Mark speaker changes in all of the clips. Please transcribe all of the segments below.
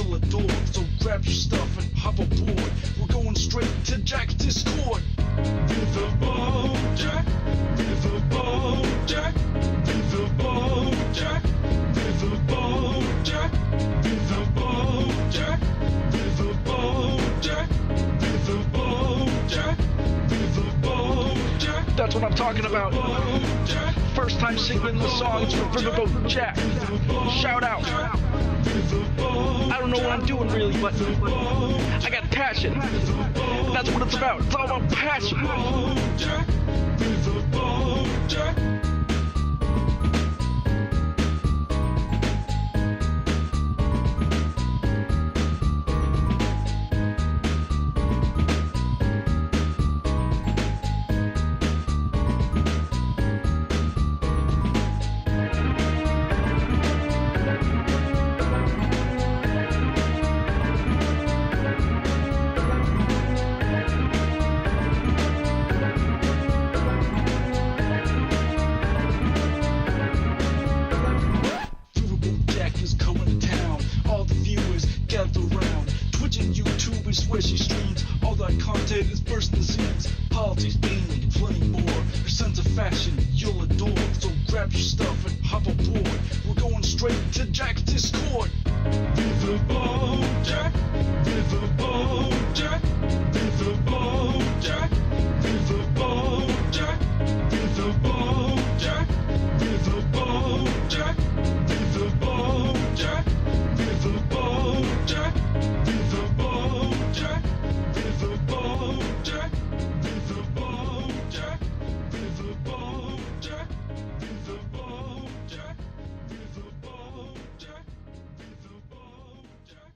Speaker 1: you'll adore. So grab your stuff and hop aboard. We're going straight to Jack's Discord. Riverboat Jack, Riverboat Jack, Riverboat Jack, Riverboat Jack, Riverboat Jack, Riverboat Jack, Riverboat Jack, Riverboat Jack. That's what I'm talking about. First time singing the songs for Riverboat Jack. Shout out. I don't know what I'm doing really, but I got passion. That's what it's about. It's all about passion. Where she streams, all that content is bursting the seams. Politics, gaming, and plenty more. Her sense of fashion you'll adore. So grab your stuff and hop aboard. We're going straight to Jack's Discord. Riverboat Jack, Riverboat Jack, Riverboat Jack, Riverboat Jack, Riverboat Jack, Riverboat Jack, Riverboat Jack, Riverboat Jack, Riverboat Jack, Riverboat Jack, Riverboat Jack, Riverboat Jack, Riverboat Jack, Riverboat Jack, Riverboat Jack.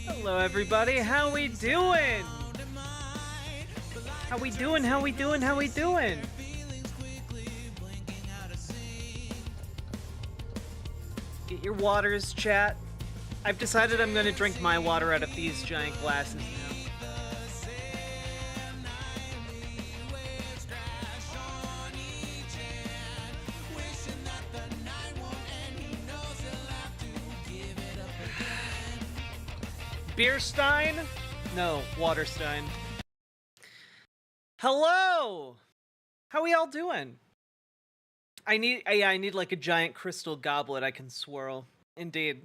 Speaker 2: Hello everybody, how we doing? How we doing? How we doing? How we doing? Get your waters, chat. I've decided I'm gonna drink my water out of these giant glasses now. Beerstein? No, Waterstein. Hello! How we all doing? I need like a giant crystal goblet I can swirl. Indeed.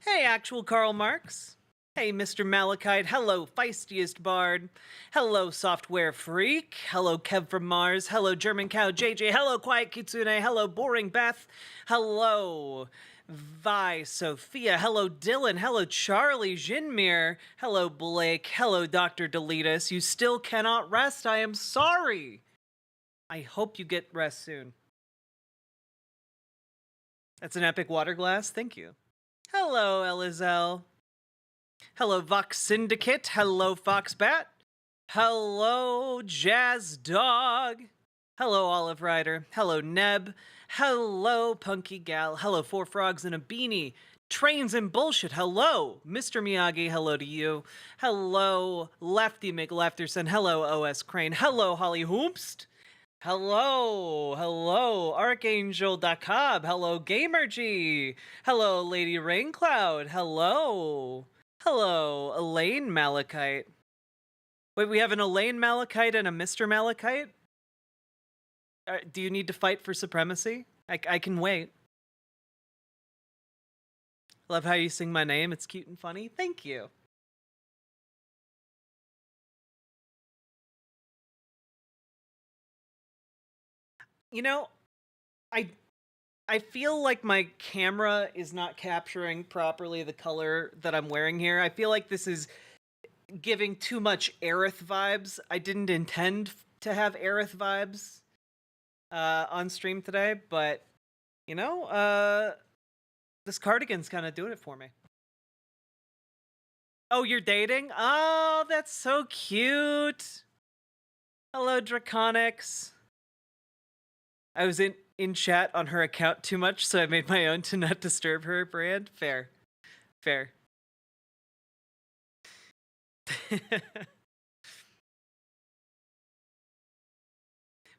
Speaker 2: Hey, actual Karl Marx. Hey, Mr. Malachite. Hello, feistiest bard. Hello, software freak. Hello, Kev from Mars. Hello, German cow JJ. Hello, quiet kitsune. Hello, boring Beth. Hello, Vi, Sophia, hello Dylan, hello Charlie, Jinmir, hello Blake, hello Dr. Deletus. You still cannot rest, I am sorry. I hope you get rest soon. That's an epic water glass, thank you. Hello Elizel. Hello Vox Syndicate, hello Foxbat. Hello Jazz Dog. Hello Olive Rider, hello Neb. Hello, Punky Gal. Hello, Four Frogs and a Beanie. Trains and Bullshit. Hello, Mr. Miyagi. Hello to you. Hello, Lefty McLefterson. Hello, OS Crane. Hello, Holly Hoomst. Hello, Archangel.cob. Hello, GamerG. Hello, Lady Raincloud. Hello, Elaine Malachite. Wait, we have an Elaine Malachite and a Mr. Malachite? Do you need to fight for supremacy? I can wait. Love how you sing my name. It's cute and funny. Thank you. You know, I feel like my camera is not capturing properly the color that I'm wearing here. I feel like this is giving too much Aerith vibes. I didn't intend to have Aerith vibes on stream today, but you know, this cardigan's kind of doing it for me. Oh, you're dating? Oh, that's so cute. Hello, Draconics. I was in chat on her account too much, so I made my own to not disturb her brand. Fair.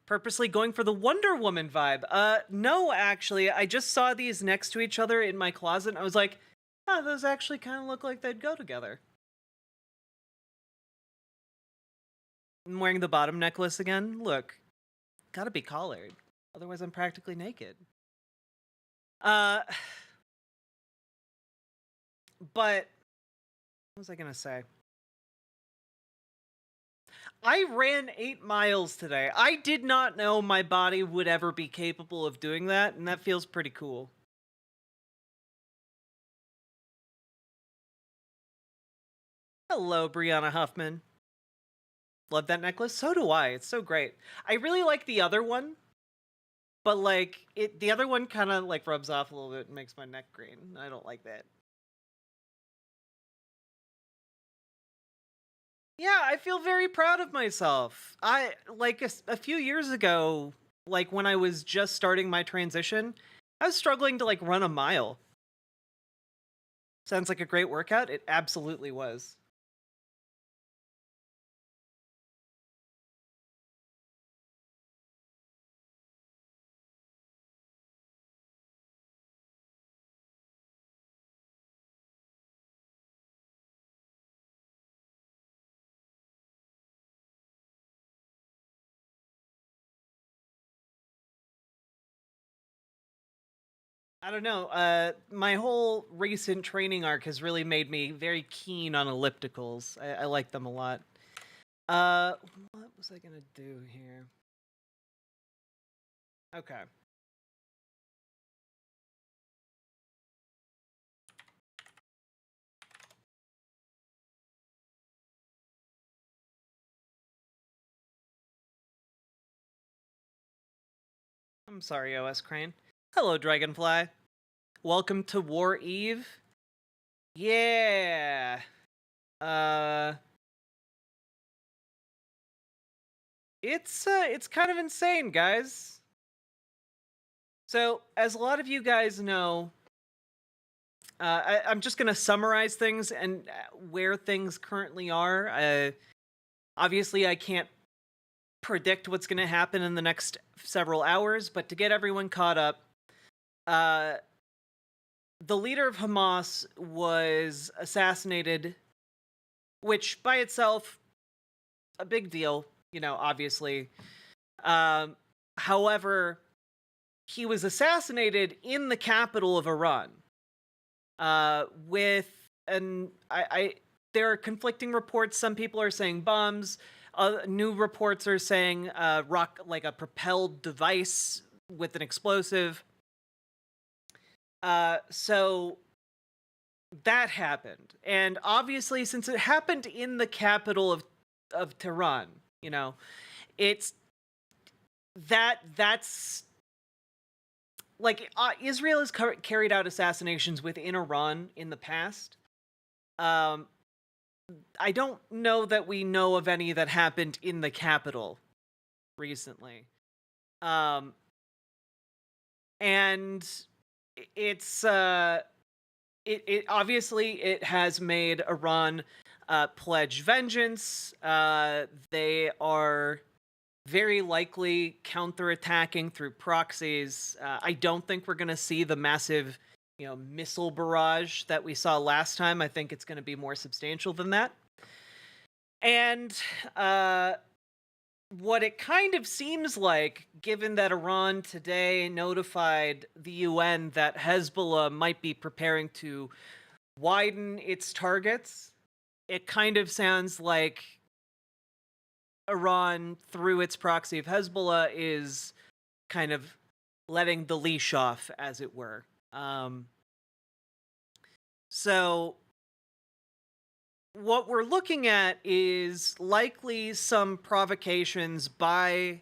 Speaker 2: Purposely going for the Wonder Woman vibe. No, actually, I just saw these next to each other in my closet, and I was like, oh, those actually kind of look like they'd go together. I'm wearing the bottom necklace again. Look, gotta be collared. Otherwise, I'm practically naked. But what was I gonna say? I ran 8 miles today. I did not know my body would ever be capable of doing that, and that feels pretty cool. Hello, Brianna Huffman. Love that necklace. So do I. It's so great. I really like the other one, but like the other one kind of like rubs off a little bit and makes my neck green. I don't like that. Yeah, I feel very proud of myself. I like a few years ago, like when I was just starting my transition, I was struggling to like run a mile. Sounds like a great workout. It absolutely was. I don't know. My whole recent training arc has really made me very keen on ellipticals. I like them a lot. What was I gonna do here? Okay. I'm sorry, OS Crane. Hello, Dragonfly. Welcome to War Eve. Yeah. It's kind of insane, guys. So, as a lot of you guys know, I'm just gonna summarize things and where things currently are. Obviously, I can't predict what's gonna happen in the next several hours, but to get everyone caught up, the leader of Hamas was assassinated, which by itself, a big deal, obviously. However, he was assassinated in the capital of Iran. There are conflicting reports. Some people are saying bombs. New reports are saying like a propelled device with an explosive. So that happened, and obviously, since it happened in the capital of Tehran, it's that's like Israel has carried out assassinations within Iran in the past. I don't know that we know of any that happened in the capital recently. And it's it obviously it has made Iran pledge vengeance. They are very likely counterattacking through proxies. I don't think we're going to see the massive, missile barrage that we saw last time. I think it's going to be more substantial than that. And what it kind of seems like, given that Iran today notified the UN that Hezbollah might be preparing to widen its targets, it kind of sounds like Iran, through its proxy of Hezbollah, is kind of letting the leash off, as it were. So what we're looking at is likely some provocations by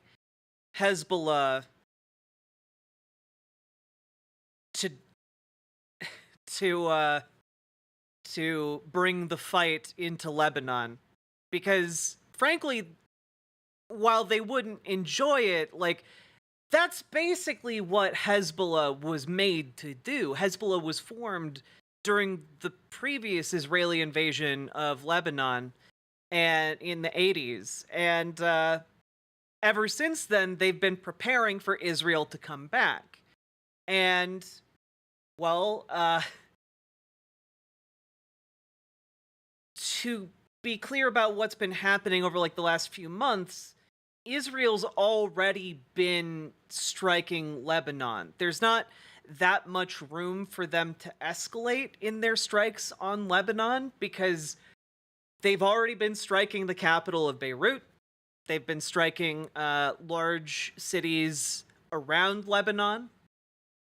Speaker 2: Hezbollah to bring the fight into Lebanon, because frankly, while they wouldn't enjoy it, like, That's basically what Hezbollah was made to do. Hezbollah was formed during the previous Israeli invasion of Lebanon and in the 80s. And ever since then, they've been preparing for Israel to come back. And, well, to be clear about what's been happening over like the last few months, Israel's already been striking Lebanon. There's not that much room for them to escalate in their strikes on Lebanon because they've already been striking the capital of Beirut. They've been striking large cities around Lebanon.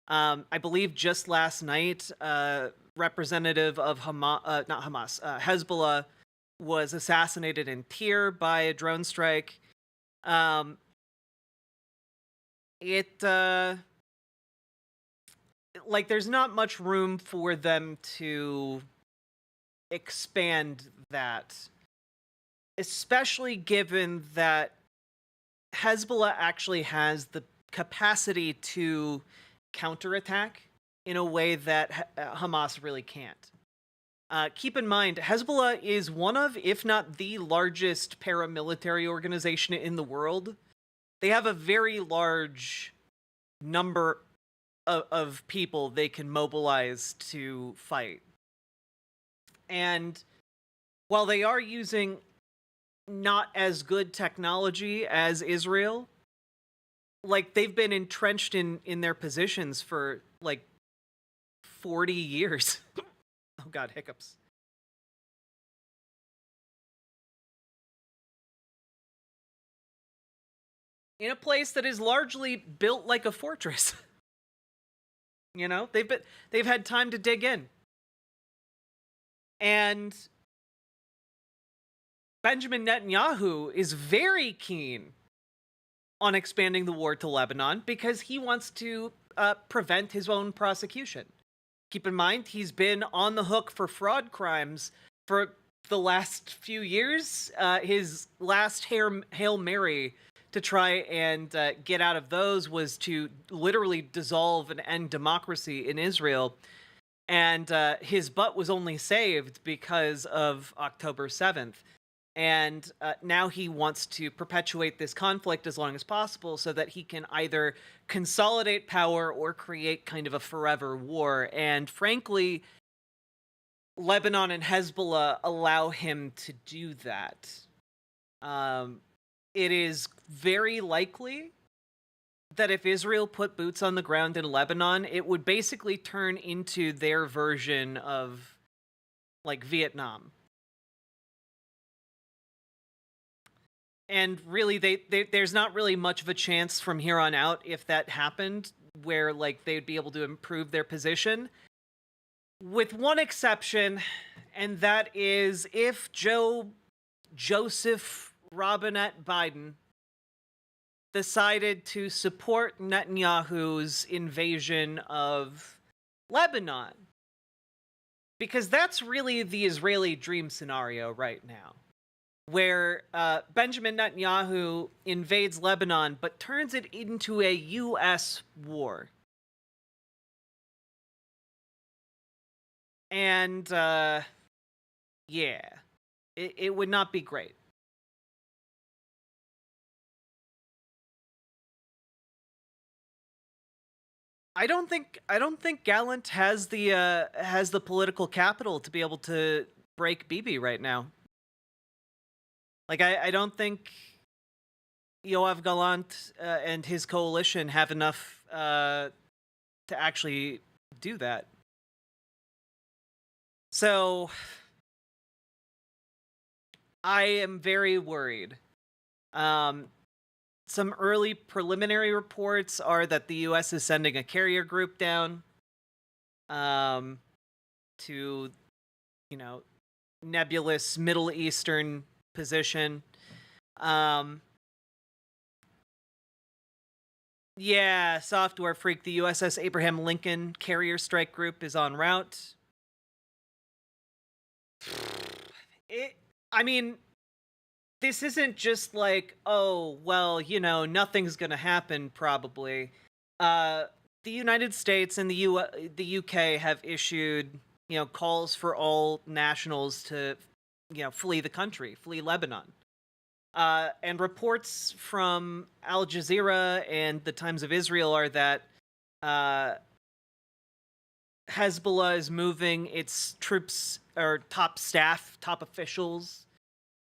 Speaker 2: I believe just last night, representative of Hezbollah was assassinated in Tyre by a drone strike. There's not much room for them to expand that, especially given that Hezbollah actually has the capacity to counterattack in a way that Hamas really can't. Keep in mind, Hezbollah is one of, if not the largest paramilitary organization in the world. They have a very large number of people they can mobilize to fight. And while they are using not as good technology as Israel, like, they've been entrenched in their positions for, like, 40 years. Oh god, hiccups. In a place that is largely built like a fortress. You know, they've had time to dig in. And Benjamin Netanyahu is very keen on expanding the war to Lebanon because he wants to prevent his own prosecution. Keep in mind, he's been on the hook for fraud crimes for the last few years. His last Hail Mary to try and get out of those was to literally dissolve and end democracy in Israel. And his butt was only saved because of October 7th. And now he wants to perpetuate this conflict as long as possible so that he can either consolidate power or create kind of a forever war. And frankly, Lebanon and Hezbollah allow him to do that. It is very likely that if Israel put boots on the ground in Lebanon, it would basically turn into their version of, like, Vietnam. And really, there's not really much of a chance from here on out, if that happened, where, like, they'd be able to improve their position. With one exception, and that is if Joseph Robinette Biden decided to support Netanyahu's invasion of Lebanon. Because that's really the Israeli dream scenario right now, where Benjamin Netanyahu invades Lebanon but turns it into a U.S. war. And, yeah, it would not be great. I don't think Gallant has the political capital to be able to break Bibi right now. Like, I don't think Yoav Gallant and his coalition have enough to actually do that. So I am very worried. Some early preliminary reports are that the U.S. is sending a carrier group down to, nebulous Middle Eastern position. Yeah, software freak. The USS Abraham Lincoln carrier strike group is en route. this isn't just like, oh, well, nothing's gonna happen probably. The United States and the UK have issued, calls for all nationals to, flee the country, flee Lebanon. And reports from Al Jazeera and the Times of Israel are that Hezbollah is moving its troops or top staff, top officials,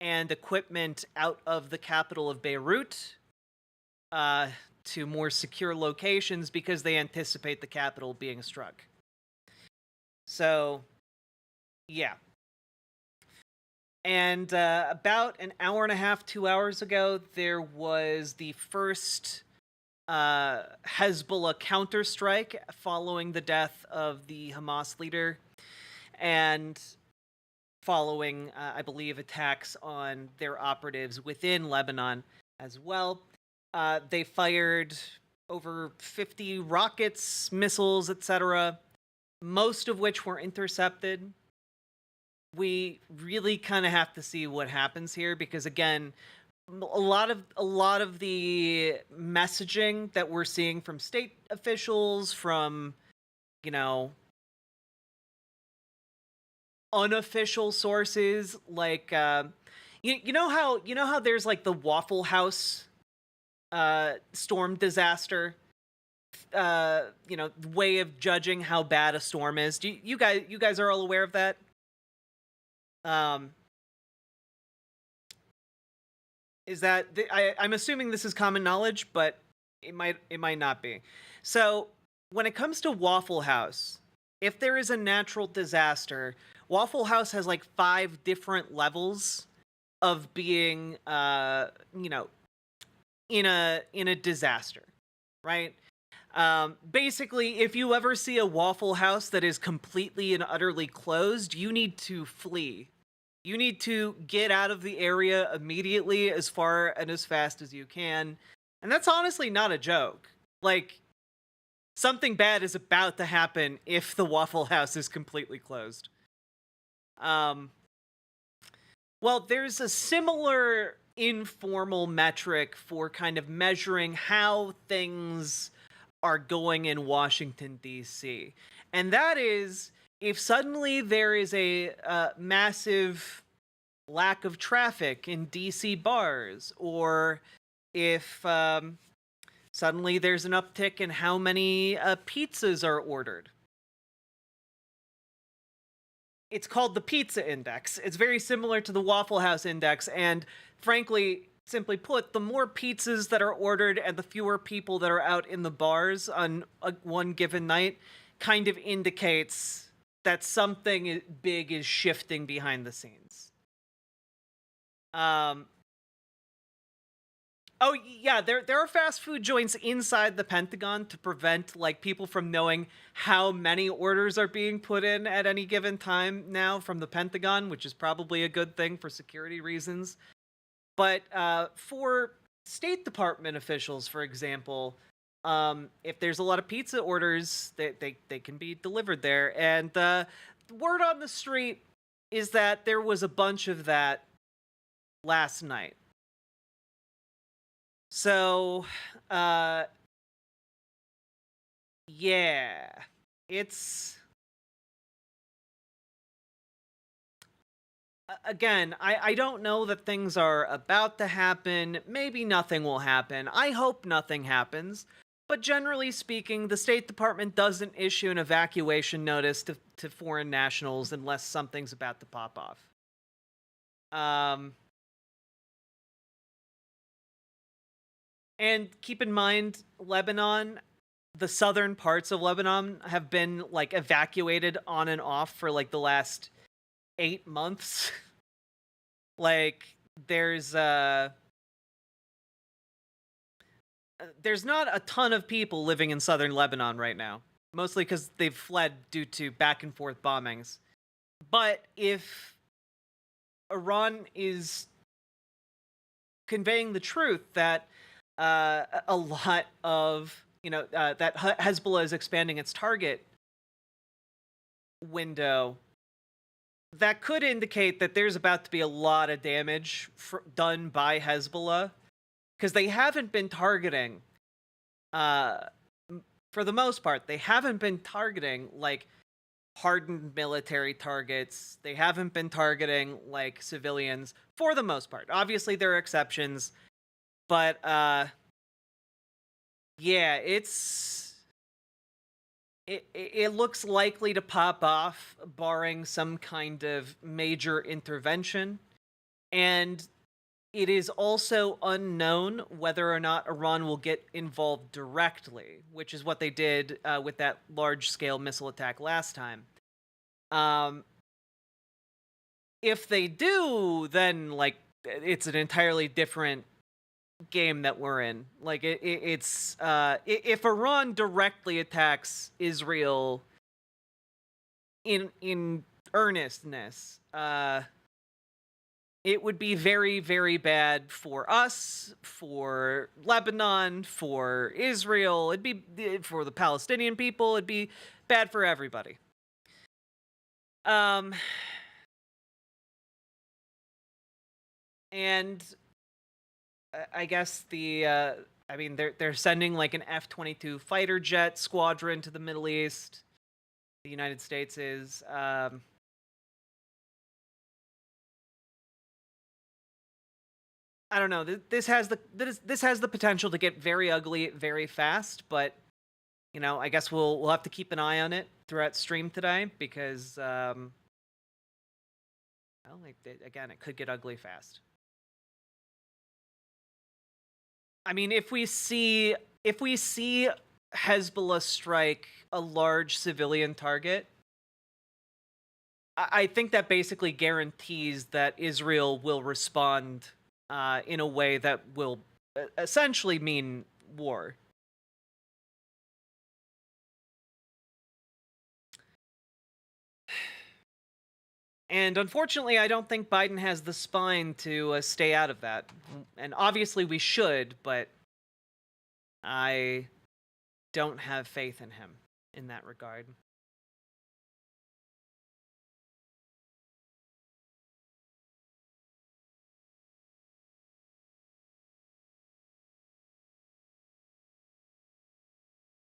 Speaker 2: and equipment out of the capital of Beirut to more secure locations because they anticipate the capital being struck. So, yeah. And about an hour and a half, 2 hours ago, there was the first Hezbollah counterstrike following the death of the Hamas leader, and following, I believe, attacks on their operatives within Lebanon as well. They fired over 50 rockets, missiles, etc., most of which were intercepted. We really kind of have to see what happens here, because again, a lot of the messaging that we're seeing from state officials, from unofficial sources, like you know how there's like the Waffle House storm disaster, way of judging how bad a storm is. You guys are all aware of that? Is that I'm assuming this is common knowledge, but it might not be. So when it comes to Waffle House, if there is a natural disaster, Waffle House has like 5 different levels of being in a disaster, right? Basically, if you ever see a Waffle House that is completely and utterly closed, you need to flee. You need to get out of the area immediately, as far and as fast as you can. And that's honestly not a joke. Like, something bad is about to happen if the Waffle House is completely closed. Well, there's a similar informal metric for kind of measuring how things are going in Washington, D.C. And that is, if suddenly there is a massive lack of traffic in DC bars, or if suddenly there's an uptick in how many pizzas are ordered. It's called the Pizza Index. It's very similar to the Waffle House Index, and frankly, simply put, the more pizzas that are ordered and the fewer people that are out in the bars on one given night kind of indicates that something big is shifting behind the scenes. Oh yeah, there are fast food joints inside the Pentagon to prevent like people from knowing how many orders are being put in at any given time now from the Pentagon, which is probably a good thing for security reasons. But for State Department officials, for example, if there's a lot of pizza orders, they can be delivered there. And the word on the street is that there was a bunch of that last night. So, yeah, it's... Again, I don't know that things are about to happen. Maybe nothing will happen. I hope nothing happens. But generally speaking, the State Department doesn't issue an evacuation notice to foreign nationals unless something's about to pop off. And keep in mind, Lebanon, the southern parts of Lebanon have been like evacuated on and off for like the last 8 months. Like, there's not a ton of people living in southern Lebanon right now, mostly because they've fled due to back and forth bombings. But if Iran is conveying the truth that a lot of, that Hezbollah is expanding its target window, that could indicate that there's about to be a lot of damage done by Hezbollah, because they haven't been targeting, for the most part, they haven't been targeting, like, hardened military targets. They haven't been targeting, like, civilians, for the most part. Obviously, there are exceptions, but, yeah, it looks likely to pop off, barring some kind of major intervention. And it is also unknown whether or not Iran will get involved directly, which is what they did with that large-scale missile attack last time. If they do, then, like, it's an entirely different game that we're in. Like, it's if Iran directly attacks Israel in earnestness, it would be very, very bad for us, for Lebanon, for Israel. It'd be for the Palestinian people. It'd be bad for everybody. And I guess I mean, they're sending like an F-22 fighter jet squadron to the Middle East. The United States is. I don't know. This has the potential to get very ugly very fast, but you know, I guess we'll have to keep an eye on it throughout stream today because well, again, it could get ugly fast. I mean, if we see Hezbollah strike a large civilian target, I think that basically guarantees that Israel will respond in a way that will essentially mean war. And unfortunately, I don't think Biden has the spine to stay out of that. And obviously we should, but I don't have faith in him in that regard.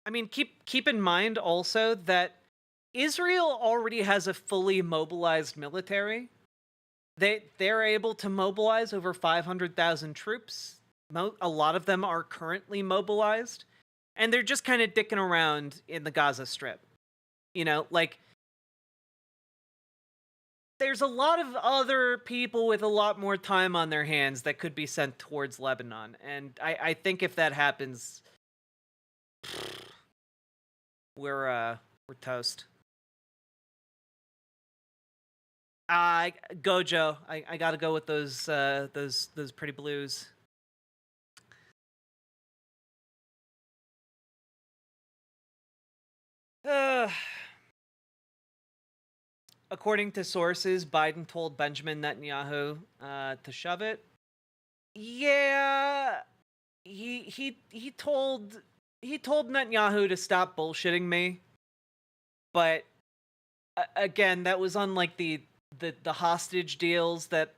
Speaker 2: I mean, keep in mind also that Israel already has a fully mobilized military. They're able to mobilize over 500,000 troops. A lot of them are currently mobilized, and they're just kind of dicking around in the Gaza Strip. You know, like, there's a lot of other people with a lot more time on their hands that could be sent towards Lebanon, and I think if that happens, we're toast. Gojo. I gotta go with those pretty blues. According to sources, Biden told Benjamin Netanyahu to shove it. Yeah, he told Netanyahu to stop bullshitting me. But again, that was on like the hostage deals that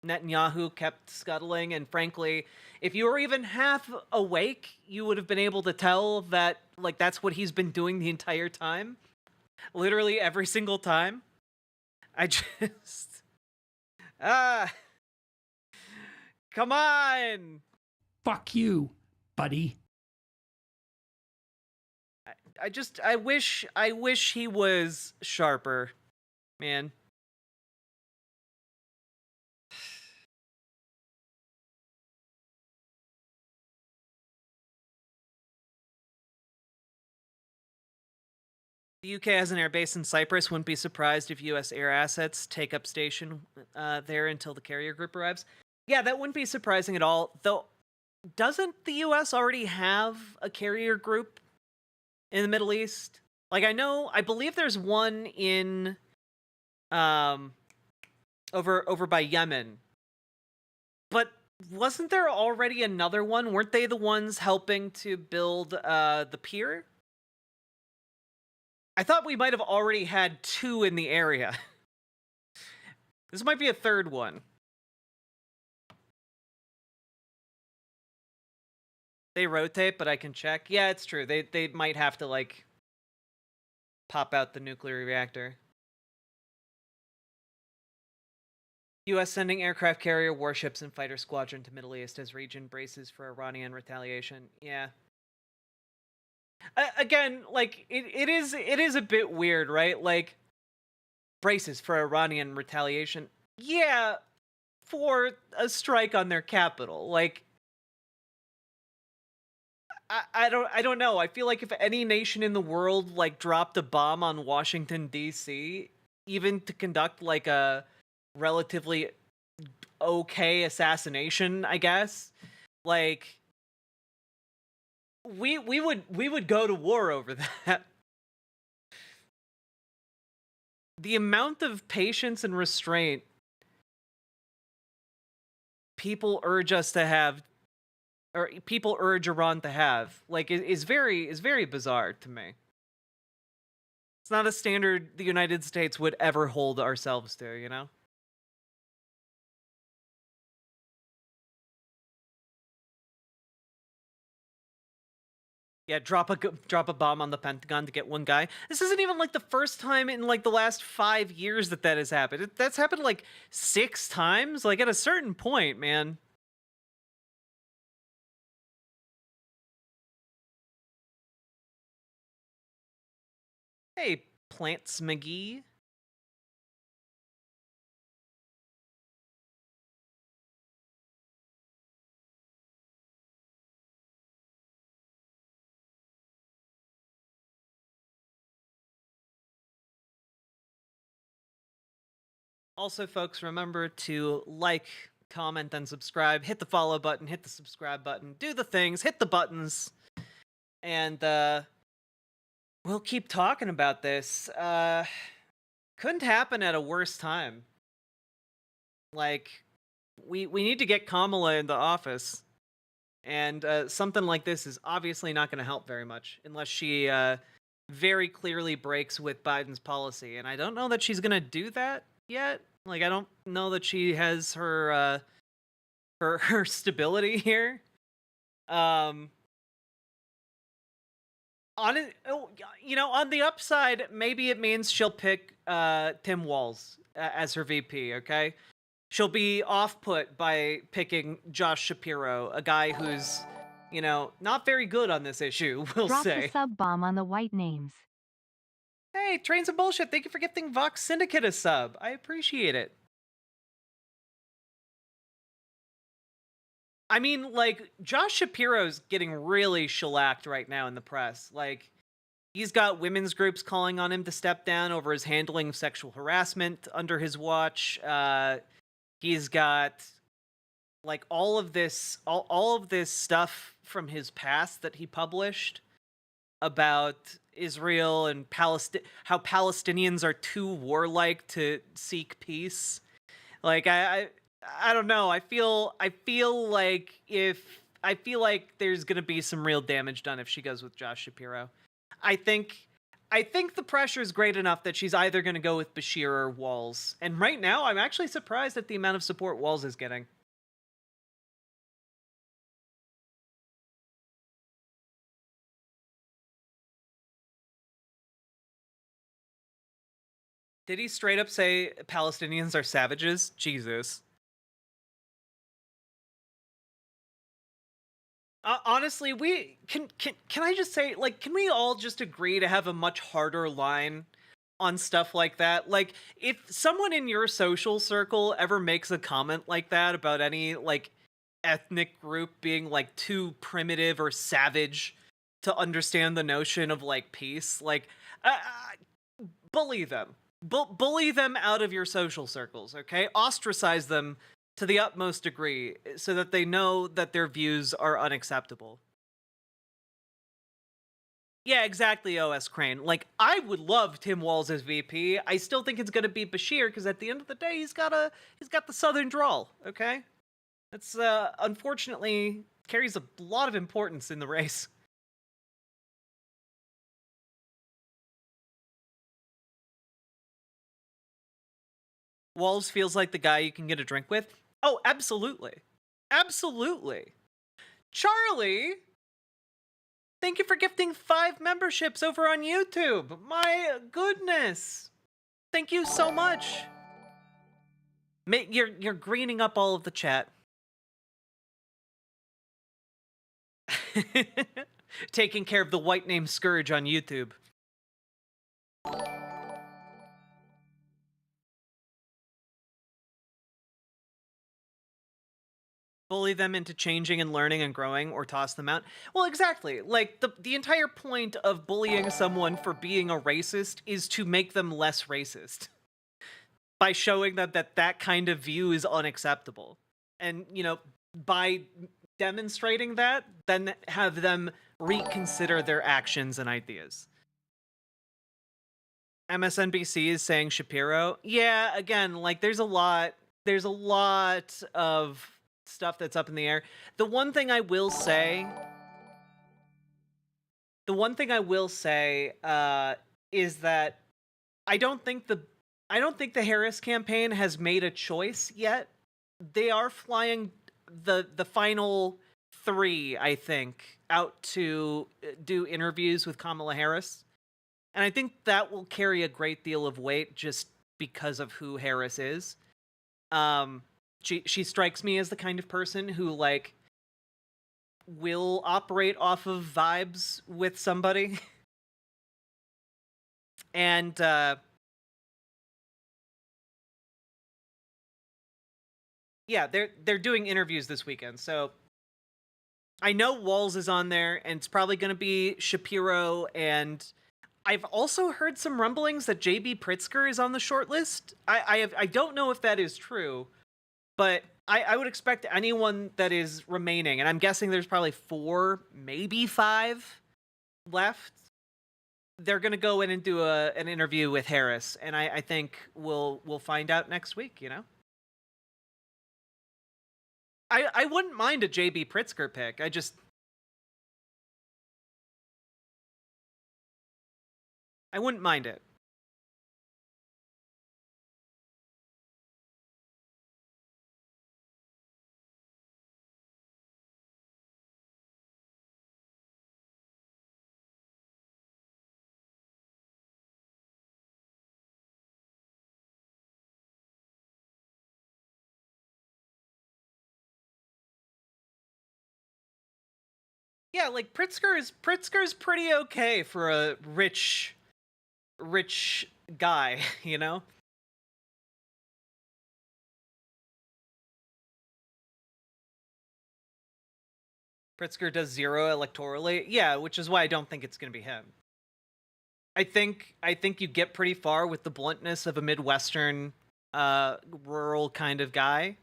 Speaker 2: Netanyahu kept scuttling, and frankly, if you were even half awake, you would have been able to tell that like that's what he's been doing the entire time. Literally every single time. I just come on.
Speaker 3: Fuck you, buddy.
Speaker 2: I wish he was sharper, man. The UK has an airbase in Cyprus. Wouldn't be surprised if US air assets take up station there until the carrier group arrives. Yeah, that wouldn't be surprising at all. Though, doesn't the US already have a carrier group in the Middle East? Like, I believe there's one in over by Yemen. But wasn't there already another one? Weren't they the ones helping to build the pier? I thought we might have already had two in the area. This might be a third one. They rotate, but I can check. Yeah, it's true. They might have to, like, pop out the nuclear reactor. U.S. sending aircraft carrier, warships, and fighter squadron to Middle East as region braces for Iranian retaliation. Yeah. Again, like, it is a bit weird, right? Like, braces for Iranian retaliation. Yeah, for a strike on their capital. Like, I don't know. I feel like if any nation in the world, like, dropped a bomb on Washington, D.C., even to conduct, like, a relatively okay assassination, I guess, like, we would go to war over that. The amount of patience and restraint people urge us to have, or people urge Iran to have, like, is very bizarre to me. It's not a standard the United States would ever hold ourselves to, you know? Yeah, drop a bomb on the Pentagon to get one guy. This isn't even like the first time in like the last 5 years that has happened. That's happened like 6 times. Like, at a certain point, man. Hey, Plants McGee. Also, folks, remember to like, comment, and subscribe. Hit the follow button, hit the subscribe button, do the things, hit the buttons. And we'll keep talking about this. Couldn't happen at a worse time. Like, we need to get Kamala into office. And something like this is obviously not going to help very much unless she very clearly breaks with Biden's policy. And I don't know that she's going to do that yet. Like, I don't know that she has her her stability here. On it, on the upside, maybe it means she'll pick Tim Walz as her VP. Okay, she'll be off-put by picking Josh Shapiro, a guy who's, not very good on this issue. We'll
Speaker 4: Drop
Speaker 2: say.
Speaker 4: the sub bomb on the white names.
Speaker 2: Hey, Trains of Bullshit, thank you for gifting Vox Syndicate a sub. I appreciate it. I mean, like, Josh Shapiro's getting really shellacked right now in the press. Like, he's got women's groups calling on him to step down over his handling of sexual harassment under his watch. He's got, like, all of this stuff from his past that he published about Israel and how Palestinians are too warlike to seek peace. Like, I don't know. I feel like there's gonna be some real damage done if she goes with Josh Shapiro. I think the pressure is great enough that she's either gonna go with Bashir or Walz. And right now, I'm actually surprised at the amount of support Walz is getting. Did he straight up say Palestinians are savages? Jesus. Honestly, we can I just say, like, can we all just agree to have a much harder line on stuff like that? Like, if someone in your social circle ever makes a comment like that about any, like, ethnic group being, like, too primitive or savage to understand the notion of, like, peace, like, bully them. Bully them out of your social circles, okay? Ostracize them to the utmost degree so that they know that their views are unacceptable. Yeah, exactly, OS Crane. Like, I would love Tim Walz as VP. I still think it's going to be Bashir because at the end of the day, he's got the southern drawl, okay? That's unfortunately carries a lot of importance in the race. Walls feels like the guy you can get a drink with. Oh, absolutely. Absolutely. Charlie, thank you for gifting 5 memberships over on YouTube. My goodness. Thank you so much. You're greening up all of the chat. Taking care of the white name Scourge on YouTube. Bully them into changing and learning and growing, or toss them out. Well, exactly. Like, the entire point of bullying someone for being a racist is to make them less racist. By showing them that kind of view is unacceptable. And, you know, by demonstrating that, then have them reconsider their actions and ideas. MSNBC is saying Shapiro. Yeah, again, like, there's a lot of stuff that's up in the air. The one thing I will say is that I don't think the Harris campaign has made a choice yet. They are flying the final 3, I think, out to do interviews with Kamala Harris. And I think that will carry a great deal of weight just because of who Harris is. She strikes me as the kind of person who, like, will operate off of vibes with somebody. And, yeah, they're doing interviews this weekend, so I know Walls is on there, and it's probably going to be Shapiro, and I've also heard some rumblings that J.B. Pritzker is on the short list. I don't know if that is true, but I would expect anyone that is remaining, and I'm guessing there's probably 4, maybe 5 left. They're going to go in and do an interview with Harris, and I think we'll find out next week, you know? I wouldn't mind a J.B. Pritzker pick. I wouldn't mind it. Yeah, like Pritzker's pretty okay for a rich guy, you know? Pritzker does 0 electorally. Yeah, which is why I don't think it's going to be him. I think you get pretty far with the bluntness of a Midwestern rural kind of guy,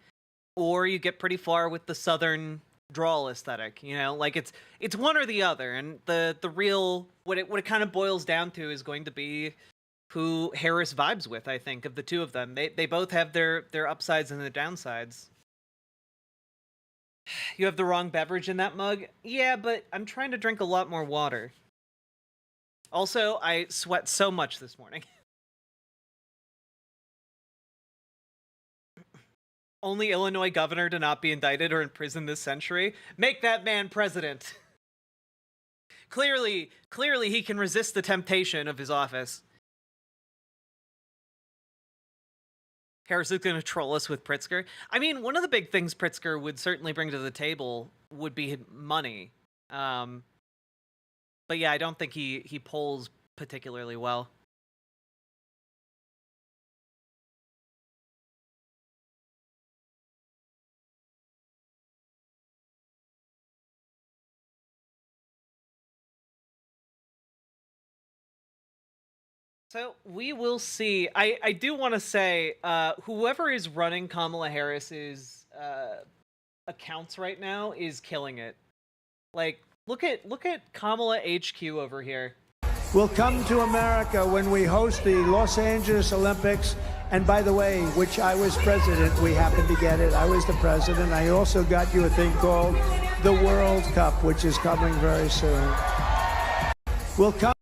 Speaker 2: or you get pretty far with the Southern drawl aesthetic, you know, like it's one or the other, and the real what it kind of boils down to is going to be who Harris vibes with. I think of the two of them, they both have their upsides and their downsides. You have the wrong beverage in that mug. Yeah, but I'm trying to drink a lot more water. Also, I sweat so much this morning. Only Illinois governor to not be indicted or in prison this century. Make that man president. Clearly he can resist the temptation of his office. Harris is going to troll us with Pritzker. I mean, one of the big things Pritzker would certainly bring to the table would be money. But yeah, I don't think he polls particularly well. So we will see. I do want to say, whoever is running Kamala Harris's accounts right now is killing it. Like, look at Kamala HQ over here.
Speaker 5: Will come to America when we host the Los Angeles Olympics. And by the way, which I was president, we happened to get it. I was the president. I also got you a thing called the World Cup, which is coming very soon. Will come.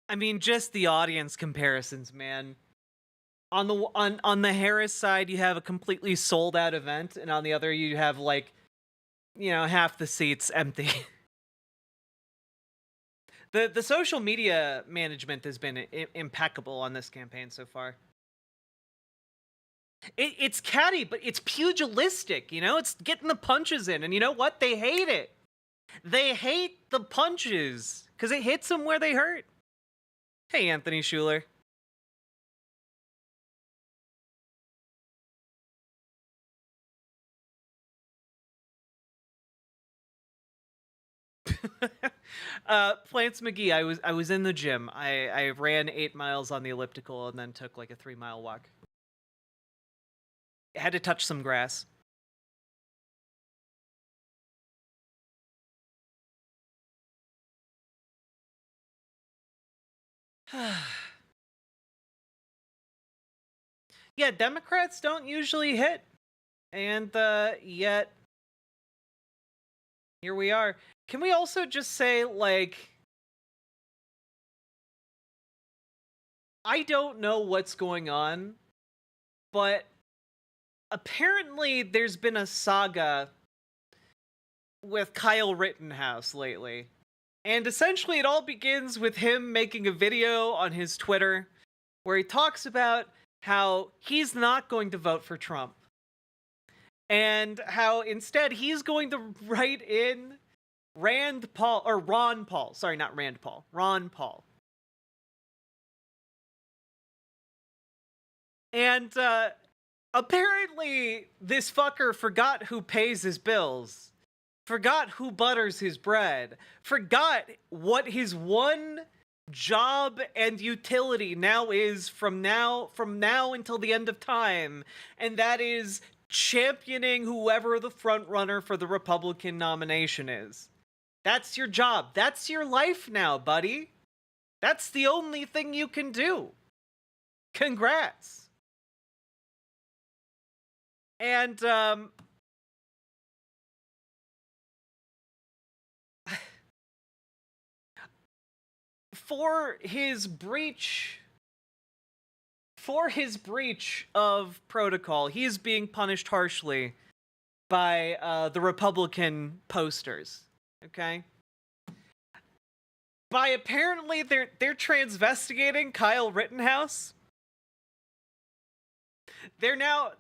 Speaker 2: I mean, just the audience comparisons, man. on the Harris side, you have a completely sold out event, and on the other, you have like, half the seats empty. The social media management has been impeccable on this campaign so far. It's catty, but it's pugilistic, It's getting the punches in, and you know what? They hate it. They hate the punches, because it hits them where they hurt. Hey, Anthony Schuler. Plants McGee, I was in the gym. I ran 8 miles on the elliptical and then took like a 3-mile walk. I had to touch some grass. Yeah, Democrats don't usually hit. And yet here we are. Can we also just say, like, I don't know what's going on, but apparently there's been a saga with Kyle Rittenhouse lately. And essentially it all begins with him making a video on his Twitter where he talks about how he's not going to vote for Trump. And how instead he's going to write in Ron Paul. Sorry, not Rand Paul. Ron Paul. And apparently this fucker forgot who pays his bills, forgot who butters his bread, forgot what his one job and utility now is from now until the end of time, and that is championing whoever the front runner for the Republican nomination is. That's your job. That's your life now, buddy. That's the only thing you can do. Congrats. And for his breach of protocol, he is being punished harshly by the Republican posters. Okay? By apparently they're transvestigating Kyle Rittenhouse. They are now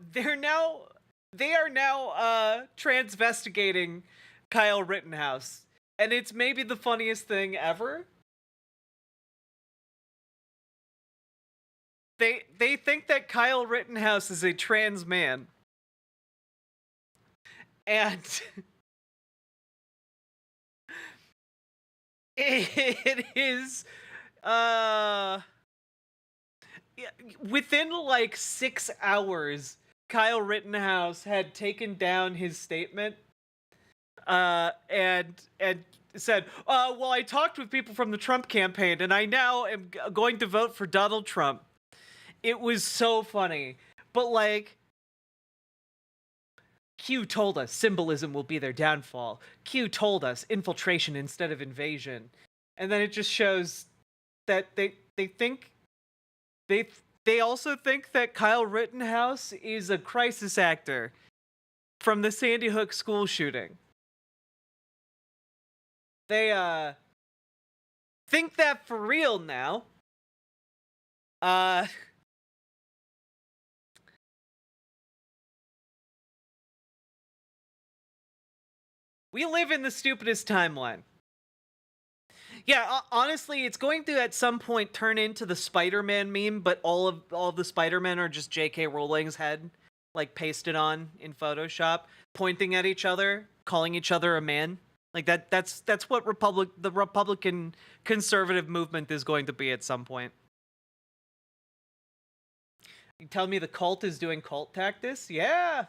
Speaker 2: transvestigating Kyle Rittenhouse, and it's maybe the funniest thing ever. They think that Kyle Rittenhouse is a trans man, and it is within like 6 hours, Kyle Rittenhouse had taken down his statement and said, well, I talked with people from the Trump campaign and I now am going to vote for Donald Trump. It was so funny. But like, Q told us symbolism will be their downfall. Q told us infiltration instead of invasion. And then it just shows that they think they also think that Kyle Rittenhouse is a crisis actor from the Sandy Hook school shooting. They think that for real now. We live in the stupidest timeline. Yeah, honestly, it's going to at some point turn into the Spider-Man meme, but all of the Spider-Men are just J.K. Rowling's head, like pasted on in Photoshop, pointing at each other, calling each other a man. Like that's what the Republican conservative movement is going to be at some point. You tell me the cult is doing cult tactics? Yeah.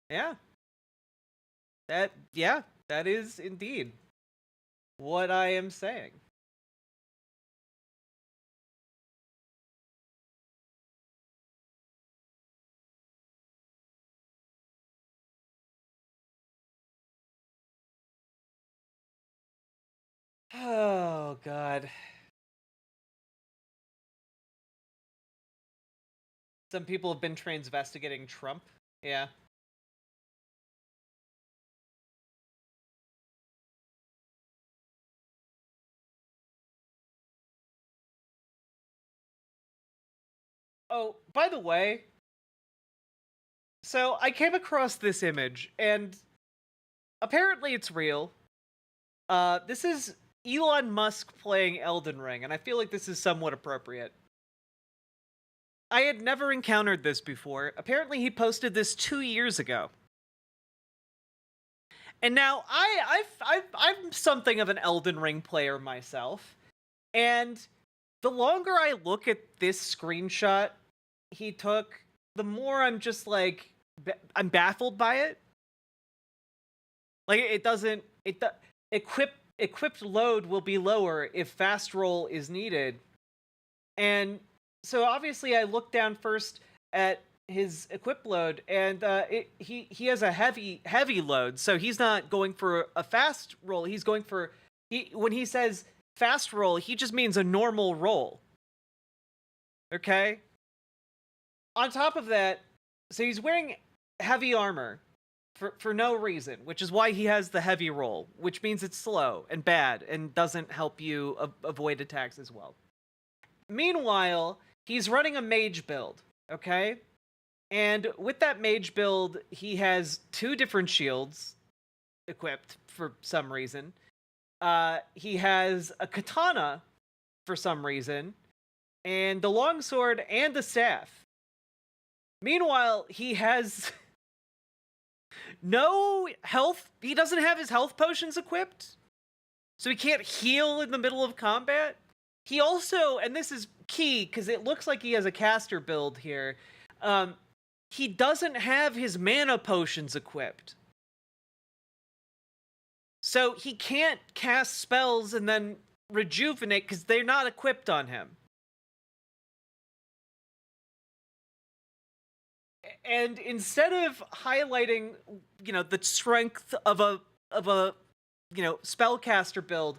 Speaker 2: Yeah. That is indeed what I am saying. Oh, God. Some people have been transvestigating Trump. Yeah. Oh, by the way, so I came across this image, and apparently it's real. This is Elon Musk playing Elden Ring, and I feel like this is somewhat appropriate. I had never encountered this before. Apparently he posted this 2 years ago. And now I'm something of an Elden Ring player myself, and the longer I look at this screenshot he took, the more I'm just like, I'm baffled by it. Like, it doesn't, equipped load will be lower if fast roll is needed. And so obviously I looked down first at his equip load, and he has a heavy load, so he's not going for a fast roll. He's going for, when he says fast roll, he just means a normal roll. Okay? On top of that, so he's wearing heavy armor for no reason, which is why he has the heavy roll, which means it's slow and bad and doesn't help you avoid attacks as well. Meanwhile, he's running a mage build, okay? And with that mage build, he has 2 different shields equipped for some reason. He has a katana for some reason, and the longsword and the staff. Meanwhile, he has no health. He doesn't have his health potions equipped, so he can't heal in the middle of combat. He also, and this is key because it looks like he has a caster build here, he doesn't have his mana potions equipped. So he can't cast spells and then rejuvenate because they're not equipped on him. And instead of highlighting, the strength of a spellcaster build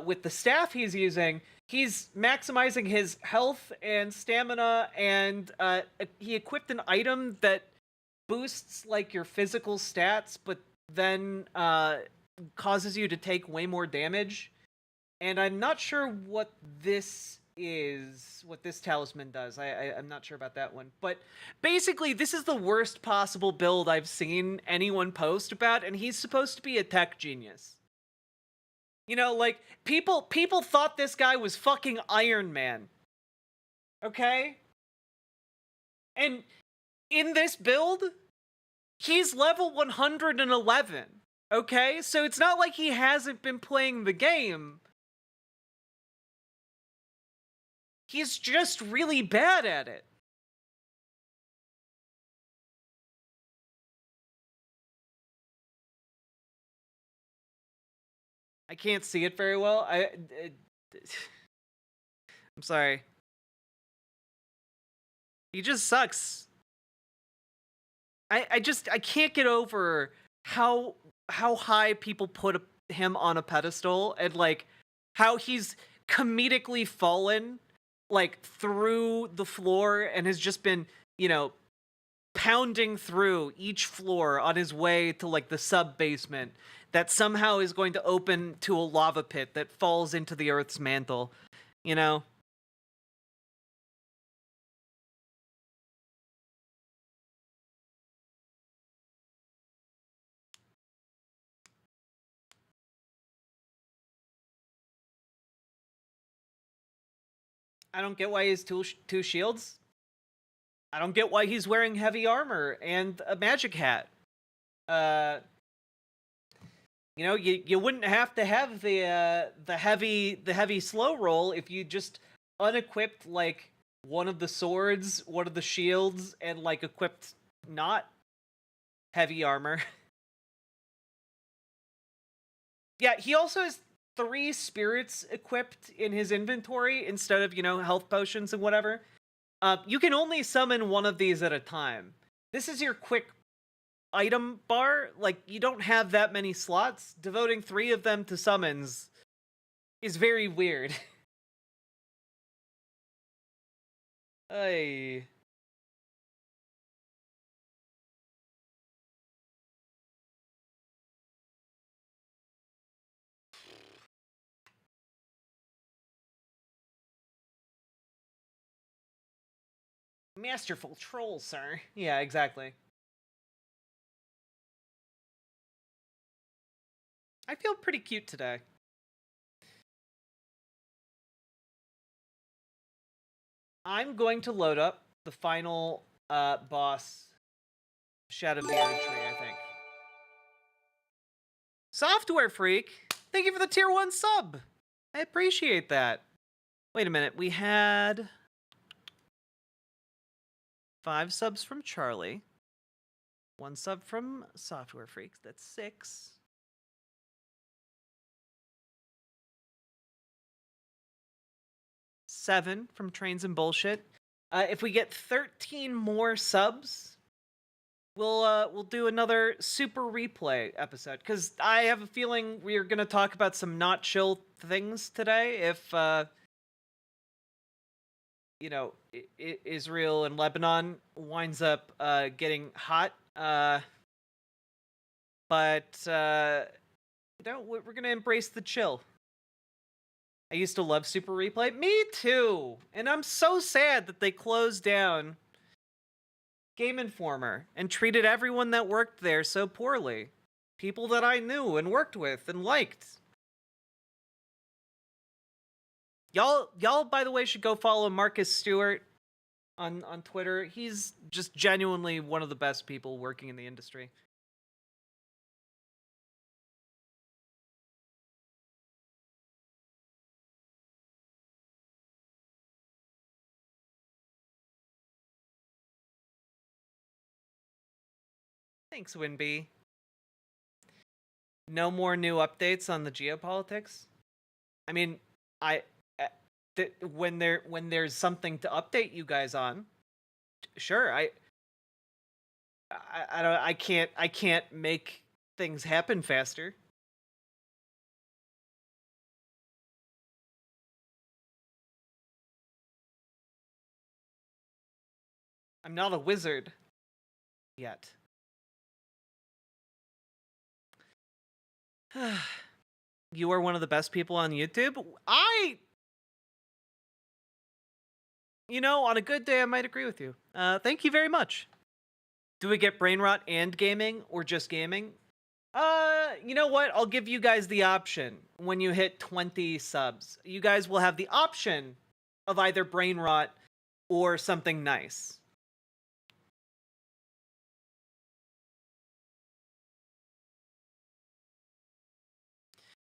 Speaker 2: with the staff he's using, he's maximizing his health and stamina, and he equipped an item that boosts like your physical stats, but then causes you to take way more damage. And I'm not sure what this is, what this talisman does. I'm not sure about that one. But basically, this is the worst possible build I've seen anyone post about, and he's supposed to be a tech genius. Like, people thought this guy was fucking Iron Man. Okay? And in this build, he's level 111. Okay? So it's not like he hasn't been playing the game. He's just really bad at it. I can't see it very well. I'm sorry. He just sucks. I can't get over how high people put him on a pedestal, and like how he's comedically fallen like through the floor and has just been, pounding through each floor on his way to like the sub basement that somehow is going to open to a lava pit that falls into the Earth's mantle, I don't get why he has two shields. I don't get why he's wearing heavy armor and a magic hat. You wouldn't have to have the heavy slow roll if you just unequipped like one of the swords, one of the shields, and like equipped not heavy armor. Yeah, he also has 3 spirits equipped in his inventory instead of, health potions and whatever. You can only summon one of these at a time. This is your quick item bar. Like, you don't have that many slots. Devoting 3 of them to summons is very weird. Ay. Masterful troll, sir. Yeah, exactly. I feel pretty cute today. I'm going to load up the final boss, Shadow of the Erd Tree, I think. Software Freak, thank you for the tier 1 sub. I appreciate that. Wait a minute, we had 5 subs from Charlie, 1 sub from Software Freak, that's 6. Seven from Trains and Bullshit. If we get 13 more subs, we'll do another super replay episode, because I have a feeling we're gonna talk about some not chill things today. If you know, Israel and Lebanon winds up getting hot, but you know, we're gonna embrace the chill. I used to love Super Replay. Me too. And I'm so sad that they closed down Game Informer and treated everyone that worked there so poorly. People that I knew and worked with and liked. Y'all, by the way, should go follow Marcus Stewart on Twitter. He's just genuinely one of the best people working in the industry. Thanks, Winby. No more new updates on the geopolitics? I mean, when there's something to update you guys on, sure. I can't make things happen faster. I'm not a wizard yet. You are one of the best people on YouTube. You know, on a good day, I might agree with you. Thank you very much. Do we get brain rot and gaming, or just gaming? You know what? I'll give you guys the option when you hit 20 subs. You guys will have the option of either brain rot or something nice.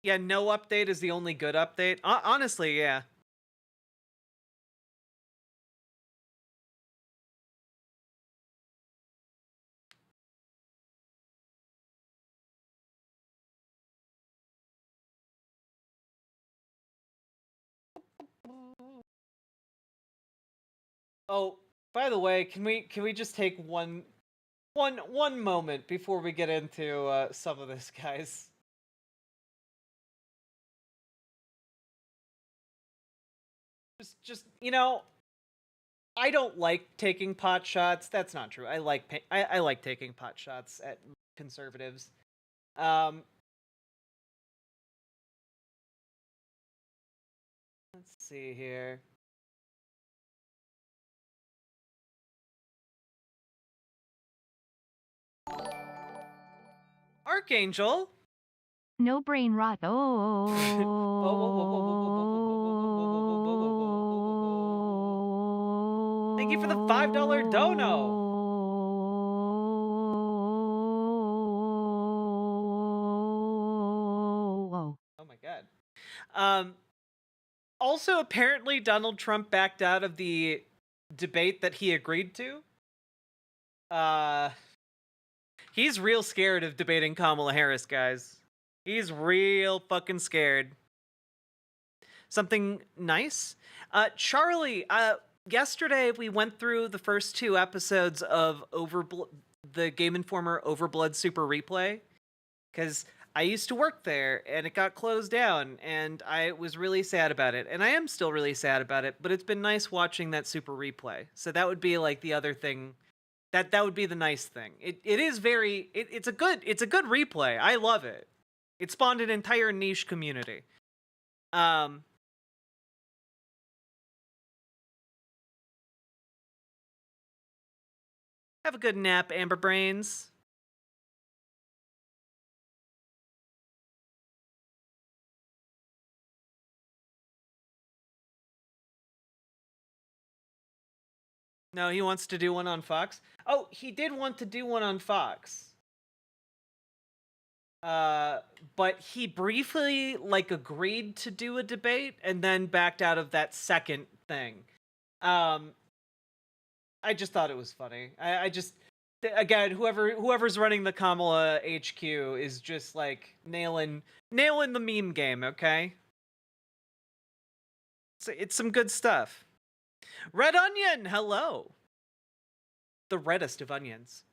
Speaker 2: Yeah, no update is the only good update. Honestly, yeah. Oh, by the way, can we just take one moment before we get into some of this, guys? Just you know, I don't like taking pot shots. That's not true. I like taking pot shots at conservatives. Let's see here. Archangel.
Speaker 4: No brain rot. Oh.
Speaker 2: Thank you for the $5 dono. Oh my god. Also, apparently Donald Trump backed out of the debate that he agreed to. He's real scared of debating Kamala Harris, guys. He's real fucking scared. Something nice? Charlie, yesterday we went through the first 2 episodes of the Game Informer OverBlood Super Replay, because I used to work there and it got closed down and I was really sad about it, and I am still really sad about it, but it's been nice watching that Super Replay. So that would be like the other thing. That would be the nice thing. It's a good replay. I love it. It spawned an entire niche community. Have a good nap, Amber Brains. No, he wants to do one on Fox. Oh, he did want to do one on Fox. But he briefly agreed to do a debate and then backed out of that second thing. I just thought it was funny. I just again, whoever's running the Kamala HQ is just nailing the meme game. Okay, it's some good stuff. Red Onion, hello. The reddest of onions.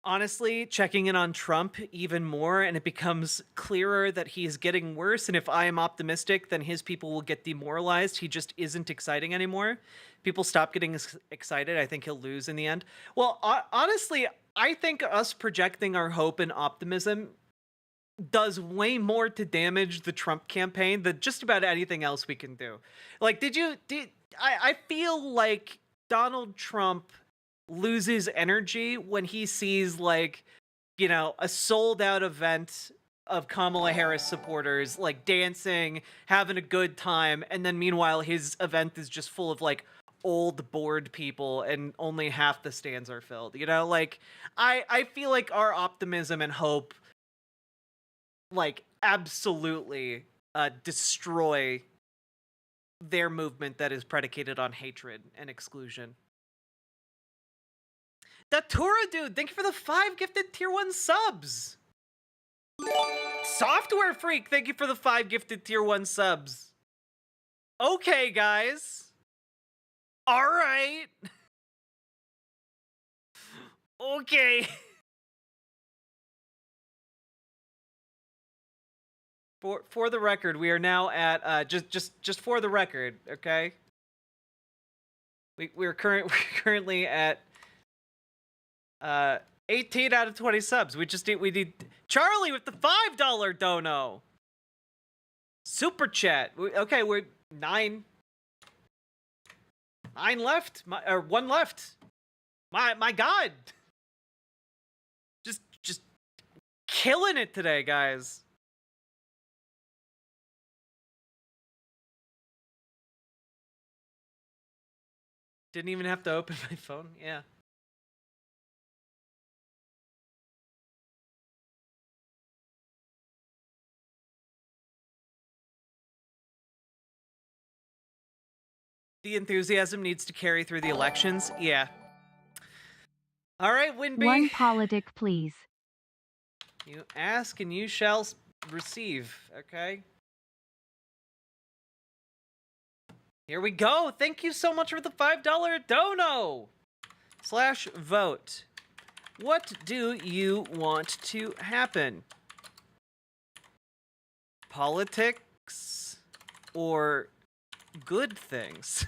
Speaker 2: Honestly, checking in on Trump even more, and it becomes clearer that he's getting worse, and if I am optimistic, then his people will get demoralized. He just isn't exciting anymore. People stop getting excited. I think he'll lose in the end. Well, honestly, I think us projecting our hope and optimism does way more to damage the Trump campaign than just about anything else we can do. I feel like Donald Trump loses energy when he sees a sold out event of Kamala Harris supporters dancing, having a good time, and then meanwhile his event is just full of old bored people and only half the stands are filled. I feel like our optimism and hope absolutely destroy their movement that is predicated on hatred and exclusion. Datura dude, thank you for the 5 gifted tier 1 subs. Software Freak, thank you for the 5 gifted tier 1 subs. Okay, guys. All right. Okay. For the record, we are now at just for the record, okay? We're currently at 18 out of 20 subs. We need Charlie with the $5 dono. Super chat. Okay, we're 9 left. 1 left. My God. Just killing it today, guys. Didn't even have to open my phone. Yeah. The enthusiasm needs to carry through the elections. Yeah. All right, Winby.
Speaker 4: One politic, please.
Speaker 2: You ask and you shall receive, okay? Here we go. Thank you so much for the $5 dono. /vote. What do you want to happen? Politics or good things?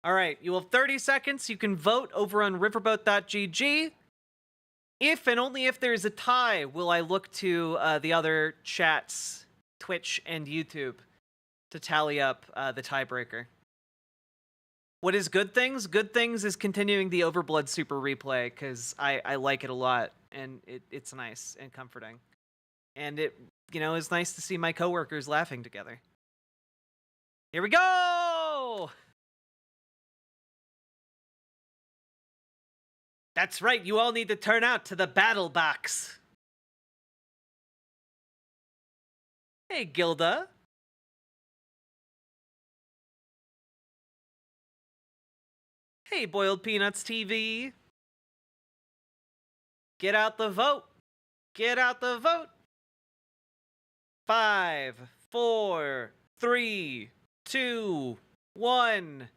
Speaker 2: All right, you have 30 seconds. You can vote over on riverboat.gg. If and only if there's a tie, will I look to the other chats, Twitch and YouTube, to tally up the tiebreaker. What is good things? Good things is continuing the OverBlood Super Replay, because I like it a lot, and it's nice and comforting. And it, is nice to see my coworkers laughing together. Here we go! That's right, you all need to turn out to the battle box. Hey, Gilda. Hey, Boiled Peanuts TV. Get out the vote. Get out the vote. 5, 4, 3, 2, 1.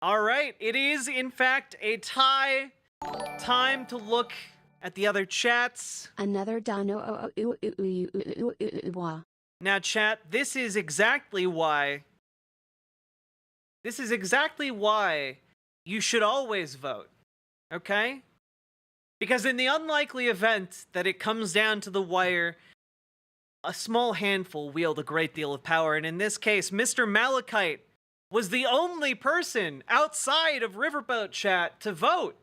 Speaker 2: All right, it is in fact a tie. Time to look at the other chats.
Speaker 6: Another dono.
Speaker 2: Now, chat, this is exactly why you should always vote, okay? Because in the unlikely event that it comes down to the wire a small handful wield a great deal of power, and in this case, Mr. Malachite was the only person outside of Riverboat Chat to vote.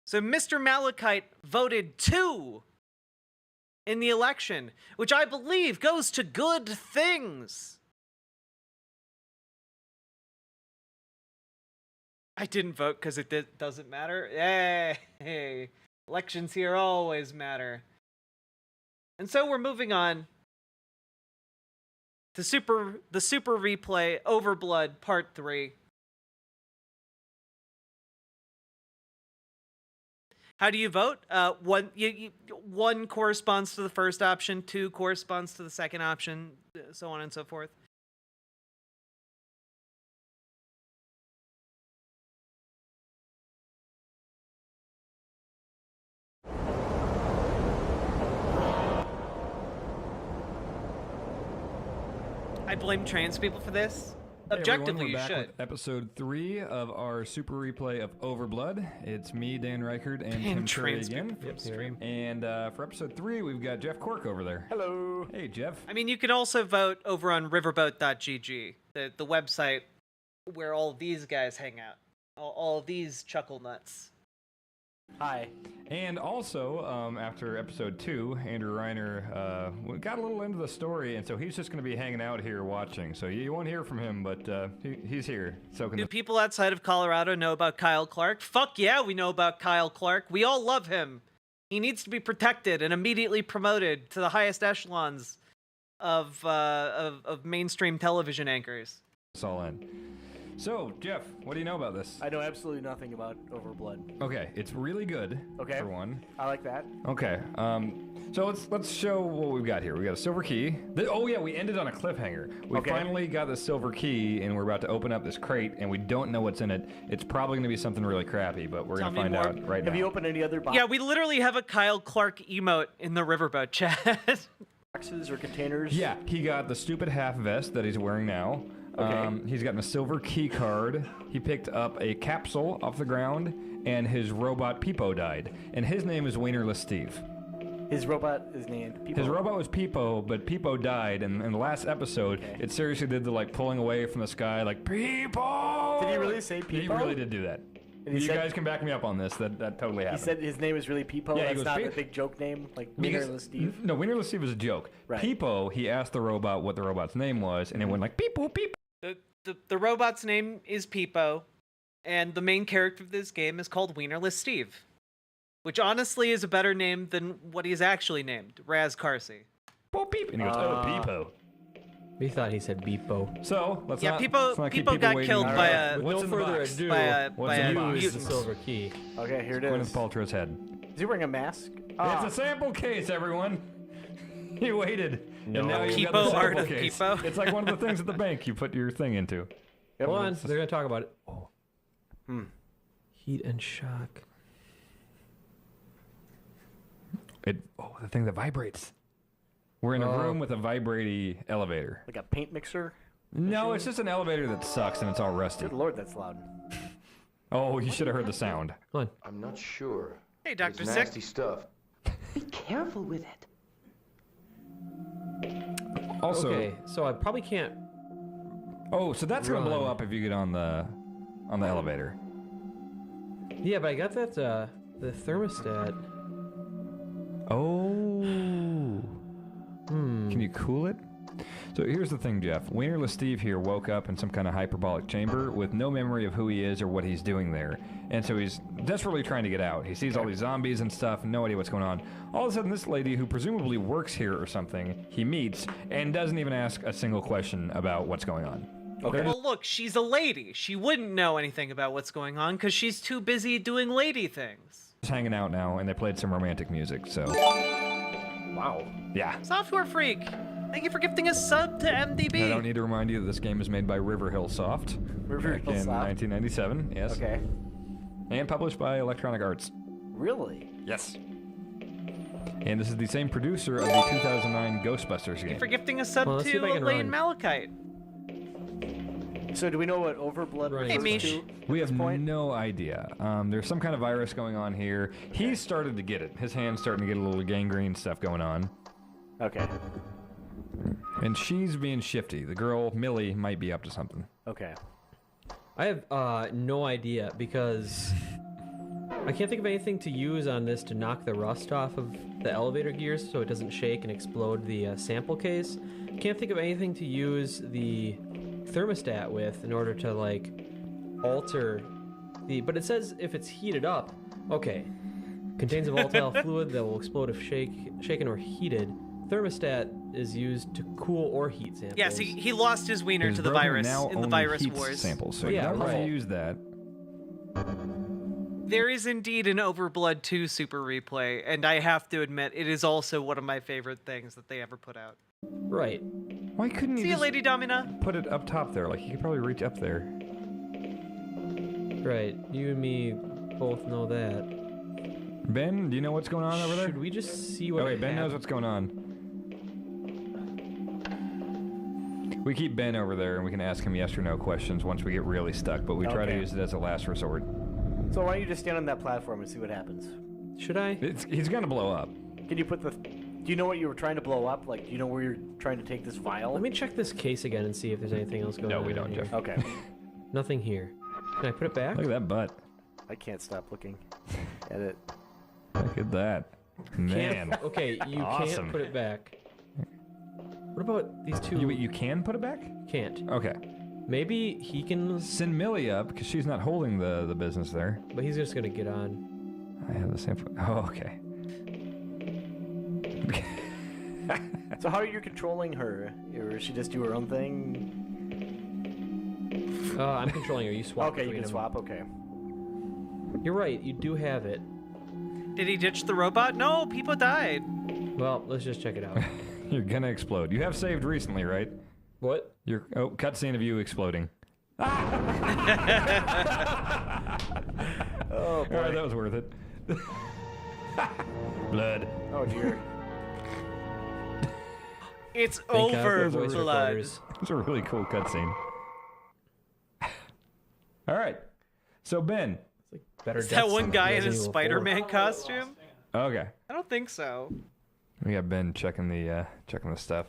Speaker 2: So Mr. Malachite voted 2 in the election, which I believe goes to good things. I didn't vote because it doesn't matter. Hey, elections here always matter. And so we're moving on to the super replay OverBlood Part 3. How do you vote? One corresponds to the first option, 2 corresponds to the second option, so on and so forth. I blame trans people for this. Objectively,
Speaker 6: hey everyone, we're
Speaker 2: you
Speaker 6: back
Speaker 2: should.
Speaker 6: with episode 3 of our super replay of OverBlood. It's me, Dan Reichert, and Tim Curry
Speaker 2: trans
Speaker 6: again.
Speaker 2: people stream.
Speaker 6: And for episode 3, we've got Jeff Cork over there.
Speaker 7: Hello.
Speaker 6: Hey, Jeff.
Speaker 2: I mean, you can also vote over on riverboat.gg, the website where all these guys hang out. All of these chuckle nuts.
Speaker 7: Hi.
Speaker 6: And also, after episode 2, Andrew Reiner got a little into the story, and so he's just going to be hanging out here watching. So you won't hear from him, but he's here.
Speaker 2: Do people outside of Colorado know about Kyle Clark? Fuck yeah, we know about Kyle Clark. We all love him. He needs to be protected and immediately promoted to the highest echelons of mainstream television anchors.
Speaker 6: It's all in. So, Jeff, what do you know about this?
Speaker 7: I know absolutely nothing about OverBlood.
Speaker 6: Okay, it's really good.
Speaker 7: Okay.
Speaker 6: For one.
Speaker 7: I like that.
Speaker 6: Okay. So let's show what we've got here. We got a silver key. Oh yeah, we ended on a cliffhanger. We finally got the silver key, and we're about to open up this crate, and we don't know what's in it. It's probably going to be something really crappy, but we're going to find out right now.
Speaker 7: Have you opened any other boxes?
Speaker 2: Yeah, we literally have a Kyle Clark emote in the Riverboat chat.
Speaker 7: Boxes or containers?
Speaker 6: Yeah, he got the stupid half vest that he's wearing now.
Speaker 7: Okay.
Speaker 6: He's gotten a silver key card. He picked up a capsule off the ground, and his robot Peepo died. And his name is Wienerless Steve.
Speaker 7: His robot is named Peepo.
Speaker 6: His robot was Peepo, but Peepo died. And in the last episode, it seriously did the pulling away from the sky, like Peepo.
Speaker 7: Did he really say Peepo?
Speaker 6: He really did do that.
Speaker 7: And
Speaker 6: you guys can back me up on this. That totally happened.
Speaker 7: He said his name is really Peepo.
Speaker 6: Yeah, he
Speaker 7: That's
Speaker 6: goes,
Speaker 7: not a big joke name, like
Speaker 6: Because-
Speaker 7: Wienerless Steve.
Speaker 6: No, Wienerless Steve was a joke.
Speaker 7: Right.
Speaker 6: Peepo, he asked the robot what the robot's name was, and it went like Peepo, Peepo.
Speaker 2: The robot's name is Peepo, and the main character of this game is called Wienerless Steve, which honestly is a better name than what he's actually named, Raz Carsey.
Speaker 6: Peep. And he goes, oh, Peepo.
Speaker 8: We thought he said Beepo.
Speaker 6: So, let's
Speaker 2: Yeah,
Speaker 6: not,
Speaker 2: Peepo-
Speaker 6: let's not keep
Speaker 2: Peepo
Speaker 6: people
Speaker 2: got
Speaker 6: waiting.
Speaker 2: killed
Speaker 6: All
Speaker 2: by
Speaker 6: right.
Speaker 2: a-
Speaker 6: What's
Speaker 8: no
Speaker 6: in the
Speaker 8: further
Speaker 6: box?
Speaker 8: ado,
Speaker 2: By a
Speaker 8: use
Speaker 2: mutant.
Speaker 8: the silver key.
Speaker 7: Okay, here it
Speaker 6: Gwyneth
Speaker 7: is.
Speaker 6: Paltrow's head.
Speaker 7: Is he wearing a mask?
Speaker 6: It's a sample case, everyone. He waited.
Speaker 8: No.
Speaker 6: And now you've got
Speaker 2: Peepo
Speaker 6: the
Speaker 2: art
Speaker 6: sample
Speaker 2: of
Speaker 6: case.
Speaker 2: Peepo.
Speaker 6: It's like one of the things at the bank you put your thing into.
Speaker 7: Yep.
Speaker 8: Hold on, they're gonna talk about it. Oh. Heat and shock.
Speaker 6: The thing that vibrates. We're in a room with a vibrating elevator.
Speaker 7: Like a paint mixer?
Speaker 6: No, it's just an elevator that sucks and it's all rusty.
Speaker 7: Good lord, that's loud.
Speaker 6: Oh, you should have heard the sound.
Speaker 8: Hold on.
Speaker 9: I'm not sure.
Speaker 2: Hey, Dr.
Speaker 9: It's
Speaker 2: Sick.
Speaker 9: nasty stuff.
Speaker 10: Be careful with it.
Speaker 6: Also,
Speaker 8: Okay, so I probably can't.
Speaker 6: oh, so that's gonna
Speaker 8: Run.
Speaker 6: blow up if you get on the elevator.
Speaker 8: Yeah, but I got that the thermostat.
Speaker 6: Oh. Can you cool it? So here's the thing, Jeff. Wienerless Steve here woke up in some kind of hyperbolic chamber with no memory of who he is or what he's doing there. And so he's desperately trying to get out. He sees all these zombies and stuff, no idea what's going on. All of a sudden, this lady, who presumably works here or something, he meets and doesn't even ask a single question about what's going on.
Speaker 7: Okay.
Speaker 2: Well, look, she's a lady. She wouldn't know anything about what's going on because she's too busy doing lady things.
Speaker 6: Just hanging out now, and they played some romantic music, so...
Speaker 7: Wow.
Speaker 6: Yeah.
Speaker 2: Software Freak, thank you for gifting a sub to MDB.
Speaker 6: I don't need to remind you that this game is made by Riverhill Soft.
Speaker 7: Riverhill
Speaker 6: back in
Speaker 7: Soft?
Speaker 6: 1997, yes.
Speaker 7: Okay.
Speaker 6: And published by Electronic Arts.
Speaker 7: Really?
Speaker 6: Yes. And this is the same producer of the 2009 Ghostbusters
Speaker 2: Thank you
Speaker 6: game.
Speaker 2: for gifting a sub
Speaker 8: Well, let's see if I
Speaker 2: to
Speaker 8: can
Speaker 2: Lane
Speaker 8: run.
Speaker 2: Malachite.
Speaker 7: So do we know what OverBlood
Speaker 8: Right.
Speaker 2: Hey,
Speaker 7: refers
Speaker 2: Mish.
Speaker 7: to at
Speaker 6: We
Speaker 7: this
Speaker 6: have
Speaker 7: point?
Speaker 6: no idea. There's some kind of virus going on here. He's started to get it. His hand's starting to get a little gangrene stuff going on.
Speaker 7: Okay.
Speaker 6: And she's being shifty. The girl, Millie, might be up to something.
Speaker 7: Okay.
Speaker 8: I have no idea because I can't think of anything to use on this to knock the rust off of the elevator gears so it doesn't shake and explode the sample case. Can't think of anything to use the thermostat with in order to like alter the. But it says if it's heated up, okay, contains a volatile fluid that will explode if shaken or heated. Thermostat is used to cool or heat samples.
Speaker 2: Yes, he lost his wiener
Speaker 6: His
Speaker 2: to the
Speaker 6: brother
Speaker 2: virus
Speaker 6: now
Speaker 2: in the
Speaker 6: only
Speaker 2: virus
Speaker 6: heats
Speaker 2: wars.
Speaker 6: samples, so
Speaker 8: Yeah,
Speaker 6: you're not
Speaker 8: right.
Speaker 6: to use that.
Speaker 2: There is indeed an Overblood 2 Super Replay, and I have to admit, it is also one of my favorite things that they ever put out.
Speaker 8: Right.
Speaker 6: Why couldn't you
Speaker 2: See you,
Speaker 6: just
Speaker 2: Lady Domina.
Speaker 6: put it up top there? Like, you could probably reach up there.
Speaker 8: Right. You and me both know that.
Speaker 6: Ben, do you know what's going on over there?
Speaker 8: Should we just see what?
Speaker 6: Oh, wait, Ben knows what's going on. We keep Ben over there, and we can ask him yes or no questions once we get really stuck, but we try to
Speaker 7: Okay.
Speaker 6: use it as a last resort.
Speaker 7: So why don't you just stand on that platform and see what happens?
Speaker 8: Should I?
Speaker 6: He's gonna blow up.
Speaker 7: Can you put the... Do you know what you were trying to blow up? Like, do you know where you're trying to take this vial?
Speaker 8: Let me check this case again and see if there's anything else going on.
Speaker 6: No, we don't,
Speaker 8: here.
Speaker 6: Jeff.
Speaker 7: Okay.
Speaker 8: Nothing here. Can I put it back?
Speaker 6: Look at that butt.
Speaker 7: I can't stop looking at it.
Speaker 6: Look at that. Man.
Speaker 8: Can't, okay, you
Speaker 6: Awesome.
Speaker 8: can't put it back. What about these two?
Speaker 6: You can put it back?
Speaker 8: Can't.
Speaker 6: Okay.
Speaker 8: Maybe he can,
Speaker 6: Send Millie up, because she's not holding the business there.
Speaker 8: but he's just gonna get on.
Speaker 6: I have the same... Oh, okay.
Speaker 7: So how are you controlling her? Or does she just do her own thing?
Speaker 8: I'm controlling her. You swap.
Speaker 7: Okay, you
Speaker 8: between
Speaker 7: can
Speaker 8: them.
Speaker 7: swap. Okay.
Speaker 8: You're right. You do have it.
Speaker 2: Did he ditch the robot? No, people died.
Speaker 8: Well, let's just check it out.
Speaker 6: You're gonna explode. You have saved recently, right?
Speaker 8: What?
Speaker 6: Cutscene of you exploding.
Speaker 7: Oh
Speaker 6: All
Speaker 7: boy.
Speaker 6: right, that was worth it.
Speaker 7: Oh
Speaker 6: Blood.
Speaker 7: dear.
Speaker 2: It's
Speaker 8: Thank God for
Speaker 2: over
Speaker 8: voice
Speaker 2: blood.
Speaker 8: recorders.
Speaker 6: It's a really cool cutscene. All right. So Ben.
Speaker 8: It's like better
Speaker 2: Is that
Speaker 8: deaths
Speaker 2: one
Speaker 8: than
Speaker 2: guy in
Speaker 8: Resident
Speaker 2: his
Speaker 8: Evil 4.
Speaker 2: Spider-Man costume?
Speaker 6: Okay.
Speaker 2: I don't think so.
Speaker 6: We got Ben checking the stuff.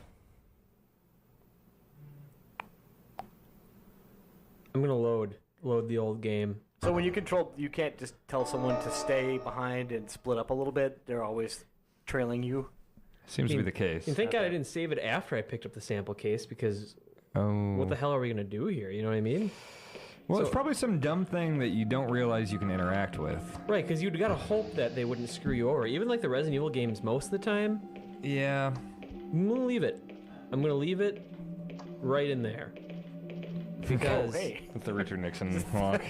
Speaker 8: I'm gonna load the old game.
Speaker 7: So when you control, you can't just tell someone to stay behind and split up a little bit. They're always trailing you.
Speaker 6: Seems to be the case.
Speaker 8: And thank God I didn't save it after I picked up the sample case because
Speaker 6: Oh.
Speaker 8: what the hell are we gonna do here? You know what I mean?
Speaker 6: Well, it's
Speaker 8: So-
Speaker 6: probably some dumb thing that you don't realize you can interact with.
Speaker 8: Right, because you'd gotta hope that they wouldn't screw you over. Even like the Resident Evil games, most of the time,
Speaker 6: Yeah.
Speaker 8: I'm gonna leave it. I'm gonna leave it right in there. Because
Speaker 7: Oh, hey.
Speaker 6: It's the Richard Nixon walk.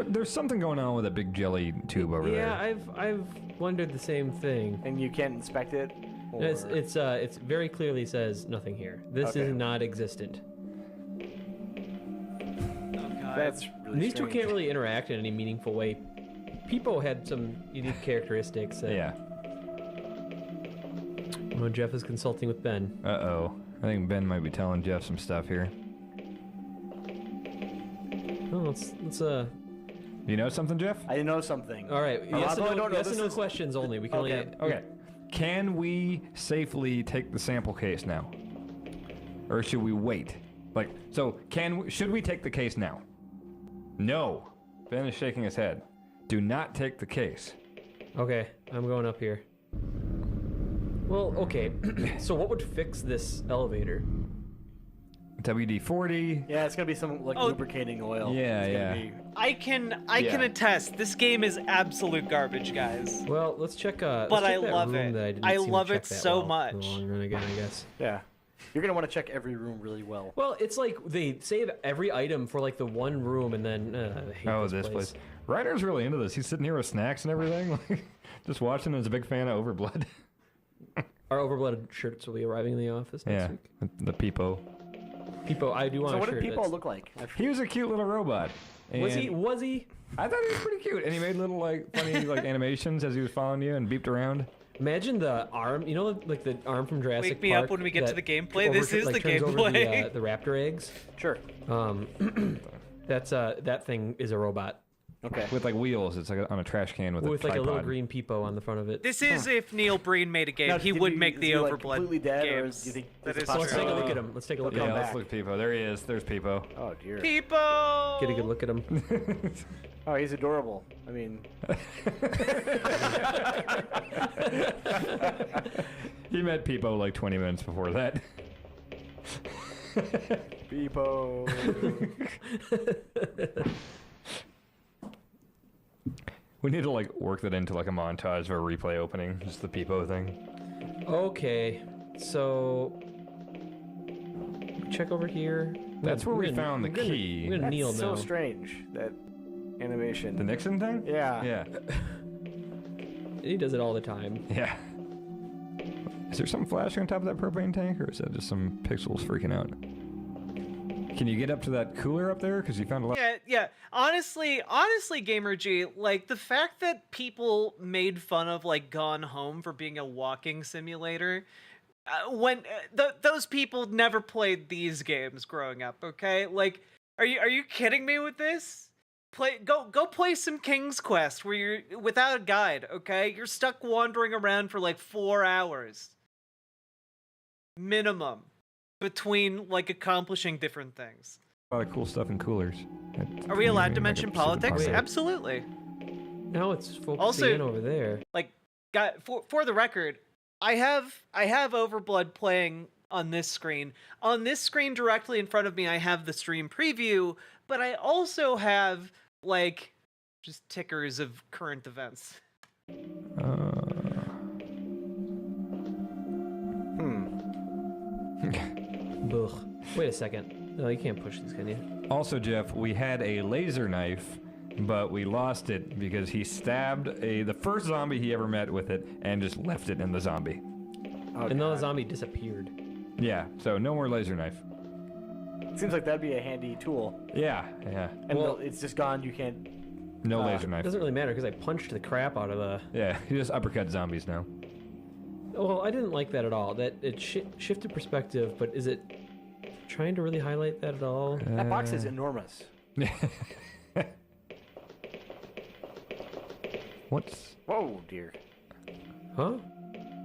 Speaker 6: There's something going on with a big jelly tube over
Speaker 8: yeah,
Speaker 6: there.
Speaker 8: I've wondered the same thing.
Speaker 7: And you can't inspect it? Or...
Speaker 8: It's very clearly says nothing here. This
Speaker 7: Okay.
Speaker 8: is not existent.
Speaker 2: Oh, God.
Speaker 7: That's really
Speaker 8: These two
Speaker 7: strange.
Speaker 8: can't really interact in any meaningful way. People had some unique characteristics. That,
Speaker 6: Yeah.
Speaker 8: Oh, Jeff is consulting with Ben.
Speaker 6: Uh-oh. I think Ben might be telling Jeff some stuff here.
Speaker 8: Oh, let's
Speaker 6: You know something, Jeff?
Speaker 7: I know something.
Speaker 8: all right. Yes and
Speaker 7: I don't know.
Speaker 8: no, yes and
Speaker 7: This
Speaker 8: no
Speaker 7: is-
Speaker 8: questions only. We can
Speaker 7: Okay.
Speaker 8: only.
Speaker 6: Okay. Can we safely take the sample case now? Or should we wait? Should we take the case now? No. Ben is shaking his head. Do not take the case.
Speaker 8: Okay, I'm going up here. Well, okay. So what would fix this elevator?
Speaker 6: WD-40.
Speaker 7: Yeah, it's gonna be some like
Speaker 2: Oh.
Speaker 7: lubricating oil.
Speaker 6: Yeah,
Speaker 7: It's
Speaker 6: yeah.
Speaker 7: gonna be-
Speaker 2: I can
Speaker 6: Yeah.
Speaker 2: attest. This game is absolute garbage, guys.
Speaker 8: Well, let's check.
Speaker 2: But
Speaker 8: let's check
Speaker 2: I
Speaker 8: that
Speaker 2: love
Speaker 8: room
Speaker 2: it.
Speaker 8: that I didn't
Speaker 2: I
Speaker 8: seem to
Speaker 2: love
Speaker 8: check
Speaker 2: it
Speaker 8: that
Speaker 2: so
Speaker 8: well in
Speaker 2: much.
Speaker 8: the long run again, I guess.
Speaker 7: Yeah. You're gonna want to check every room really well.
Speaker 8: Well, it's like they save every item for like the one room, and then I hate
Speaker 6: Oh,
Speaker 8: this
Speaker 6: this place. Ryder's really into this. He's sitting here with snacks and everything, like, just watching. He's a big fan of OverBlood.
Speaker 8: Our OverBlood shirts will be arriving in the office next
Speaker 6: Yeah,
Speaker 8: week.
Speaker 6: the Peepo.
Speaker 8: People, I do want
Speaker 7: So
Speaker 8: a
Speaker 7: what
Speaker 8: shirt.
Speaker 7: did people look like?
Speaker 6: He was a cute little robot.
Speaker 8: Was
Speaker 6: and
Speaker 8: he? Was he?
Speaker 6: I thought he was pretty cute, and he made little funny animations as he was following you and beeped around.
Speaker 8: Imagine the arm. You know, like the arm from Jurassic
Speaker 2: Wake me
Speaker 8: Park
Speaker 2: up when we get to
Speaker 8: that
Speaker 2: the gameplay. This is the
Speaker 8: turns over
Speaker 2: gameplay.
Speaker 8: the raptor eggs.
Speaker 7: Sure.
Speaker 8: That thing is a robot.
Speaker 7: Okay.
Speaker 6: with like wheels. It's like on a trash can with a
Speaker 8: like
Speaker 6: tripod.
Speaker 8: a little green peepo on the front of it.
Speaker 2: This is if Neil Breen made a game.
Speaker 7: Now,
Speaker 2: he
Speaker 7: did
Speaker 2: would
Speaker 7: you-
Speaker 2: make
Speaker 7: is
Speaker 2: the
Speaker 7: he, like,
Speaker 2: OverBlood
Speaker 7: completely dead, or
Speaker 2: games.
Speaker 7: do you think
Speaker 2: That
Speaker 7: there's
Speaker 2: is
Speaker 7: a
Speaker 8: So let's take a
Speaker 2: true.
Speaker 8: look at him. Let's take a look
Speaker 7: Look
Speaker 8: at
Speaker 6: Yeah,
Speaker 8: him.
Speaker 6: let's
Speaker 7: back.
Speaker 6: look at Peepo. There he is. There's Peepo.
Speaker 7: Oh dear.
Speaker 2: People.
Speaker 8: Get a good look at him.
Speaker 7: Oh, he's adorable. I mean,
Speaker 6: He met Peepo like 20 minutes before that.
Speaker 7: Beepo.
Speaker 6: We need to like work that into like a montage of a replay opening, just the Peepo thing.
Speaker 8: Okay, so check over here.
Speaker 6: That's where we
Speaker 8: We're gonna-
Speaker 6: found the
Speaker 8: we're gonna-
Speaker 6: key.
Speaker 8: We're gonna
Speaker 7: That's
Speaker 8: kneel
Speaker 7: so
Speaker 8: now.
Speaker 7: strange, that animation.
Speaker 6: The Nixon thing?
Speaker 7: Yeah.
Speaker 6: Yeah.
Speaker 8: He does it all the time.
Speaker 6: Yeah. Is there something flashing on top of that propane tank, or is that just some pixels freaking out? Can you get up to that cooler up there? Because you found a lot.
Speaker 2: Yeah. Honestly, Gamer G, like the fact that people made fun of like Gone Home for being a walking simulator, those people never played these games growing up. Okay, like, are you kidding me with this? Go play some King's Quest where you're without a guide. Okay, you're stuck wandering around for like 4 hours minimum between like accomplishing different things.
Speaker 6: A lot of cool stuff in coolers.
Speaker 2: Are we allowed to
Speaker 6: Make a
Speaker 2: mention
Speaker 6: stupid
Speaker 2: politics?
Speaker 6: podcast.
Speaker 2: Absolutely.
Speaker 8: Now it's focusing
Speaker 2: Also-
Speaker 8: in over there.
Speaker 2: Like, for the record, I have OverBlood playing on this screen. On this screen directly in front of me, I have the stream preview, but I also have like just tickers of current events.
Speaker 8: Ugh. Wait a second. No, you can't push these, can you?
Speaker 6: Also, Jeff, we had a laser knife, but we lost it because he stabbed the first zombie he ever met with it and just left it in the zombie.
Speaker 7: Oh,
Speaker 8: And then the
Speaker 7: God.
Speaker 8: zombie disappeared.
Speaker 6: Yeah, so no more laser knife.
Speaker 7: Seems like that'd be a handy tool.
Speaker 6: Yeah.
Speaker 7: And
Speaker 8: Well-
Speaker 7: it's just gone. You can't.
Speaker 6: No laser
Speaker 8: It
Speaker 6: knife.
Speaker 8: doesn't really matter because I punched the crap out of the.
Speaker 6: Yeah, he just uppercut zombies now.
Speaker 8: Well, I didn't like that at all. That it shifted perspective, but is it trying to really highlight that at all?
Speaker 7: That box is enormous.
Speaker 6: What's...
Speaker 7: Whoa, dear.
Speaker 8: Huh?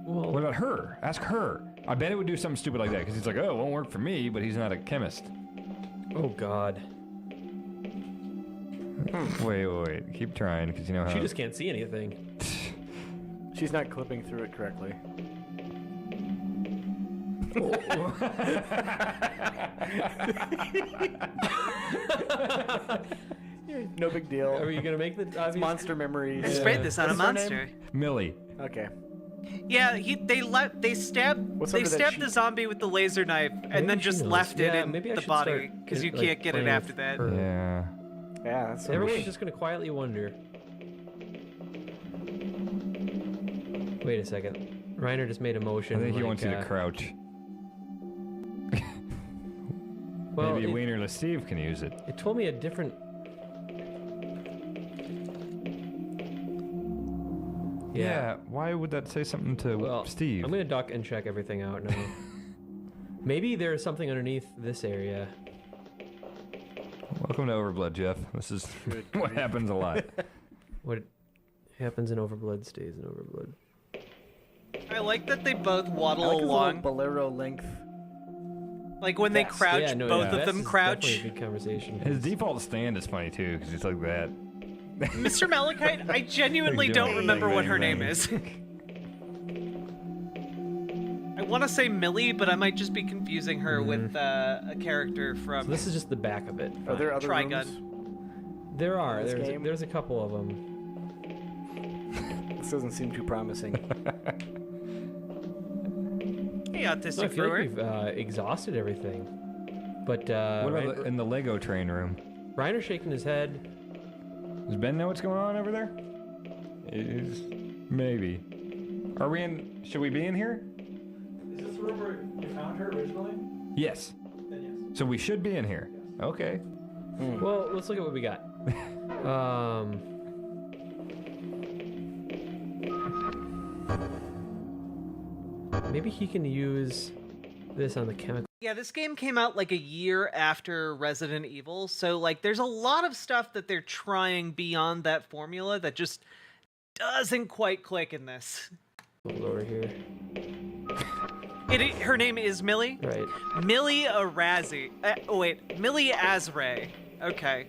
Speaker 8: Well,
Speaker 6: What about her? Ask her. I bet it would do something stupid like that because he's like, oh, it won't work for me, but he's not a chemist.
Speaker 8: oh God.
Speaker 6: Wait. Keep trying because you know how...
Speaker 8: She just can't see anything.
Speaker 7: She's not clipping through it correctly. No big deal.
Speaker 8: Are you gonna make the obvious?
Speaker 7: Monster memories.
Speaker 2: I sprayed this on a
Speaker 7: What's her
Speaker 2: monster.
Speaker 7: name?
Speaker 6: Millie.
Speaker 7: Okay.
Speaker 2: Yeah, they stabbed
Speaker 7: What's
Speaker 2: they
Speaker 7: under that
Speaker 2: stabbed
Speaker 7: sheet?
Speaker 2: the zombie with the laser knife and
Speaker 8: Maybe
Speaker 2: then
Speaker 8: she
Speaker 2: just
Speaker 8: knows.
Speaker 2: left it
Speaker 8: Yeah,
Speaker 2: in
Speaker 8: maybe I
Speaker 2: the
Speaker 8: should
Speaker 2: body
Speaker 8: start,
Speaker 2: because you
Speaker 8: like,
Speaker 2: can't get it
Speaker 8: playing
Speaker 2: after
Speaker 8: with
Speaker 2: that.
Speaker 8: her.
Speaker 6: Yeah.
Speaker 7: Yeah, that's so
Speaker 8: Everyone's
Speaker 7: weird.
Speaker 8: just gonna quietly wonder. Wait a second. Reiner just made a motion.
Speaker 6: I think he
Speaker 8: like,
Speaker 6: wants you to crouch.
Speaker 8: Well,
Speaker 6: Maybe
Speaker 8: it,
Speaker 6: Wienerless Steve can use it.
Speaker 8: it told me a different.
Speaker 6: Yeah. Why would that say something to
Speaker 8: Well,
Speaker 6: Steve?
Speaker 8: I'm gonna duck and check everything out now. Maybe there's something underneath this area.
Speaker 6: Welcome to Overblood, Jeff. This is
Speaker 7: Good
Speaker 6: what
Speaker 7: grief.
Speaker 6: happens a lot.
Speaker 8: What happens in Overblood stays in Overblood.
Speaker 2: I like that they both
Speaker 7: I
Speaker 2: waddle
Speaker 7: like his little
Speaker 2: along.
Speaker 7: bolero length.
Speaker 2: Like when they
Speaker 7: Vest.
Speaker 2: crouch,
Speaker 8: Yeah, no,
Speaker 2: both
Speaker 8: yeah,
Speaker 2: of
Speaker 8: this
Speaker 2: them
Speaker 8: is
Speaker 2: crouch.
Speaker 8: definitely a good conversation.
Speaker 6: His default stand is funny too, because it's like that.
Speaker 2: Mr. Malachite, I genuinely
Speaker 6: Like
Speaker 2: don't
Speaker 6: doing
Speaker 2: remember
Speaker 6: bang,
Speaker 2: what her
Speaker 6: bang,
Speaker 2: name
Speaker 6: bang.
Speaker 2: is. I want to say Millie, but I might just be confusing her with a character from
Speaker 8: So this is just the back of it.
Speaker 7: Are there other
Speaker 2: Trigun.
Speaker 7: rooms?
Speaker 8: There are.
Speaker 7: this game?
Speaker 8: There's a couple of them.
Speaker 7: This doesn't seem too promising.
Speaker 2: Hey,
Speaker 8: So I
Speaker 2: Autistic
Speaker 8: feel
Speaker 2: Brewer.
Speaker 8: like we've exhausted everything. But
Speaker 6: What about in the Lego train room?
Speaker 8: Reiner's shaking his head.
Speaker 6: Does Ben know what's going on over there? Is maybe. Are we in? Should we be in here?
Speaker 9: Is this the room where you found her originally?
Speaker 6: Yes.
Speaker 9: Then yes.
Speaker 6: So we should be in here. Okay.
Speaker 8: Well, let's look at what we got. Maybe he can use this on the chemical.
Speaker 2: Yeah, this game came out like a year after Resident Evil, so like there's a lot of stuff that they're trying beyond that formula that just doesn't quite click in this.
Speaker 8: Hold over here.
Speaker 2: Her name is Millie?
Speaker 8: Right.
Speaker 2: Millie Arazi. Millie Azray. Okay.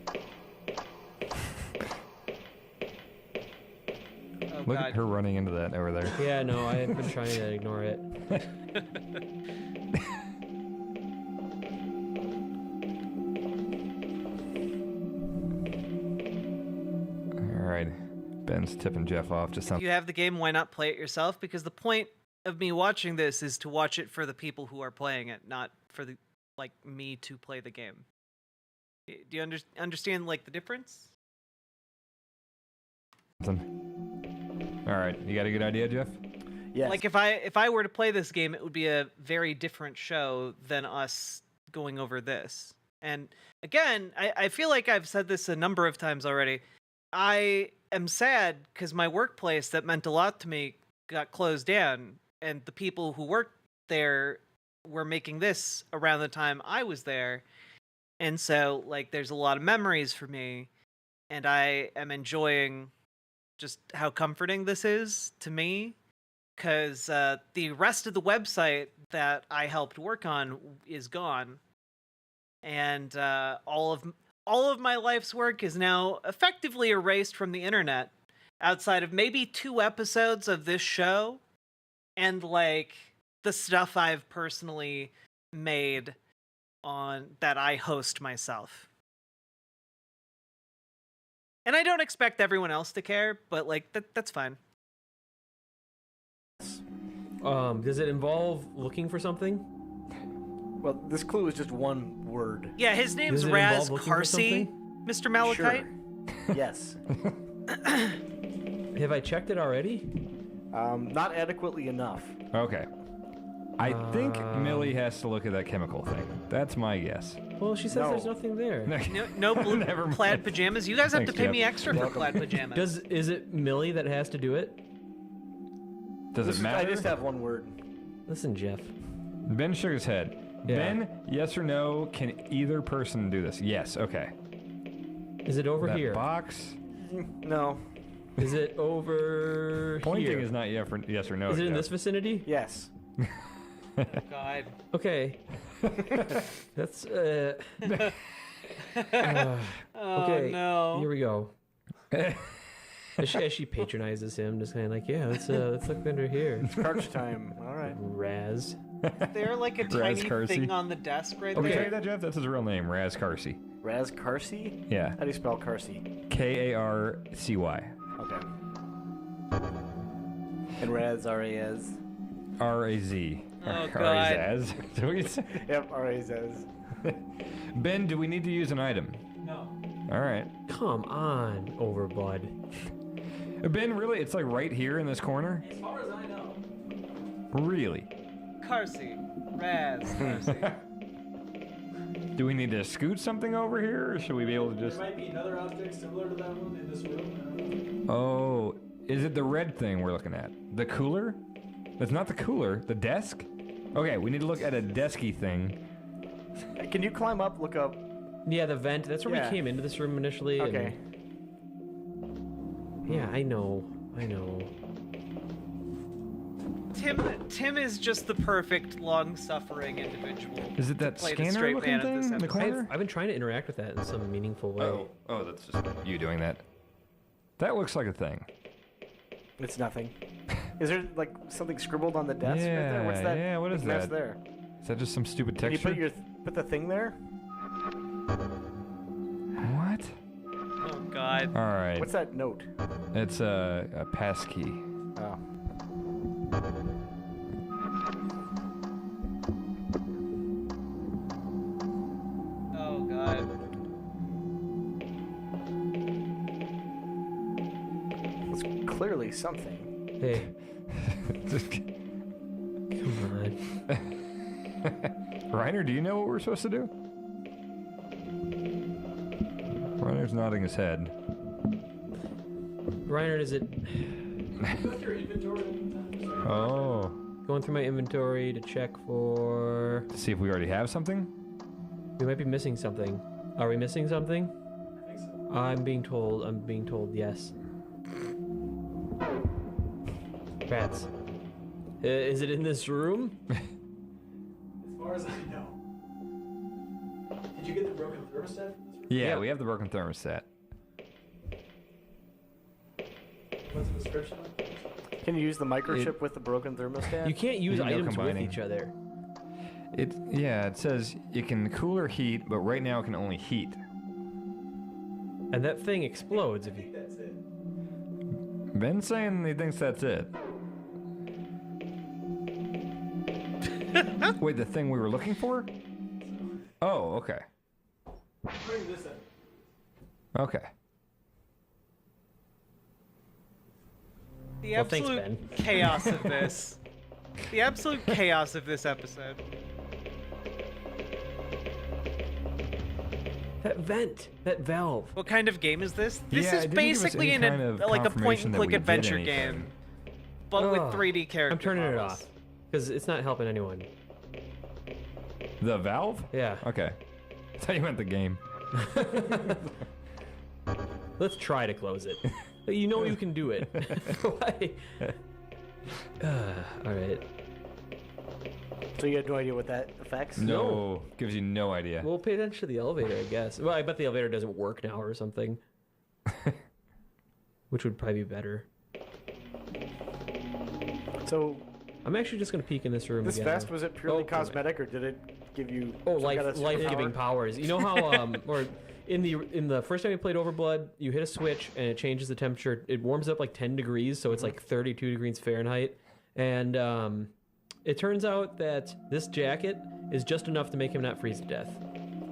Speaker 2: Oh,
Speaker 6: Look
Speaker 2: God.
Speaker 6: at her running into that over there.
Speaker 8: Yeah, no, I have been trying to ignore it.
Speaker 6: All right. Ben's tipping Jeff off to
Speaker 2: If
Speaker 6: something.
Speaker 2: you have the game, why not play it yourself? Because the point of me watching this is to watch it for the people who are playing it, not for the me to play the game. Do you understand like the difference?
Speaker 6: All right. You got a good idea, Jeff?
Speaker 7: Yes.
Speaker 2: Like if I were to play this game, it would be a very different show than us going over this. And again, I feel like I've said this a number of times already. I am sad because my workplace that meant a lot to me got closed down, and the people who worked there were making this around the time I was there. And so like there's a lot of memories for me, and I am enjoying just how comforting this is to me, because the rest of the website that I helped work on is gone, and all of my life's work is now effectively erased from the internet, outside of maybe 2 episodes of this show, and like the stuff I've personally made on that I host myself. And I don't expect everyone else to care, but like that's fine.
Speaker 8: Does it involve looking for something?
Speaker 7: Well, this clue is just one word.
Speaker 2: Yeah, his name's
Speaker 8: Does it
Speaker 2: Raz
Speaker 8: involve looking for
Speaker 2: Carsey, Mr. Malachite.
Speaker 7: Sure. Yes.
Speaker 8: Have I checked it already?
Speaker 7: Not adequately enough.
Speaker 6: Okay. I think Millie has to look at that chemical thing. That's my guess.
Speaker 8: Well, she says
Speaker 7: No.
Speaker 8: there's nothing there.
Speaker 2: No blue
Speaker 6: Never mind.
Speaker 2: plaid pajamas. You guys have
Speaker 6: Thanks,
Speaker 2: to pay
Speaker 6: Jeff.
Speaker 2: me extra for plaid pajamas.
Speaker 8: Is it Millie that has to do it?
Speaker 6: Does it matter?
Speaker 7: I just have one word.
Speaker 8: Listen, Jeff.
Speaker 6: Ben shook his head.
Speaker 8: Yeah.
Speaker 6: Ben, yes or no? Can either person do this? Yes. Okay.
Speaker 8: Is it over
Speaker 6: that
Speaker 8: here?
Speaker 6: box.
Speaker 7: No.
Speaker 8: Is it over
Speaker 6: Pointing
Speaker 8: here?
Speaker 6: is not yes or no.
Speaker 8: Is it in
Speaker 6: Jeff.
Speaker 8: this vicinity?
Speaker 7: Yes.
Speaker 2: Oh, God.
Speaker 8: Okay. That's
Speaker 2: Oh,
Speaker 8: okay.
Speaker 2: no.
Speaker 8: Here we go. As she patronizes him, just kind of like, yeah, let's look under here.
Speaker 7: It's crunch time. All right.
Speaker 8: Raz.
Speaker 2: Is there like a tiny
Speaker 6: Carsey.
Speaker 2: thing on the desk right
Speaker 6: Let me tell
Speaker 2: there?
Speaker 6: you that, Jeff. That's his real name, Raz Carsey.
Speaker 7: Raz Carsey?
Speaker 6: Yeah.
Speaker 7: How do you spell Carsey?
Speaker 6: K-A-R-C-Y.
Speaker 7: Okay. And Raz, R-A-Z?
Speaker 6: R-A-Z.
Speaker 2: Oh, God.
Speaker 6: R-A-Z. So we say-
Speaker 7: Yep, R-A-Z.
Speaker 6: Ben, do we need to use an item?
Speaker 9: No.
Speaker 6: All right.
Speaker 8: Come on, OverBlood.
Speaker 6: Ben, really? It's like right here in this corner?
Speaker 9: As far as I know.
Speaker 6: Really?
Speaker 2: Carsey. Raz. Carsey.
Speaker 6: Do we need to scoot something over here, or should we be able to
Speaker 9: There
Speaker 6: just...
Speaker 9: might be another object similar to that one in this room. I don't know.
Speaker 6: Oh, is it the red thing we're looking at? The cooler? That's not the cooler. The desk? Okay, we need to look at a desky thing.
Speaker 7: Can you climb up, look up?
Speaker 8: Yeah, the vent. That's where
Speaker 7: Yeah.
Speaker 8: we came into this room initially. and-
Speaker 7: Okay.
Speaker 8: yeah, I know.
Speaker 2: Tim is just the perfect long-suffering individual.
Speaker 6: Is it that
Speaker 2: Play the
Speaker 6: scanner
Speaker 2: straight
Speaker 6: looking
Speaker 2: man of this
Speaker 6: thing in the
Speaker 2: episode.
Speaker 6: corner?
Speaker 8: I've been trying to interact with that in some meaningful way.
Speaker 6: Oh, that's just you doing that. That looks like a thing.
Speaker 7: It's nothing. Is there like something scribbled on the desk right there? What's that?
Speaker 6: Yeah, what is
Speaker 7: That's
Speaker 6: that?
Speaker 7: there.
Speaker 6: Is that just some stupid
Speaker 7: Can you
Speaker 6: texture?
Speaker 7: put the thing there?
Speaker 6: What?
Speaker 2: Oh, God.
Speaker 6: All right.
Speaker 7: What's that note?
Speaker 6: It's a passkey.
Speaker 7: Oh.
Speaker 2: Oh, God.
Speaker 7: It's clearly something.
Speaker 8: Hey,
Speaker 6: Just-
Speaker 8: come on.
Speaker 6: Reiner, do you know what we're supposed to do? Reiner's nodding his head.
Speaker 8: Reiner, is it...
Speaker 9: Put your inventory in the time.
Speaker 6: Oh.
Speaker 8: Going through my inventory to check for...
Speaker 6: To see if we already have something?
Speaker 8: We might be missing something. Are we missing something?
Speaker 9: I think so.
Speaker 8: I'm being told yes. Rats. Is it in this room?
Speaker 9: As far as I know. Did you get the broken thermostat from this room?
Speaker 6: Yeah, we have the broken thermostat.
Speaker 9: What's the description of it?
Speaker 7: Can you use the microchip with the broken thermostat?
Speaker 8: You can't use
Speaker 6: No
Speaker 8: items
Speaker 6: combining.
Speaker 8: with each other.
Speaker 6: It says it can cool or heat, but right now it can only heat.
Speaker 8: And that thing explodes if you...
Speaker 9: That's it.
Speaker 6: Ben's saying he thinks that's it. Wait, the thing we were looking for? Oh, okay.
Speaker 9: Bring this in.
Speaker 6: Okay.
Speaker 2: The
Speaker 8: Well, thanks,
Speaker 2: absolute
Speaker 8: Ben.
Speaker 2: chaos of this. The absolute chaos of this episode.
Speaker 8: That vent, that valve.
Speaker 2: What kind of game is this? This
Speaker 6: Yeah, it
Speaker 2: is
Speaker 6: didn't give us
Speaker 2: basically
Speaker 6: any
Speaker 2: an
Speaker 6: kind of
Speaker 2: like a
Speaker 6: confirmation that
Speaker 2: point-and-click
Speaker 6: we did
Speaker 2: adventure
Speaker 6: anything.
Speaker 2: game, but with
Speaker 8: Ugh.
Speaker 2: 3D characters.
Speaker 8: I'm turning it off because it's not helping anyone.
Speaker 6: The valve?
Speaker 8: Yeah.
Speaker 6: Okay. I thought you meant the game.
Speaker 8: Let's try to close it. You know you can do it. Why? All right.
Speaker 7: So you had no idea what that affects?
Speaker 6: No. Gives you no idea.
Speaker 8: We'll pay attention to the elevator, I guess. Well, I bet the elevator doesn't work now or something. Which would probably be better.
Speaker 7: So
Speaker 8: I'm actually just going to peek in this room
Speaker 7: this
Speaker 8: again.
Speaker 7: vest, was it purely
Speaker 8: Oh,
Speaker 7: cosmetic, or did it give you
Speaker 8: Oh,
Speaker 7: some kind of
Speaker 8: life-giving
Speaker 7: superpower?
Speaker 8: powers. You know how or in the first time you played OverBlood, you hit a switch and it changes the temperature. It warms up like 10 degrees, so it's like 32 degrees Fahrenheit. And it turns out that this jacket is just enough to make him not freeze to death.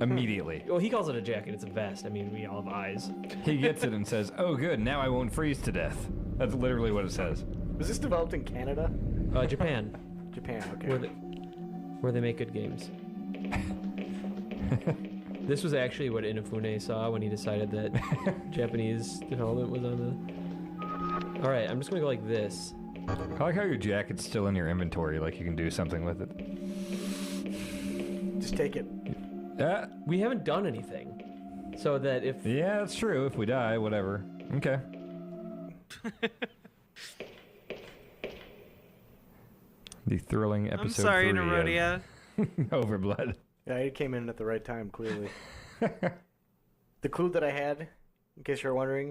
Speaker 6: Immediately.
Speaker 8: Well, he calls it a jacket. It's a vest. I mean, we all have eyes.
Speaker 6: He gets it and says, "Oh, good. Now I won't freeze to death." That's literally what it says.
Speaker 7: Was this developed in Canada?
Speaker 8: Japan,
Speaker 7: Japan, okay.
Speaker 8: where they make good games. This was actually what Inafune saw when he decided that Japanese development was on the... Alright, I'm just gonna go like this.
Speaker 6: I like how your jacket's still in your inventory, like you can do something with it.
Speaker 7: Just take it.
Speaker 8: We haven't done anything. So that if...
Speaker 6: Yeah, that's true. If we die, whatever. Okay. The thrilling episode
Speaker 2: I'm sorry,
Speaker 6: 3 of
Speaker 2: Nerodia.
Speaker 6: OverBlood.
Speaker 7: Yeah, it came in at the right time, clearly. The clue that I had, in case you're wondering,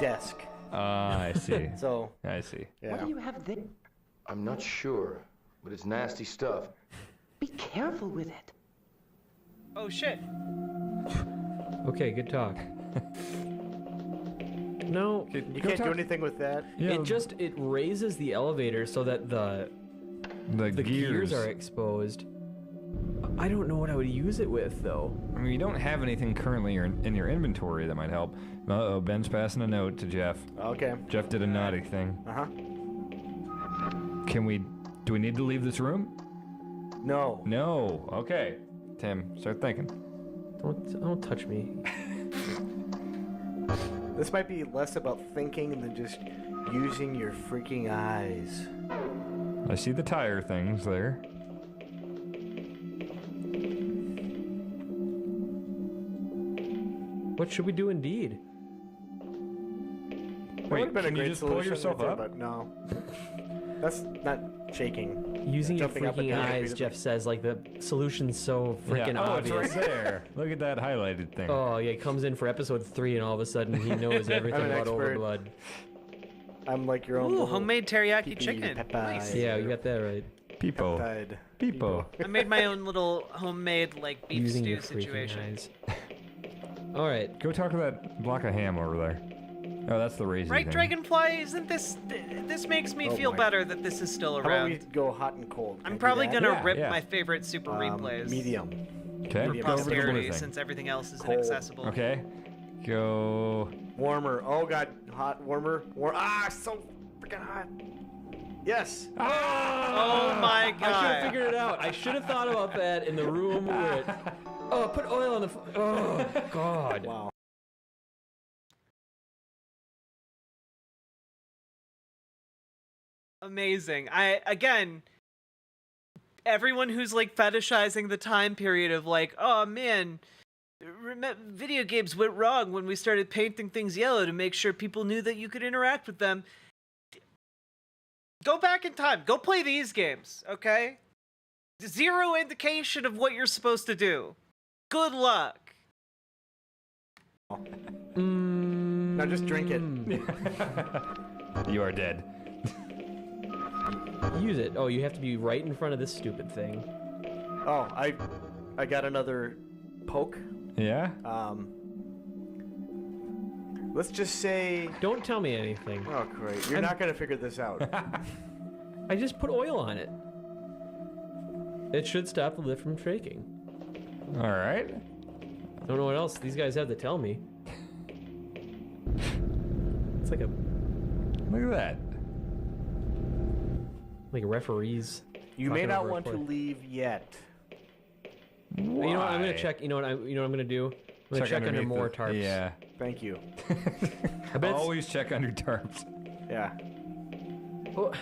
Speaker 7: desk.
Speaker 6: I see.
Speaker 7: So,
Speaker 6: I see.
Speaker 7: yeah.
Speaker 10: What do you have there?
Speaker 11: I'm not sure, but it's nasty stuff.
Speaker 10: Be careful with it.
Speaker 2: Oh shit.
Speaker 8: Okay, good talk. No,
Speaker 7: You can't do anything with that.
Speaker 6: Yeah,
Speaker 8: it raises the elevator so that the
Speaker 6: the
Speaker 8: gears are exposed. I don't know what I would use it with, though.
Speaker 6: I mean, you don't have anything currently in your inventory that might help. Uh-oh, Ben's passing a note to Jeff.
Speaker 7: Okay.
Speaker 6: Jeff did a naughty thing.
Speaker 7: Uh-huh.
Speaker 6: Do we need to leave this room?
Speaker 7: No.
Speaker 6: No. Okay. Tim, start thinking.
Speaker 8: Don't touch me.
Speaker 7: This might be less about thinking than just using your freaking eyes.
Speaker 6: I see the tire things there.
Speaker 8: What should we do indeed?
Speaker 7: That would
Speaker 6: Wait,
Speaker 7: have been a
Speaker 6: can you
Speaker 7: great
Speaker 6: just pull
Speaker 7: solution
Speaker 6: yourself
Speaker 7: right there,
Speaker 6: up?
Speaker 7: But no. That's not shaking.
Speaker 8: Using your
Speaker 7: Jumping up and
Speaker 8: freaking
Speaker 7: down
Speaker 8: eyes,
Speaker 7: repeatedly.
Speaker 8: Jeff says, like the solution's so freaking
Speaker 6: Oh,
Speaker 8: obvious.
Speaker 6: it's right there. Look at that highlighted thing.
Speaker 8: Oh, yeah, he comes in for episode 3 and all of a sudden he knows everything
Speaker 7: I'm an
Speaker 8: about
Speaker 7: expert.
Speaker 8: OverBlood.
Speaker 7: I'm like your own
Speaker 2: Ooh,
Speaker 7: little
Speaker 2: homemade teriyaki
Speaker 7: pee-pee
Speaker 2: chicken.
Speaker 7: peptide.
Speaker 2: Nice.
Speaker 8: Yeah, you got that right.
Speaker 6: Peepo.
Speaker 7: Peptide.
Speaker 6: Peepo.
Speaker 2: I made my own little homemade like beef
Speaker 8: Using
Speaker 2: stew
Speaker 8: your freaking
Speaker 2: situation.
Speaker 8: eyes. All right.
Speaker 6: Go talk to that block of ham over there. Oh, that's the raisin
Speaker 2: Right,
Speaker 6: thing.
Speaker 2: Dragonfly? Isn't this? This makes me
Speaker 7: Oh
Speaker 2: feel
Speaker 7: my-
Speaker 2: better that this is still
Speaker 7: How about we
Speaker 2: around.
Speaker 7: go hot and cold? Can
Speaker 2: I'm
Speaker 7: I do
Speaker 2: probably
Speaker 7: that?
Speaker 2: gonna
Speaker 6: Yeah,
Speaker 2: rip
Speaker 6: yeah.
Speaker 2: my favorite super replays
Speaker 7: Medium.
Speaker 6: Okay.
Speaker 2: for
Speaker 7: Medium.
Speaker 6: Go over to the blue
Speaker 2: posterity
Speaker 6: thing.
Speaker 2: since everything else is
Speaker 7: Cold.
Speaker 2: inaccessible.
Speaker 6: Okay. Go.
Speaker 7: Warmer. Oh god, hot, warmer. So freaking hot. Yes.
Speaker 2: Oh my
Speaker 8: I should have
Speaker 2: god.
Speaker 8: figured it out. I should have thought about that in the room where it... Oh, put oil on the... Oh, God.
Speaker 7: Wow.
Speaker 2: Amazing. Again, everyone who's like fetishizing the time period of like, oh man, video games went wrong when we started painting things yellow to make sure people knew that you could interact with them. Go back in time. Go play these games, okay? Zero indication of what you're supposed to do. Good luck.
Speaker 7: Now just drink it.
Speaker 6: You are dead.
Speaker 8: Use it. Oh, you have to be right in front of this stupid thing.
Speaker 7: Oh, I got another poke.
Speaker 6: Yeah?
Speaker 7: Let's just say...
Speaker 8: Don't tell me anything.
Speaker 7: Oh, great. You're not going to figure this out.
Speaker 8: I just put oil on it. It should stop the lift from shaking.
Speaker 6: All right.
Speaker 8: Don't know what else these guys have to tell me. It's like a...
Speaker 6: Look at that.
Speaker 8: Like referees.
Speaker 7: You may not want to leave yet.
Speaker 8: You know what? I'm gonna check. You know what I'm gonna do? I'm gonna check under more tarps.
Speaker 6: Yeah.
Speaker 7: Thank you.
Speaker 8: I bet
Speaker 6: Always check under tarps.
Speaker 7: Yeah.
Speaker 8: Oh.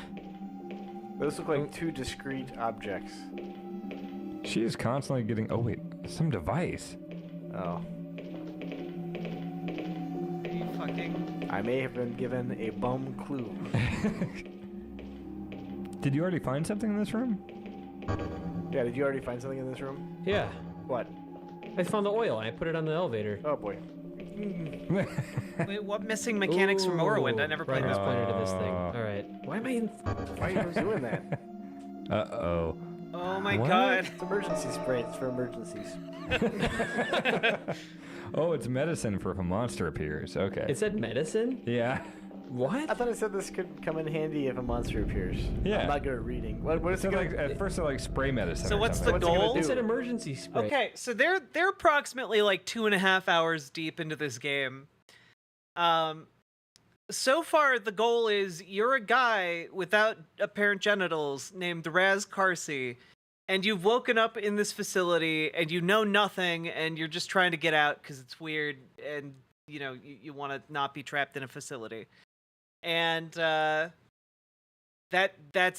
Speaker 7: Those look like two discrete objects.
Speaker 6: She is constantly getting... Oh, wait. Some device.
Speaker 7: Oh.
Speaker 2: Are you fucking...
Speaker 7: I may have been given a bum clue.
Speaker 6: Did you already find something in this room?
Speaker 7: Yeah, did you already find something in this room?
Speaker 8: Yeah.
Speaker 7: What?
Speaker 8: I found the oil and I put it on the elevator.
Speaker 7: Oh boy.
Speaker 2: Wait, what missing mechanics from Morrowind? I never played
Speaker 8: Brian
Speaker 2: this.
Speaker 8: just pointed to this thing. All right. Why am I in?
Speaker 7: Why are you doing that?
Speaker 6: Uh-oh.
Speaker 2: Oh my
Speaker 6: What?
Speaker 2: god.
Speaker 7: It's emergency spray. It's for emergencies.
Speaker 6: Oh, it's medicine for if a monster appears. Okay.
Speaker 8: It said medicine?
Speaker 6: Yeah.
Speaker 8: What?
Speaker 7: I thought it said this could come in handy if a monster appears.
Speaker 6: Yeah.
Speaker 7: I'm not good at reading. What is
Speaker 6: So
Speaker 7: it
Speaker 6: like, at first, they're like spray medicine.
Speaker 2: So
Speaker 6: or
Speaker 2: what's
Speaker 6: something.
Speaker 2: the
Speaker 7: What's it gonna
Speaker 2: goal?
Speaker 7: do?
Speaker 8: It said emergency spray.
Speaker 2: Okay, so they're approximately like 2.5 hours deep into this game. So far the goal is you're a guy without apparent genitals named Raz Carsey, and you've woken up in this facility and you know nothing and you're just trying to get out because it's weird and you want to not be trapped in a facility. And that's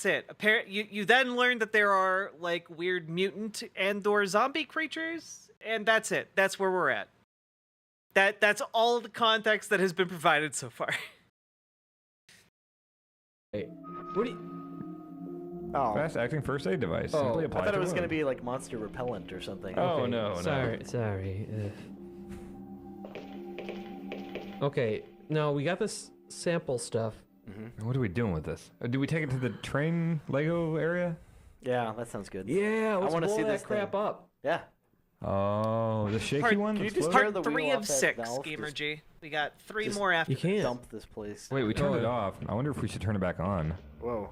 Speaker 2: it. You then learn that there are like weird mutant and/or zombie creatures, and that's it. That's where we're at. That's all of the context that has been provided so far.
Speaker 8: Wait, what do you...
Speaker 7: Oh.
Speaker 6: Fast acting first aid device.
Speaker 8: Oh,
Speaker 6: Simply
Speaker 7: I
Speaker 6: apply
Speaker 7: thought it was
Speaker 6: wound.
Speaker 7: going to be like monster repellent or something.
Speaker 6: Oh,
Speaker 8: Okay,
Speaker 6: no.
Speaker 8: Sorry. Okay, now we got this sample stuff.
Speaker 7: Mm-hmm.
Speaker 6: What are we doing with this? Do we take it to the train Lego area?
Speaker 7: Yeah, that sounds good.
Speaker 8: Yeah, let's
Speaker 7: wanna
Speaker 8: blow
Speaker 7: see
Speaker 8: that
Speaker 7: this
Speaker 8: crap
Speaker 7: thing.
Speaker 8: up.
Speaker 7: Yeah.
Speaker 6: Oh, the shaky one?
Speaker 7: Can you
Speaker 6: that's
Speaker 7: just
Speaker 6: floating?
Speaker 7: turn the
Speaker 2: Three
Speaker 7: wheel
Speaker 2: of
Speaker 7: off that
Speaker 2: 6,
Speaker 7: valve?
Speaker 2: Gamer
Speaker 7: Just
Speaker 2: G. We got 3
Speaker 7: just-
Speaker 2: more after.
Speaker 8: You can't.
Speaker 7: dump this place.
Speaker 6: Wait, we turned
Speaker 8: Oh.
Speaker 6: it off. I wonder if we should turn it back on.
Speaker 7: Whoa.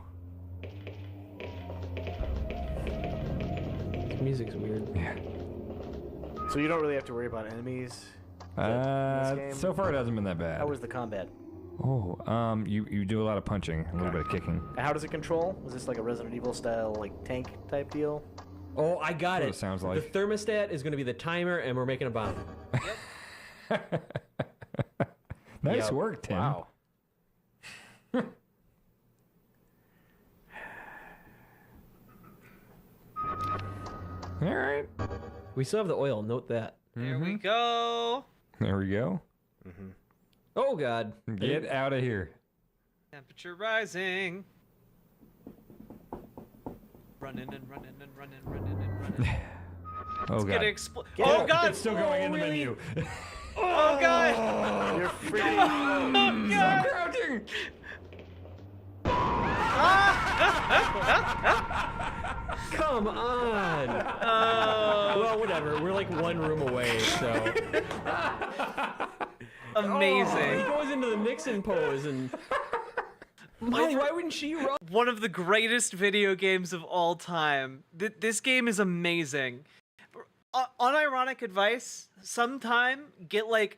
Speaker 8: This music's weird.
Speaker 6: Yeah.
Speaker 7: So you don't really have to worry about enemies? in this game?
Speaker 6: So far it hasn't been that bad.
Speaker 7: How was the combat?
Speaker 6: Oh, you do a lot of punching, a little bit of kicking.
Speaker 7: And how does it control? Was this like a Resident Evil style like tank type deal?
Speaker 8: Oh, I got
Speaker 6: That's what
Speaker 8: it.
Speaker 6: it sounds
Speaker 8: The
Speaker 6: like.
Speaker 8: thermostat is going to be the timer, and we're making a bomb.
Speaker 6: Nice
Speaker 7: Yep.
Speaker 6: work, Tim.
Speaker 7: Wow.
Speaker 6: All right.
Speaker 8: We still have the oil. Note that.
Speaker 2: There we go.
Speaker 6: There we go.
Speaker 8: Oh God!
Speaker 6: Get out of here.
Speaker 2: Temperature rising. Running and running and running, running and running.
Speaker 6: Oh,
Speaker 2: It's
Speaker 6: God.
Speaker 2: gonna explode. Oh God!
Speaker 6: It's still going in the
Speaker 2: really?
Speaker 6: menu.
Speaker 2: Oh God!
Speaker 7: You're freaking.
Speaker 2: Oh God!
Speaker 6: Crouching.
Speaker 8: Come on!
Speaker 2: Oh,
Speaker 8: Well, whatever. We're like one room away, so. He
Speaker 2: amazing.
Speaker 8: goes into the Nixon pose and. Molly, why wouldn't she run?
Speaker 2: One of the greatest video games of all time. This game is amazing. Unironic advice, sometime get like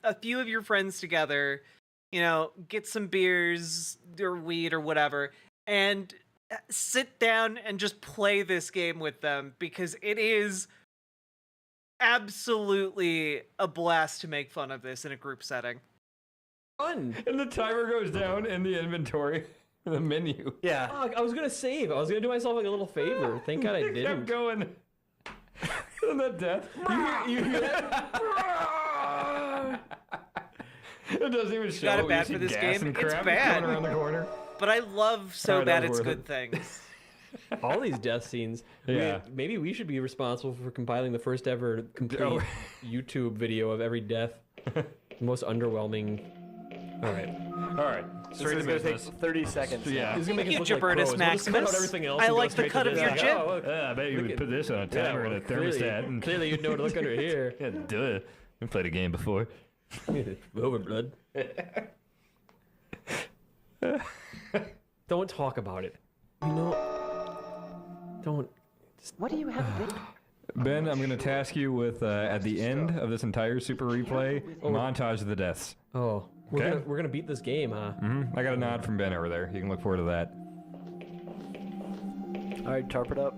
Speaker 2: a few of your friends together, get some beers or weed or whatever, and sit down and just play this game with them because it is absolutely a blast to make fun of this in a group setting.
Speaker 8: Run!
Speaker 6: And the timer goes down in the inventory. The menu.
Speaker 7: Yeah.
Speaker 8: Fuck, I was gonna save. I was gonna do myself like a little favor. Thank God I
Speaker 6: It
Speaker 8: didn't.
Speaker 6: kept going. Isn't that death?
Speaker 8: You hear that?
Speaker 6: It doesn't even show.
Speaker 2: got it
Speaker 6: You
Speaker 2: bad
Speaker 6: see
Speaker 2: for this
Speaker 6: gas
Speaker 2: game?
Speaker 6: and
Speaker 2: It's
Speaker 6: crap
Speaker 2: bad.
Speaker 6: coming around the corner.
Speaker 2: But I love so
Speaker 6: Alright, that
Speaker 2: bad
Speaker 6: was
Speaker 2: it's
Speaker 6: worth
Speaker 2: good things.
Speaker 8: All these death scenes.
Speaker 6: Yeah.
Speaker 8: Maybe we should be responsible for compiling the first ever complete
Speaker 6: Oh.
Speaker 8: YouTube video of every death. The most underwhelming. All right.
Speaker 6: All right. Straight to
Speaker 7: This is going to take
Speaker 6: business.
Speaker 7: 30 seconds.
Speaker 6: Yeah.
Speaker 8: This is gonna make
Speaker 2: Thank
Speaker 8: us
Speaker 2: you,
Speaker 8: look like
Speaker 2: Gibbertus
Speaker 8: pros. We'll just cut out
Speaker 2: Maximus.
Speaker 8: everything else
Speaker 2: I
Speaker 8: and go
Speaker 2: like the
Speaker 8: straight to
Speaker 2: cut of
Speaker 8: this.
Speaker 2: your
Speaker 8: Like,
Speaker 2: jib.
Speaker 8: oh, look.
Speaker 6: I bet you
Speaker 8: Look
Speaker 6: would
Speaker 8: at-
Speaker 6: put this on a timer and a thermostat. And
Speaker 8: Clearly, you'd know to look under here.
Speaker 6: yeah, duh. We played a game before.
Speaker 8: OverBlood. Don't talk about it. You know. Don't.
Speaker 10: What do you have there?
Speaker 6: Ben, I'm going to task you with, at the end of this entire super replay, montage of the deaths.
Speaker 8: Oh,
Speaker 6: Okay.
Speaker 8: we're gonna beat this game, huh?
Speaker 6: I got a nod from Ben over there. You can look forward to that.
Speaker 7: All right, tarp it up.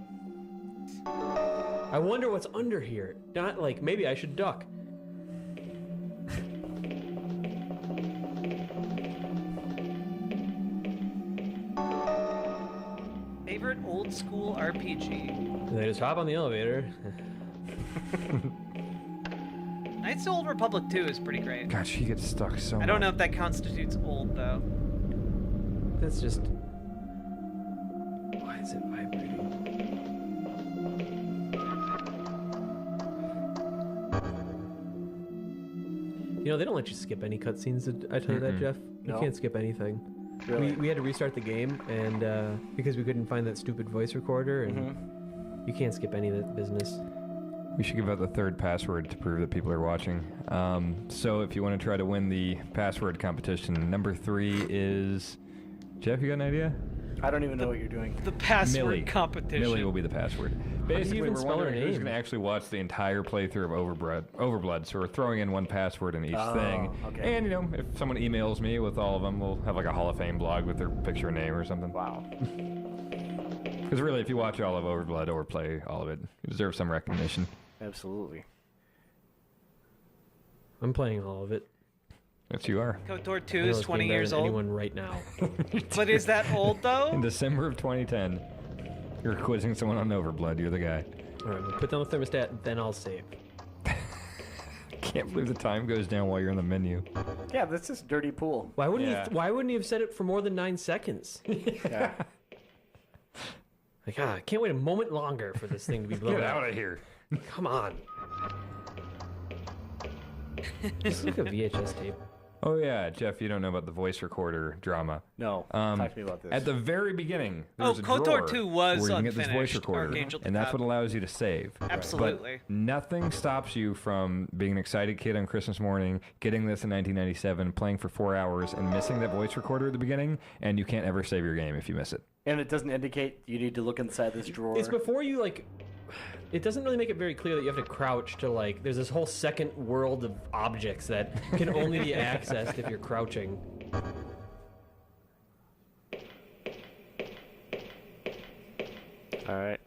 Speaker 8: I wonder what's under here. Not like maybe I should duck.
Speaker 2: Favorite old school RPG?
Speaker 8: And they just hop on the elevator.
Speaker 2: Knights of the Old Republic 2 is pretty great.
Speaker 6: God, she gets stuck so much.
Speaker 2: I don't know if that constitutes old, though.
Speaker 8: That's just. Why is it vibrating? You know, they don't let you skip any cutscenes. I tell you that, Jeff. You
Speaker 7: No?
Speaker 8: can't skip anything.
Speaker 7: Really?
Speaker 8: We had to restart the game, and because we couldn't find that stupid voice recorder, and you can't skip any of that business.
Speaker 6: We should give out the third password to prove that people are watching. So if you want to try to win the password competition, number 3 is... Jeff, you got an idea?
Speaker 7: I don't even know what you're doing.
Speaker 2: The password
Speaker 6: Millie.
Speaker 2: competition.
Speaker 6: Millie will be the password. Basically,
Speaker 8: even
Speaker 6: we're
Speaker 8: spell her
Speaker 6: wondering who's
Speaker 8: name?
Speaker 6: going to actually watch the entire playthrough of OverBlood. So we're throwing in one password in each thing.
Speaker 7: okay.
Speaker 6: And, you know, if someone emails me with all of them, we'll have like a Hall of Fame blog with their picture and name or something.
Speaker 7: Wow.
Speaker 6: Because really, if you watch all of OverBlood or play all of it, you deserve some recognition.
Speaker 7: Absolutely.
Speaker 8: I'm playing all of it.
Speaker 6: Yes, you are.
Speaker 2: KOTOR 2
Speaker 8: I know
Speaker 2: is
Speaker 8: this
Speaker 2: 20
Speaker 8: game better
Speaker 2: years
Speaker 8: than
Speaker 2: old.
Speaker 8: Anyone right now?
Speaker 2: But is that old,
Speaker 6: In
Speaker 2: though?
Speaker 6: December of 2010, you're quizzing someone on OverBlood. You're the guy.
Speaker 8: All right, we'll put down the thermostat, then I'll save.
Speaker 6: Can't believe the time goes down while you're in the menu.
Speaker 7: Yeah, that's just dirty pool.
Speaker 8: Why wouldn't
Speaker 6: Yeah.
Speaker 8: Why wouldn't he have said it for more than 9 seconds?
Speaker 7: Yeah.
Speaker 8: Like, I can't wait a moment longer for this thing to be blown
Speaker 6: Get
Speaker 8: up.
Speaker 6: out of here.
Speaker 8: Come on. Just like a VHS tape.
Speaker 6: Oh yeah, Jeff, you don't know about the voice recorder drama.
Speaker 7: No. Talk to me about this.
Speaker 6: At the very beginning,
Speaker 2: Oh,
Speaker 6: there's a
Speaker 2: KOTOR
Speaker 6: drawer
Speaker 2: 2 was
Speaker 6: where you can get this voice
Speaker 2: unfinished,
Speaker 6: recorder,
Speaker 2: Archangel
Speaker 6: and that's
Speaker 2: Tab.
Speaker 6: what allows you to save.
Speaker 2: Absolutely.
Speaker 6: But nothing stops you from being an excited kid on Christmas morning, getting this in 1997, playing for 4 hours, and missing that voice recorder at the beginning, and you can't ever save your game if you miss it.
Speaker 7: And it doesn't indicate you need to look inside this drawer.
Speaker 8: It's before you, like... It doesn't really make it very clear that you have to crouch to, like... There's this whole second world of objects that can only be accessed if you're crouching.
Speaker 7: All right.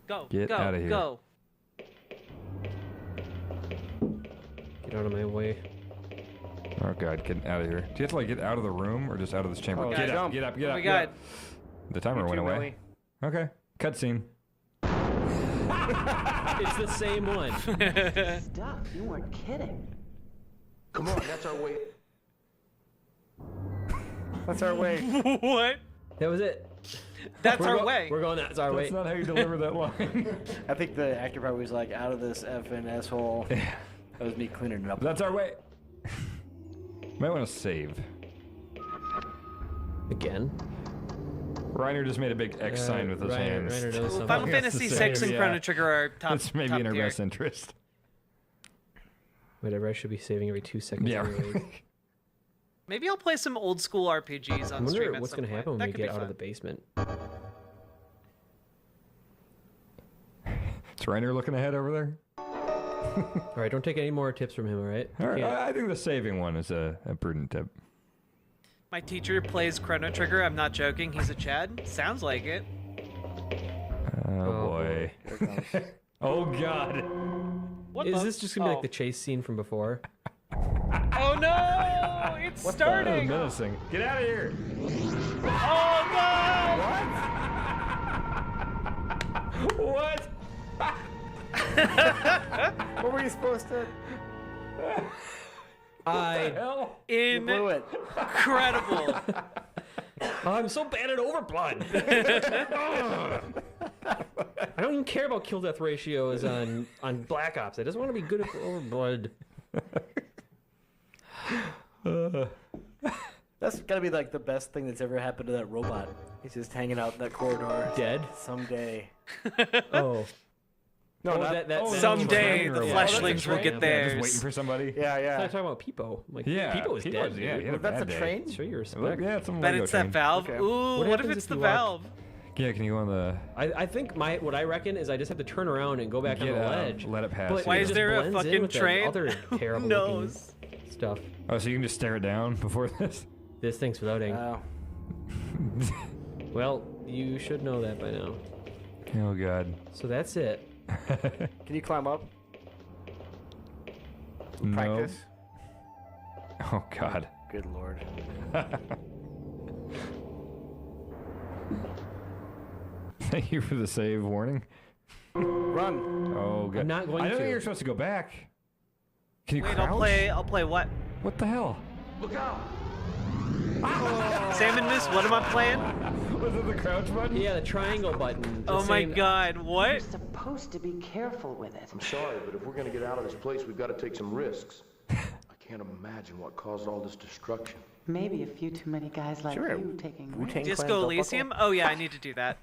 Speaker 2: Go,
Speaker 6: Get
Speaker 2: go,
Speaker 6: outta here.
Speaker 2: go.
Speaker 8: Get out of my way.
Speaker 6: Oh god, get out of here. Do you have to like get out of the room or just out of this chamber?
Speaker 7: Oh,
Speaker 6: get
Speaker 7: jump.
Speaker 6: up, get up, get
Speaker 2: Oh
Speaker 6: up.
Speaker 2: my
Speaker 6: get
Speaker 2: god.
Speaker 6: up. The timer
Speaker 7: You
Speaker 6: went
Speaker 7: too,
Speaker 6: away. Okay, cutscene.
Speaker 8: It's the same one.
Speaker 10: Stuff. You weren't kidding.
Speaker 11: Come on, that's our way.
Speaker 7: That's our way.
Speaker 2: What?
Speaker 8: That was it.
Speaker 2: That's
Speaker 8: We're
Speaker 2: our
Speaker 8: go-
Speaker 2: way.
Speaker 8: We're going that's our way.
Speaker 6: That's not how you deliver that line.
Speaker 7: I think the actor probably was like, out of this effing asshole. That was me cleaning it up.
Speaker 6: That's our way. Might want to save.
Speaker 8: Again?
Speaker 6: Reiner just made a big X sign with his hands.
Speaker 8: Reiner knows something.
Speaker 2: Final
Speaker 6: He has to
Speaker 2: Fantasy
Speaker 6: save,
Speaker 2: 6 and
Speaker 6: yeah.
Speaker 2: Chrono Trigger are top.
Speaker 6: That's maybe
Speaker 2: top
Speaker 6: in our
Speaker 2: tier.
Speaker 6: best interest.
Speaker 8: Whatever, I should be saving every 2 seconds.
Speaker 6: Yeah.
Speaker 8: Anyways.
Speaker 2: Maybe I'll play some old school RPGs
Speaker 8: I
Speaker 2: on stream.
Speaker 8: wonder
Speaker 2: at
Speaker 8: what's
Speaker 2: some
Speaker 8: going to
Speaker 2: point.
Speaker 8: happen when
Speaker 2: That
Speaker 8: we
Speaker 2: could be
Speaker 8: get out of
Speaker 2: fun.
Speaker 8: the basement.
Speaker 6: Is Reiner looking ahead over there?
Speaker 8: All right, don't take any more tips from him, all right?
Speaker 6: All right,
Speaker 8: Can't-
Speaker 6: I think the saving one is a prudent tip.
Speaker 2: My teacher plays Chrono Trigger. I'm not joking. He's a Chad. Sounds like it.
Speaker 6: Oh, boy. Oh god.
Speaker 2: What
Speaker 8: Is
Speaker 2: the-
Speaker 8: this just going to be
Speaker 2: oh.
Speaker 8: like the chase scene from before?
Speaker 2: Oh no! It's
Speaker 6: That was
Speaker 2: starting.
Speaker 6: menacing. Get out of here.
Speaker 2: Oh god!
Speaker 6: What?
Speaker 7: What were you supposed to?
Speaker 2: Incredible.
Speaker 8: I'm so bad at OverBlood. I don't even care about kill death ratios on Black Ops. I just want to be good at OverBlood.
Speaker 7: That's gotta be like the best thing that's ever happened to that robot. He's just hanging out in that corridor.
Speaker 8: Dead?
Speaker 7: Someday.
Speaker 8: Oh.
Speaker 7: No,
Speaker 8: Oh,
Speaker 7: not
Speaker 8: that-
Speaker 2: Someday the
Speaker 6: Yeah,
Speaker 2: fleshlings will get
Speaker 6: Just
Speaker 2: theirs.
Speaker 6: waiting for somebody.
Speaker 7: Yeah,
Speaker 8: I
Speaker 7: yeah.
Speaker 8: thought talking about Peepo. I'm like,
Speaker 6: Yeah,
Speaker 8: Peepo is dead.
Speaker 6: Yeah,
Speaker 8: dude.
Speaker 6: he had a
Speaker 7: That's
Speaker 6: bad
Speaker 7: a
Speaker 6: day.
Speaker 7: train?
Speaker 8: Show your
Speaker 6: Look,
Speaker 8: respect.
Speaker 6: yeah, it's some
Speaker 2: Bet
Speaker 6: Lego
Speaker 2: it's
Speaker 6: train.
Speaker 2: that valve.
Speaker 7: Okay.
Speaker 2: Ooh,
Speaker 8: What
Speaker 2: what if
Speaker 8: happens
Speaker 2: it's
Speaker 8: if
Speaker 2: the
Speaker 8: you walk-
Speaker 2: valve?
Speaker 6: Yeah, can you go on the...
Speaker 8: I think what I reckon is I just have to turn around and go back on
Speaker 6: Get
Speaker 8: the
Speaker 6: out,
Speaker 8: ledge.
Speaker 6: let it pass
Speaker 8: But
Speaker 6: you.
Speaker 2: Why
Speaker 8: it
Speaker 2: is
Speaker 8: just
Speaker 2: there a
Speaker 8: blends in
Speaker 2: fucking
Speaker 8: with that
Speaker 2: train?
Speaker 8: other
Speaker 2: Who
Speaker 8: terrible
Speaker 2: knows?
Speaker 8: looking stuff.
Speaker 6: Oh, so you can just stare it down before this?
Speaker 8: This thing's floating.
Speaker 7: Wow.
Speaker 8: Well, you should know that by now.
Speaker 6: Oh, God.
Speaker 8: So that's it.
Speaker 7: Can you climb up?
Speaker 6: No.
Speaker 7: Practice?
Speaker 6: Oh, God.
Speaker 7: Good lord.
Speaker 6: Thank you for the save warning.
Speaker 7: Run.
Speaker 6: Oh, God.
Speaker 8: I'm not going
Speaker 6: I don't
Speaker 8: to.
Speaker 6: think you're supposed to go back. Can you
Speaker 2: Wait,
Speaker 6: crouch?
Speaker 2: I'll play what?
Speaker 6: What the hell?
Speaker 11: Look out!
Speaker 2: Salmon Miss, what am I playing?
Speaker 6: Was it the crouch button?
Speaker 8: Yeah, the triangle button.
Speaker 2: Oh my god, what?
Speaker 10: You're supposed to be careful with it.
Speaker 11: I'm sorry, but if we're gonna get out of this place, we've got to take some risks. I can't imagine what caused all this destruction.
Speaker 10: Maybe a few too many guys like
Speaker 7: Sure.
Speaker 10: you taking
Speaker 7: Wu-Tang
Speaker 10: risks.
Speaker 7: Clan
Speaker 2: Disco
Speaker 7: belt
Speaker 2: Elysium?
Speaker 7: buckle?
Speaker 2: Oh yeah, I need to do that.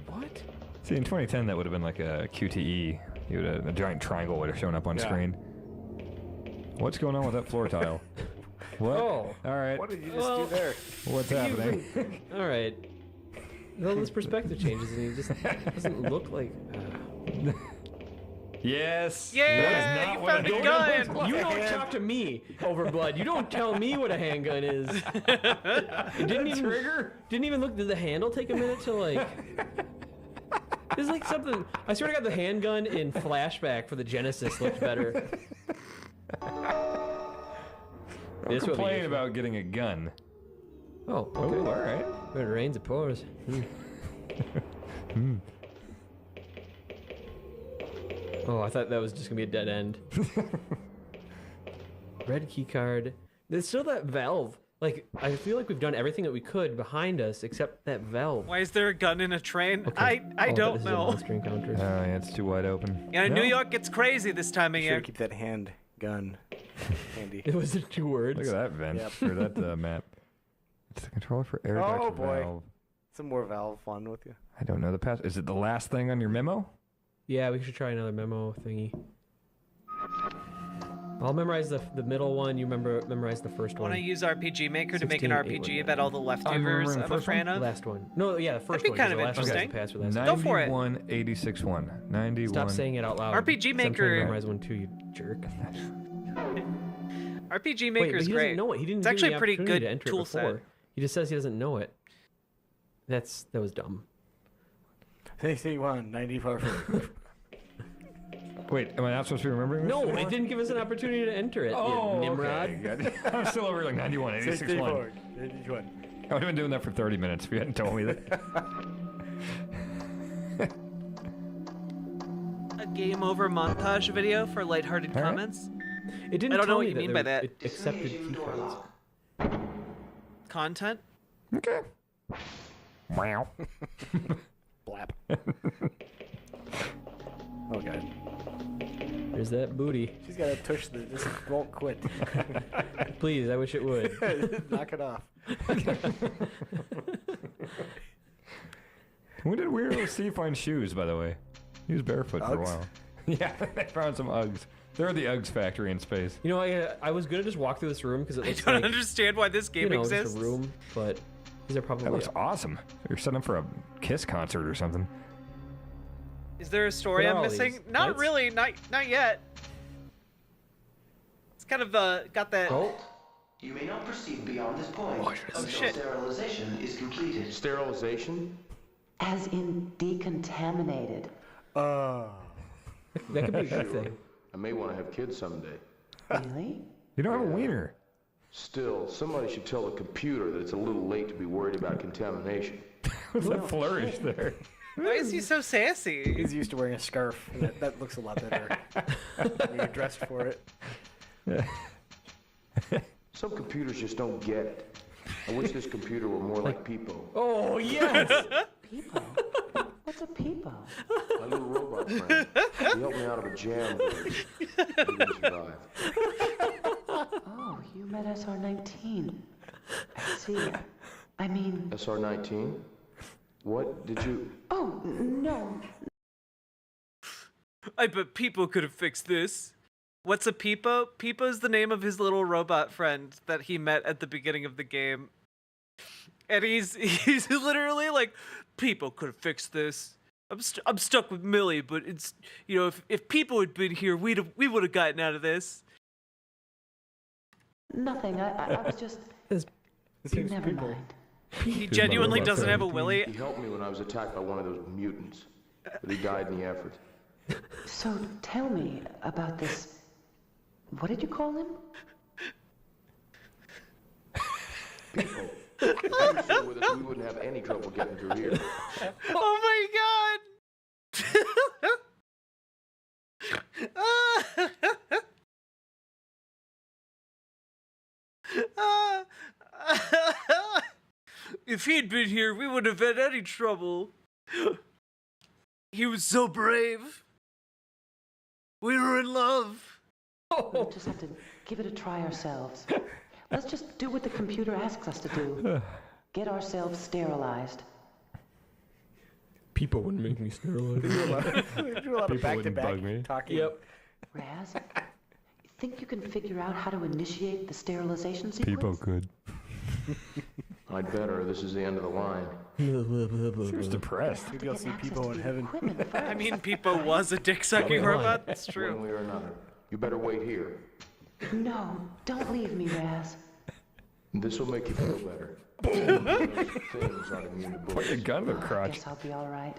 Speaker 8: What?
Speaker 6: See, in 2010, that would have been like a QTE. You would a giant triangle would have shown up on
Speaker 7: Yeah.
Speaker 6: screen. What's going on with that floor tile? What?
Speaker 8: Oh.
Speaker 6: All right.
Speaker 7: What did you just do there?
Speaker 6: What's happening?
Speaker 8: All right. Well, this perspective changes, and he just doesn't look like.
Speaker 6: Yes.
Speaker 2: Yeah,
Speaker 6: That is not
Speaker 2: you
Speaker 6: what
Speaker 2: found a
Speaker 6: handgun
Speaker 2: gun.
Speaker 6: looks like.
Speaker 8: You don't talk to me, OverBlood. You don't tell me what a handgun is. It didn't even
Speaker 6: Trigger?
Speaker 8: Didn't even look. Did the handle take a minute to like? It's like something. I swear to God, the handgun in flashback for the Genesis looked better.
Speaker 6: Don't
Speaker 8: This would be
Speaker 6: complain
Speaker 8: useful.
Speaker 6: about getting a gun.
Speaker 8: Oh,
Speaker 6: Oh,
Speaker 8: okay.
Speaker 6: all right.
Speaker 8: When it rains, it pours. Oh, I thought that was just gonna be a dead end. Red key card. There's still that valve. Like, I feel like we've done everything that we could behind us except that valve.
Speaker 2: Why is there a gun in a train?
Speaker 8: Okay.
Speaker 2: I
Speaker 8: Oh,
Speaker 2: don't
Speaker 8: this is a
Speaker 2: know.
Speaker 8: monster encounter.
Speaker 6: Oh, yeah, it's too wide open.
Speaker 2: Yeah,
Speaker 6: No.
Speaker 2: New York gets crazy this time of
Speaker 7: Should
Speaker 2: year.
Speaker 7: keep that hand gun handy.
Speaker 8: It was 2 words.
Speaker 6: Look at that vent
Speaker 7: Yep.
Speaker 6: for that map. It's the controller for air duct
Speaker 7: Oh, boy.
Speaker 6: valve.
Speaker 7: Some more valve fun with you.
Speaker 6: I don't know the pass. Is it the last thing on your memo?
Speaker 8: Yeah, we should try another memo thingy. I'll memorize the middle one. You memorize the first
Speaker 2: Want
Speaker 8: one.
Speaker 2: to use RPG Maker to make an
Speaker 8: 16, 8
Speaker 2: RPG
Speaker 8: one.
Speaker 2: about all the leftovers
Speaker 6: remembering the
Speaker 2: I'm a
Speaker 6: first
Speaker 2: fan
Speaker 6: one?
Speaker 2: of?
Speaker 8: Last one. No, yeah, the first
Speaker 2: be
Speaker 8: one.
Speaker 2: kind
Speaker 8: 'cause
Speaker 2: of
Speaker 8: the last one has
Speaker 2: interesting.
Speaker 8: the password last time.
Speaker 2: Go for it.
Speaker 6: 9186-1. 91.
Speaker 8: Stop saying it out loud.
Speaker 2: RPG
Speaker 8: 'cause I'm trying to
Speaker 2: Maker-
Speaker 8: memorize one too, you jerk.
Speaker 2: RPG
Speaker 8: Wait,
Speaker 2: Maker
Speaker 8: but
Speaker 2: is
Speaker 8: he
Speaker 2: great.
Speaker 8: doesn't know it. He didn't
Speaker 2: It's
Speaker 8: give
Speaker 2: actually
Speaker 8: me
Speaker 2: a
Speaker 8: the
Speaker 2: pretty
Speaker 8: opportunity
Speaker 2: good
Speaker 8: to enter it
Speaker 2: tool set.
Speaker 8: before. He just says he doesn't know it. That was dumb.
Speaker 7: 61, 94.
Speaker 6: Wait, am I not supposed to be remembering this?
Speaker 8: No,
Speaker 6: anymore?
Speaker 8: it didn't give us an opportunity to enter it.
Speaker 6: Oh,
Speaker 8: you Nimrod.
Speaker 6: okay. Good. I'm still over like 91, 86-1.
Speaker 7: 64, 81.
Speaker 6: I would have been doing that for 30 minutes if you hadn't told me that.
Speaker 2: A game over montage video for lighthearted
Speaker 6: All right.
Speaker 2: comments.
Speaker 8: It didn't
Speaker 2: I don't know
Speaker 8: tell
Speaker 2: what
Speaker 8: me
Speaker 2: you mean
Speaker 8: there
Speaker 2: by
Speaker 8: was-
Speaker 2: that.
Speaker 8: It accepted key cards.
Speaker 2: Content.
Speaker 6: Okay. Wow.
Speaker 7: Blap. Oh, God.
Speaker 8: There's that booty.
Speaker 7: She's got a tush that just won't quit.
Speaker 8: Please, I wish it would.
Speaker 7: Knock it off.
Speaker 6: When did Weirdo C find shoes, by the way? He was barefoot for a
Speaker 7: Uggs?
Speaker 6: while. Yeah, they found some Uggs. They're the Uggs factory in space.
Speaker 8: You know, I was gonna just walk through this room because it
Speaker 2: I
Speaker 8: looks
Speaker 2: don't
Speaker 8: like
Speaker 2: understand why this game
Speaker 8: just
Speaker 2: exists.
Speaker 8: a room, but these are probably.
Speaker 6: That looks awesome. You're setting up for a Kiss concert or something.
Speaker 2: Is there a story
Speaker 8: What are
Speaker 2: I'm
Speaker 8: all
Speaker 2: missing?
Speaker 8: these?
Speaker 2: Not
Speaker 8: Lights?
Speaker 2: really. Not yet. It's kind of got that.
Speaker 12: Halt. You may not proceed beyond this point until
Speaker 2: shit.
Speaker 12: sterilization is completed.
Speaker 11: Sterilization?
Speaker 10: As in decontaminated.
Speaker 8: That could be a good thing.
Speaker 11: I may want to have kids someday.
Speaker 10: Really?
Speaker 6: You don't have a wiener.
Speaker 11: Still, somebody should tell the computer that it's a little late to be worried about contamination.
Speaker 6: What's that flourish there?
Speaker 2: Why is he so sassy?
Speaker 7: He's used to wearing a scarf. And that looks a lot better when you're dressed for it.
Speaker 11: Some computers just don't get it. I wish this computer were more like people.
Speaker 8: Oh, yes!
Speaker 10: People? What's a people?
Speaker 11: My little robot friend. He helped me out of a jam. He didn't survive.
Speaker 10: Oh, you met SR-19. I see. I mean...
Speaker 11: SR-19? What did you...
Speaker 10: Oh, no.
Speaker 2: I bet Peepo could have fixed this. What's a Peepo? Peepo's the name of his little robot friend that he met at the beginning of the game. And he's literally like, Peepo could have fixed this. I'm stuck with Millie, but it's, you know, if Peepo had been here, we would have gotten out of this.
Speaker 10: Nothing. I was just... Never mind.
Speaker 2: He genuinely doesn't have a willy.
Speaker 11: He helped me when I was attacked by one of those mutants, but he died in the effort.
Speaker 10: So tell me about this... What did you call him?
Speaker 11: People. If you were still with us, we wouldn't have any trouble getting through here.
Speaker 2: Oh my god! If he'd been here, we wouldn't have had any trouble. He was so brave. We were in love.
Speaker 10: We'll just have to give it a try ourselves. Let's just do what the computer asks us to do. Get ourselves sterilized.
Speaker 8: People wouldn't make me sterilized.
Speaker 7: They do a lot of back-to-back talking.
Speaker 8: Yep.
Speaker 10: Raz, you think you can figure out how to initiate the sterilization sequence?
Speaker 6: People could.
Speaker 11: I'd better. This is the end of the line.
Speaker 6: She's depressed.
Speaker 7: Maybe I'll see people in heaven.
Speaker 2: I mean, Peepo was a dick-sucking robot. That's true.
Speaker 11: One way or another. You better wait here.
Speaker 10: No, don't leave me, Raz.
Speaker 11: This will make you feel better. Things aren't immune to
Speaker 6: Put your gun in the
Speaker 10: I
Speaker 6: crotch.
Speaker 10: guess I'll be all right.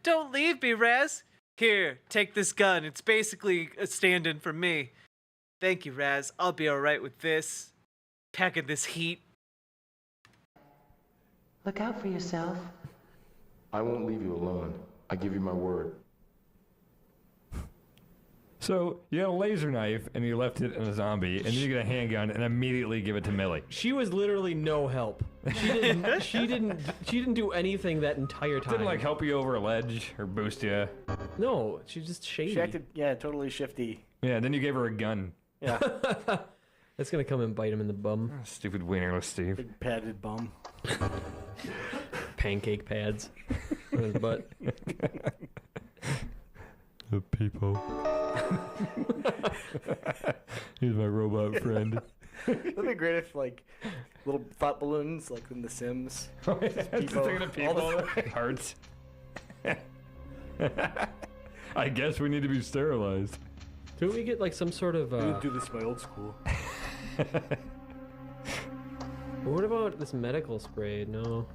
Speaker 2: Don't leave me, Raz. Here, take this gun. It's basically a stand-in for me. Thank you, Raz. I'll be all right with this. Packing this heat.
Speaker 10: Look out for yourself.
Speaker 11: I won't leave you alone. I give you my word.
Speaker 6: So, you had a laser knife, and you left it in a zombie, and then you get a handgun, and immediately give it to Millie.
Speaker 8: She was literally no help. She didn't do anything that entire time.
Speaker 6: Didn't, like, help you over a ledge, or boost you.
Speaker 8: No, she's just shady.
Speaker 7: She acted, totally shifty.
Speaker 6: Yeah, then you gave her a gun.
Speaker 7: Yeah.
Speaker 8: That's gonna come and bite him in the bum.
Speaker 6: Stupid wienerless Steve.
Speaker 7: Big padded bum.
Speaker 8: Pancake pads on his butt.
Speaker 6: The people. He's my robot friend.
Speaker 7: That'd be great if, like, little thought balloons, like in The Sims.
Speaker 6: Oh, yeah. Just thinking of people. Hearts. I guess we need to be sterilized.
Speaker 8: Do we get, like, some sort of...
Speaker 7: We would do this in my old school.
Speaker 8: What about this medical spray? No.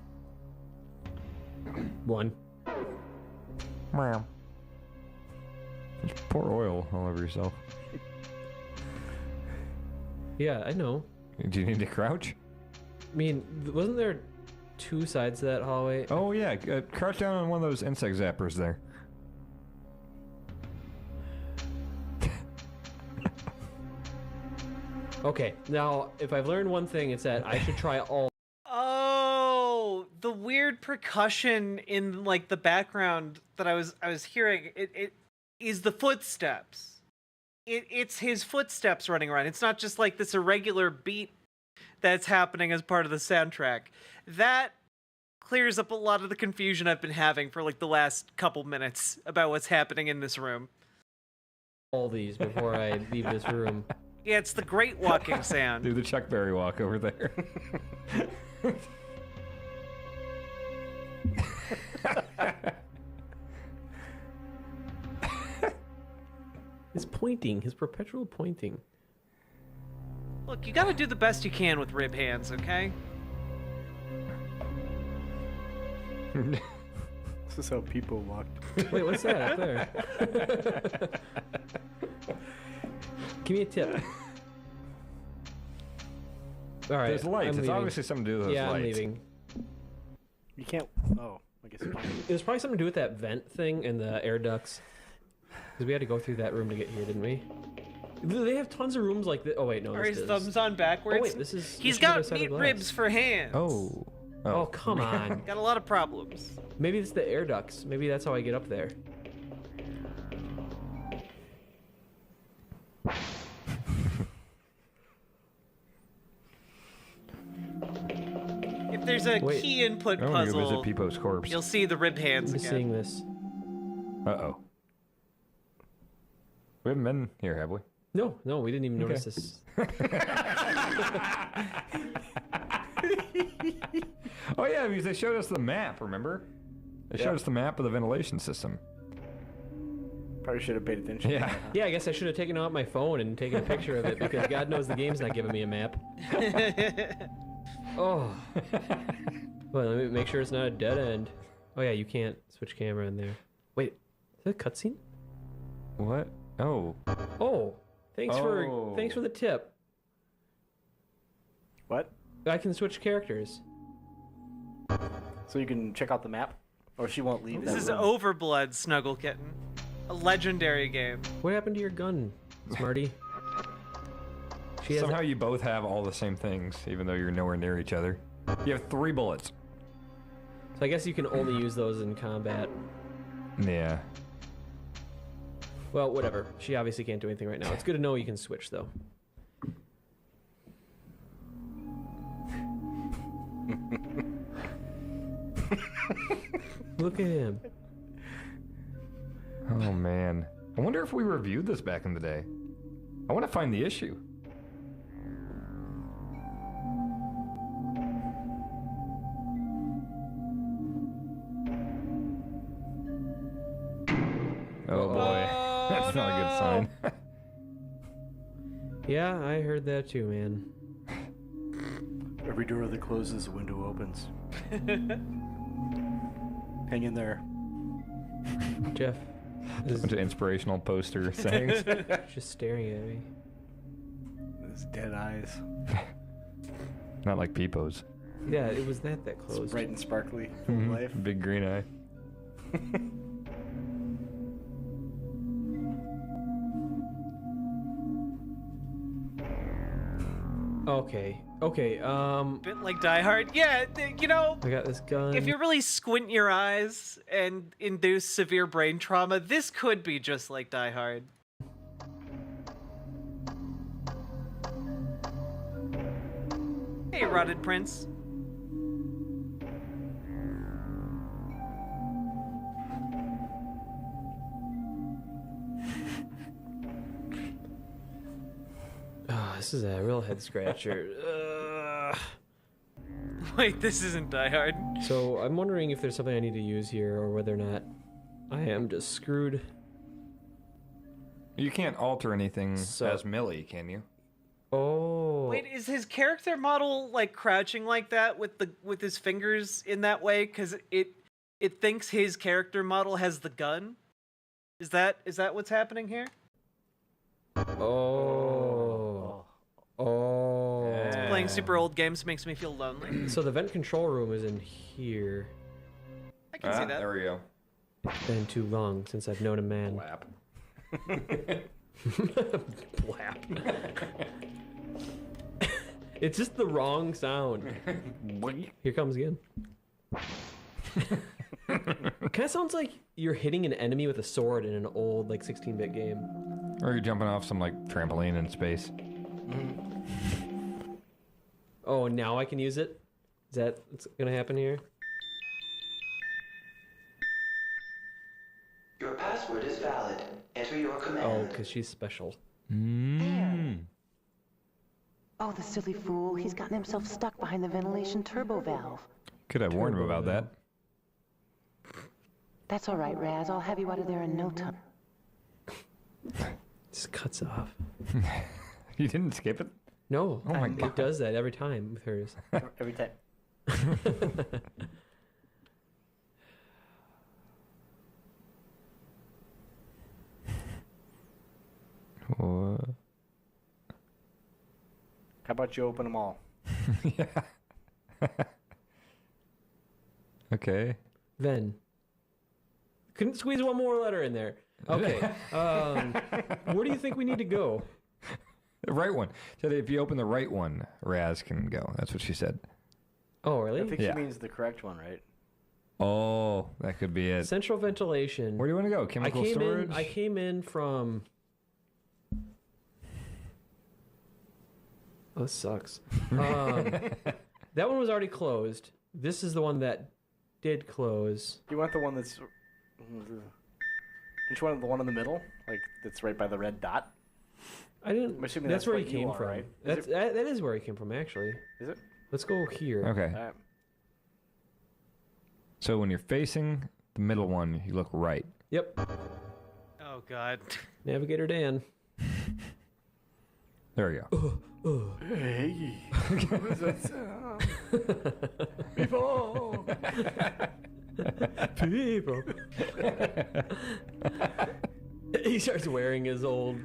Speaker 8: One.
Speaker 6: Meow. Just pour oil all over yourself.
Speaker 8: Yeah, I know.
Speaker 6: Do you need to crouch?
Speaker 8: I mean, wasn't there two sides to that hallway?
Speaker 6: Oh, yeah. Crouch down on one of those insect zappers there.
Speaker 8: Okay, now, if I've learned one thing, it's that I should try all...
Speaker 2: Oh, the weird percussion in, like, the background that I was hearing, it is the footsteps. It's his footsteps running around. It's not just, like, this irregular beat that's happening as part of the soundtrack. That clears up a lot of the confusion I've been having for, like, the last couple minutes about what's happening in this room.
Speaker 8: All these before I leave this room.
Speaker 2: Yeah, it's the great walking sound.
Speaker 6: Do the Chuck Berry walk over there.
Speaker 8: His pointing, his perpetual pointing.
Speaker 2: Look, you gotta do the best you can with rib hands, okay?
Speaker 7: This is how people walked.
Speaker 8: Wait, what's that up there? Give me a tip. All right.
Speaker 6: There's lights.
Speaker 8: I'm
Speaker 6: It's
Speaker 8: leaving.
Speaker 6: obviously something to do with those
Speaker 8: Yeah,
Speaker 6: lights.
Speaker 8: I'm leaving.
Speaker 7: You can't. Oh, I guess you can.
Speaker 8: It was probably something to do with that vent thing and the air ducts. Because we had to go through that room to get here, didn't we? They have tons of rooms like this. Oh wait, no.
Speaker 2: Or
Speaker 8: this
Speaker 2: his
Speaker 8: is...
Speaker 2: thumbs on backwards.
Speaker 8: Oh wait, this is.
Speaker 2: He's
Speaker 8: this is the other
Speaker 2: got
Speaker 8: side of
Speaker 2: meat
Speaker 8: glass.
Speaker 2: ribs for hands.
Speaker 6: Oh.
Speaker 8: Oh, come on.
Speaker 2: Got a lot of problems.
Speaker 8: Maybe it's the air ducts. Maybe that's how I get up there.
Speaker 2: If there's a
Speaker 8: Wait.
Speaker 2: key input
Speaker 6: I want to go
Speaker 2: puzzle,
Speaker 6: visit Peepo's corpse.
Speaker 2: you'll see the ribbed hands
Speaker 8: I'm just
Speaker 2: again.
Speaker 8: seeing this.
Speaker 6: Uh-oh. We haven't been here, have we?
Speaker 8: No, we didn't even
Speaker 6: Okay.
Speaker 8: notice this.
Speaker 6: Oh, yeah, because they showed us the map, remember? They showed us the map of the ventilation system.
Speaker 7: Probably should have paid attention.
Speaker 6: Yeah.
Speaker 8: Yeah, I guess I should have taken out my phone and taken a picture of it because God knows the game's not giving me a map. Oh. Well, let me make sure it's not a dead end. Oh yeah, you can't switch camera in there. Wait, is that a cutscene?
Speaker 6: What? Oh.
Speaker 8: Oh, thanks for the tip.
Speaker 7: What?
Speaker 8: I can switch characters.
Speaker 7: So you can check out the map, or she won't leave.
Speaker 2: This
Speaker 7: that
Speaker 2: is
Speaker 7: room.
Speaker 2: OverBlood, Snuggle Kitten. A legendary game.
Speaker 8: What happened to your gun, Smarty? She has
Speaker 6: Somehow you both have all the same things, even though you're nowhere near each other. You have 3 bullets.
Speaker 8: So I guess you can only use those in combat.
Speaker 6: Yeah.
Speaker 8: Well, whatever. She obviously can't do anything right now. It's good to know you can switch, though. Look at him.
Speaker 6: Oh, man. I wonder if we reviewed this back in the day. I want to find the issue. Oh, boy. That's not a good sign.
Speaker 8: Yeah, I heard that too, man.
Speaker 7: Every door that closes, a window opens. Hang in there.
Speaker 8: Jeff
Speaker 6: A bunch of inspirational poster sayings.
Speaker 8: just staring at me.
Speaker 7: His dead eyes.
Speaker 6: Not like Peepo's.
Speaker 8: Yeah, it was that closed.
Speaker 7: It's bright and sparkly, full of life.
Speaker 6: Big green eye.
Speaker 8: Okay,
Speaker 2: Bit like Die Hard. Yeah, you know,
Speaker 8: I got this gun.
Speaker 2: if you really squint your eyes and induce severe brain trauma, this could be just like Die Hard. Hey, Rotted Prince.
Speaker 8: Oh, this is a real head scratcher.
Speaker 2: Wait, this isn't Die Hard.
Speaker 8: So I'm wondering if there's something I need to use here, or whether or not I am just screwed.
Speaker 6: You can't alter anything
Speaker 8: So-
Speaker 6: as Millie, can you?
Speaker 8: Oh.
Speaker 2: Wait, is his character model like crouching like that with his fingers in that way because it thinks his character model has the gun? Is that what's happening here?
Speaker 8: Oh.
Speaker 2: Playing super old games makes me feel lonely.
Speaker 8: So the vent control room is in here.
Speaker 2: I can see that.
Speaker 6: There we go.
Speaker 8: It's been too long since I've known a man.
Speaker 6: Lap.
Speaker 8: Blap. It's just the wrong sound. Here comes again. Kind of sounds like you're hitting an enemy with a sword in an old, like, 16-bit game.
Speaker 6: Or you're jumping off some, like, trampoline in space.
Speaker 8: Oh, now I can use it? Is that what's gonna happen here?
Speaker 12: Your password is valid. Enter your
Speaker 8: Oh,
Speaker 12: command.
Speaker 8: because she's special.
Speaker 10: Oh, the silly fool. He's gotten himself stuck behind the ventilation turbo valve.
Speaker 6: Could have warned him about that.
Speaker 10: That's all right, Raz. I'll have you out of there in no time.
Speaker 8: Just cuts off.
Speaker 6: You didn't skip it?
Speaker 8: No.
Speaker 6: Oh my God.
Speaker 8: It does that every time with hers.
Speaker 7: Every time.
Speaker 6: What?
Speaker 7: How about you open them all?
Speaker 6: Yeah. Okay.
Speaker 8: Then. Couldn't squeeze one more letter in there. Okay. Where do you think we need to go?
Speaker 6: The right one. Said if you open the right one, Raz can go. That's what she said.
Speaker 8: Oh, really?
Speaker 7: I think she means the correct one, right?
Speaker 6: Oh, that could be it.
Speaker 8: Central ventilation.
Speaker 6: Where do you want to go? Chemical storage?
Speaker 8: I came in from... Oh, this sucks. That one was already closed. This is the one that did close.
Speaker 7: You want the one that's... Which one? The one in the middle? Like, that's right by the red dot?
Speaker 8: I didn't...
Speaker 7: I'm assuming
Speaker 8: that's where he
Speaker 7: what
Speaker 8: came
Speaker 7: you are,
Speaker 8: from.
Speaker 7: right?
Speaker 8: That is where he came from, actually.
Speaker 7: Is it?
Speaker 8: Let's go here.
Speaker 6: Okay. So when you're facing the middle one, you look right.
Speaker 8: Yep.
Speaker 2: Oh, God.
Speaker 8: Navigator Dan.
Speaker 6: There we go.
Speaker 7: Hey. What does that sound? People.
Speaker 8: People. He starts wearing his old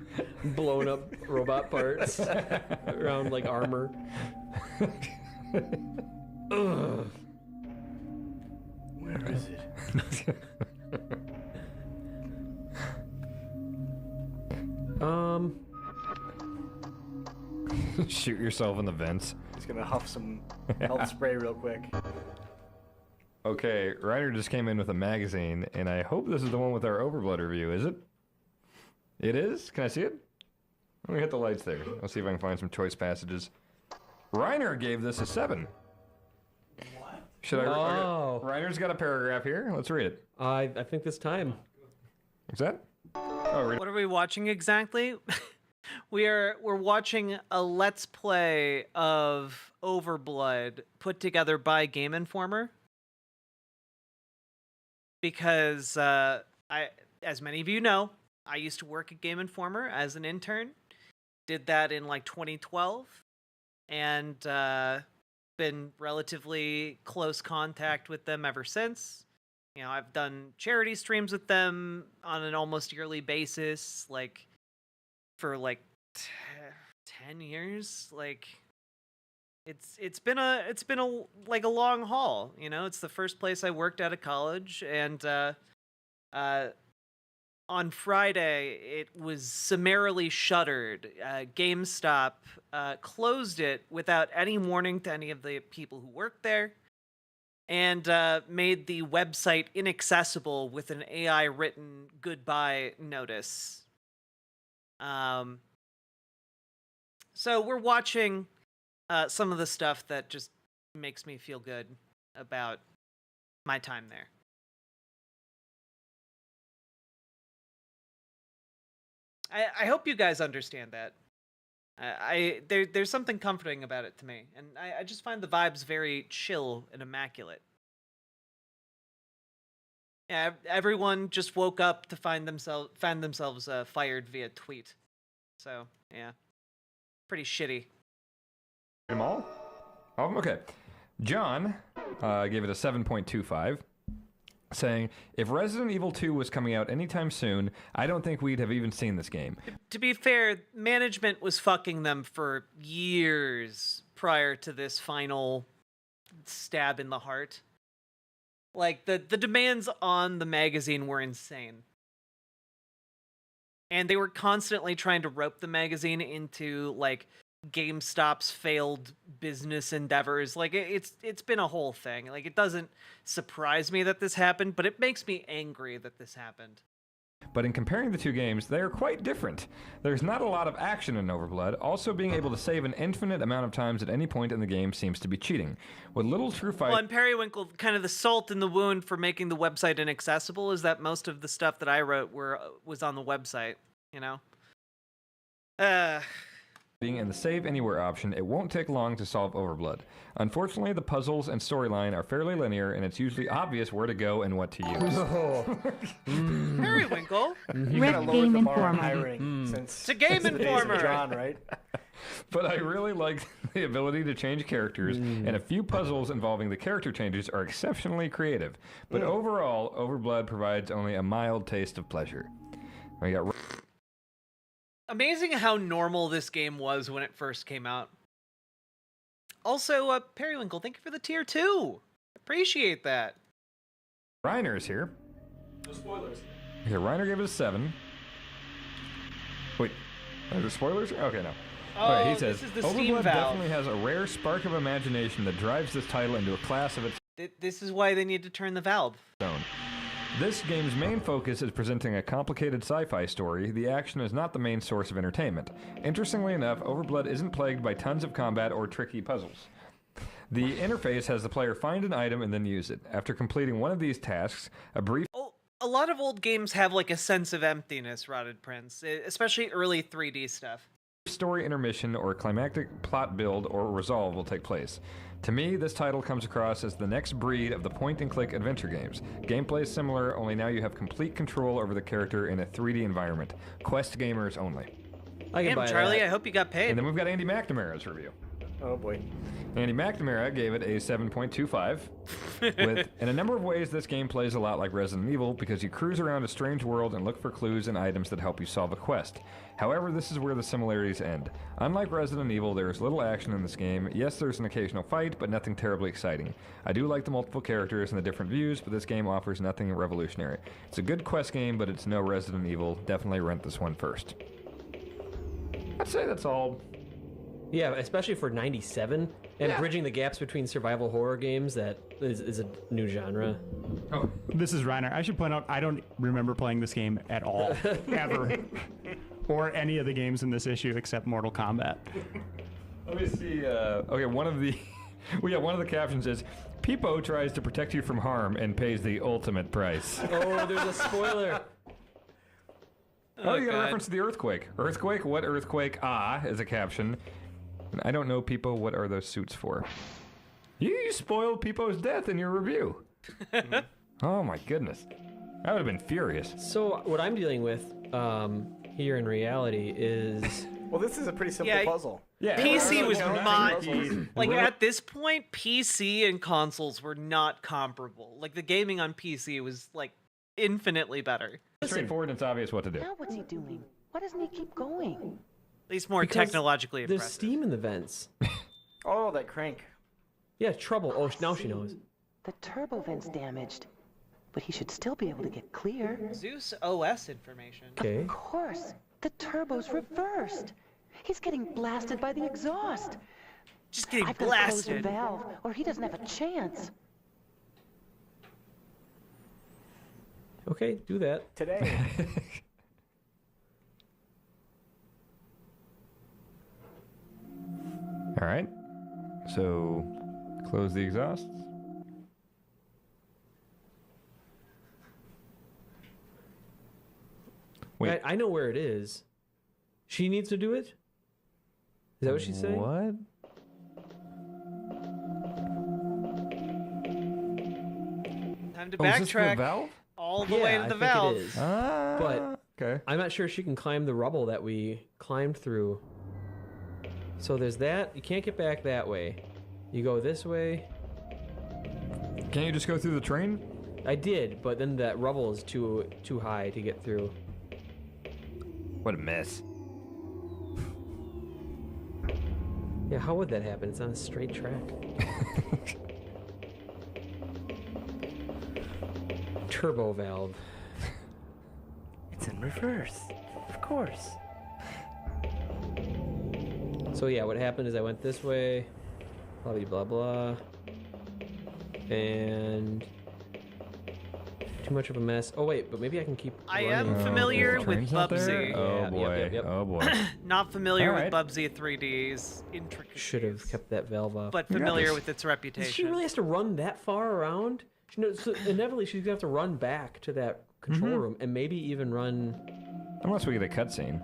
Speaker 8: blown up robot parts around like armor. Ugh.
Speaker 7: Where is it?
Speaker 6: Shoot yourself in the vents.
Speaker 7: He's gonna huff some health spray real quick.
Speaker 6: Okay, Ryder just came in with a magazine, and I hope this is the one with our OverBlood review, is it? It is? Can I see it? Let me hit the lights there. Let's see if I can find some choice passages. Reiner gave this a 7.
Speaker 9: What?
Speaker 6: Should I?
Speaker 8: Oh.
Speaker 6: Reiner's got a paragraph here. Let's read it.
Speaker 8: I think this time.
Speaker 6: What's that? Oh, read it.
Speaker 2: What are we watching exactly? We're watching a Let's Play of Overblood put together by Game Informer. Because as many of you know, I used to work at Game Informer as an intern. Did that in like 2012, and been relatively close contact with them ever since. You know, I've done charity streams with them on an almost yearly basis, like for like 10 years. Like it's been a like a long haul, you know. It's the first place I worked out of college, and on Friday it was summarily shuttered. GameStop closed it without any warning to any of the people who worked there, and made the website inaccessible with an AI written goodbye notice. So we're watching some of the stuff that just makes me feel good about my time there. I hope you guys understand that. There's something comforting about it to me, and I just find the vibes very chill and immaculate. Yeah, everyone just woke up to find themselves fired via tweet. So yeah, pretty shitty.
Speaker 6: Them all? Oh, okay. John gave it a 7.25, saying, if Resident Evil 2 was coming out anytime soon, I don't think we'd have even seen this game.
Speaker 2: To be fair, management was fucking them for years prior to this final stab in the heart. Like, the demands on the magazine were insane. And they were constantly trying to rope the magazine into, like, GameStop's failed business endeavors. Like, it's been a whole thing. Like, it doesn't surprise me that this happened, but it makes me angry that this happened.
Speaker 6: But in comparing the two games, they are quite different. There's not a lot of action in Overblood. Also, being able to save an infinite amount of times at any point in the game seems to be cheating. With little true fight...
Speaker 2: Well, and Periwinkle, kind of the salt in the wound for making the website inaccessible is that most of the stuff that I wrote was on the website, you know?
Speaker 6: Being in the Save Anywhere option, it won't take long to solve Overblood. Unfortunately, the puzzles and storyline are fairly linear, and it's usually obvious where to go and what to use.
Speaker 2: Periwinkle?
Speaker 7: You gotta lower the bar on hiring since
Speaker 2: it's a Game Informer,
Speaker 7: John, right?
Speaker 6: But I really like the ability to change characters, and a few puzzles involving the character changes are exceptionally creative. But overall, Overblood provides only a mild taste of pleasure. We got...
Speaker 2: Amazing how normal this game was when it first came out. Also, Periwinkle, thank you for the tier 2. Appreciate that.
Speaker 6: Reiner's here.
Speaker 9: No spoilers.
Speaker 6: Okay, Reiner gave it a 7. Wait, are there spoilers? Okay, no. All right, he says,
Speaker 2: this is the Steam
Speaker 6: OverBlood
Speaker 2: valve.
Speaker 6: definitely has a rare spark of imagination that drives this title into a class of its
Speaker 2: This is why they need to turn the valve.
Speaker 6: own. This game's main focus is presenting a complicated sci-fi story. The action is not the main source of entertainment. Interestingly enough, OverBlood isn't plagued by tons of combat or tricky puzzles. The interface has the player find an item and then use it. After completing one of these tasks, a brief
Speaker 2: A lot of old games have like a sense of emptiness, Rotted Prince, especially early 3D stuff.
Speaker 6: story intermission or climactic plot build or resolve will take place. To me, this title comes across as the next breed of the point-and-click adventure games. Gameplay is similar, only now you have complete control over the character in a 3D environment. Quest gamers only.
Speaker 2: Damn, Charlie, I hope you got paid.
Speaker 6: And then we've got Andy McNamara's review.
Speaker 7: Oh boy.
Speaker 6: Andy McNamara gave it a 7.25. In a number of ways, this game plays a lot like Resident Evil because you cruise around a strange world and look for clues and items that help you solve a quest. However, this is where the similarities end. Unlike Resident Evil, there is little action in this game. Yes, there's an occasional fight, but nothing terribly exciting. I do like the multiple characters and the different views, but this game offers nothing revolutionary. It's a good quest game, but it's no Resident Evil. Definitely rent this one first. I'd say that's all.
Speaker 8: Yeah, especially for 97 and bridging the gaps between survival horror games, that is a new genre.
Speaker 13: Oh, this is Reiner. I should point out I don't remember playing this game at all, ever, or any of the games in this issue except Mortal Kombat.
Speaker 6: Let me see. Okay, one of the captions is, Peepo tries to protect you from harm and pays the ultimate price.
Speaker 8: Oh, there's a spoiler.
Speaker 6: Oh, you got a reference to the earthquake. Earthquake? What earthquake? Is a caption. I don't know, Peepo, what are those suits for? You spoiled Peepo's death in your review. Oh my goodness. I would have been furious.
Speaker 8: So what I'm dealing with here in reality is...
Speaker 7: Well, this is a pretty simple puzzle.
Speaker 2: Yeah, PC was not... Like, at this point, PC and consoles were not comparable. Like, the gaming on PC was, like, infinitely better.
Speaker 6: Straightforward, and it's obvious what to do.
Speaker 10: Now what's he doing? Why doesn't he keep going?
Speaker 2: At least more
Speaker 8: Because
Speaker 2: technologically
Speaker 8: there's
Speaker 2: impressive.
Speaker 8: steam in the vents.
Speaker 7: Oh, that crank.
Speaker 8: Yeah, trouble. Oh, now she knows.
Speaker 10: The turbo vent's damaged, but he should still be able to get clear.
Speaker 2: Zeus OS information.
Speaker 8: Okay.
Speaker 10: Of course. The turbo's reversed. He's getting blasted by the exhaust.
Speaker 2: Just getting
Speaker 10: I've got to close the
Speaker 2: blasted.
Speaker 10: valve, or he doesn't have a chance.
Speaker 8: Okay, do that.
Speaker 7: Today.
Speaker 6: All right. So, close the exhausts. Wait.
Speaker 8: I know where it is. She needs to do it? Is that what she's saying?
Speaker 6: What?
Speaker 2: Time to
Speaker 6: Is this the
Speaker 2: backtrack
Speaker 6: valve?
Speaker 2: all the way to the valve.
Speaker 8: It is.
Speaker 6: Ah,
Speaker 8: But
Speaker 6: okay.
Speaker 8: I'm not sure she can climb the rubble that we climbed through. So there's that. You can't get back that way. You go this way.
Speaker 6: Can't you just go through the train?
Speaker 8: I did, but then that rubble is too high to get through.
Speaker 6: What a mess.
Speaker 8: Yeah, how would that happen? It's on a straight track. Turbo valve.
Speaker 7: It's in reverse. Of course.
Speaker 8: So yeah, what happened is I went this way, blah blah blah, and too much of a mess. Oh wait, but maybe I can keep.
Speaker 2: I
Speaker 8: running.
Speaker 2: am familiar with
Speaker 6: train's not there?
Speaker 2: Bubsy.
Speaker 6: Oh
Speaker 8: Yeah,
Speaker 6: boy.
Speaker 8: yep.
Speaker 6: Oh boy.
Speaker 2: Not familiar
Speaker 6: All
Speaker 2: with
Speaker 6: right.
Speaker 2: Bubsy 3D's intricacies.
Speaker 8: Should have kept that valve off.
Speaker 2: But
Speaker 6: You got
Speaker 2: familiar
Speaker 6: this.
Speaker 2: with its
Speaker 8: She
Speaker 2: reputation.
Speaker 8: really has to run that far around. She knows, so inevitably she's gonna have to run back to that control room and maybe even run.
Speaker 6: Unless we get a cutscene.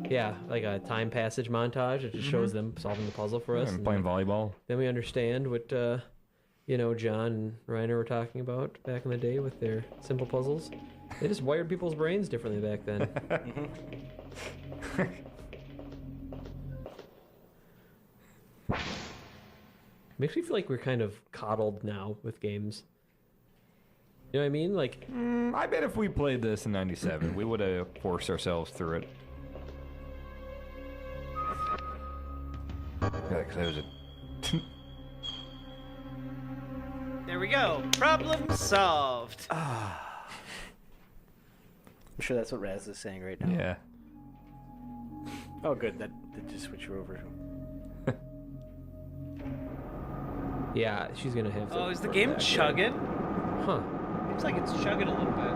Speaker 8: Yeah, like a time passage montage. It just shows them solving the puzzle for us.
Speaker 6: And playing volleyball.
Speaker 8: Then we understand what, John and Reiner were talking about back in the day with their simple puzzles. They just wired people's brains differently back then. Makes me feel like we're kind of coddled now with games. You know what I mean? Like,
Speaker 6: I bet if we played this in 97, we would have forced ourselves through it. Yeah, because I was a.
Speaker 2: There we go. Problem solved.
Speaker 7: I'm sure that's what Raz is saying right now.
Speaker 6: Yeah.
Speaker 7: Oh, good. That just switched you over.
Speaker 8: Yeah, she's gonna have.
Speaker 2: Oh, is the game chugging?
Speaker 8: Huh.
Speaker 2: Seems like it's chugging a little bit.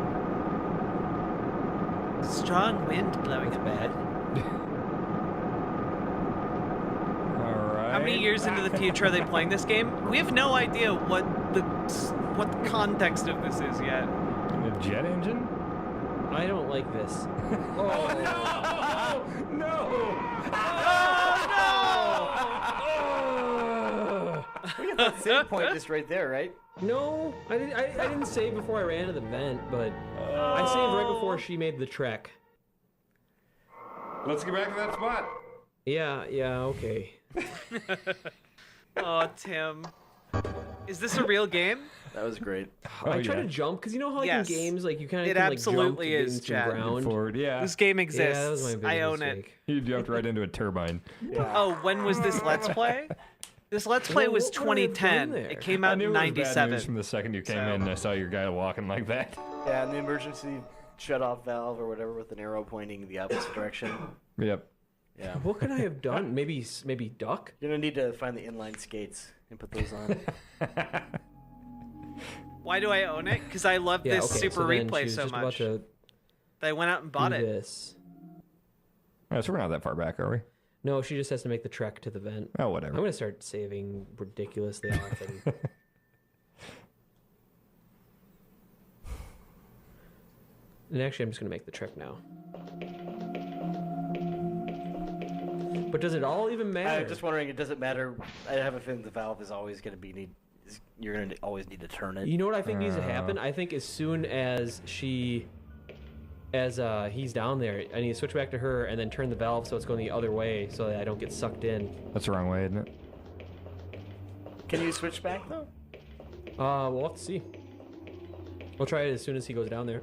Speaker 2: Strong wind blowing.
Speaker 8: That's bad.
Speaker 6: All right.
Speaker 2: How many years into the future are they playing this game? We have no idea what the context of this is yet.
Speaker 6: A jet engine?
Speaker 8: I don't like this.
Speaker 6: Oh, no! No!
Speaker 7: We got that save point just right there, right?
Speaker 8: No, I didn't save before I ran to the vent, but I saved right before she made the trek.
Speaker 6: Let's get back to that spot.
Speaker 8: Yeah, okay.
Speaker 2: Oh, Tim. Is this a real game?
Speaker 7: That was great.
Speaker 8: I try to jump because you know how like
Speaker 2: Yes.
Speaker 8: in games like you kind of
Speaker 2: It
Speaker 8: can, like,
Speaker 2: absolutely
Speaker 8: jump to
Speaker 2: is,
Speaker 8: gain some
Speaker 2: Chad.
Speaker 8: ground.
Speaker 6: Forward, yeah.
Speaker 2: This game
Speaker 8: Yeah, that was
Speaker 2: exists.
Speaker 8: my biggest
Speaker 2: I own it.
Speaker 8: mistake.
Speaker 6: You jumped right into a turbine.
Speaker 2: Oh, when was this Let's Play? This Let's Play was
Speaker 8: what would I have done
Speaker 2: 2010.
Speaker 8: there?
Speaker 2: It came
Speaker 6: I
Speaker 2: out
Speaker 6: knew
Speaker 2: in
Speaker 6: it was bad
Speaker 2: 97.
Speaker 6: news from the second you came in and I saw your guy walking like that.
Speaker 7: Yeah, and the emergency shut-off valve or whatever with an arrow pointing the opposite direction.
Speaker 6: Yep.
Speaker 7: Yeah.
Speaker 8: What could I have done? Maybe duck?
Speaker 7: You're gonna need to find the inline skates and put those on.
Speaker 2: Why do I own it? Because I love this
Speaker 8: okay,
Speaker 2: Super
Speaker 8: so then
Speaker 2: Replay
Speaker 8: she was
Speaker 2: so
Speaker 8: just about
Speaker 2: much
Speaker 8: to
Speaker 2: that I went out and bought
Speaker 8: do
Speaker 2: it.
Speaker 8: This.
Speaker 6: Oh, so we're not that far back, are we?
Speaker 8: No, she just has to make the trek to the vent.
Speaker 6: Oh, whatever.
Speaker 8: I'm gonna start saving ridiculously often. And actually, I'm just gonna make the trek now. But does it all even matter?
Speaker 7: I'm just wondering, it doesn't matter. I have a feeling the valve is always going to be you're going to always need to turn it.
Speaker 8: You know what I think needs to happen? I think as soon as he's down there, I need to switch back to her and then turn the valve so it's going the other way so that I don't get sucked in.
Speaker 6: That's the wrong way, isn't it?
Speaker 7: Can you switch back though?
Speaker 8: We'll have to see. We'll try it as soon as he goes down there.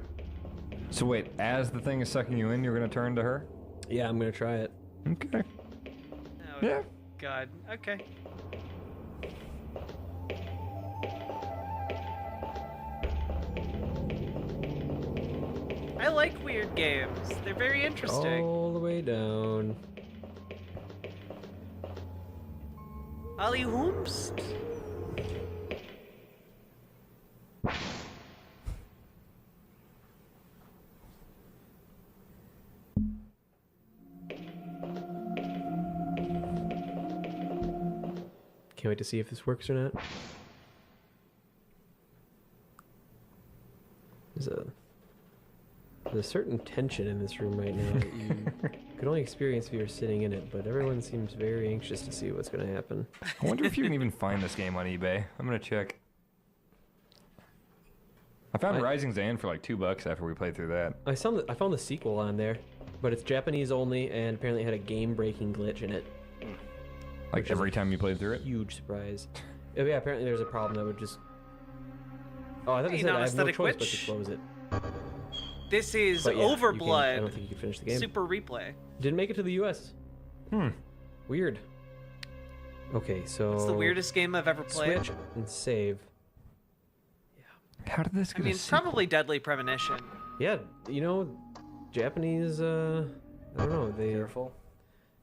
Speaker 6: So wait, as the thing is sucking you in, you're going to turn to her?
Speaker 8: Yeah, I'm going to try it.
Speaker 6: Okay.
Speaker 2: Oh,
Speaker 6: Yeah.
Speaker 2: God. Okay. I like weird games. They're very interesting.
Speaker 8: All the way down.
Speaker 2: Ali Hoomst?
Speaker 8: Can't wait to see if this works or not. There's a certain tension in this room right now that you could only experience if you were sitting in it, but everyone seems very anxious to see what's going to happen.
Speaker 6: I wonder if you can even find this game on eBay. I'm going to check. I found Rising Zan for like $2 after we played through that.
Speaker 8: I found the sequel on there, but it's Japanese only, and apparently it had a game-breaking glitch in it.
Speaker 6: Like every time you played through it?
Speaker 8: Huge surprise. Oh, yeah, apparently there's a problem that would just... Oh, I thought they
Speaker 2: Hey,
Speaker 8: said I have no
Speaker 2: non-aesthetic
Speaker 8: choice but
Speaker 2: witch.
Speaker 8: to close it.
Speaker 2: This is
Speaker 8: But yeah, I
Speaker 2: OverBlood.
Speaker 8: don't think you could finish the game.
Speaker 2: Super Replay.
Speaker 8: Didn't make it to the U.S. Weird. Okay, so...
Speaker 2: It's the weirdest game I've ever played.
Speaker 8: Switch and save.
Speaker 6: How did this
Speaker 2: I
Speaker 6: get
Speaker 2: mean, it's probably Deadly Premonition.
Speaker 8: Yeah, you know, Japanese, I don't know, they...
Speaker 7: Careful.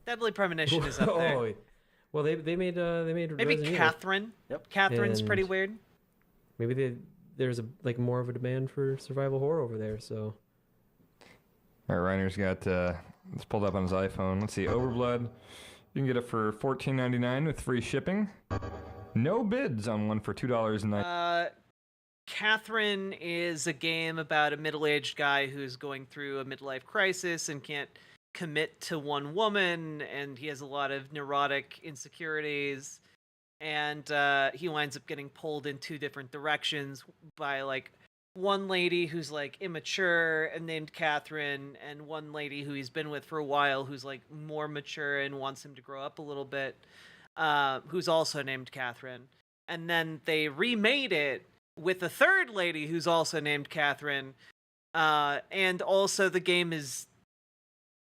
Speaker 2: Deadly Premonition is up there.
Speaker 8: Oh, well, they made
Speaker 2: Maybe
Speaker 8: Resident Evil.
Speaker 2: Catherine.
Speaker 7: Yep.
Speaker 2: Catherine's pretty
Speaker 8: And-
Speaker 2: weird.
Speaker 8: Maybe there's more of a demand for survival horror over there, so...
Speaker 6: All right, Reiner's got it's pulled up on his iPhone. Let's see, OverBlood. You can get it for $14.99 with free shipping. No bids on one for $2.09.
Speaker 2: Catherine is a game about a middle-aged guy who's going through a midlife crisis and can't commit to one woman, and he has a lot of neurotic insecurities, and he winds up getting pulled in two different directions by like one lady who's like immature and named Catherine, and one lady who he's been with for a while who's like more mature and wants him to grow up a little bit, who's also named Catherine. And then they remade it with a third lady who's also named Catherine, and also the game is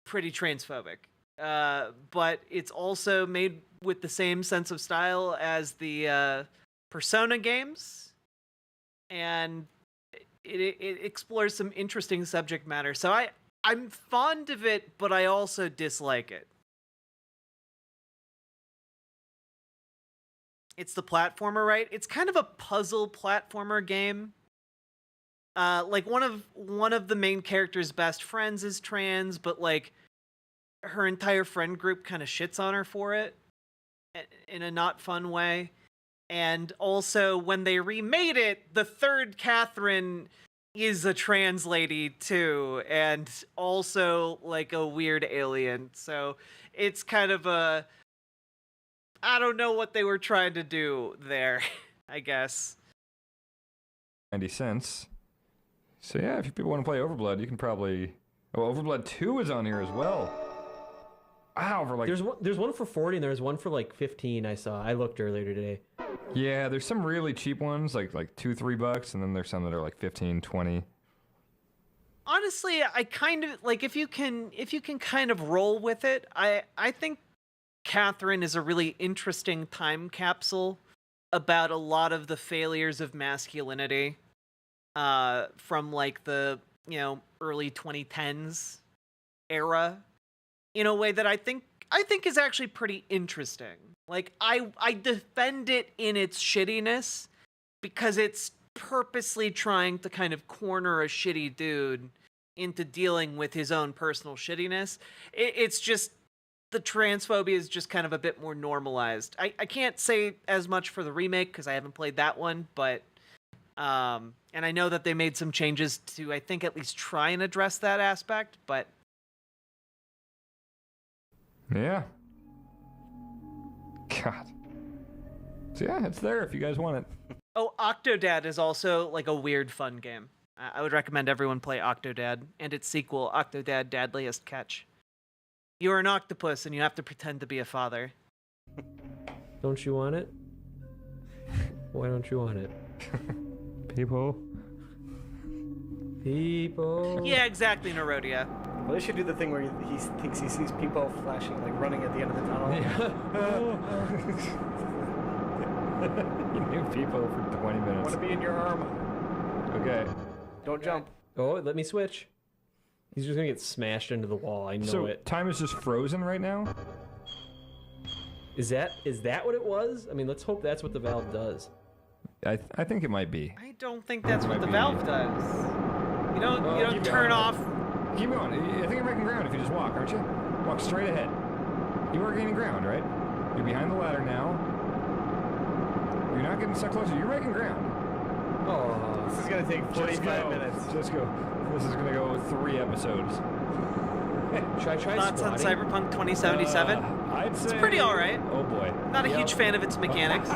Speaker 2: pretty transphobic. But it's also made with the same sense of style as the Persona games, and it explores some interesting subject matter. So I'm fond of it, but I also dislike it. It's the platformer, right? It's kind of a puzzle platformer game. Like one of the main character's best friends is trans, but like her entire friend group kind of shits on her for it in a not fun way. And also when they remade it, the third Catherine is a trans lady too, and also like a weird alien. So it's kind of a, I don't know what they were trying to do there, I guess.
Speaker 6: 90 cents. So yeah, if people want to play OverBlood, you can probably... Oh, OverBlood 2 is on here as well. Wow, for like...
Speaker 8: There's one for 40 and there's one for like 15 I saw. I looked earlier today.
Speaker 6: Yeah, there's some really cheap ones, like $2-3, and then there's some that are like 15, 20.
Speaker 2: Honestly, I kind of like if you can kind of roll with it. I think Catherine is a really interesting time capsule about a lot of the failures of masculinity from like the early 2010s era in a way that I think is actually pretty interesting. Like I defend it in its shittiness because it's purposely trying to kind of corner a shitty dude into dealing with his own personal shittiness. It's just the transphobia is just kind of a bit more normalized. I can't say as much for the remake because I haven't played that one, but and I know that they made some changes to, I think, at least try and address that aspect, but
Speaker 6: yeah. God. So yeah, it's there if you guys want it.
Speaker 2: Oh, Octodad is also like a weird fun game. I would recommend everyone play Octodad and its sequel, Octodad Dadliest Catch. You're an octopus and you have to pretend to be a father.
Speaker 8: Don't you want it? Why don't you want it?
Speaker 6: People.
Speaker 2: Yeah, exactly, Nerodia.
Speaker 7: Well, they should do the thing where he thinks he sees people flashing, like running at the end of the tunnel.
Speaker 6: You knew people for 20 minutes.
Speaker 7: I want to be in your arm.
Speaker 6: Okay.
Speaker 7: Don't jump.
Speaker 8: Oh, let me switch. He's just gonna get smashed into the wall. I know it.
Speaker 6: Time is just frozen right now?
Speaker 8: Is that what it was? I mean, let's hope that's what the valve does.
Speaker 6: I think it might be.
Speaker 2: I don't think that's what the valve does. You don't turn off.
Speaker 6: Keep going. I think you're making ground if you just walk, aren't you? Walk straight ahead. You are gaining ground, right? You're behind the ladder now. You're not getting stuck closer. You're making ground.
Speaker 7: Oh, this is gonna take 45 minutes.
Speaker 6: Just go. This is gonna go 3 episodes.
Speaker 8: Should I try
Speaker 2: Thoughts on
Speaker 8: squatting?
Speaker 2: Cyberpunk 2077?
Speaker 6: I'd say
Speaker 2: it's pretty alright.
Speaker 6: Oh boy.
Speaker 2: Not a huge fan of its mechanics.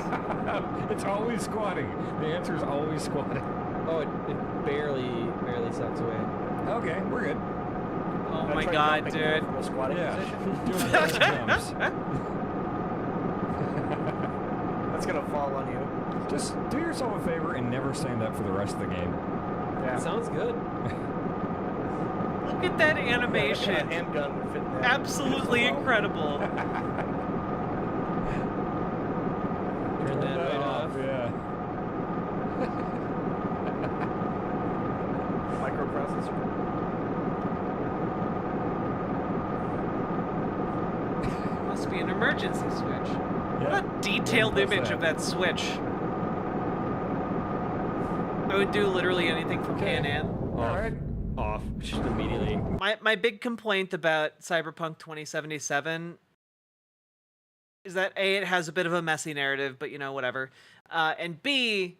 Speaker 6: It's always squatting. The answer is always squatting.
Speaker 8: Oh, it barely sucks away.
Speaker 6: Okay, we're good.
Speaker 2: Oh my god, dude.
Speaker 7: From a squatting position.
Speaker 6: Doing jumps.
Speaker 7: That's gonna fall on you.
Speaker 6: Just do yourself a favor and never stand up for the rest of the game.
Speaker 7: Yeah.
Speaker 8: Sounds good.
Speaker 2: Look at that animation.
Speaker 7: Yeah, handgun would fit in there.
Speaker 2: Absolutely incredible.
Speaker 8: Turn that right off.
Speaker 6: Yeah.
Speaker 7: Microprocessor.
Speaker 2: Must be an emergency switch.
Speaker 6: Yeah.
Speaker 2: What a detailed image of that switch. I would do literally anything for Pan-Am.
Speaker 6: Alright.
Speaker 8: Off. Just immediately.
Speaker 2: My big complaint about Cyberpunk 2077 is that A, it has a bit of a messy narrative, but whatever. And B,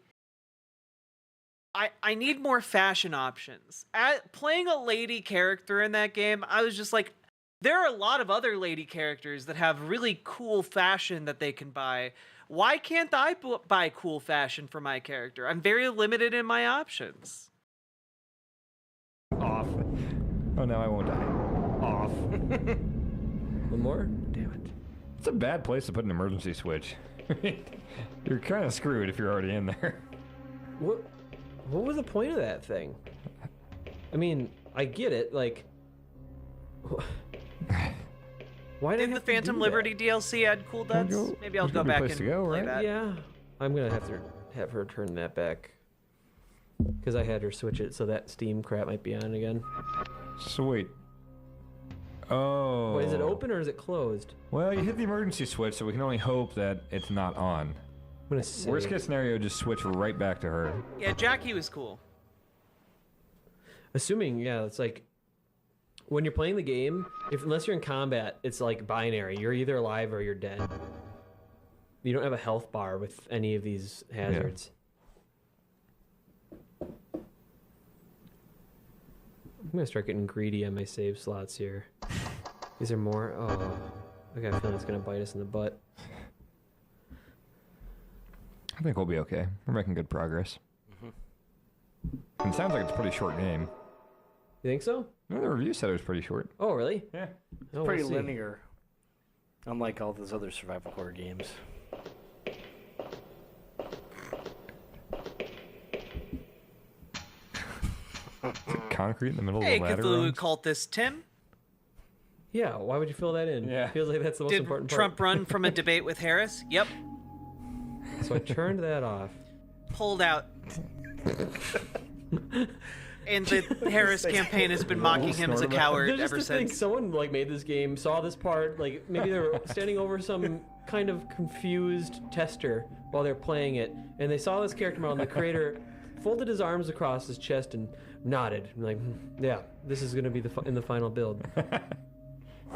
Speaker 2: I need more fashion options. Playing a lady character in that game, I was just like, there are a lot of other lady characters that have really cool fashion that they can buy. Why can't I buy cool fashion for my character? I'm very limited in my options.
Speaker 8: Off.
Speaker 6: Oh, no, I won't die.
Speaker 8: Off. One more?
Speaker 6: Damn it. It's a bad place to put an emergency switch. You're kind of screwed if you're already in there.
Speaker 8: What was the point of that thing? I mean, I get it, like... Why
Speaker 2: Did the Phantom Liberty DLC add cool duds? Maybe I'll go back and play that.
Speaker 8: Yeah, I'm gonna have her turn that back because I had her switch it so that Steam crap might be on again.
Speaker 6: Sweet. Oh.
Speaker 8: Wait, is it open or is it closed?
Speaker 6: Well, you hit the emergency switch, so we can only hope that it's not on.
Speaker 8: I'm gonna say.
Speaker 6: Worst case scenario, just switch right back to her.
Speaker 2: Yeah, Jackie was cool.
Speaker 8: Assuming, yeah, it's like when you're playing the game, unless you're in combat, it's like binary. You're either alive or you're dead. You don't have a health bar with any of these hazards. Yeah. I'm gonna start getting greedy on my save slots here. Is there more? Oh, I got a feeling it's gonna bite us in the butt.
Speaker 6: I think we'll be okay. We're making good progress. And it sounds like it's a pretty short game.
Speaker 8: You think so?
Speaker 6: No, the review said it was pretty short.
Speaker 8: Oh, really?
Speaker 6: Yeah.
Speaker 7: It's pretty linear. Unlike all those other survival horror games.
Speaker 6: Concrete in the middle
Speaker 2: Hey,
Speaker 6: of the ladder.
Speaker 2: Cthulhu
Speaker 6: runs?
Speaker 2: cultist Tim.
Speaker 8: Yeah, why would you fill that in?
Speaker 6: Yeah.
Speaker 8: Feels like that's the most
Speaker 2: Did
Speaker 8: important
Speaker 2: Trump
Speaker 8: part.
Speaker 2: run from a debate with Harris? Yep.
Speaker 8: So I turned that off.
Speaker 2: Pulled out. And the Harris campaign has been mocking him as a coward
Speaker 8: Just
Speaker 2: ever
Speaker 8: to think
Speaker 2: since.
Speaker 8: someone like made this game, saw this part, like maybe they were standing over some kind of confused tester while they're playing it, and they saw this character model, and the creator folded his arms across his chest and nodded, like, yeah, this is going to be in the final build.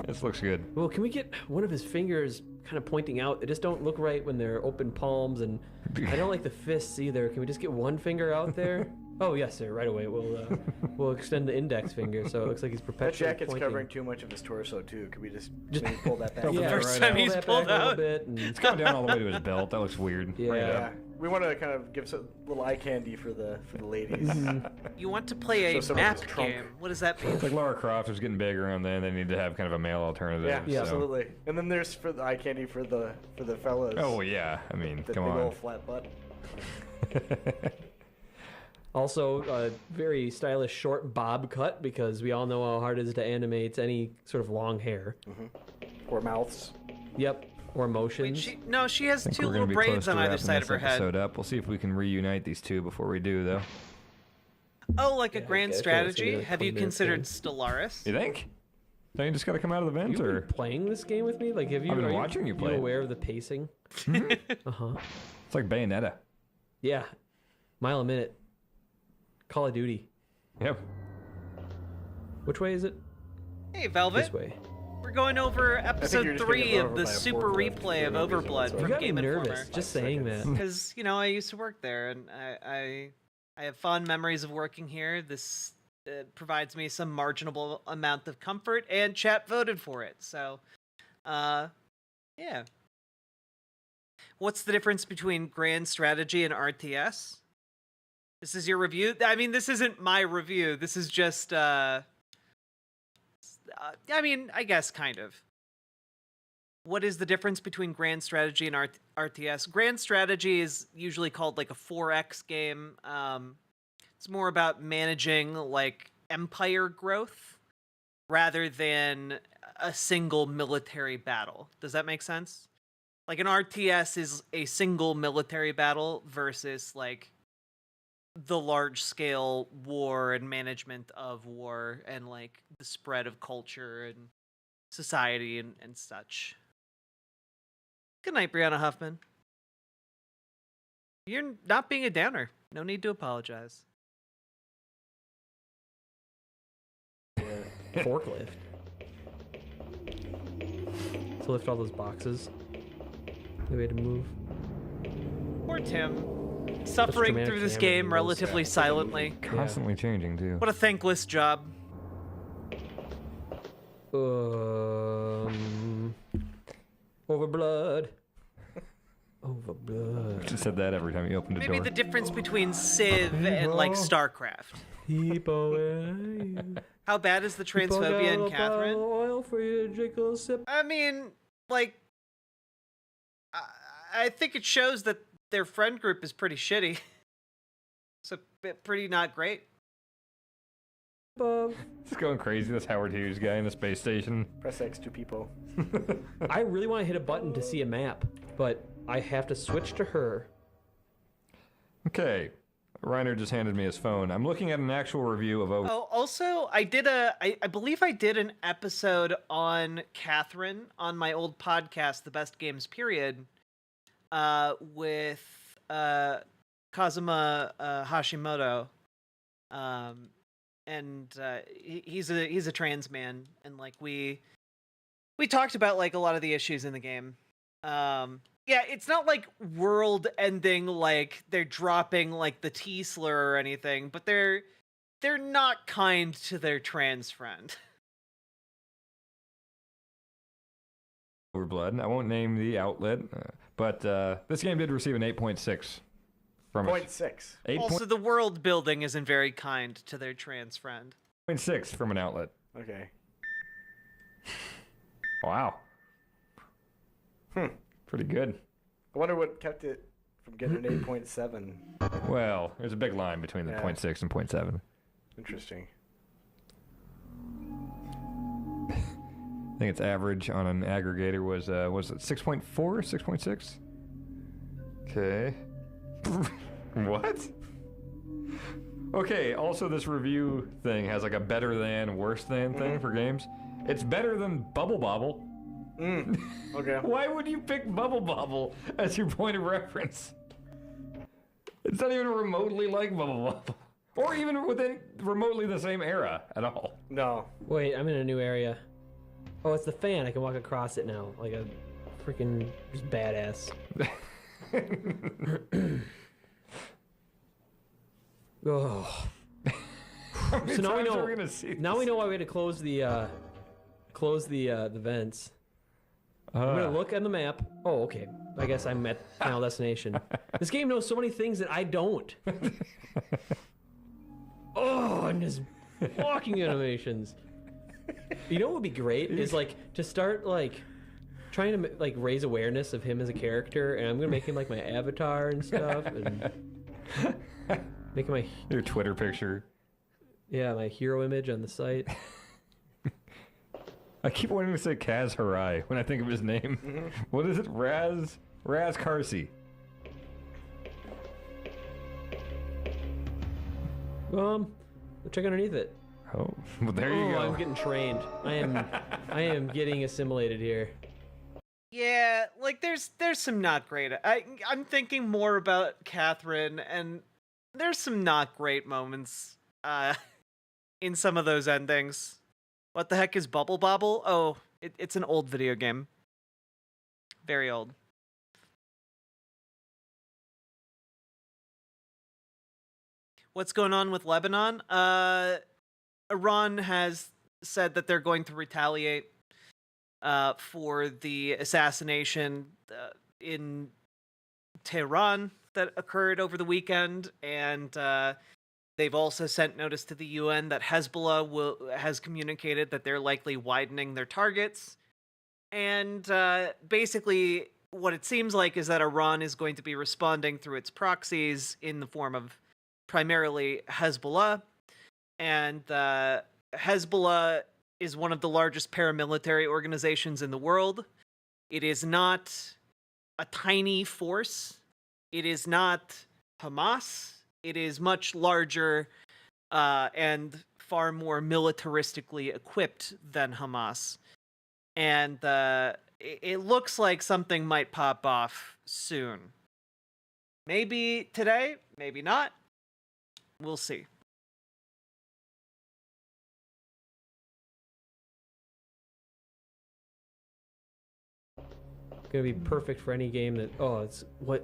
Speaker 6: This looks good.
Speaker 8: Well, can we get one of his fingers kind of pointing out? They just don't look right when they're open palms, and I don't like the fists either. Can we just get one finger out there? Oh, yes, sir. Right away. We'll extend the index finger so it looks like he's
Speaker 7: That
Speaker 8: perpetually
Speaker 7: jacket's
Speaker 8: pointing.
Speaker 7: covering too much of his torso, too. Could we just maybe pull that back?
Speaker 8: Yeah,
Speaker 2: First
Speaker 8: right
Speaker 2: time
Speaker 8: out.
Speaker 2: he's
Speaker 8: Pull that
Speaker 2: pulled
Speaker 8: back a little
Speaker 2: out.
Speaker 8: bit and-
Speaker 6: It's going down all the way to his belt. That looks weird.
Speaker 8: Yeah.
Speaker 6: Right
Speaker 7: Yeah.
Speaker 6: up.
Speaker 7: We want to kind of give some little eye candy for the ladies.
Speaker 2: You want to play
Speaker 7: So
Speaker 2: a
Speaker 7: some of
Speaker 2: map
Speaker 7: his trunk.
Speaker 2: game. What does that mean?
Speaker 6: It's like Lara Croft was getting bigger, and then they need to have kind of a male alternative.
Speaker 7: Yeah,
Speaker 6: so.
Speaker 7: absolutely. And then there's for the eye candy for the fellas.
Speaker 6: Oh yeah, I mean,
Speaker 7: The
Speaker 6: come
Speaker 7: big
Speaker 6: on.
Speaker 7: old flat butt.
Speaker 8: Also, a very stylish short bob cut because we all know how hard it is to animate any sort of long hair.
Speaker 7: Or mouths.
Speaker 8: Yep. Or motions.
Speaker 2: She has
Speaker 6: I think
Speaker 2: two
Speaker 6: we're gonna
Speaker 2: little
Speaker 6: be
Speaker 2: braids
Speaker 6: close to
Speaker 2: on either
Speaker 6: wrapping
Speaker 2: side
Speaker 6: this
Speaker 2: of her head.
Speaker 6: episode up. We'll see if we can reunite these two before we do, though.
Speaker 2: Oh, like a grand
Speaker 8: I feel like it's gonna be
Speaker 2: strategy?
Speaker 8: like
Speaker 2: Have you
Speaker 8: 20 minutes
Speaker 2: considered
Speaker 8: long.
Speaker 2: Stellaris?
Speaker 6: You think? Don't you just got to come out of the vent,
Speaker 8: You've
Speaker 6: or
Speaker 8: been playing this game with me? Like, have you?
Speaker 6: I've been
Speaker 8: are
Speaker 6: watching you play
Speaker 8: You
Speaker 6: it.
Speaker 8: aware of the pacing? Uh-huh.
Speaker 6: It's like Bayonetta.
Speaker 8: Yeah. Mile a minute. Call of Duty.
Speaker 6: Yep.
Speaker 8: Which way is it?
Speaker 2: Hey, Velvet.
Speaker 8: This way.
Speaker 2: We're going over
Speaker 7: you're
Speaker 2: episode
Speaker 7: just
Speaker 2: 3
Speaker 7: getting
Speaker 2: of
Speaker 7: run
Speaker 2: the
Speaker 7: over by a
Speaker 2: super
Speaker 7: forklift
Speaker 2: replay of
Speaker 7: for no reason
Speaker 2: OverBlood
Speaker 7: whatsoever.
Speaker 8: You
Speaker 2: from
Speaker 8: got me
Speaker 2: Game
Speaker 8: nervous
Speaker 2: Informer.
Speaker 8: just saying that.
Speaker 2: Because, I used to work there, and I have fond memories of working here. This provides me some marginal amount of comfort, and chat voted for it. So, yeah. What's the difference between grand strategy and RTS? This is your review? I mean, this isn't my review. This is just, I guess kind of. What is the difference between grand strategy and RTS? Grand strategy is usually called like a 4X game. It's more about managing like empire growth rather than a single military battle. Does that make sense? Like an RTS is a single military battle versus like the large scale war and management of war and like the spread of culture and society and such. Good night, Brianna Huffman. You're not being a downer. No need to apologize.
Speaker 8: Forklift. To lift all those boxes. The way to move.
Speaker 2: Poor Tim. Suffering
Speaker 8: dramatic
Speaker 2: through this
Speaker 8: camera
Speaker 2: game
Speaker 8: angles.
Speaker 2: relatively silently.
Speaker 6: Constantly changing, too.
Speaker 2: What a thankless job.
Speaker 8: OverBlood. OverBlood.
Speaker 6: Just said that every time you opened a
Speaker 2: Maybe
Speaker 6: door.
Speaker 2: the difference between Civ and like StarCraft. How bad is the transphobia in Catherine?
Speaker 8: Oil for your jiggle sip.
Speaker 2: I mean, like, I think it shows that their friend group is pretty shitty. So pretty not great.
Speaker 8: above.
Speaker 6: It's going crazy, this Howard Hughes guy in the space station.
Speaker 7: Press X to people.
Speaker 8: I really want to hit a button to see a map, but I have to switch to her.
Speaker 6: Okay. Reiner just handed me his phone. I'm looking at an actual review of Over.
Speaker 2: Oh, also, I believe I did an episode on Catherine on my old podcast, The Best Games Period, with Kazuma Hashimoto, and he's a trans man, and like we talked about like a lot of the issues in the game. Yeah, it's not like world-ending, like they're dropping like the T slur or anything, but they're not kind to their trans friend.
Speaker 6: OverBlood. I won't name the outlet, but this game did receive an 8.6 from
Speaker 7: 0.6.
Speaker 2: Also, the world building isn't very kind to their trans friend.
Speaker 6: 0.6 from an outlet.
Speaker 7: Okay.
Speaker 6: Wow. Pretty good.
Speaker 7: I wonder what kept it from getting an 8.7.
Speaker 6: Well, there's a big line between the 0.6 and 0.7.
Speaker 7: Interesting.
Speaker 6: I think its average on an aggregator was it 6.4, 6.6? Okay. What? Okay, also this review thing has like a better than, worse than thing for games. It's better than Bubble Bobble.
Speaker 7: Okay.
Speaker 6: Why would you pick Bubble Bobble as your point of reference? It's not even remotely like Bubble Bobble. Or even within remotely the same era at all.
Speaker 7: No.
Speaker 8: Wait, I'm in a new area. Oh, it's the fan. I can walk across it now. Like a freaking just badass. Oh. So now we know. Now we know why we had to close the vents. I'm gonna look at the map. Oh, okay. I guess I'm at Final Destination. This game knows so many things that I don't. Oh, and his walking animations. You know what would be great is like to start like trying to like raise awareness of him as a character, and I'm gonna make him like my avatar and stuff, and make him
Speaker 6: your Twitter picture.
Speaker 8: Yeah, my hero image on the site.
Speaker 6: I keep wanting to say Kaz Harai when I think of his name. What is it? Raz Carsey.
Speaker 8: We'll check underneath it.
Speaker 6: Oh, well, there you go.
Speaker 8: I'm getting trained. I am getting assimilated here.
Speaker 2: Yeah, like there's some not great. I'm thinking more about Catherine, and there's some not great moments in some of those endings. What the heck is Bubble Bobble? Oh, it's an old video game. Very old. What's going on with Lebanon? Iran has said that they're going to retaliate for the assassination in Tehran that occurred over the weekend, and they've also sent notice to the UN that Hezbollah has communicated that they're likely widening their targets. And basically, what it seems like is that Iran is going to be responding through its proxies in the form of primarily Hezbollah. And Hezbollah is one of the largest paramilitary organizations in the world. It is not a tiny force. It is not Hamas. It is much larger and far more militaristically equipped than Hamas. And it looks like something might pop off soon. Maybe today, maybe not. We'll see.
Speaker 8: Gonna be perfect for any game that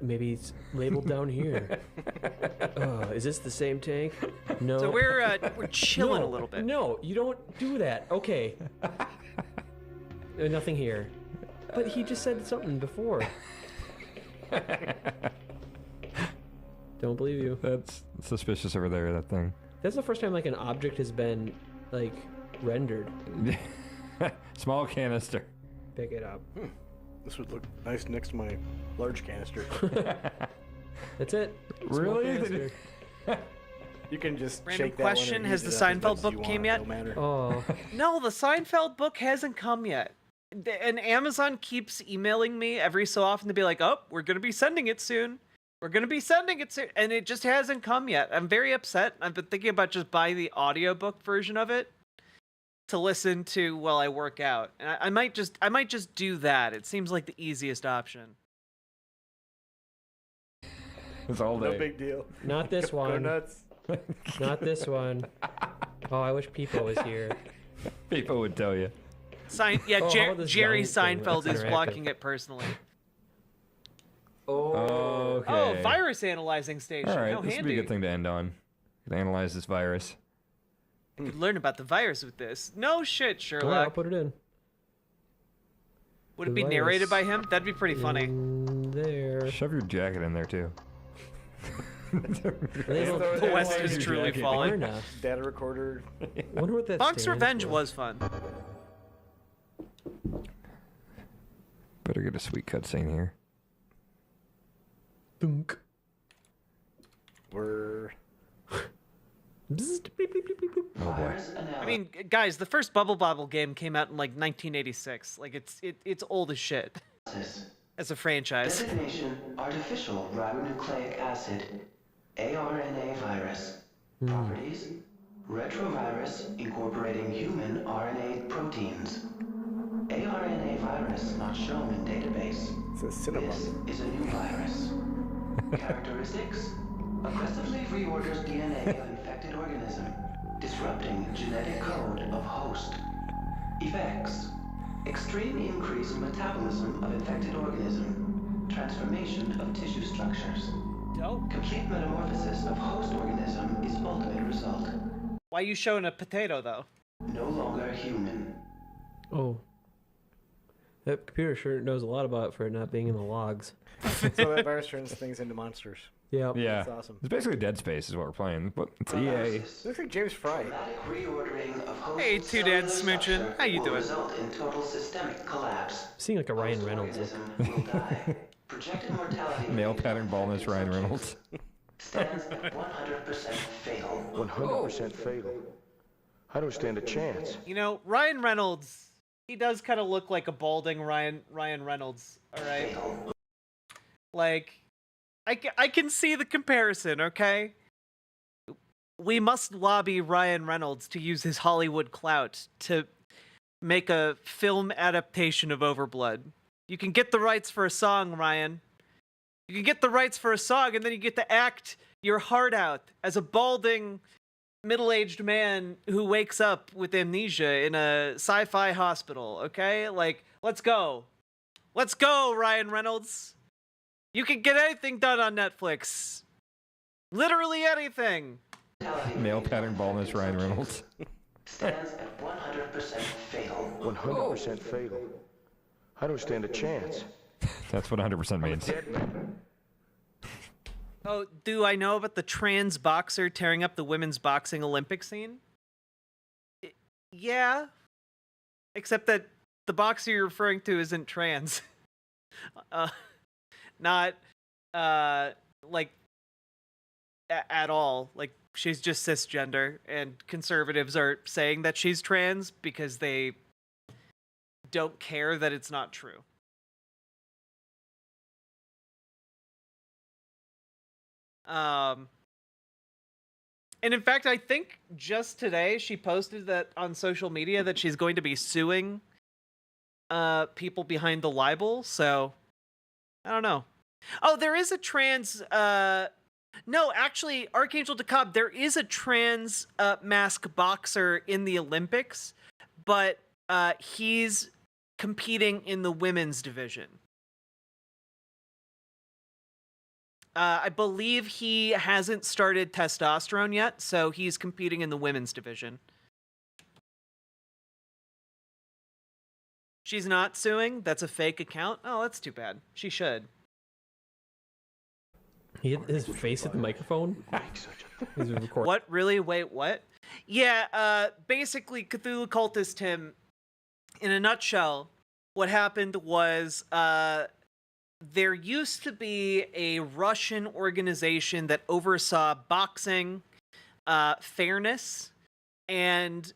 Speaker 8: maybe it's labeled down here. Is this the same tank? No.
Speaker 2: So we're chilling a little bit.
Speaker 8: No, you don't do that. Okay. Nothing here. But he just said something before. Don't believe you.
Speaker 6: That's suspicious over there, that thing.
Speaker 8: That's the first time like an object has been like rendered.
Speaker 6: Small canister.
Speaker 8: Pick it up.
Speaker 7: This would look nice next to my large canister.
Speaker 8: That's it.
Speaker 6: Really?
Speaker 7: You can just
Speaker 2: Random
Speaker 7: shake that one or
Speaker 2: question:
Speaker 7: use
Speaker 2: Has the
Speaker 7: it up as much
Speaker 2: Seinfeld
Speaker 7: as
Speaker 2: book
Speaker 7: you
Speaker 2: came
Speaker 7: want,
Speaker 2: yet?
Speaker 7: no matter.
Speaker 8: Oh,
Speaker 2: No, the Seinfeld book hasn't come yet. And Amazon keeps emailing me every so often to be like, "Oh, we're gonna be sending it soon. We're gonna be sending it soon," and it just hasn't come yet. I'm very upset. I've been thinking about just buying the audiobook version of it to listen to while I work out, and I might just do that. It seems like the easiest option.
Speaker 6: It's all day.
Speaker 7: No big deal.
Speaker 8: not this
Speaker 7: Go
Speaker 8: one.
Speaker 7: nuts.
Speaker 8: Not this one. Oh, I wish Peepo was here.
Speaker 6: People would tell you.
Speaker 2: Yeah,
Speaker 8: Oh, how about this
Speaker 2: Jerry
Speaker 8: giant thing
Speaker 2: Seinfeld
Speaker 8: that's
Speaker 2: is
Speaker 8: interactive?
Speaker 2: blocking it personally.
Speaker 6: Okay.
Speaker 2: Oh, virus analyzing station.
Speaker 6: All right,
Speaker 2: How
Speaker 6: this would be
Speaker 2: handy.
Speaker 6: a good thing to end on. Analyze this virus.
Speaker 2: You could learn about the virus with this. No shit,
Speaker 8: All right, I'll
Speaker 2: Sherlock.
Speaker 8: put it in.
Speaker 2: Would it
Speaker 8: the
Speaker 2: be
Speaker 8: virus
Speaker 2: narrated by him? That'd be pretty funny.
Speaker 8: In there.
Speaker 6: Shove your jacket in there too.
Speaker 2: The West is truly falling.
Speaker 8: Darn.
Speaker 7: Data recorder.
Speaker 8: Wonder what that
Speaker 2: Fox
Speaker 8: stands
Speaker 2: Revenge
Speaker 8: for.
Speaker 2: was fun.
Speaker 6: Better get a sweet cutscene here.
Speaker 8: Dunk.
Speaker 7: We're
Speaker 8: Bzzzt, beep, beep, beep, beep, beep.
Speaker 6: Oh boy.
Speaker 2: I mean, guys, the first Bubble Bobble game came out in like 1986. Like it's old as shit as a franchise.
Speaker 12: Designation artificial ribonucleic acid, ARNA virus. Properties: retrovirus incorporating human RNA proteins. ARNA virus not shown in database.
Speaker 7: it's a
Speaker 12: This
Speaker 7: Cinnabon.
Speaker 12: is a new virus. Characteristics: aggressively reorders DNA of infected organism, disrupting genetic code of host. Effects: extreme increase in metabolism of infected organism, transformation of tissue structures.
Speaker 2: Dope.
Speaker 12: Complete metamorphosis of host organism is ultimate result.
Speaker 2: Why you showing a potato though?
Speaker 12: No longer human.
Speaker 8: Oh. That computer sure knows a lot about it for it not being in the logs.
Speaker 7: So that virus turns things into monsters.
Speaker 8: Yep.
Speaker 6: Yeah.
Speaker 7: That's awesome.
Speaker 6: It's basically Dead Space is what we're playing. But it's EA.
Speaker 7: Looks like James Fry.
Speaker 12: Dramatic reordering of host
Speaker 2: Hey, Two Dad
Speaker 12: cellular
Speaker 2: Smooching.
Speaker 12: structure
Speaker 2: How you
Speaker 12: will
Speaker 2: doing?
Speaker 12: result in total systemic collapse.
Speaker 8: Seeing like a Ryan
Speaker 12: Host
Speaker 8: Reynolds look.
Speaker 12: organism will die. Projected mortality
Speaker 6: Male
Speaker 12: rate
Speaker 6: pattern
Speaker 12: of
Speaker 6: baldness,
Speaker 12: infected
Speaker 6: Ryan
Speaker 12: subjects
Speaker 6: Reynolds.
Speaker 12: stands at 100% fatal.
Speaker 11: 100% fatal. I don't stand a chance.
Speaker 2: You know, Ryan Reynolds. He does kind of look like a balding Ryan Reynolds. All right.
Speaker 12: Fatal.
Speaker 2: Like, I can see the comparison. Okay. We must lobby Ryan Reynolds to use his Hollywood clout to make a film adaptation of OverBlood. You can get the rights for a song, Ryan. You can get the rights for a song, and then you get to act your heart out as a balding, middle-aged man who wakes up with amnesia in a sci-fi hospital, okay? Like, let's go. Let's go, Ryan Reynolds. You can get anything done on Netflix. Literally anything.
Speaker 12: Mortality
Speaker 6: Male
Speaker 12: rate
Speaker 6: pattern
Speaker 12: of
Speaker 6: baldness,
Speaker 12: infected
Speaker 6: Ryan
Speaker 12: subjects
Speaker 6: Reynolds.
Speaker 12: stands at 100% fatal.
Speaker 11: 100% fatal. I don't stand a chance.
Speaker 6: That's what 100% means.
Speaker 2: Oh, do I know about the trans boxer tearing up the women's boxing Olympic scene? Yeah. Except that the boxer you're referring to isn't trans. Not, like, at all. Like, she's just cisgender, and conservatives are saying that she's trans because they don't care that it's not true. And in fact, I think just today she posted that on social media that she's going to be suing people behind the libel. So I don't know. Oh, there is a trans. No, actually, Archangel DeKalb, there is a trans mask boxer in the Olympics, but he's competing in the women's division. I believe he hasn't started testosterone yet, so he's competing in the women's division. She's not suing? That's a fake account? Oh, that's too bad. She should.
Speaker 8: He hit his face at the microphone. He's recording.
Speaker 2: What? Really? Wait, what? Yeah, basically, Cthulhu Cultist Tim, in a nutshell, what happened was, there used to be a Russian organization that oversaw boxing, fairness, and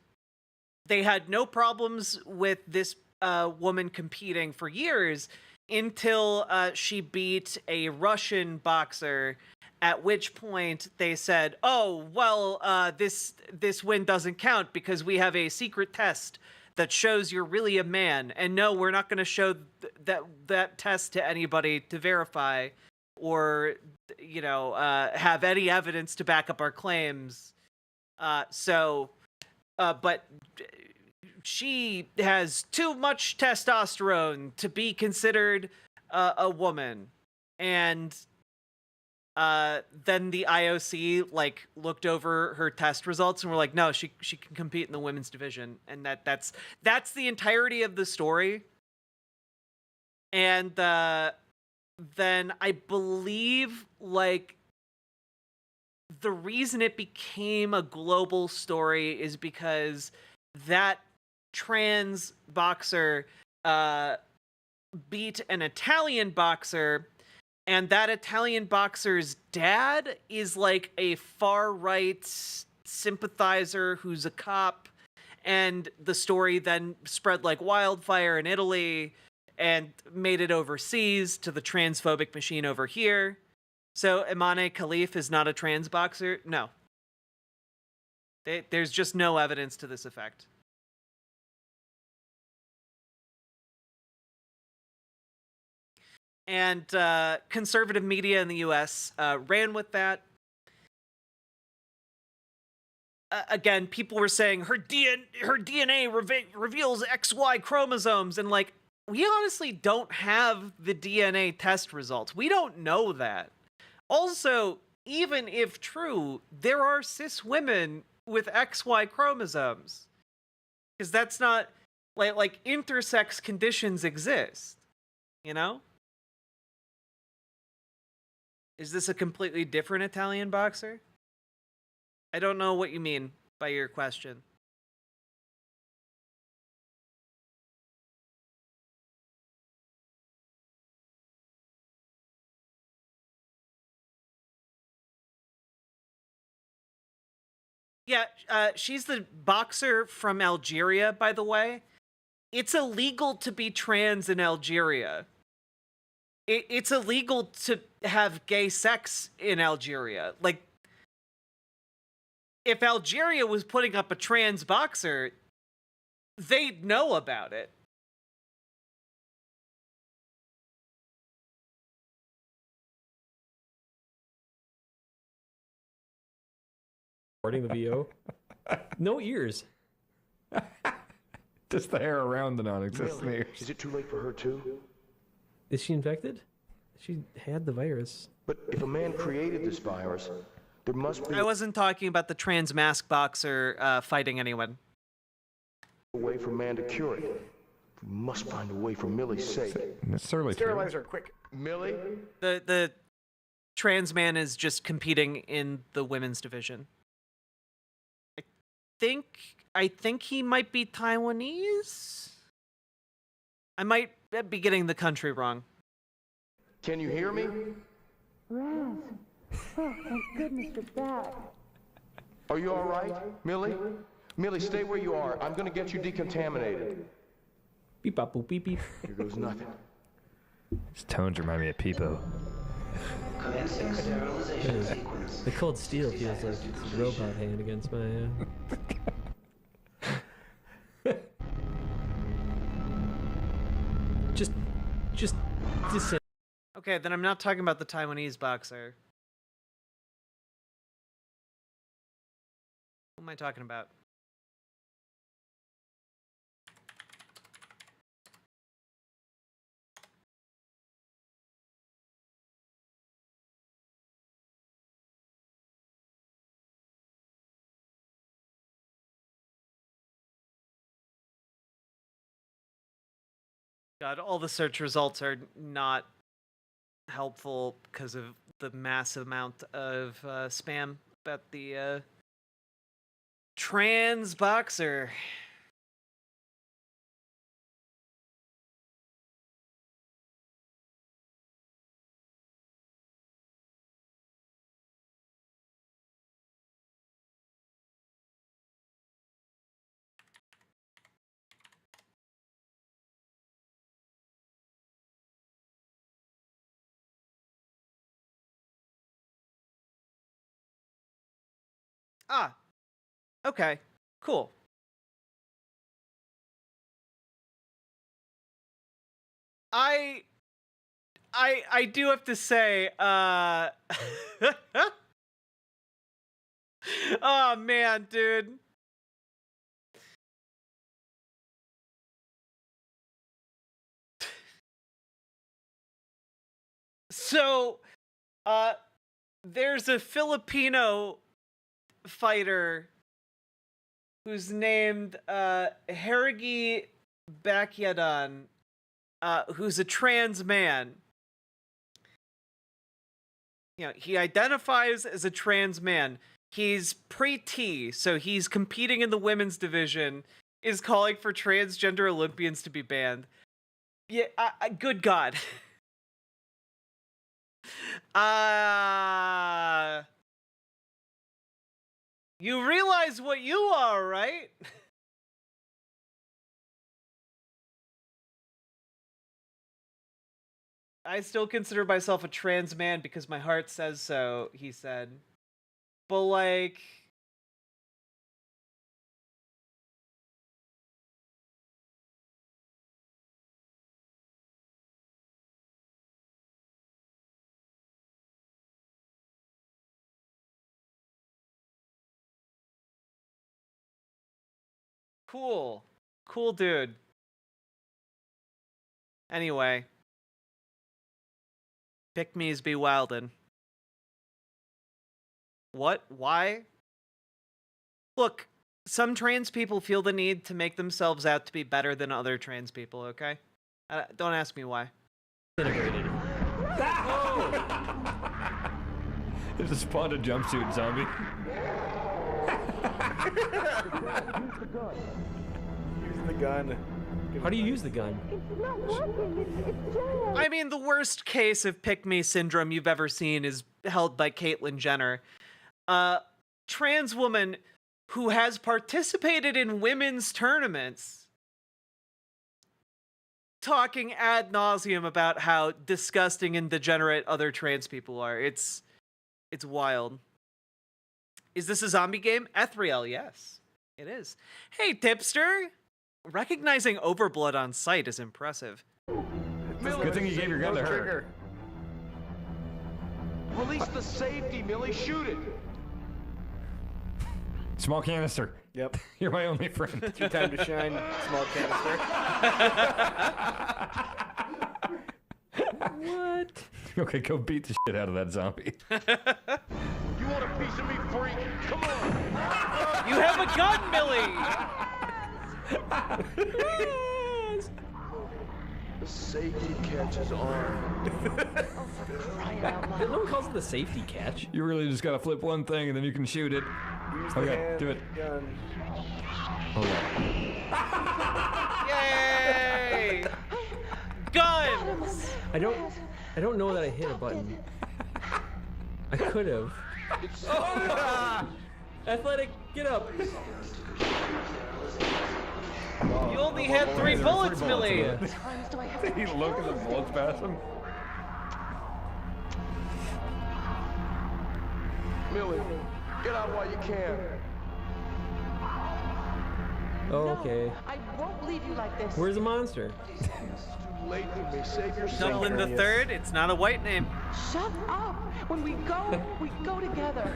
Speaker 2: they had no problems with this woman competing for years until she beat a Russian boxer, at which point they said, oh, well, this win doesn't count because we have a secret test that shows you're really a man. And no, we're not going to show that test to anybody to verify or, have any evidence to back up our claims. But she has too much testosterone to be considered a woman. And then the IOC looked over her test results and were like, no, she can compete in the women's division. And that's the entirety of the story. And then I believe the reason it became a global story is because that trans boxer beat an Italian boxer, and that Italian boxer's dad is a far-right sympathizer who's a cop, and the story then spread like wildfire in Italy and made it overseas to the transphobic machine over here. So Imane Khalif is not a trans boxer? No. There's just no evidence to this effect. And conservative media in the U.S. Ran with that. Again, people were saying her DNA reveals XY chromosomes, and we honestly don't have the DNA test results. We don't know that. Also, even if true, there are cis women with XY chromosomes. Because that's not, intersex conditions exist. Is this a completely different Italian boxer? I don't know what you mean by your question. Yeah, she's the boxer from Algeria, by the way. It's illegal to be trans in Algeria. It's illegal to have gay sex in Algeria. If Algeria was putting up a trans boxer, they'd know about it.
Speaker 8: Recording the VO. No ears.
Speaker 6: Just the hair around the non-existent ears.
Speaker 11: Is it too late for her too?
Speaker 8: Is she infected? She had the virus.
Speaker 11: But if a man created this virus, there must be
Speaker 2: I wasn't talking about the trans mask boxer fighting anyone.
Speaker 11: a way for man to cure it. We must find a way for Millie's sake.
Speaker 6: Necessarily
Speaker 7: Sterilize her, quick.
Speaker 11: Millie?
Speaker 2: The trans man is just competing in the women's division. I think he might be Taiwanese? I might be getting the country wrong.
Speaker 11: Can you hear me?
Speaker 14: Raz. Oh, thank goodness you're back.
Speaker 11: Are you all right, Millie? Millie, stay where you are. I'm going to get you decontaminated.
Speaker 8: Beep bop boop beep beep.
Speaker 11: Here goes nothing.
Speaker 6: His tones remind me of Peepo.
Speaker 12: Commencing sterilization sequence.
Speaker 8: The cold steel feels like a robot hand against my. Just say.
Speaker 2: Okay, then I'm not talking about the Taiwanese boxer. Who am I talking about? God, all the search results are not helpful because of the massive amount of spam about the trans boxer. Ah. Okay. Cool. I do have to say, oh man, dude. So, there's a Filipino fighter who's named Herigi Bakyadan, who's a trans man. You know, he identifies as a trans man. He's pre-T, so he's competing in the women's division, is calling for transgender Olympians to be banned. Yeah, good God. You realize what you are, right? I still consider myself a trans man because my heart says so, he said. But like... Cool. Cool dude. Anyway. Pick me's be wildin'. What? Why? Look, some trans people feel the need to make themselves out to be better than other trans people, okay? Don't ask me why.
Speaker 8: Integrated.
Speaker 6: There's a spawned a jumpsuit zombie.
Speaker 7: Use the gun.
Speaker 8: How do you use the gun?
Speaker 2: I mean, the worst case of pick-me syndrome you've ever seen is held by Caitlyn Jenner. A trans woman who has participated in women's tournaments talking ad nauseum about how disgusting and degenerate other trans people are. It's wild. Is this a zombie game? Ethriel, yes, it is. Hey, tipster! Recognizing OverBlood on sight is impressive.
Speaker 6: Good thing you gave your gun to her.
Speaker 11: Release the safety, Millie. Shoot it.
Speaker 6: Small canister.
Speaker 7: Yep.
Speaker 6: You're my only friend.
Speaker 7: It's your time to shine, small canister.
Speaker 8: What?
Speaker 6: Okay, go beat the shit out of that zombie.
Speaker 11: You want a piece of me, freak? Come on.
Speaker 2: You have a gun, Millie!
Speaker 11: The safety catch is on.
Speaker 8: No one calls it the safety catch.
Speaker 6: You really just gotta flip one thing and then you can shoot it.
Speaker 7: Use
Speaker 6: Okay,
Speaker 7: the hand
Speaker 6: do it.
Speaker 7: Gun.
Speaker 2: Yay! Guns!
Speaker 8: I don't know that I hit a button. I could have. Athletic, get up.
Speaker 2: You only had 3 bullets, Millie!
Speaker 6: He look at the bullets past him.
Speaker 11: Millie, get out while you can.
Speaker 8: Oh, okay.
Speaker 10: I won't leave you like this.
Speaker 8: Where's the monster?
Speaker 11: It's too late for me. Save yourself.
Speaker 2: Dublin the Third, it's not a white name.
Speaker 10: Shut up. When we go together.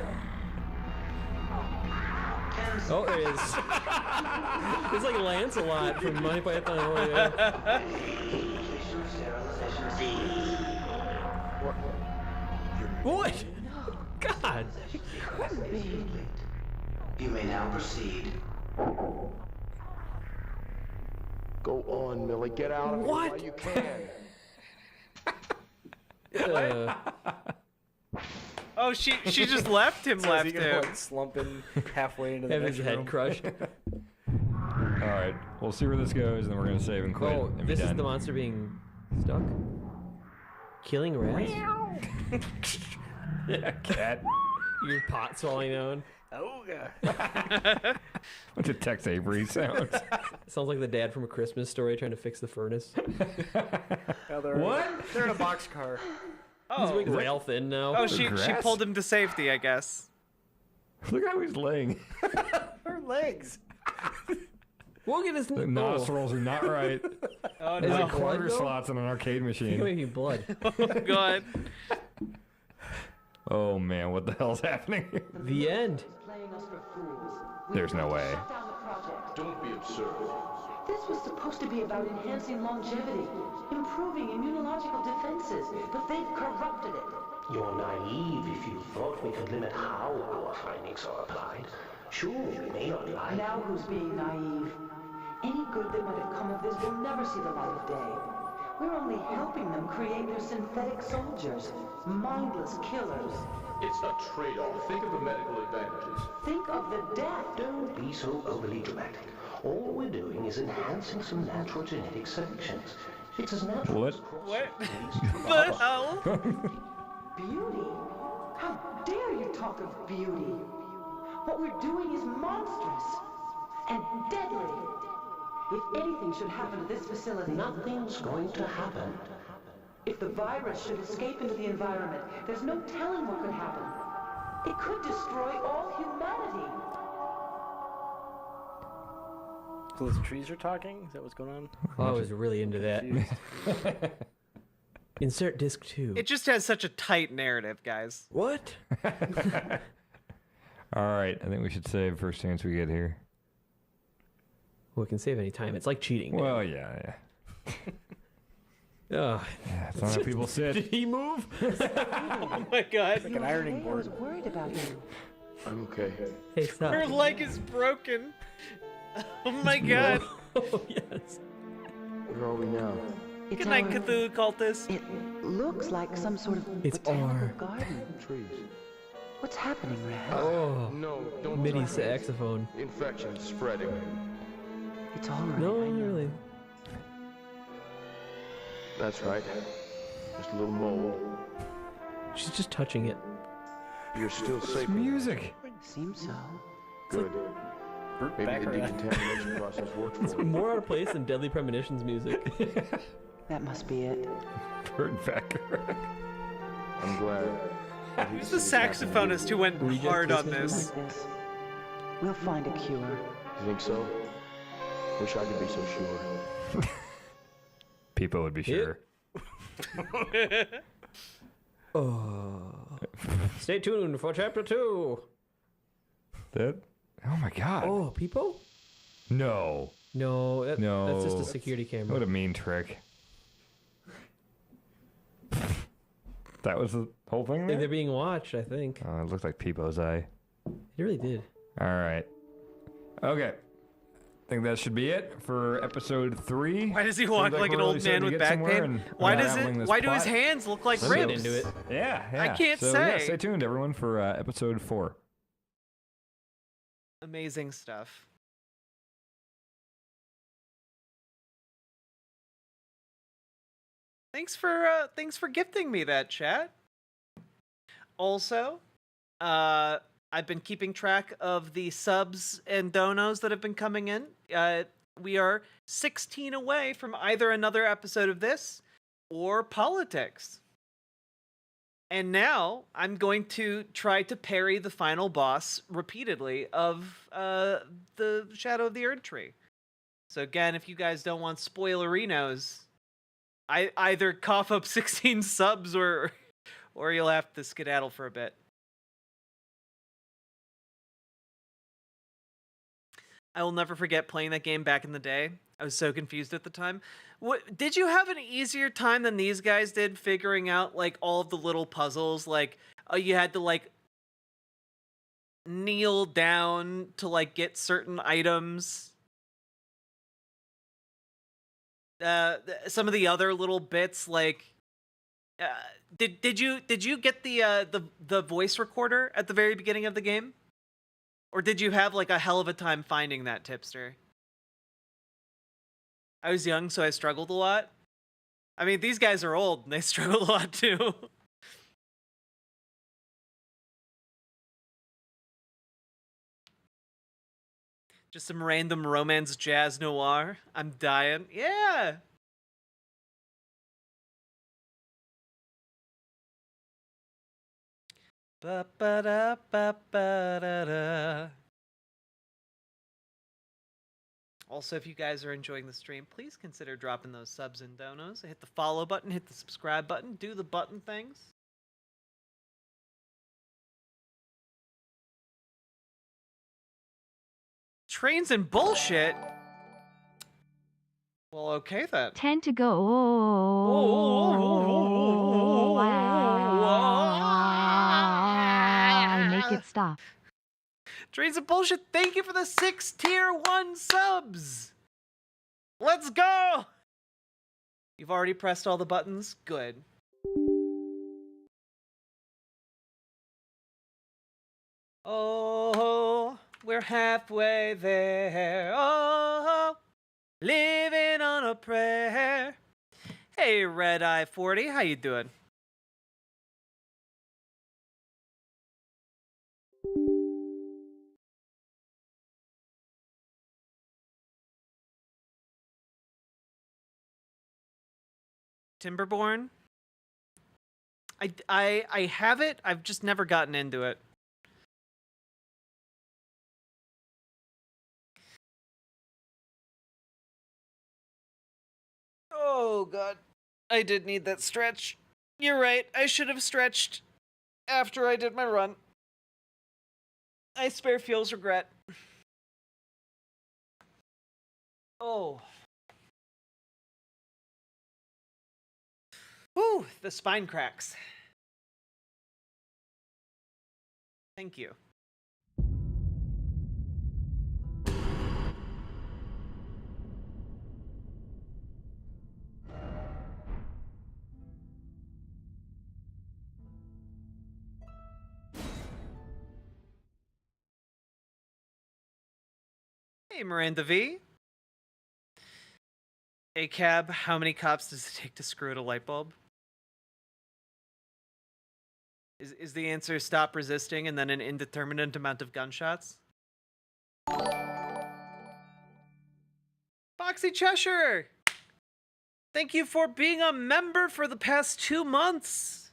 Speaker 8: Oh, there it is. It's like Lancelot from Monty Python. Oh, yeah. What? God.
Speaker 12: You may now proceed.
Speaker 11: Go on, Millie. Get out of here while you can.
Speaker 2: Oh, she just left him,
Speaker 7: So is he gonna, like, slumping halfway into the
Speaker 8: Have
Speaker 7: next
Speaker 8: his head
Speaker 7: room?
Speaker 8: crushed.
Speaker 6: Alright, we'll see where this goes and then we're gonna save and quit.
Speaker 8: Oh,
Speaker 6: and be
Speaker 8: this is
Speaker 6: done.
Speaker 8: the monster being stuck? Killing rats?
Speaker 6: Yeah, cat.
Speaker 8: Your pot swallowing down.
Speaker 7: Oh, God.
Speaker 6: What's a Tex Avery sound?
Speaker 8: Sounds like the dad from A Christmas Story trying to fix the furnace.
Speaker 7: What? They're in a boxcar.
Speaker 2: Oh,
Speaker 8: He's like Ralph in now.
Speaker 2: Oh, she pulled him to safety, I guess.
Speaker 6: Look how he's laying.
Speaker 7: Her legs.
Speaker 8: We'll get his
Speaker 6: The nostrils are not right.
Speaker 2: Oh
Speaker 6: There's
Speaker 2: no!
Speaker 6: like quarter slots in an arcade machine.
Speaker 8: It may be blood.
Speaker 2: Oh god!
Speaker 6: Oh man, what the hell's happening?
Speaker 8: The end.
Speaker 6: There's no way.
Speaker 11: Don't be absurd.
Speaker 10: This was supposed to be about enhancing longevity, improving immunological defenses, but they've corrupted it.
Speaker 12: You're naive if you thought we could limit how our findings are applied. Sure, we may not like.
Speaker 10: Now who's being naive? Any good that might have come of this will never see the light of day. We're only helping them create their synthetic soldiers, mindless killers.
Speaker 11: It's a trade-off. Think of the medical advantages.
Speaker 10: Think of the death.
Speaker 12: Don't be so overly dramatic. All we're doing is enhancing some natural genetic selections. It's as natural
Speaker 6: What?
Speaker 12: as
Speaker 2: What the hell?
Speaker 10: Beauty? How dare you talk of beauty? What we're doing is monstrous and deadly. If anything should happen to this facility...
Speaker 12: Nothing's going to happen.
Speaker 10: If the virus should escape into the environment, there's no telling what could happen. It could destroy all humanity.
Speaker 7: So those trees are talking? Is that what's going on?
Speaker 8: Oh, I was really into that. Insert disc 2.
Speaker 2: It just has such a tight narrative, guys.
Speaker 8: What?
Speaker 6: All right, I think we should save first chance we get here.
Speaker 8: Well, we can save any time. It's like cheating. Man.
Speaker 6: Well, yeah.
Speaker 8: Oh.
Speaker 6: Yeah, it's not how people sit.
Speaker 8: Did he move?
Speaker 2: Oh my god!
Speaker 7: Like an ironing
Speaker 10: I
Speaker 7: board.
Speaker 10: was worried about you.
Speaker 11: I'm okay.
Speaker 8: Hey, stop.
Speaker 2: Her leg is broken. Oh my god!
Speaker 8: Oh, yes.
Speaker 11: Where are we now?
Speaker 10: It's
Speaker 2: Good night,
Speaker 10: our-
Speaker 2: Cthulhu cultist.
Speaker 10: It looks like some sort of
Speaker 8: It's
Speaker 10: botanical
Speaker 8: our-
Speaker 10: garden.
Speaker 11: Trees.
Speaker 10: What's happening, Red?
Speaker 8: Oh.
Speaker 11: No, don't
Speaker 8: MIDI
Speaker 11: touch me.
Speaker 8: saxophone.
Speaker 11: Infection is spreading.
Speaker 10: It's all right.
Speaker 8: No,
Speaker 10: I know.
Speaker 8: really.
Speaker 11: That's right. Just a little mold.
Speaker 8: She's just touching it.
Speaker 11: You're still
Speaker 6: It's
Speaker 11: safe.
Speaker 6: music.
Speaker 10: Seems so.
Speaker 11: Good.
Speaker 7: Burt
Speaker 11: Maybe the
Speaker 7: Bacharach.
Speaker 11: decontamination process worked
Speaker 8: It's
Speaker 11: for you.
Speaker 8: more out of place than Deadly Premonitions music.
Speaker 10: That must be it.
Speaker 6: Burt Bacharach.
Speaker 11: I'm glad.
Speaker 2: Who's the saxophonist who went
Speaker 8: Reject
Speaker 2: hard on
Speaker 8: Christmas
Speaker 2: this?
Speaker 10: Like this. We'll find a cure.
Speaker 11: You think so? Wish I could be so sure.
Speaker 6: People would be sure.
Speaker 8: Oh. Stay tuned for chapter 2.
Speaker 6: That? Oh my god.
Speaker 8: Oh, people?
Speaker 6: No.
Speaker 8: No,
Speaker 6: No.
Speaker 8: that's just a security camera.
Speaker 6: What a mean trick. That was the whole thing
Speaker 8: They're
Speaker 6: there?
Speaker 8: being watched, I think.
Speaker 6: Oh, it looked like Peepo's eye.
Speaker 8: It really did.
Speaker 6: All right. Okay. I think that should be it for episode 3.
Speaker 2: Why does he
Speaker 6: Seems
Speaker 2: walk like
Speaker 6: we're
Speaker 2: an
Speaker 6: really
Speaker 2: old man
Speaker 6: starting to
Speaker 2: with
Speaker 6: get
Speaker 2: back
Speaker 6: somewhere
Speaker 2: pain?
Speaker 6: and
Speaker 2: Why does
Speaker 6: unraveling
Speaker 2: it?
Speaker 6: this
Speaker 2: Why do his
Speaker 6: plot.
Speaker 2: hands look like
Speaker 8: I'm getting
Speaker 2: ribs?
Speaker 8: into it.
Speaker 6: Yeah, yeah.
Speaker 2: I can't
Speaker 6: so, Yeah,
Speaker 2: say.
Speaker 6: stay tuned, everyone, for episode 4.
Speaker 2: Amazing stuff. Thanks for gifting me that, chat. Also, I've been keeping track of the subs and donos that have been coming in. We are 16 away from either another episode of this or politics. And now I'm going to try to parry the final boss repeatedly of the Shadow of the Erd Tree. So again, if you guys don't want spoilerinos, I either cough up 16 subs or you'll have to skedaddle for a bit. I will never forget playing that game back in the day. I was so confused at the time. What did you have an easier time than these guys did figuring out like all of the little puzzles? Like, oh, you had to like kneel down to like get certain items. Some of the other little bits, like, did you get the voice recorder at the very beginning of the game, or did you have like a hell of a time finding that, tipster? I was young, so I struggled a lot. I mean, these guys are old, and they struggle a lot too. Just some random romance jazz noir. I'm dying. Yeah. Ba-ba-da-ba-ba-da-da. Also, if you guys are enjoying the stream, please consider dropping those subs and donos. Hit the follow button, hit the subscribe button, do the button things. Trains and bullshit? Well, okay then.
Speaker 4: 10 to go. Make it stop.
Speaker 2: Trains and bullshit, thank you for the 6 tier 1 subs. Let's go. You've already pressed all the buttons? Good. Oh, we're halfway there. Oh, living on a prayer. Hey, Red Eye 40, how you doing? Timberborn? I have it, I've just never gotten into it. Oh god, I did need that stretch. You're right, I should have stretched after I did my run. I spare feels regret. Oh. Whew, the spine cracks. Thank you. Hey, Miranda V. Hey, Cab, how many cops does it take to screw at a light bulb? Is the answer stop resisting and then an indeterminate amount of gunshots? Foxy Cheshire! Thank you for being a member for the past 2 months!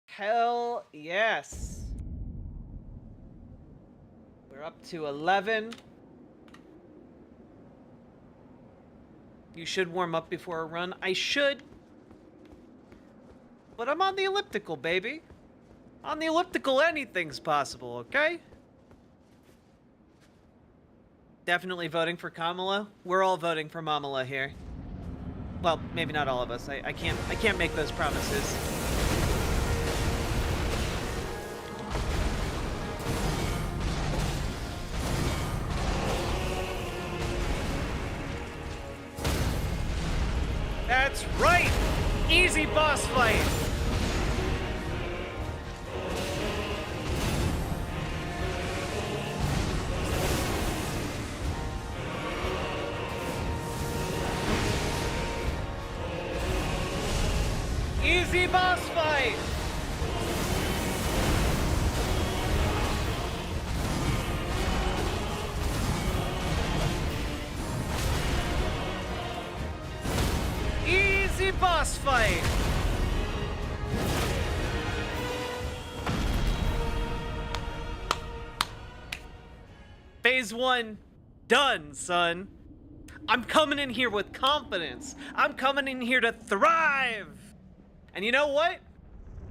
Speaker 2: Hell yes! We're up to 11. You should warm up before a run. I should. But I'm on the elliptical, baby. On the elliptical, anything's possible, okay? Definitely voting for Kamala. We're all voting for Mamala here. Well, maybe not all of us. I can't make those promises. That's right! Easy boss fight! Easy boss fight! Easy boss fight! Phase 1 done, son. I'm coming in here with confidence. I'm coming in here to thrive. And you know what?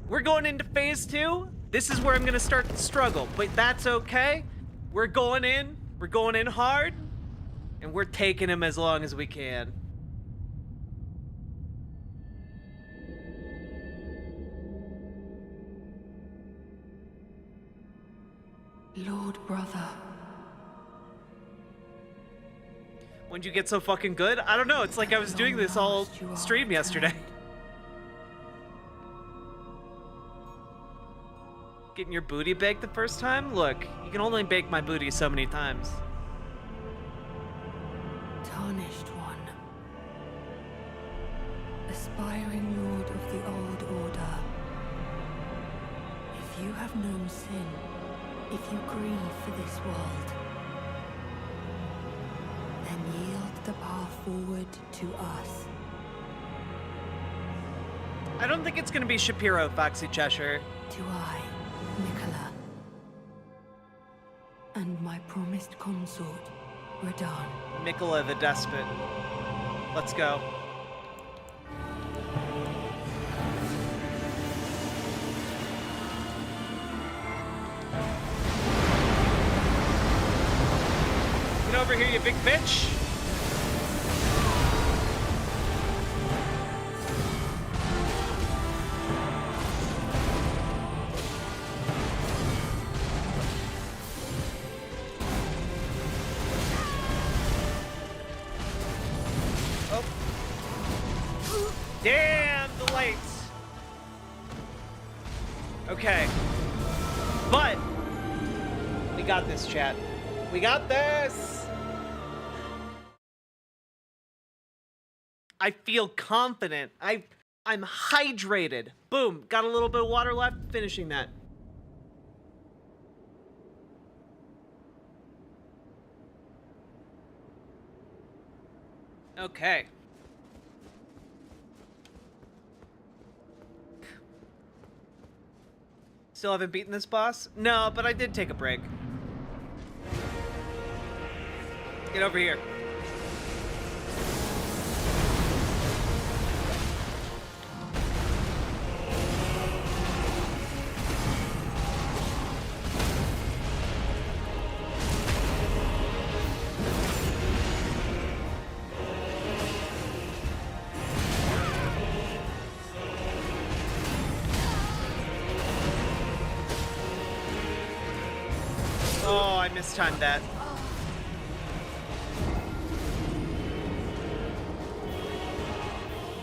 Speaker 2: We're going into phase 2. This is where I'm gonna start to struggle, but that's okay. We're going in hard, and we're taking him as long as we can.
Speaker 15: Lord brother.
Speaker 2: When'd you get so fucking good? I don't know, it's like I was doing this all stream yesterday. Getting your booty baked the first time? Look, you can only bake my booty so many times.
Speaker 15: Tarnished one. Aspiring lord of the old order. If you have known sin, if you grieve for this world, then yield the path forward to us.
Speaker 2: I don't think it's gonna be Shapiro, Foxy Cheshire.
Speaker 15: to I, Nicola, and my promised consort, Radon.
Speaker 2: Nicola the Despot. Let's go. Get over here, you big bitch! Oh. Damn, the lights! Okay. But, we got this, chat. We got this! I feel confident. I'm hydrated. Boom. Got a little bit of water left. Finishing that. Okay. Still haven't beaten this boss? No, but I did take a break. Get over here. Oh, I mistimed that.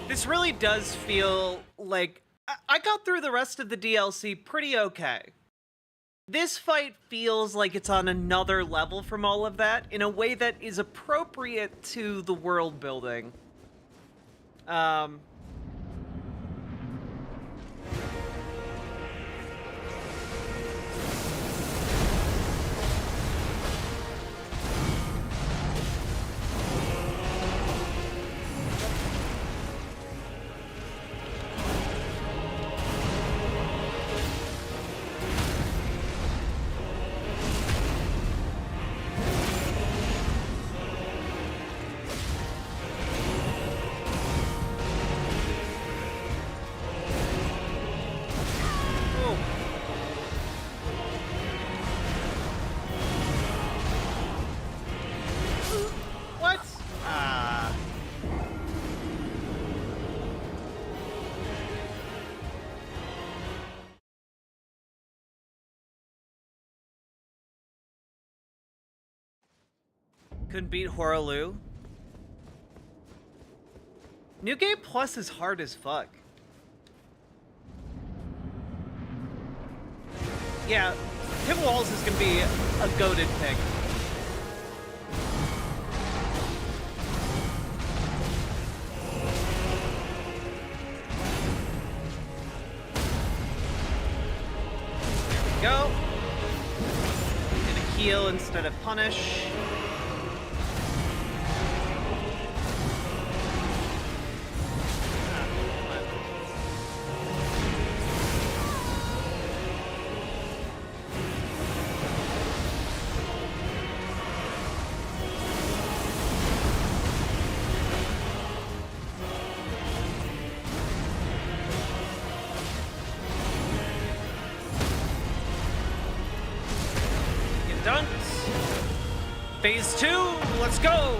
Speaker 2: This really does feel like I got through the rest of the DLC pretty okay. This fight feels like it's on another level from all of that in a way that is appropriate to the world building. What? Couldn't beat Horaloo. New Game Plus is hard as fuck. Yeah, Tim Walls is gonna be a goated pick. There we go. Gonna heal instead of punish. Phase 2, let's go!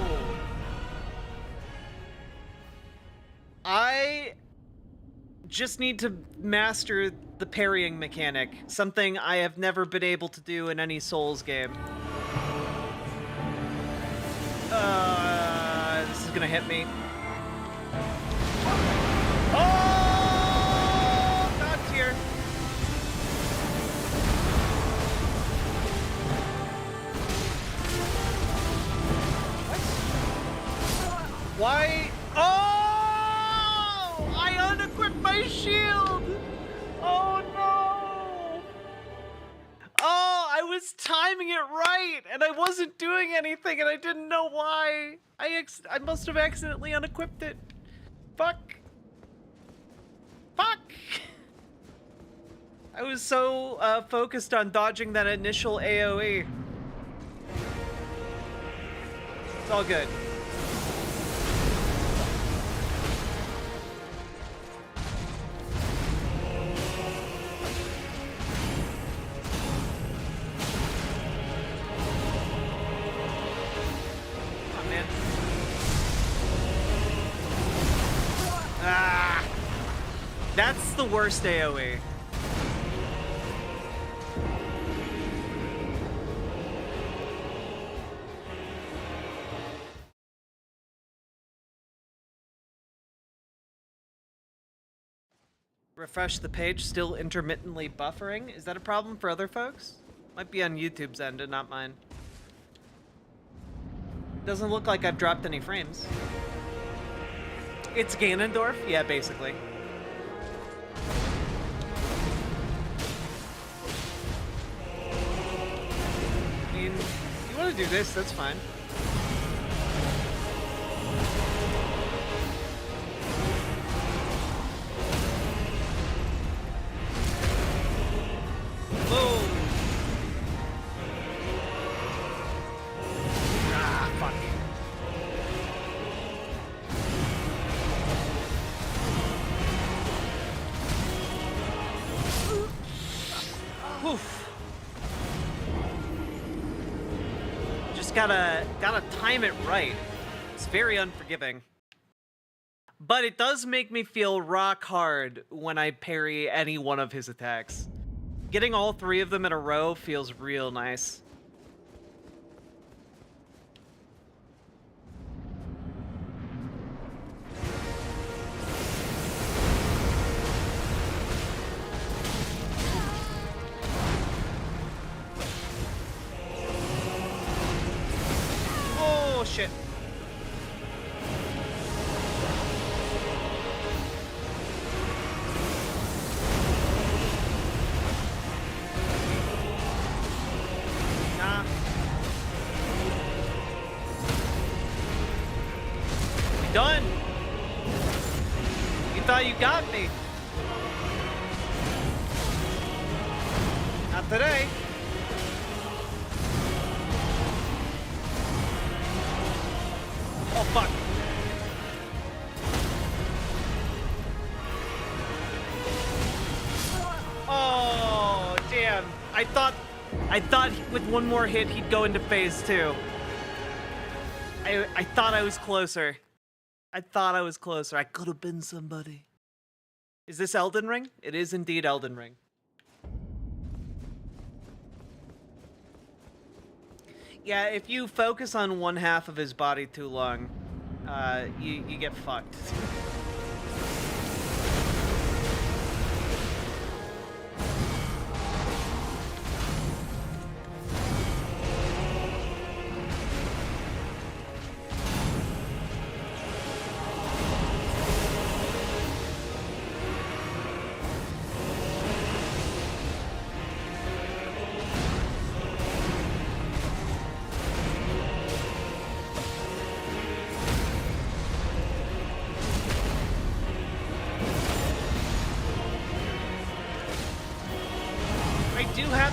Speaker 2: I just need to master the parrying mechanic, something I have never been able to do in any Souls game. This is gonna hit me. Oh, God tier. Why? Oh! I unequipped my shield! Oh no! Oh, I was timing it right, and I wasn't doing anything, and I didn't know why. I must have accidentally unequipped it. Fuck. Fuck! I was so focused on dodging that initial AoE. It's all good. Oh, man. Ah! That's the worst AoE. Refresh the page, still intermittently buffering. Is that a problem for other folks? Might be on YouTube's end and not mine. Doesn't look like I've dropped any frames. It's Ganondorf? Yeah, basically. I mean, if you want to do this, that's fine. Whoa! Ah, fuck. Oof. Just gotta time it right. It's very unforgiving. But it does make me feel rock hard when I parry any one of his attacks. Getting all three of them in a row feels real nice. Oh, shit. Nah. You done? You thought you got me? Not today. Oh, fuck. Oh, damn. I thought with one more hit he'd go into phase 2. I thought I was closer. I thought I was closer. I could have been somebody. Is this Elden Ring? It is indeed Elden Ring. Yeah, if you focus on one half of his body too long, you get fucked.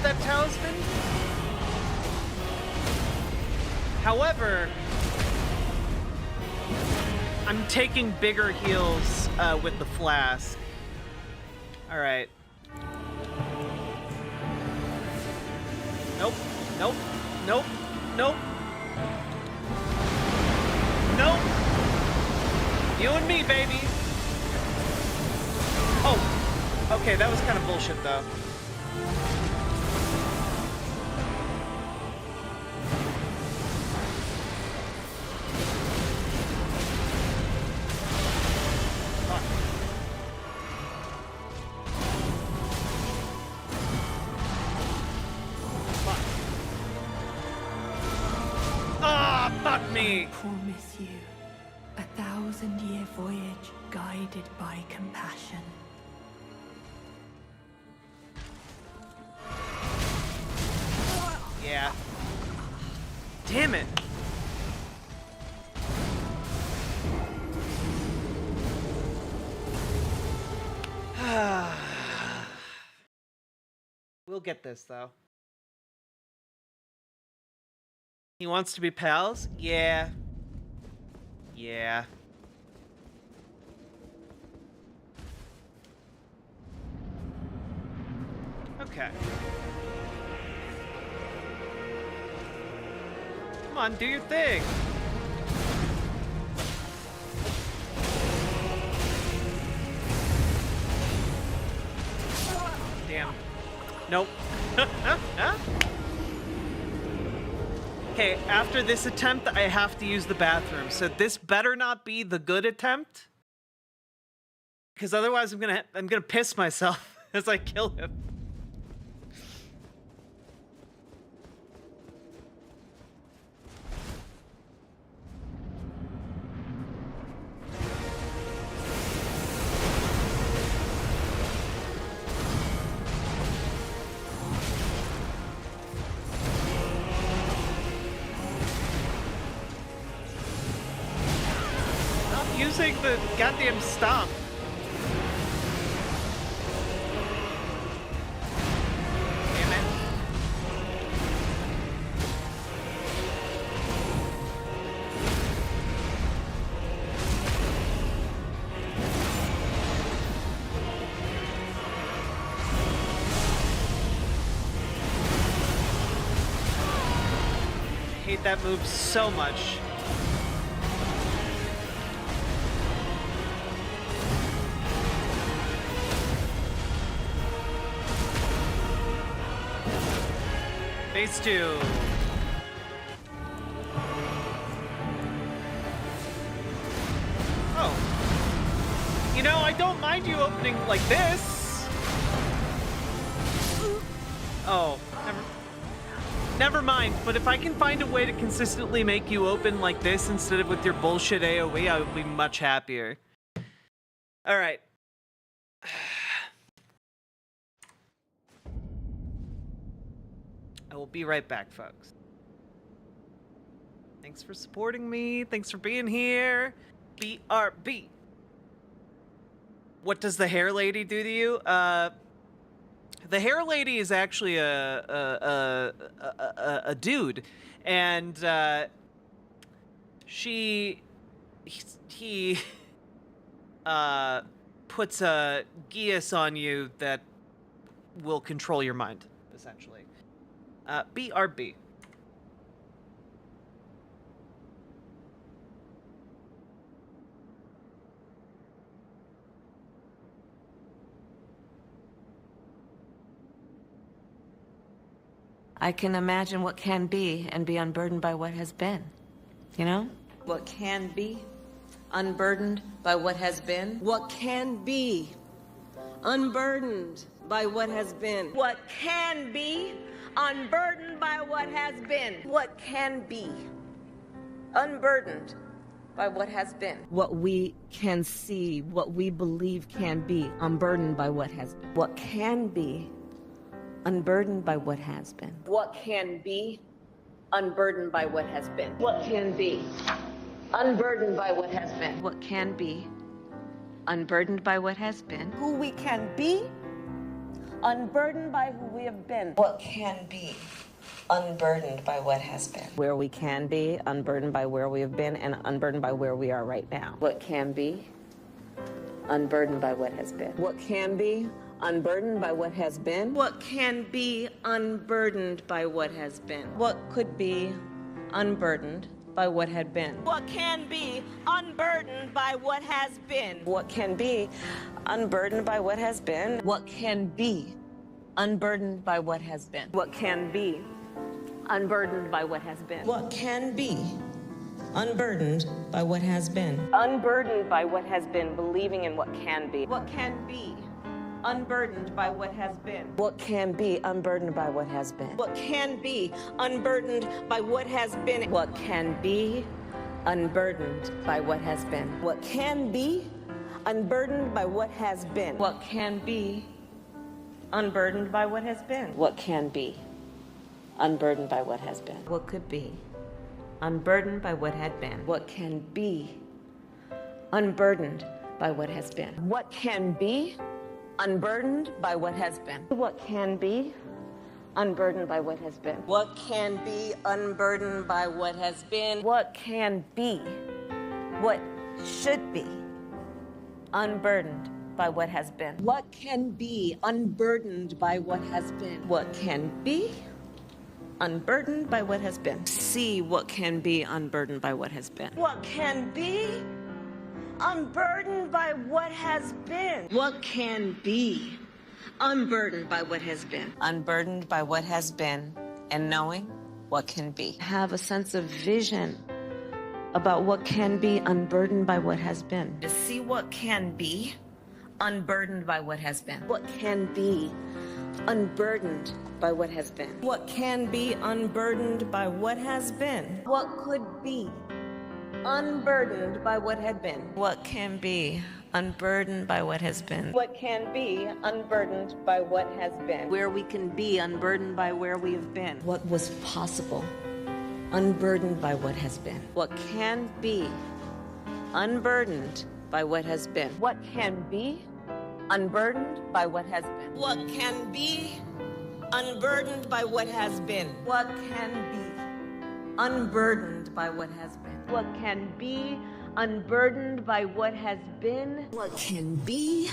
Speaker 2: That talisman. However, I'm taking bigger heals with the flask. All right. Nope. Nope. Nope. Nope. Nope. You and me, baby. Oh. Okay, that was kind of bullshit, though.
Speaker 15: I promise you, 1,000-year voyage guided by compassion.
Speaker 2: Yeah. Damn it. We'll get this, though. He wants to be pals? Yeah. Yeah. Okay. Come on, do your thing. Damn. Nope. Okay, after this attempt, I have to use the bathroom. So this better not be the good attempt, because otherwise I'm gonna piss myself as I kill him. Using the goddamn stomp. Damn it. I hate that move so much. Phase 2. Oh. You know, I don't mind you opening like this. Oh, never mind. But if I can find a way to consistently make you open like this instead of with your bullshit AoE, I would be much happier. All right. I will be right back, folks. Thanks for supporting me. Thanks for being here. BRB. What does the hair lady do to you? The hair lady is actually a dude, and he puts a geas on you that will control your mind, essentially. BRB.
Speaker 16: I can imagine what can be and be unburdened by what has been. You know?
Speaker 17: What can be, unburdened by what has been. What can be, unburdened by what has been. What can be, unburdened by what has been. What can be, unburdened by what has been.
Speaker 16: What we can see, what we believe can be, unburdened by what has been. What can be, unburdened by what has been.
Speaker 17: What can be, unburdened by what has been. What can be, unburdened by what has been.
Speaker 16: What can be, unburdened by what has been.
Speaker 17: Who we can be, unburdened by who we have been. What can be, unburdened by what has been.
Speaker 16: Where we can be, unburdened by where we have been, and unburdened by where we are right now.
Speaker 17: What can be, unburdened by what has been.
Speaker 16: What can be, unburdened by what has been.
Speaker 17: What can be, unburdened by what has been.
Speaker 16: What could be, unburdened by what had been.
Speaker 17: What can be, unburdened by what has been.
Speaker 16: What can be, unburdened by what has been. What can be, unburdened by what has been.
Speaker 17: What can be, unburdened by what has been.
Speaker 16: What can be, unburdened by what has been.
Speaker 17: Unburdened by what has been, believing in what can be. What can be, unburdened by what has been.
Speaker 16: What can be, unburdened by what has been.
Speaker 17: What can be, unburdened by what has been.
Speaker 16: What can be, unburdened by what has been.
Speaker 17: What can be, unburdened by what has been.
Speaker 16: What can be, unburdened by what has been.
Speaker 17: What can be, unburdened by what has been.
Speaker 16: What could be, unburdened by what had been.
Speaker 17: What can be, unburdened by what has been. What can be, unburdened by what has been.
Speaker 16: What can be,
Speaker 17: unburdened by what has been? What can be unburdened by what has been? What can be? What should be unburdened by what has been? What can be unburdened by what has been? What can be unburdened by what has been? See what can be unburdened by what has been. What can be unburdened by what has been? What can be unburdened by what has been? Unburdened by what has been and knowing what can be. Have a sense of vision about what can be unburdened by what has been. To see what can be unburdened by what has been. What can be unburdened by what has been. What can be unburdened by what has been. What could be unburdened by what had been. What can be unburdened by what has been. What can be unburdened by what has been. Where we can be unburdened by where we have been. What was possible unburdened by what has been. What can be unburdened by what has been. What can be unburdened by what has been. What can be unburdened by what has been. What can be unburdened by what has been. What can be unburdened by what has been. What can be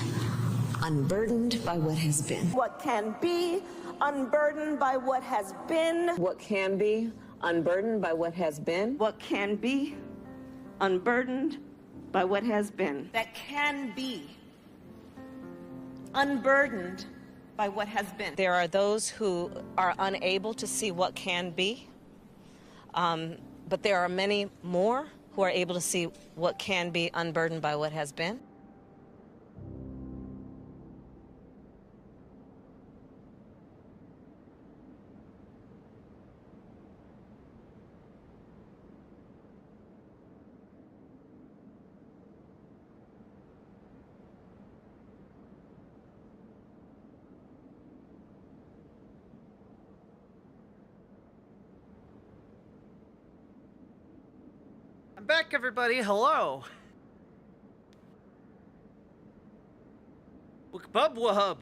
Speaker 17: unburdened by what has been. What can be unburdened by what has been. What can be unburdened by what has been. What can be unburdened by what has been. That can be unburdened by what has been. There are those who are unable to see what can be, but there are many more who are able to see what can be unburdened by what has been.
Speaker 2: I'm back, everybody. Hello. Wukbub wahub.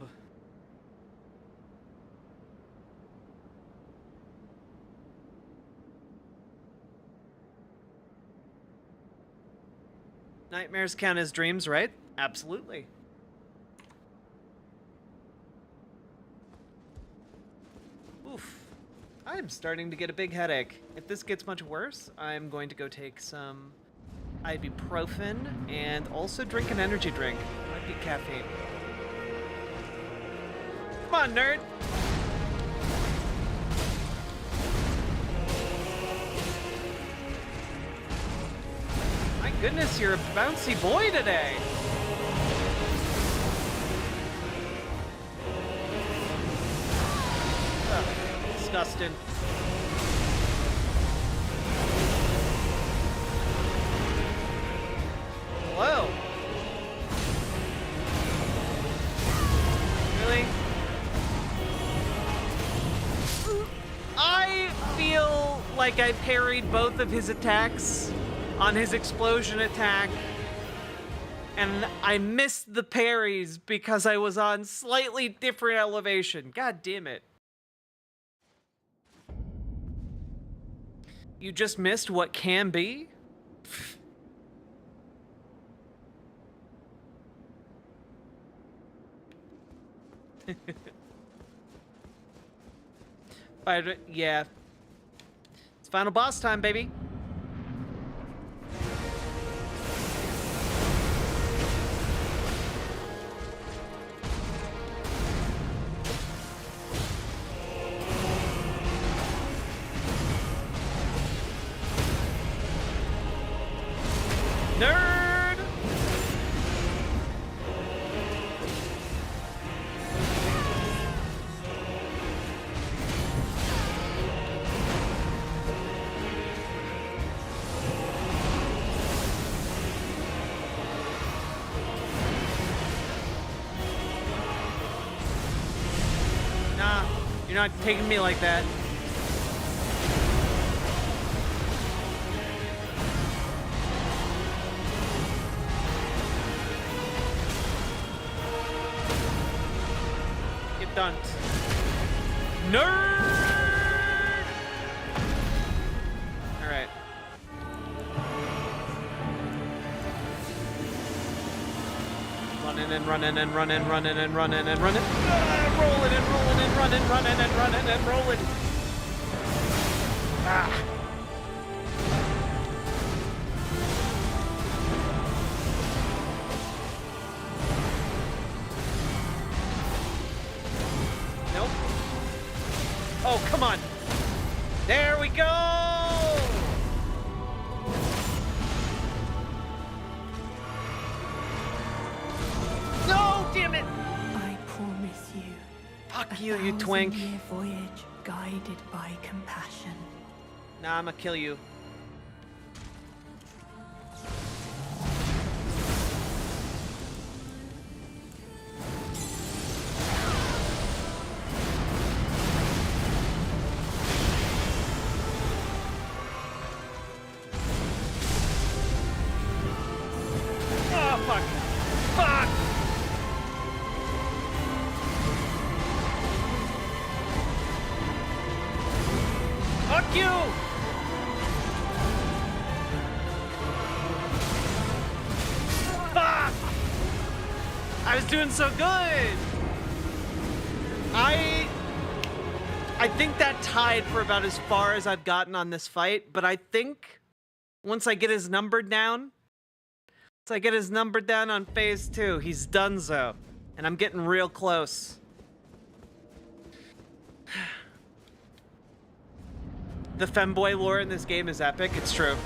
Speaker 2: Nightmares count as dreams, right? Absolutely. Oof. I'm starting to get a big headache. If this gets much worse, I'm going to go take some ibuprofen and also drink an energy drink. Might be caffeine. Come on, nerd! My goodness, you're a bouncy boy today! Disgusting. Hello. Really? I feel like I parried both of his attacks on his explosion attack, and I missed the parries because I was on slightly different elevation. God damn it. You just missed what can be? Yeah. It's final boss time, baby. Nerd! Nah, you're not taking me like that. Dunked. Nerd! Alright. Running and running and running, running and running and running. Rolling and rolling and running, running and running and rolling. Ah. Nope. Oh, come on. There we go. No, damn it.
Speaker 15: I promise you.
Speaker 2: Fuck you, you twink.
Speaker 15: 1,000-year voyage guided by compassion.
Speaker 2: Nah, I'ma kill you. Oh, fuck. Fuck! Fuck you! Fuck! I was doing so good! I think that tied for about as far as I've gotten on this fight, but I think once I get his number down, on phase 2, he's donezo. And I'm getting real close. The femboy lore in this game is epic, it's true.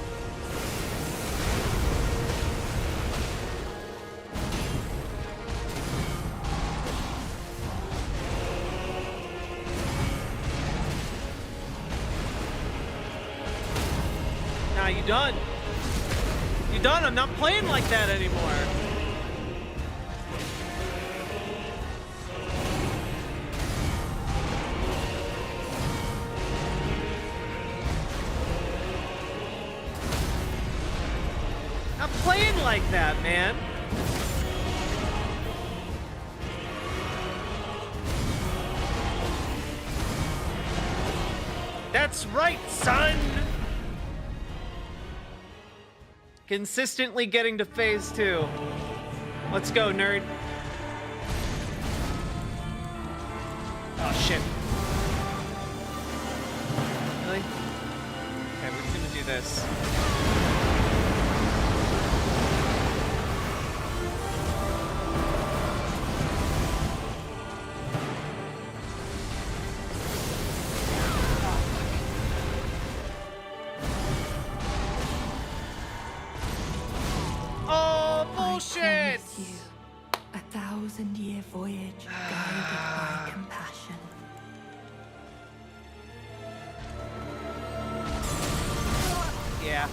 Speaker 2: Nah, you done. You done, I'm not playing like that anymore. Not playing like that, man. That's right, son. Consistently getting to phase 2. Let's go, nerd. Oh, shit. Really? Okay, we're just gonna do this.
Speaker 15: Bullshit! You, 1,000-year voyage guided by compassion.
Speaker 2: Yeah.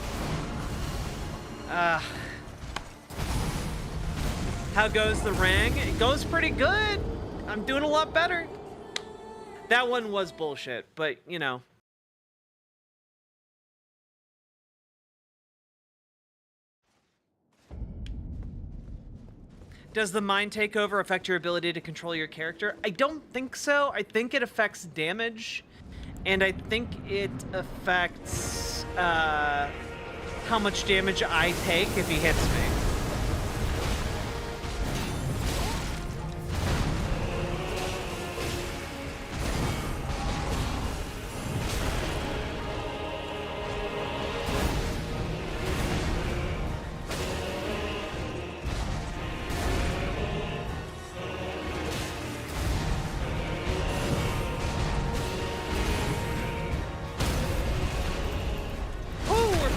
Speaker 2: How goes the rang? It goes pretty good. I'm doing a lot better. That one was bullshit, but you know. Does the mind takeover affect your ability to control your character? I don't think so. I think it affects damage, and I think it affects how much damage I take if he hits me.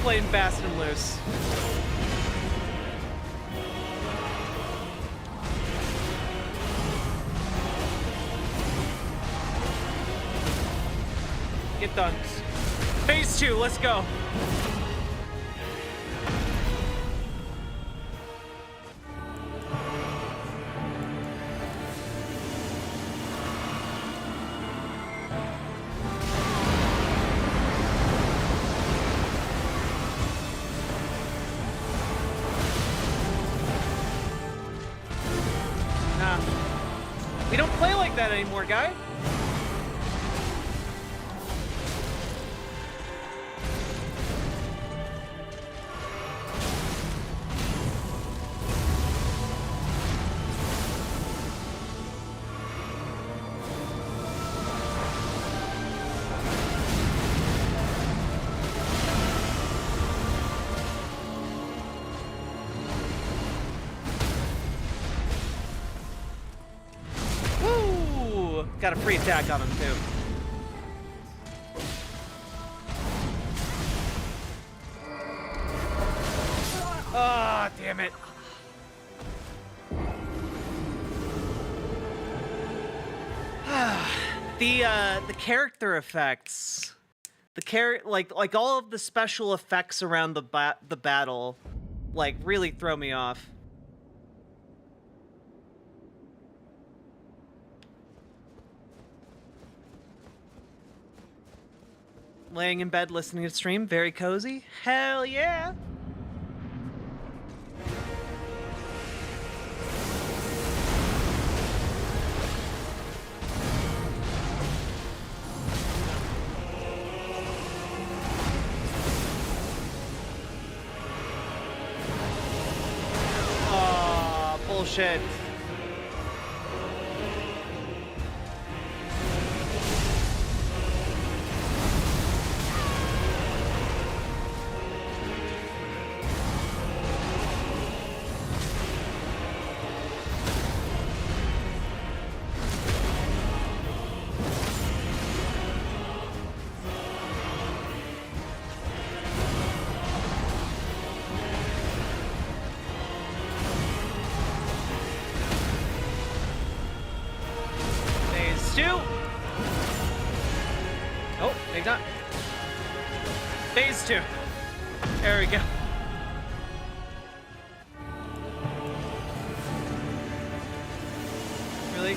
Speaker 2: Playing fast and loose. Get done. Phase 2, let's go. We don't play like that anymore, guy. got a free attack on him too. Ah, oh, damn it. The character effects, like all of the special effects around the battle, like really throw me off. Laying in bed listening to stream, very cozy. Hell yeah. Bullshit. Phase 2. There we go. Really?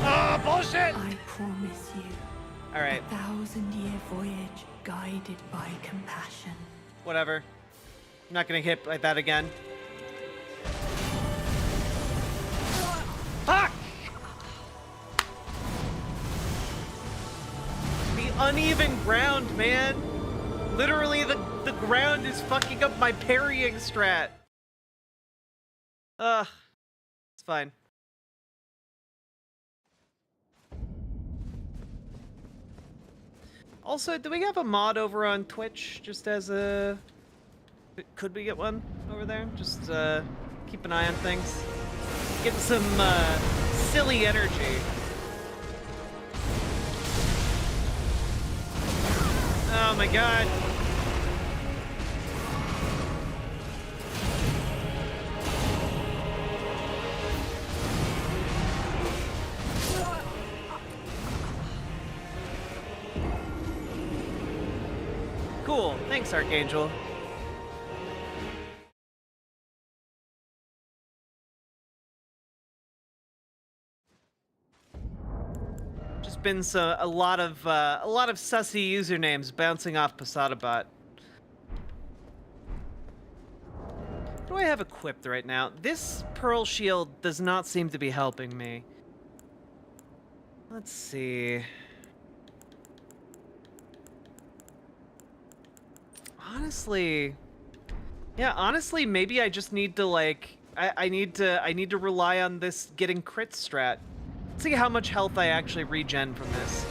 Speaker 2: Oh, bullshit!
Speaker 15: I promise you.
Speaker 2: All right.
Speaker 15: A 1,000-year voyage guided by compassion.
Speaker 2: Whatever. I'm not gonna hit like that again. Fuck! The uneven ground, man. Literally, the ground is fucking up my parrying strat. It's fine. Also, do we have a mod over on Twitch? Just as a... Could we get one over there? Just keep an eye on things. Get some silly energy. Oh my god. Cool. Thanks, Archangel. Just been a lot of sussy usernames bouncing off PosadaBot. What do I have equipped right now? This Pearl Shield does not seem to be helping me. Let's see. Honestly, maybe I just need to like I need to rely on this getting crit strat. Let's see how much health I actually regen from this.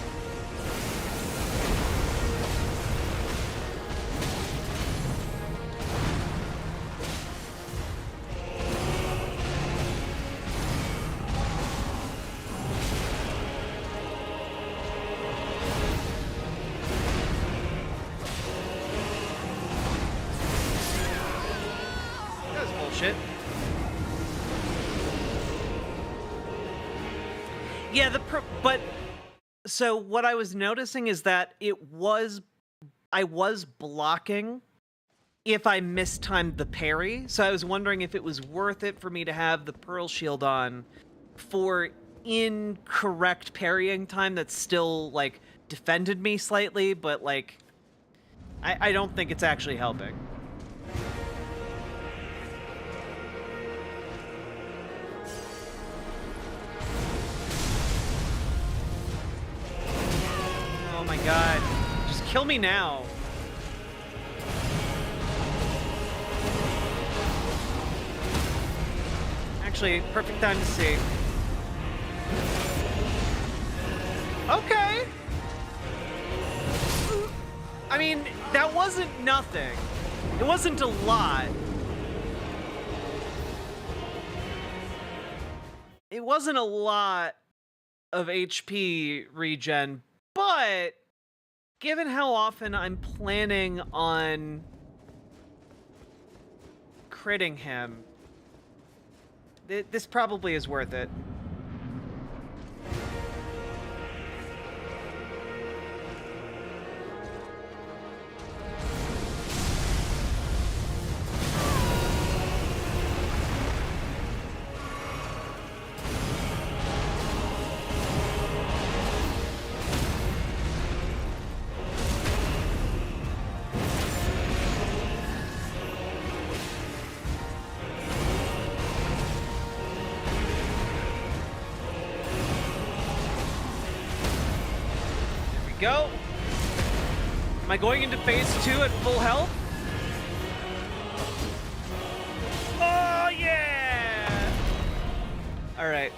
Speaker 2: Yeah, but so what I was noticing is that I was blocking if I mistimed the parry. So I was wondering if it was worth it for me to have the Pearl Shield on for incorrect parrying time that still like defended me slightly, but like I don't think it's actually helping. Oh my god. Just kill me now. Actually, perfect time to see. Okay. I mean, that wasn't nothing. It wasn't a lot. It wasn't a lot of HP regen, but given how often I'm planning on critting him, this probably is worth it. Go. Am I going into phase 2 at full health? Oh, yeah! All right.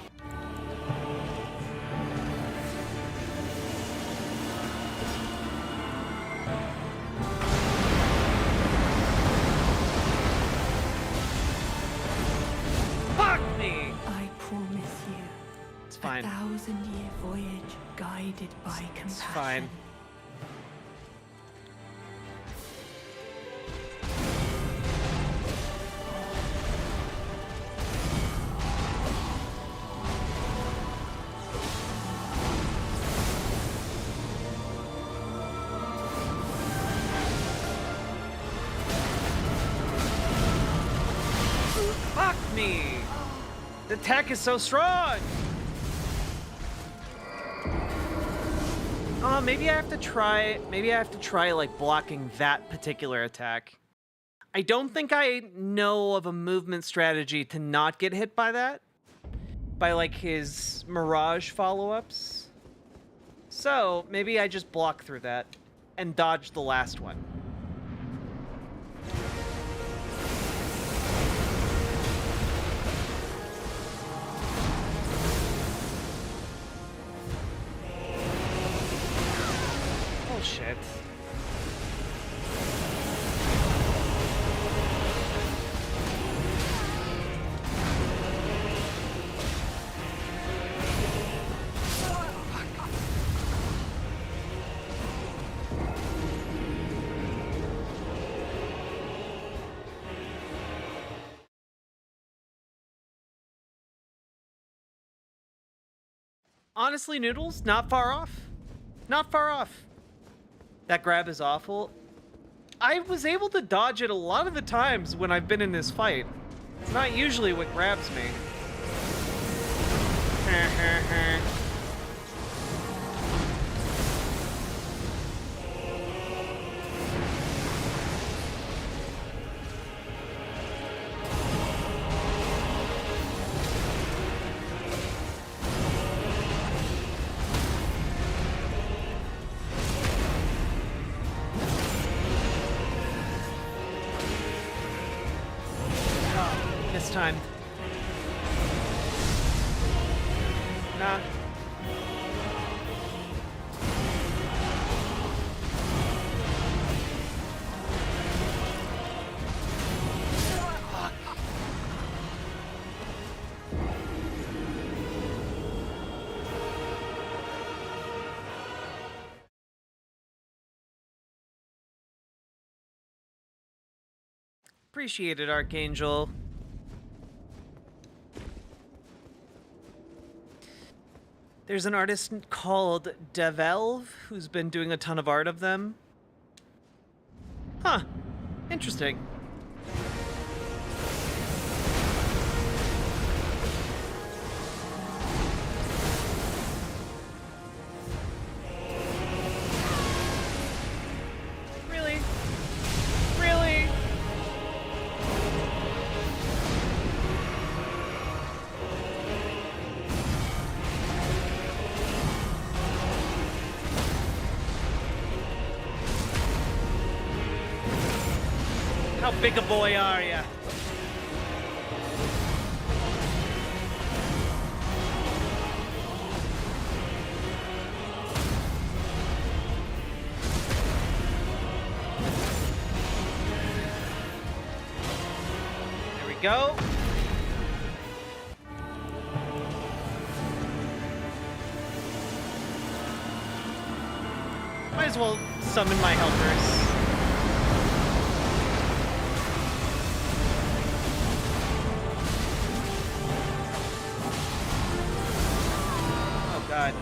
Speaker 2: Fuck me!
Speaker 15: I promise you.
Speaker 2: It's fine.
Speaker 15: 1,000-year voyage guided by compassion.
Speaker 2: It's fine. Fuck me! The attack is so strong! Oh, maybe I have to try like blocking that particular attack. I don't think I know of a movement strategy to not get hit by that. By like his Mirage follow-ups. So maybe I just block through that and dodge the last one. Shit. Honestly, Noodles, not far off. Not far off. That grab is awful. I was able to dodge it a lot of the times when I've been in this fight. It's not usually what grabs me. Time. Nah. Fuck. Appreciate it, Archangel. There's an artist called Develve who's been doing a ton of art of them. Huh. Interesting. Really? Really? How big a boy are ya? go. Might as well summon my helpers. Oh god.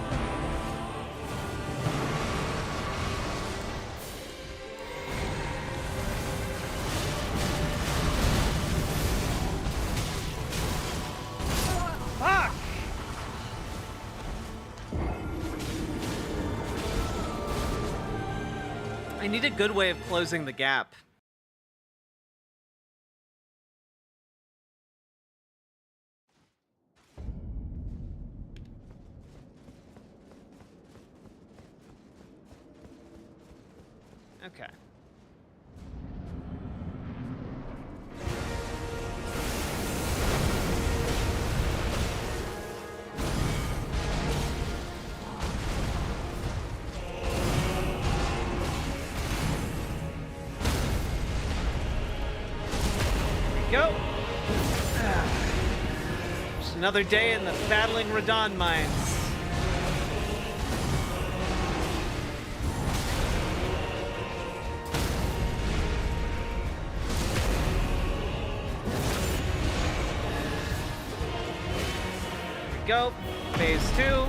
Speaker 2: Fuck! I need a good way of closing the gap. Okay. Go. Just another day in the battling Radon mines. Here we go. Phase 2.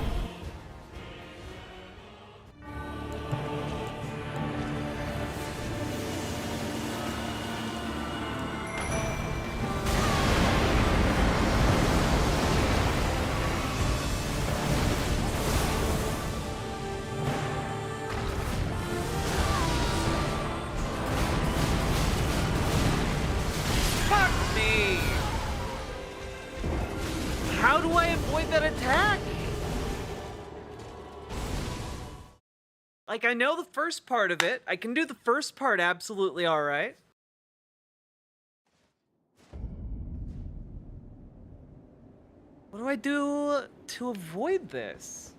Speaker 2: How do I avoid that attack? Like, I know the first part of it. I can do the first part absolutely alright. What do I do to avoid this?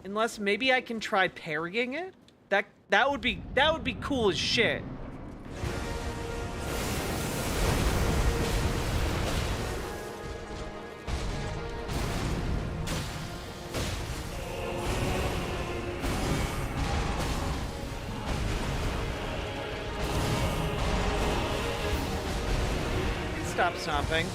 Speaker 2: Unless maybe I can try parrying it? That would be cool as shit. Stop stomping.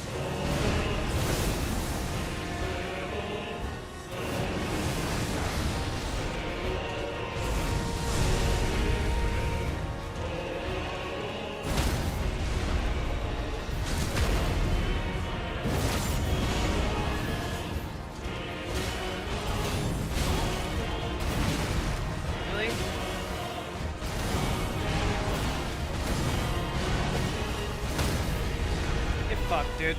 Speaker 2: Really? Get fucked, dude.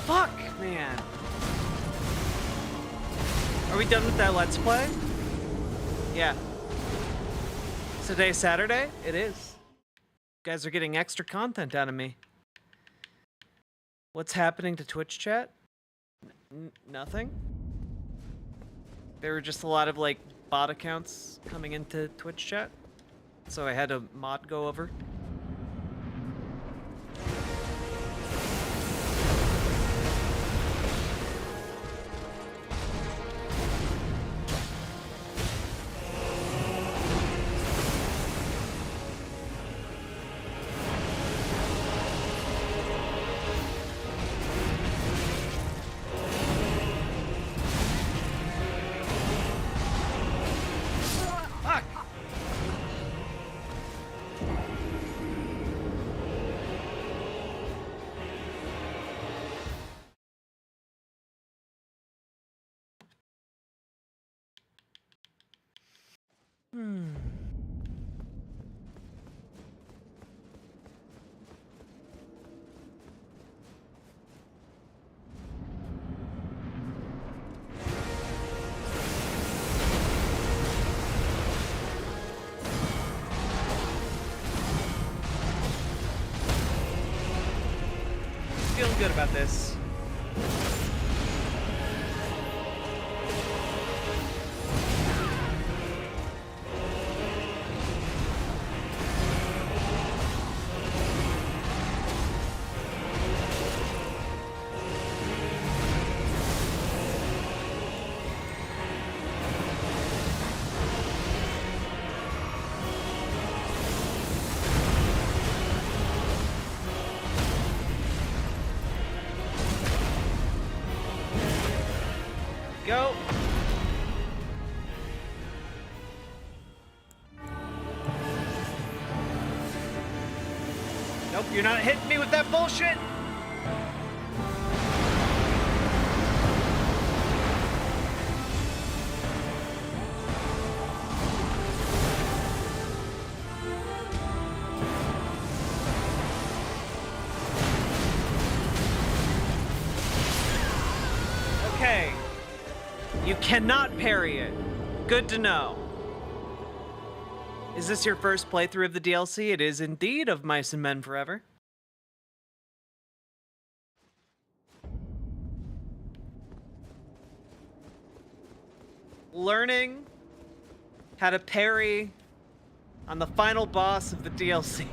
Speaker 2: Fuck, man. Are we done with that Let's Play? Yeah. Is today Saturday? It is. You guys are getting extra content out of me. What's happening to Twitch chat? Nothing? There were just a lot of, like, bot accounts coming into Twitch chat. So I had a mod go over. Feeling good about this. Go. Nope, you're not hitting me with that bullshit. Okay. You cannot parry it. Good to know. Is this your first playthrough of the DLC? It is indeed of Mice and Men Forever. Learning how to parry on the final boss of the DLC.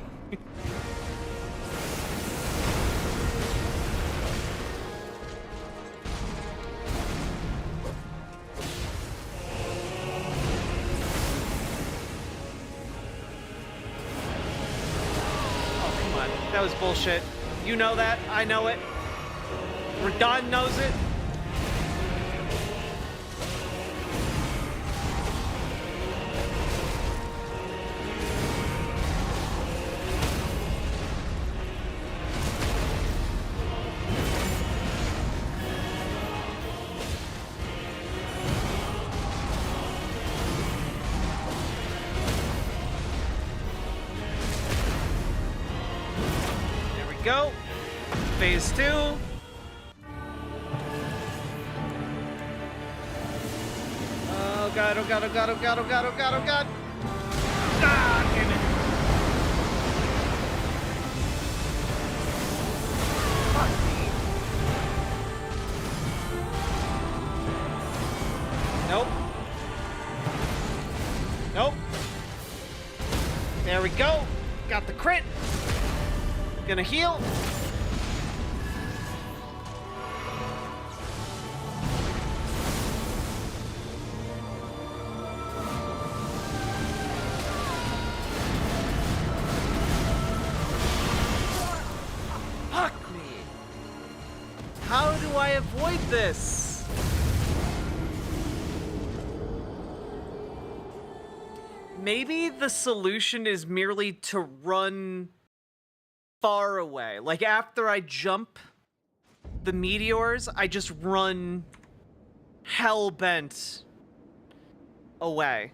Speaker 2: That was bullshit. You know that. I know it. Radon knows it. Go. Phase 2. Oh god, oh god, oh god, oh god, oh god, oh god, oh god. Ah, damn it. Fuck me. Nope. Nope. There we go. Got the crit. Gonna heal. Fuck me. How do I avoid this? Maybe the solution is merely to run far away. Like after I jump the meteors, I just run hell-bent away.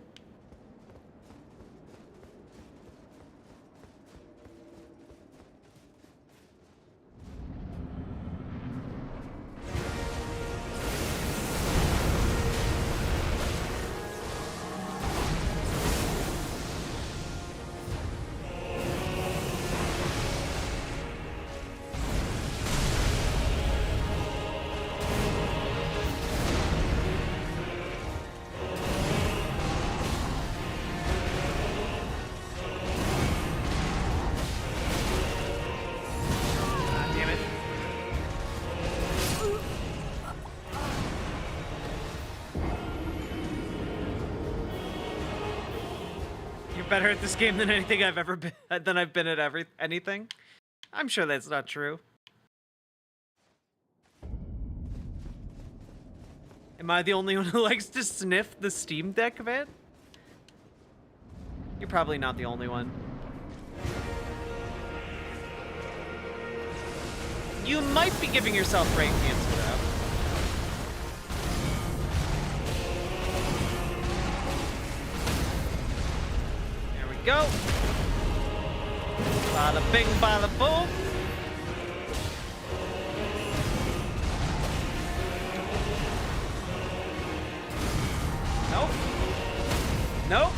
Speaker 2: Better at this game than anything I've ever been than I've been at anything. I'm sure that's not true. Am I the only one who likes to sniff the Steam Deck van? You're probably not the only one. You might be giving yourself brain cancer though. go. Bada bing, bada boom. Nope. Nope.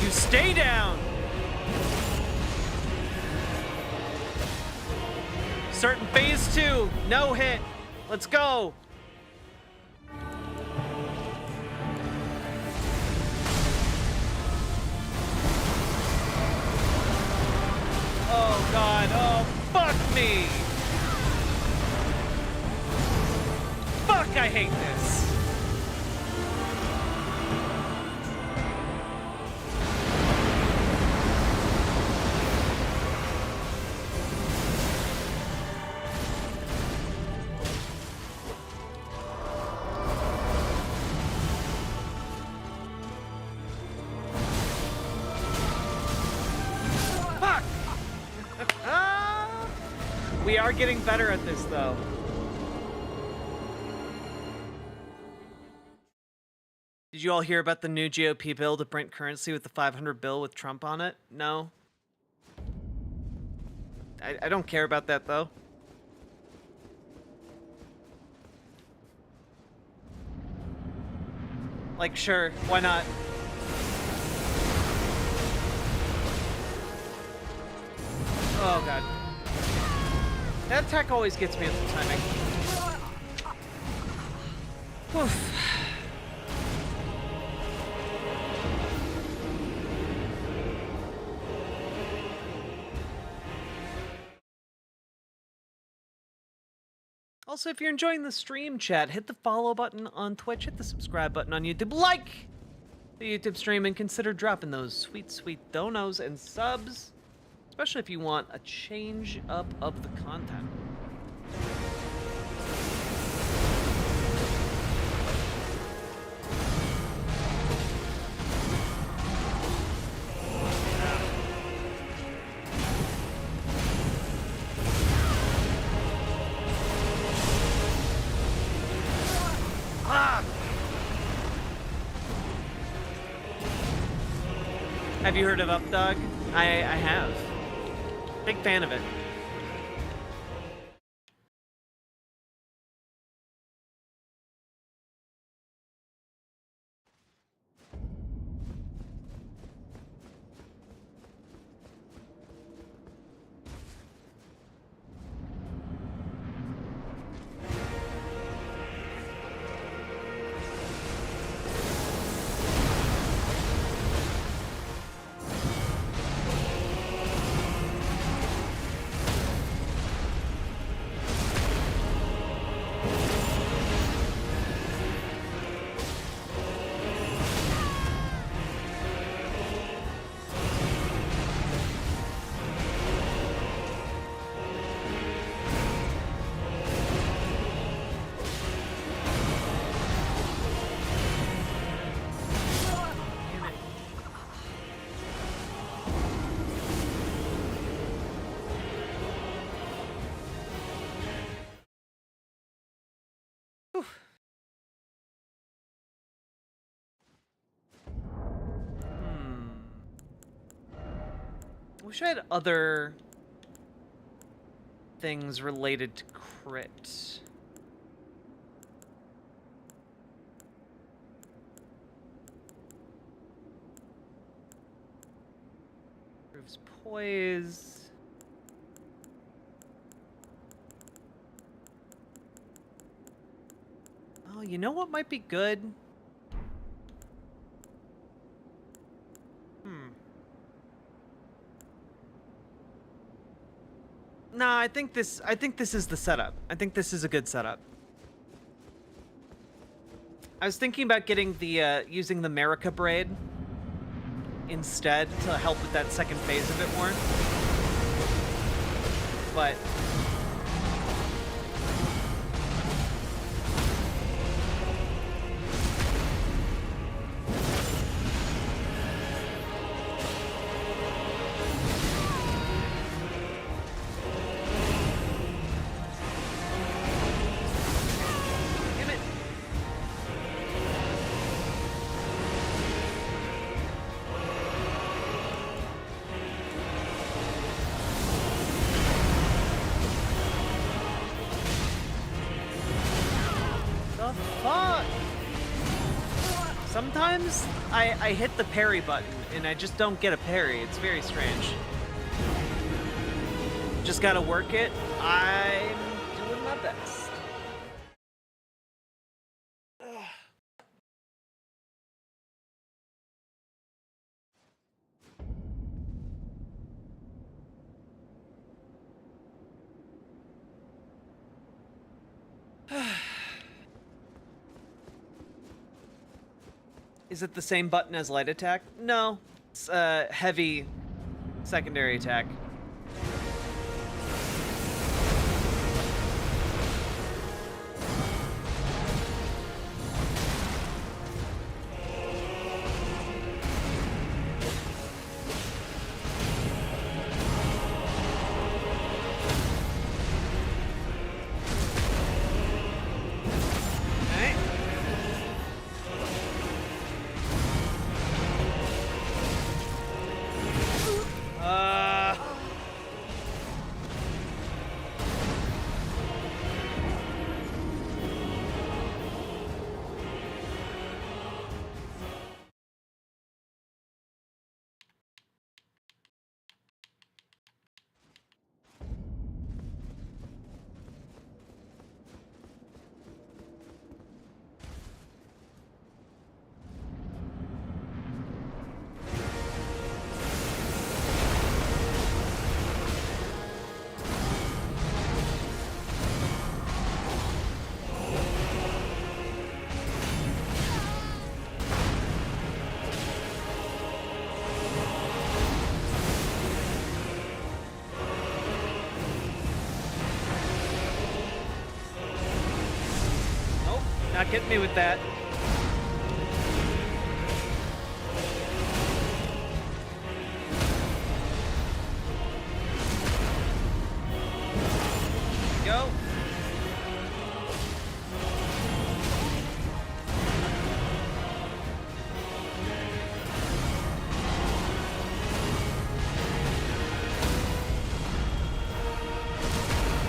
Speaker 2: You stay down. Starting phase 2. No hit. Let's go. Oh god, oh fuck me! Fuck, I hate this! We are getting better at this, though. Did you all hear about the new GOP bill to print currency with the 500 bill with Trump on it? No. I don't care about that, though. Like, sure, why not? Oh, God. That attack always gets me at the timing. Oof. Also, if you're enjoying the stream, chat, hit the follow button on Twitch, hit the subscribe button on YouTube, like the YouTube stream, and consider dropping those sweet, sweet donos and subs. Especially if you want a change up of the content. Ah! Have you heard of Updog? I have. Big fan of it. I wish I had other things related to crit. Improves poise. Oh, you know what might be good? Nah, I think this is the setup. I think this is a good setup. I was thinking about getting the using the America braid instead to help with that second phase a bit more. But Sometimes I hit the parry button and I just don't get a parry. It's very strange. Just gotta work it. I'm doing my best. Is it the same button as light attack? No. It's heavy secondary attack. Not getting me with that. Go.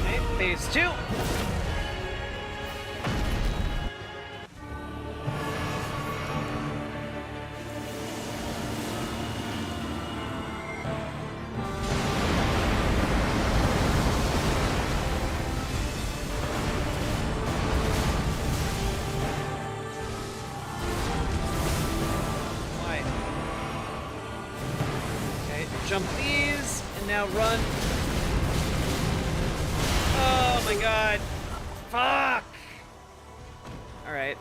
Speaker 2: Okay, phase 2. Jump these, and now run. Oh my god. Fuck! Alright.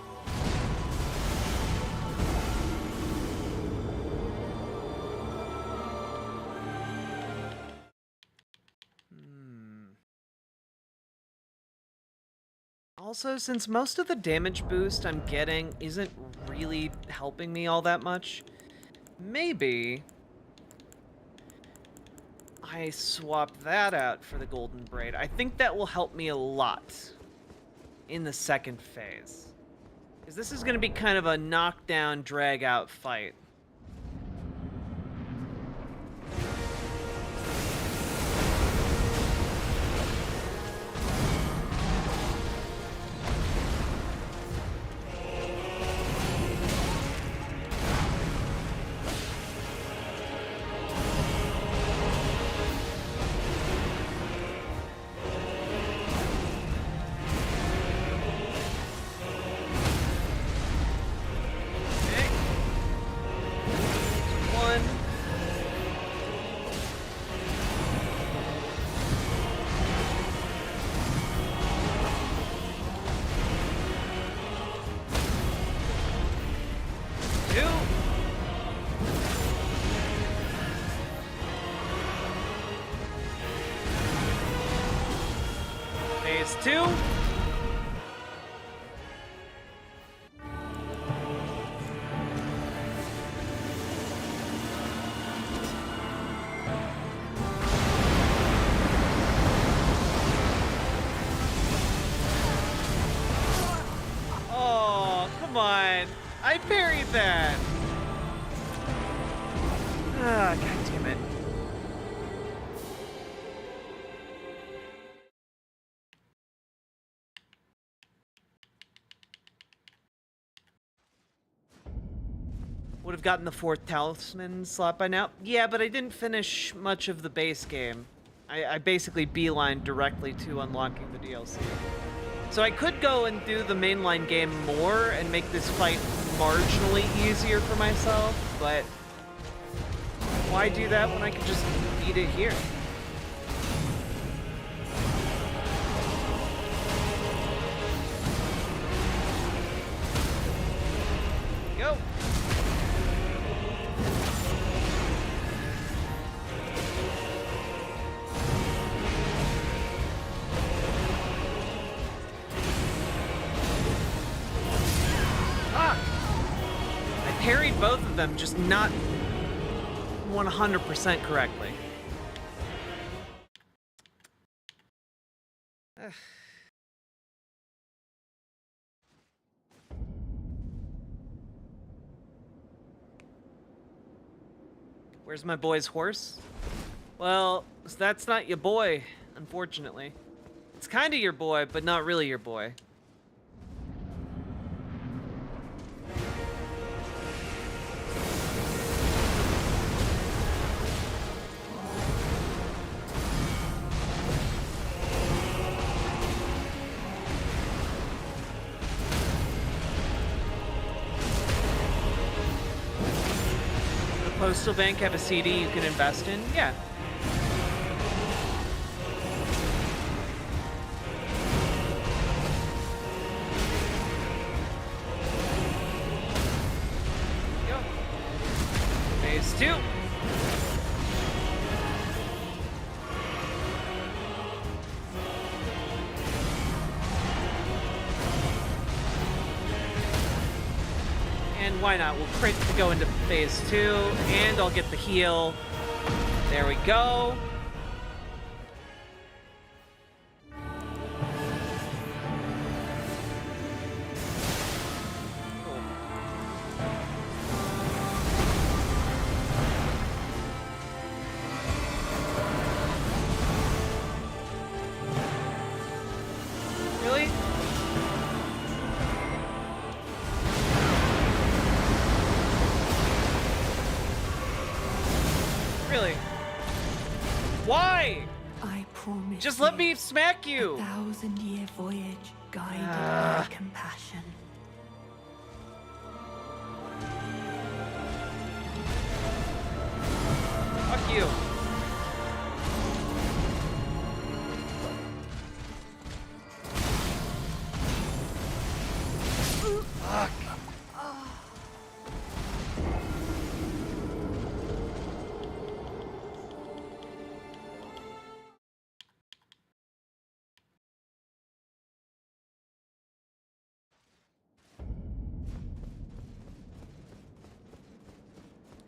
Speaker 2: Also, since most of the damage boost I'm getting isn't really helping me all that much, maybe I swap that out for the golden braid. I think that will help me a lot in the second phase. Because this is going to be kind of a knockdown, drag-out fight. Phase 2. Oh, come on. I parried that. Ah, god damn it. Would have gotten the 4th talisman slot by now. Yeah, but I didn't finish much of the base game. I basically beelined directly to unlocking the DLC. So I could go and do the mainline game more and make this fight marginally easier for myself, but why do that when I could just beat it here? Go! Parried both of them, just not 100% correctly. Ugh. Where's my boy's horse? Well, that's not your boy, unfortunately. It's kind of your boy, but not really your boy. Postal Bank have a CD you can invest in? Yeah. Go. Phase 2. And why not? We'll crit to go into phase 2, and I'll get the heal. There we go. Cool. Really? Really? Why?
Speaker 15: I promise.
Speaker 2: Just let me smack you.
Speaker 15: 1,000-year voyage guided by compassion.
Speaker 2: Fuck you. Fuck.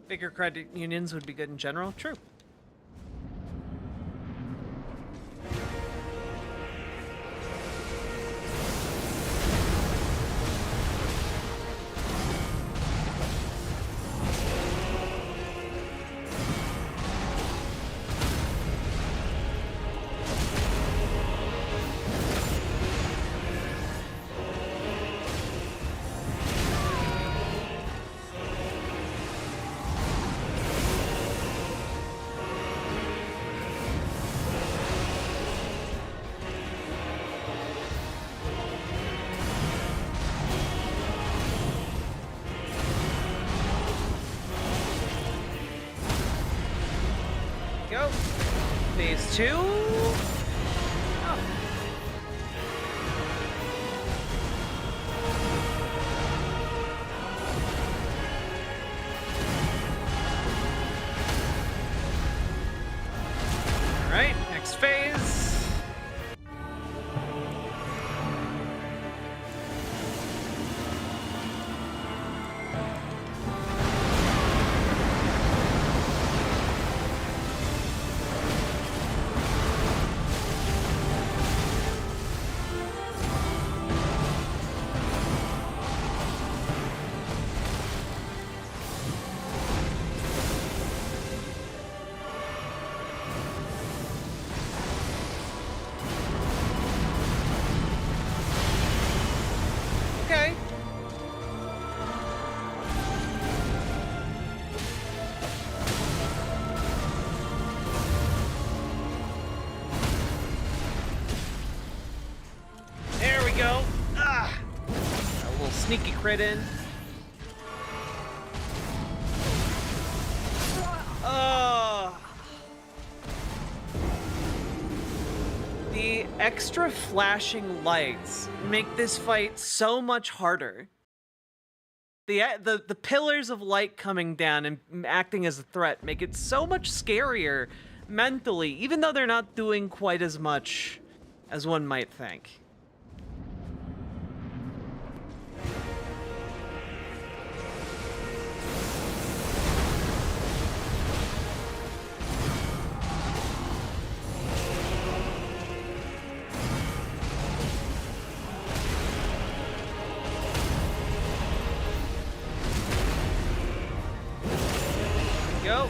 Speaker 2: Bigger credit unions would be good in general. True. Go. Phase 2. Oh. All right, next phase. sneaky crit in. Oh. The extra flashing lights make this fight so much harder. The pillars of light coming down and acting as a threat make it so much scarier mentally, even though they're not doing quite as much as one might think. Go.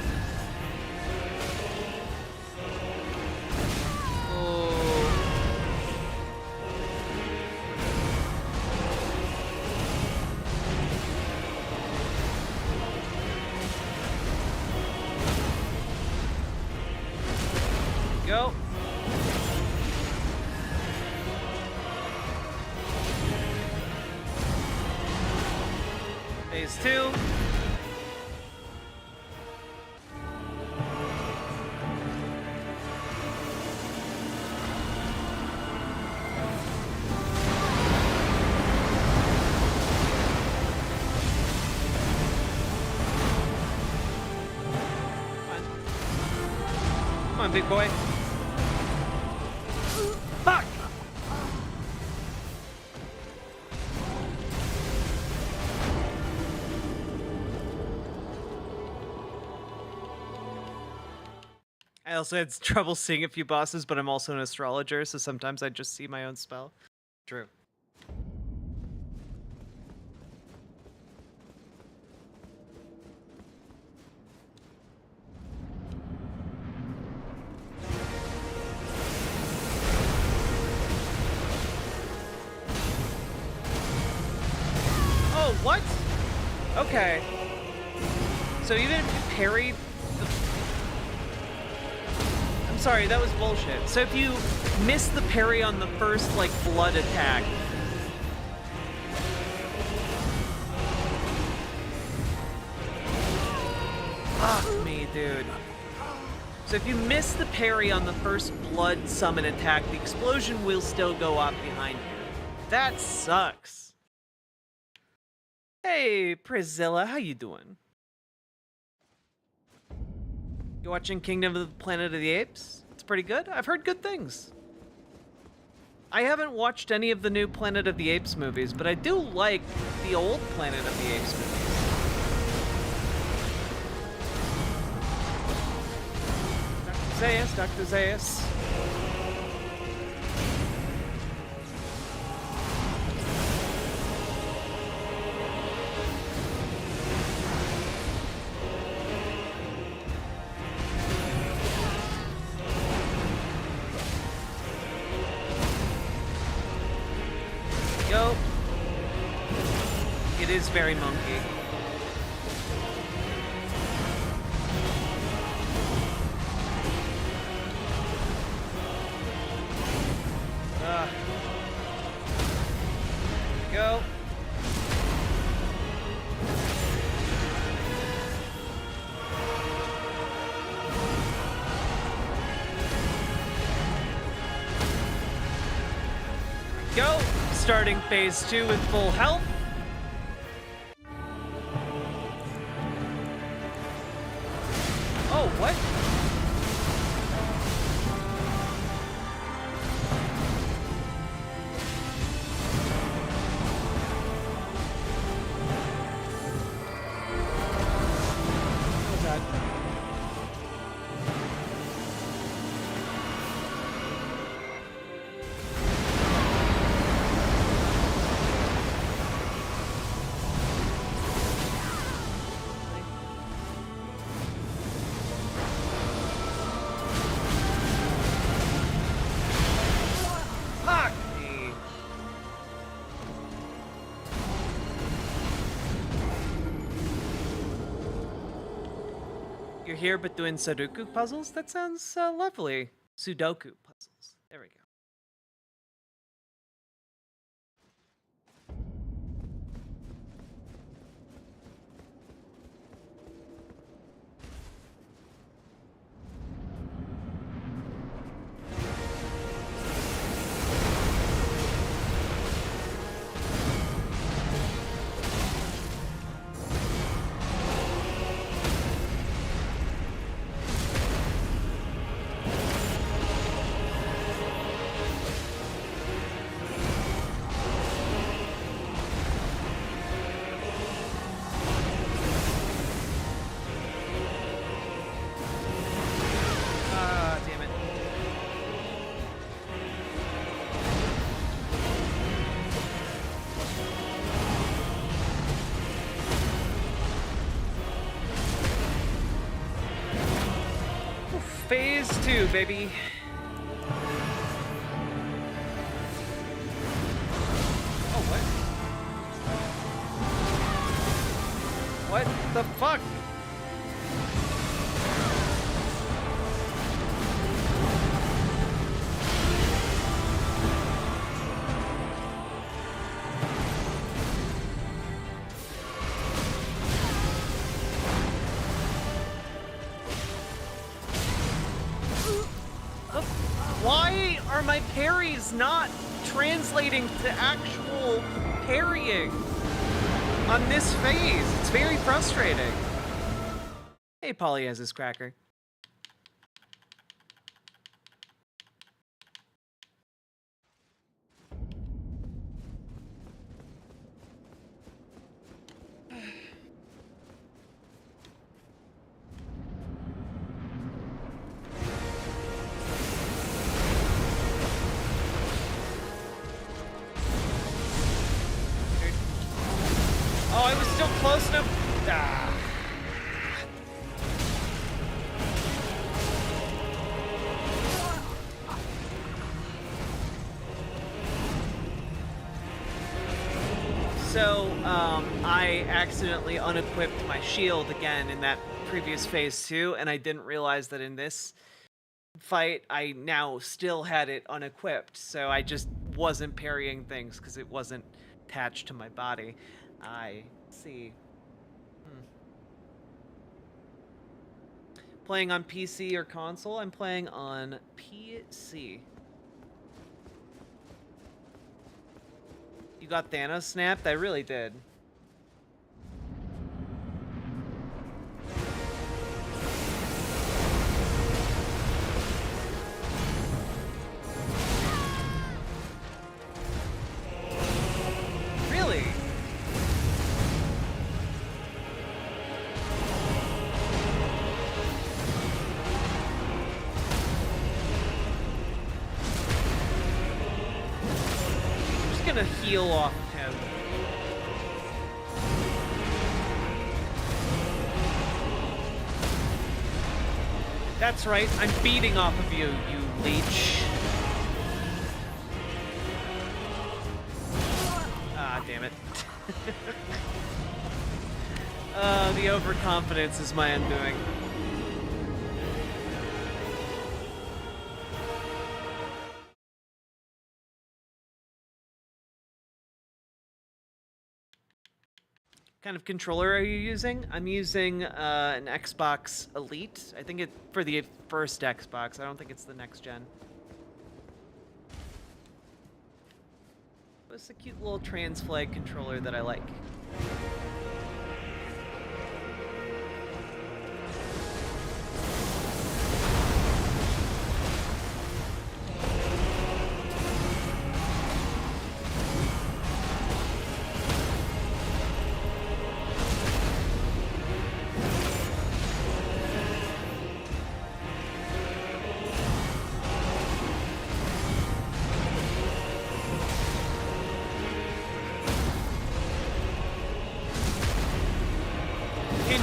Speaker 2: Go. Phase 2. Come on, big boy. Fuck! I also had trouble seeing a few bosses, but I'm also an astrologer, so sometimes I just see my own spell. True. Oh, what? Okay. So even if you parried the... I'm sorry, that was bullshit. So if you miss the parry on the first, like, blood attack... Fuck me, dude. So if you miss the parry on the first blood summon attack, the explosion will still go off behind you. That sucks. Hey, Priscilla, how you doing? You watching Kingdom of the Planet of the Apes? It's pretty good. I've heard good things. I haven't watched any of the new Planet of the Apes movies, but I do like the old Planet of the Apes movies. Dr. Zaius. Go. It is very monkey. Go. Go. Starting phase 2 with full health. Oh, what? You're here but doing Sudoku puzzles? That sounds lovely. Sudoku puzzles. There we go. phase 2, baby. Oh, what? What the fuck? Why are my parries not translating to actual parrying on this phase? It's very frustrating. Hey, Polly has his cracker. Oh, I was still close enough. Ah. So, I accidentally unequipped my shield again in that previous phase 2, and I didn't realize that in this fight, I now still had it unequipped, so I just wasn't parrying things because it wasn't attached to my body. I see. Playing on PC or console? I'm playing on PC. You got Thanos snapped? I really did. Really? Gonna heal off him. That's right, I'm beating off of you, you leech. Ah, damn it. The overconfidence is my undoing. Kind of controller are you using? I'm using an Xbox Elite. I think it for the first Xbox. I don't think it's the next gen. It's a cute little trans flag controller that I like.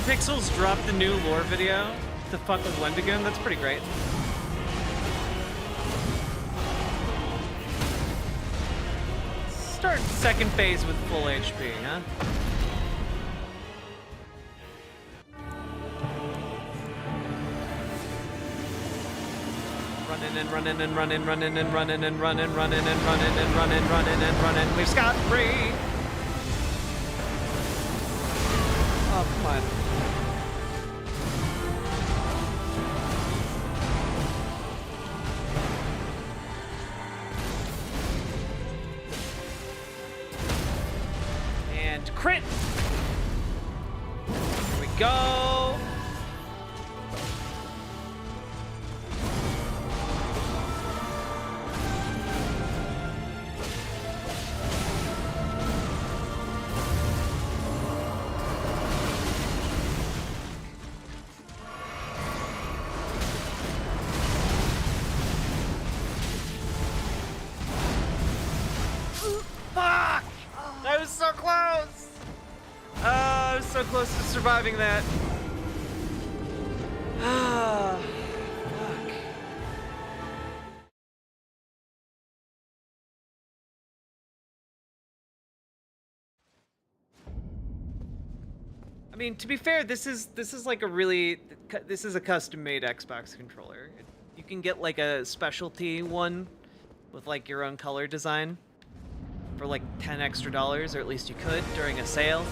Speaker 2: Pixels dropped the new lore video to fuck with Wendigoon. That's pretty great. Start second phase with full HP, huh? Running and running and running, running and running and running, running and running and running, running and running. We've got free. Oh, come on. Crit! Here we go! Fuck! I was so close! I was so close to surviving that. Fuck. mean, to be fair, this is like a really this is a custom-made Xbox controller. You can get like a specialty one with like your own color design for like $10 extra, or at least you could during a sale.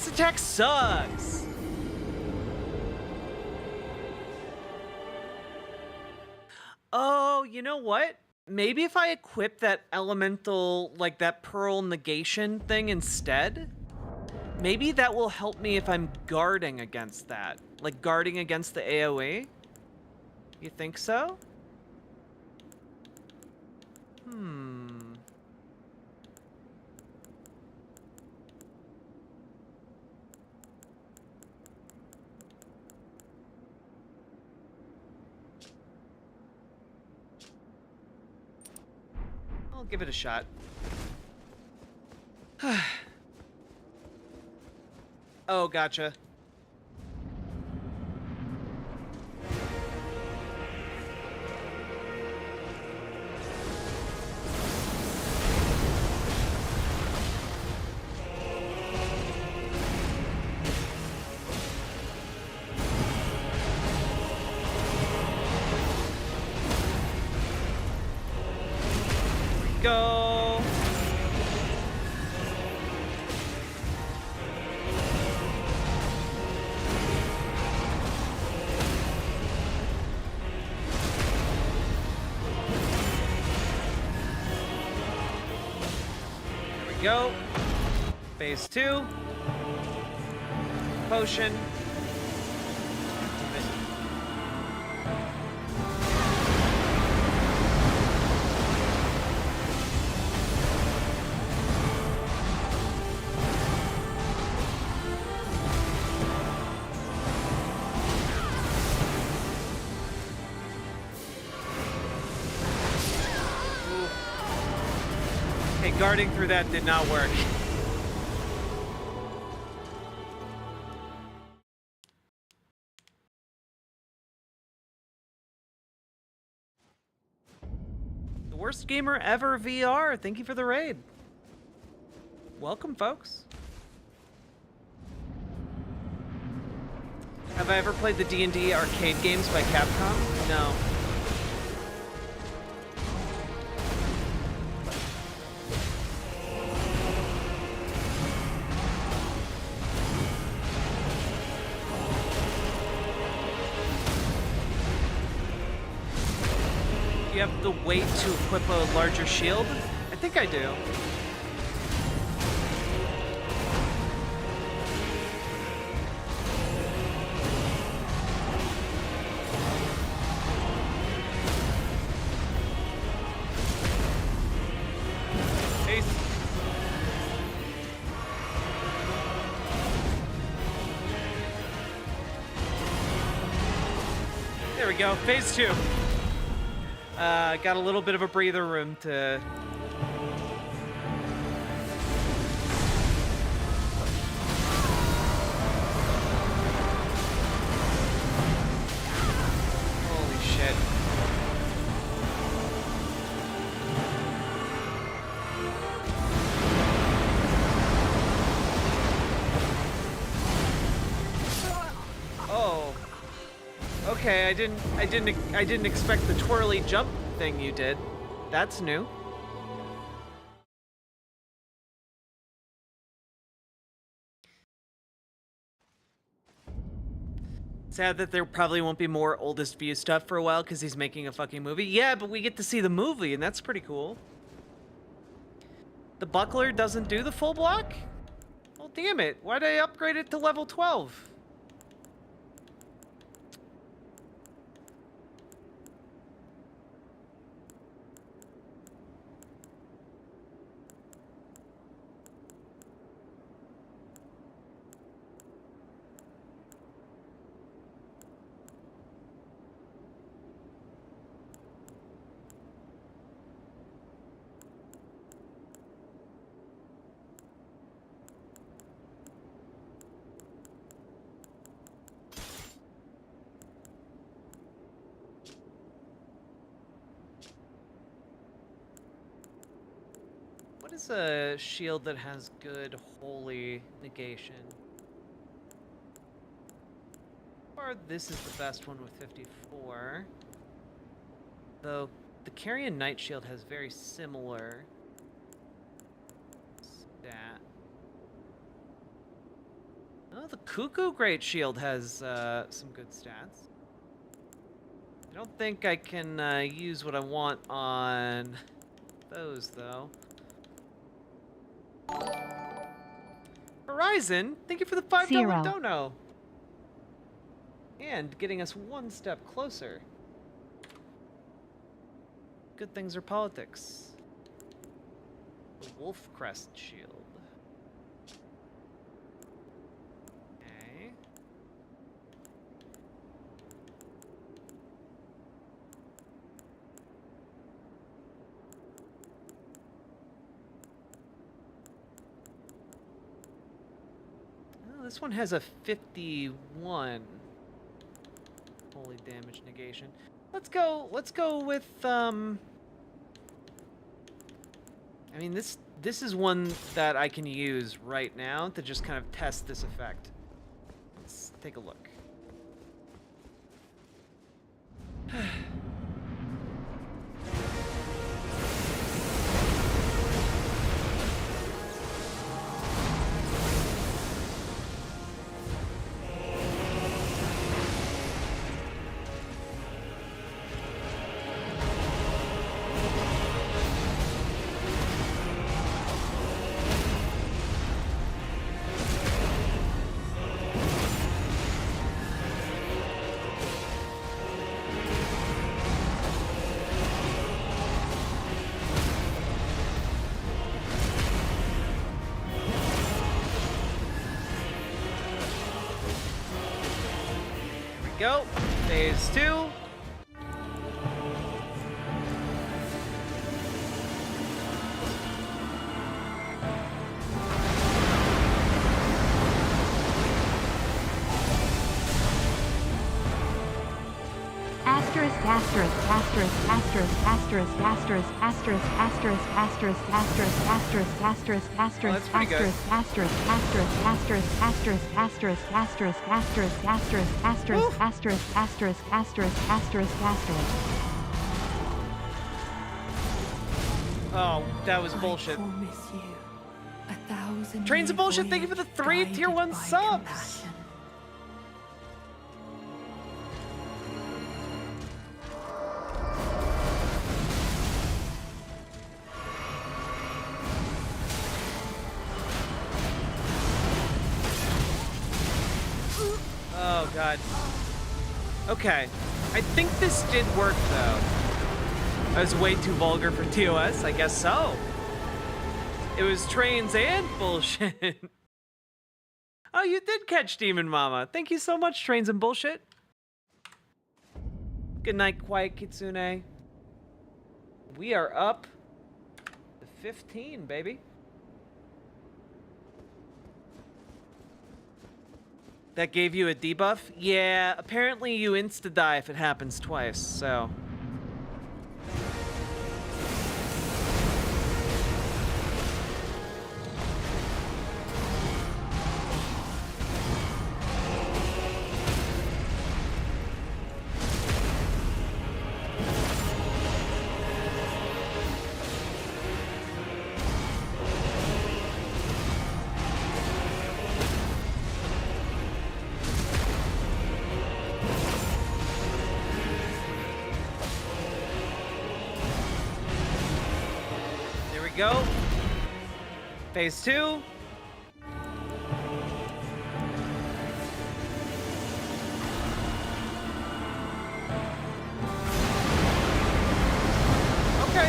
Speaker 2: Attack sucks. Oh, you know what? Maybe if I equip that elemental, like that pearl negation thing instead, maybe that will help me if I'm guarding against that. Like guarding against the AoE? You think so? I'll give it a shot. Oh, gotcha. Go. There we go. Phase 2. Potion. Guarding through that did not work. The worst gamer ever VR. Thank you for the raid. Welcome, folks. Have I ever played the D&D arcade games by Capcom? No. You have the weight to equip a larger shield? I think I do. Ace. There we go, phase 2. Got a little bit of a breather room to... Holy shit. okay. I didn't expect the twirly jump thing you did. That's new. Sad that there probably won't be more oldest view stuff for a while because he's making a fucking movie. Yeah, but we get to see the movie, and that's pretty cool. The buckler doesn't do the full block? Well, damn it. Why'd I upgrade it to level 12? What is a shield that has good holy negation? Or this is the best one with 54. Though the Carrion Knight shield has very similar stat. Oh, the Cuckoo Great Shield has some good stats. I don't think I can use what I want on those, though. Horizon, thank you for the $5 dono. And getting us one step closer. Good things are politics. The Wolf Crest Shield. Okay. Oh, this one has a 51 holy damage negation. Let's go with I mean this is one that I can use right now to just kind of test this effect. Let's take a look. Go. Phase 2. Oh, that was bullshit. Trains of bullshit, thank you for the 3 tier 1 subs. Oh god. Okay. I think this did work though. I was way too vulgar for TOS, I guess so. It was trains and bullshit. Oh, you did catch Demon Mama. Thank you so much, Trains and Bullshit. Good night, Quiet Kitsune. We are up to 15, baby. That gave you a debuff? Yeah, apparently you insta-die if it happens twice, so... go. Phase 2. Okay,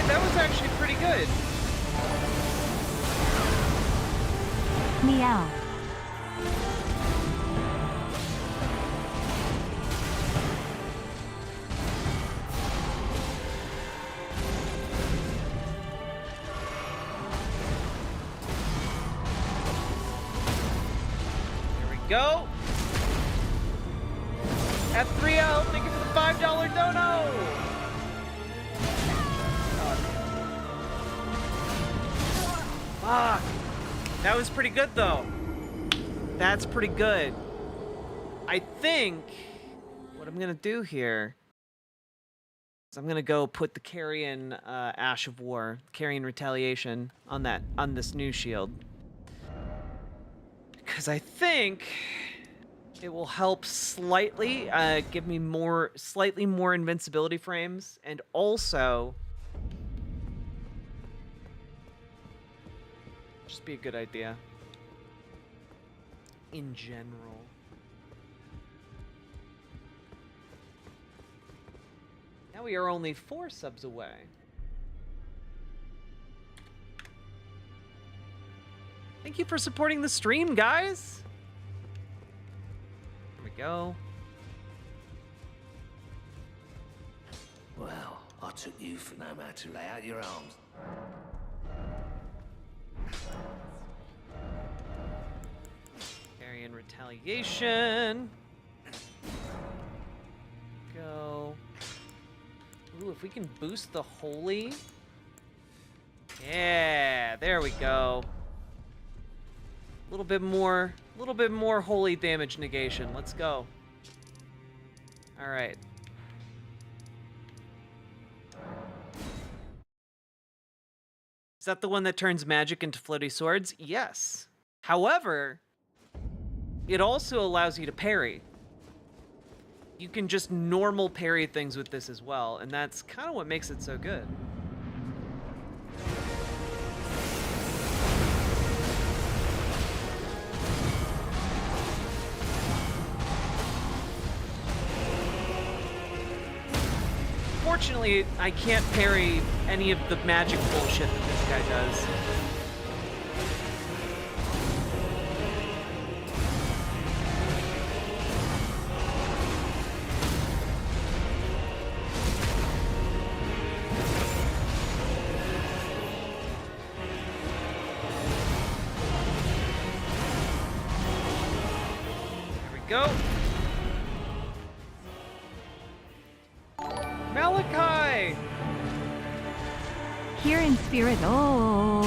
Speaker 2: that was actually pretty good.
Speaker 4: Meow.
Speaker 2: Go. F3L, thank you for the $5 dono. Fuck. That was pretty good though. That's pretty good. I think what I'm gonna do here is I'm gonna go put the Carrion Ash of War, Carrion Retaliation on this new shield. Because I think it will help slightly give me slightly more invincibility frames, and also just be a good idea in general. Now we are only 4 subs away. Thank you for supporting the stream, guys. Here we go.
Speaker 18: Well, I took you for no man to lay out your arms.
Speaker 2: Carrion Retaliation. Go. Ooh, if we can boost the Holy. Yeah, there we go. A little bit more holy damage negation. Let's go. All right. Is that the one that turns magic into floaty swords? Yes. However, it also allows you to parry. You can just normal parry things with this as well, and that's kind of what makes it so good. Unfortunately, I can't parry any of the magic bullshit that this guy does. There we go. Malachi!
Speaker 4: Here in spirit, oh.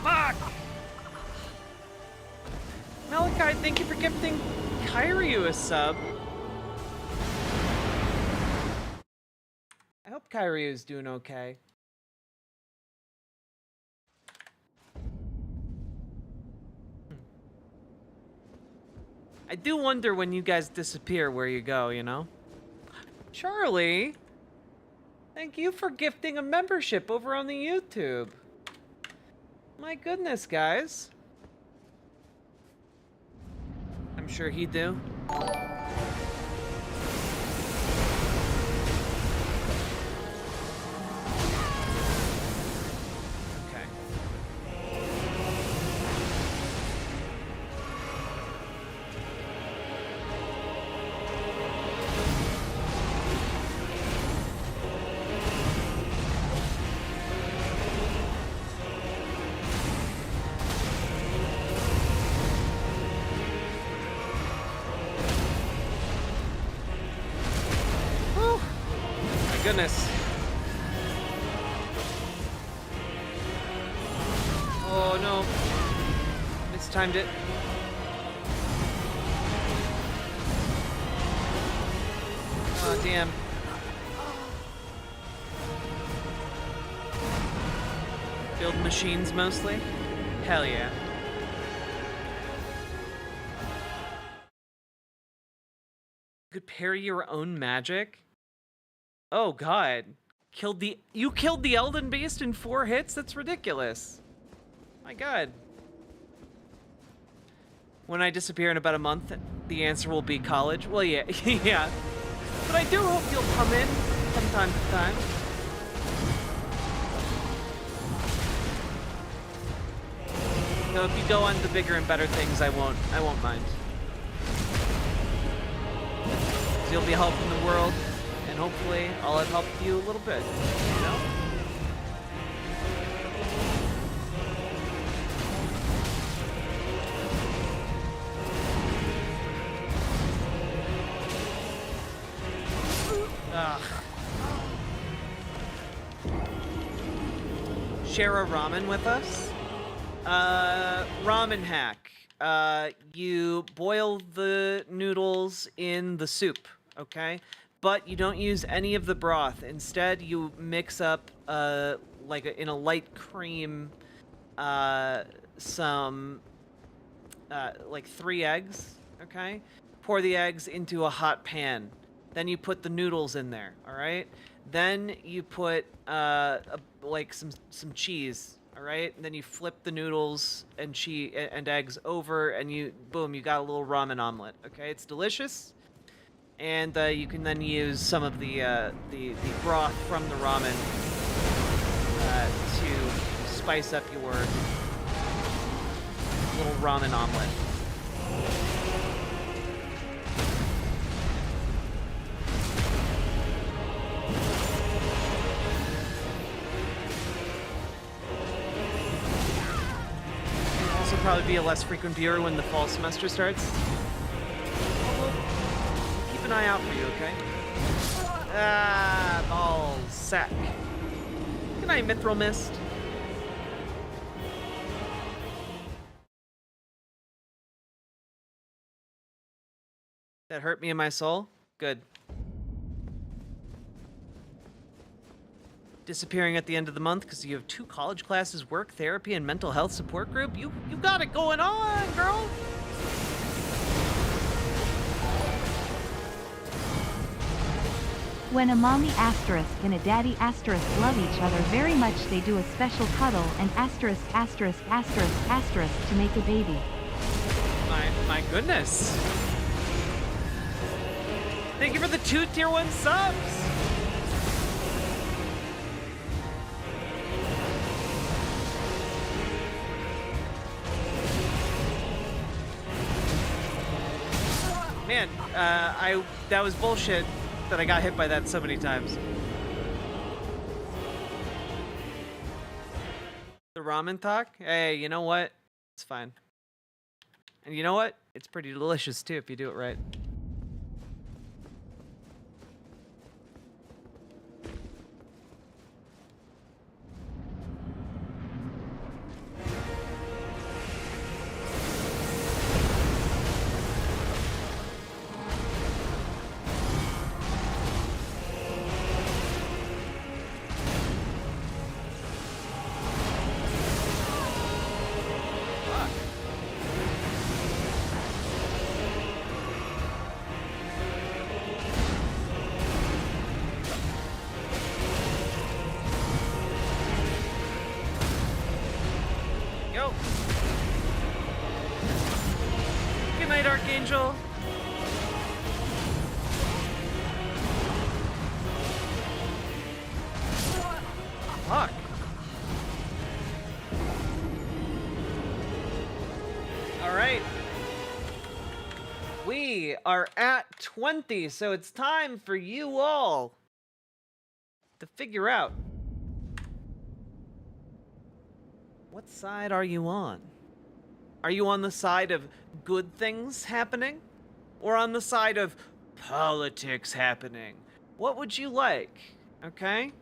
Speaker 2: Fuck! Malachi, thank you for gifting Kyryu a sub. I hope Kyryu is doing okay. I do wonder when you guys disappear where you go, you know? Charlie, thank you for gifting a membership over on the YouTube. My goodness, guys. I'm sure he'd do. Goodness. Oh no. Mistimed it. Oh damn. Build machines mostly? Hell yeah. You could parry your own magic? Oh god. You killed the Elden Beast in 4 hits? That's ridiculous. My god. When I disappear in about a month, the answer will be college. Well, yeah, yeah. But I do hope you'll come in from time to time. No, if you go on the bigger and better things, I won't mind. So you'll be helping the world, and hopefully I'll have helped you a little bit, you know? Share a ramen with us? Ramen hack. You boil the noodles in the soup, okay? But you don't use any of the broth. Instead, you mix up, in a light cream, some, 3 eggs, okay? Pour the eggs into a hot pan. Then you put the noodles in there, all right? Then you put, some cheese, all right? And then you flip the noodles and eggs over, and you got a little ramen omelet, okay? It's delicious. And you can then use some of the broth from the ramen to spice up your little ramen omelet. Also probably be a less frequent viewer when the fall semester starts. An eye out for you, okay? Ah, balls, sack. Good night, Mithril Mist. That hurt me in my soul? Good. Disappearing at the end of the month because you have 2 college classes, work, therapy, and mental health support group? You got it going on, girl!
Speaker 4: When a mommy asterisk and a daddy asterisk love each other very much, they do a special cuddle and asterisk asterisk asterisk asterisk to make a baby.
Speaker 2: My goodness. Thank you for the 2 tier 1 subs. Man, that was bullshit. That I got hit by that so many times. The ramen talk? Hey, you know what? It's fine. And you know what? It's pretty delicious too if you do it right. Archangel. Fuck. All right. We are at 20, so it's time for you all to figure out what side are you on? Are you on the side of good things happening? Or on the side of politics happening? What would you like? Okay?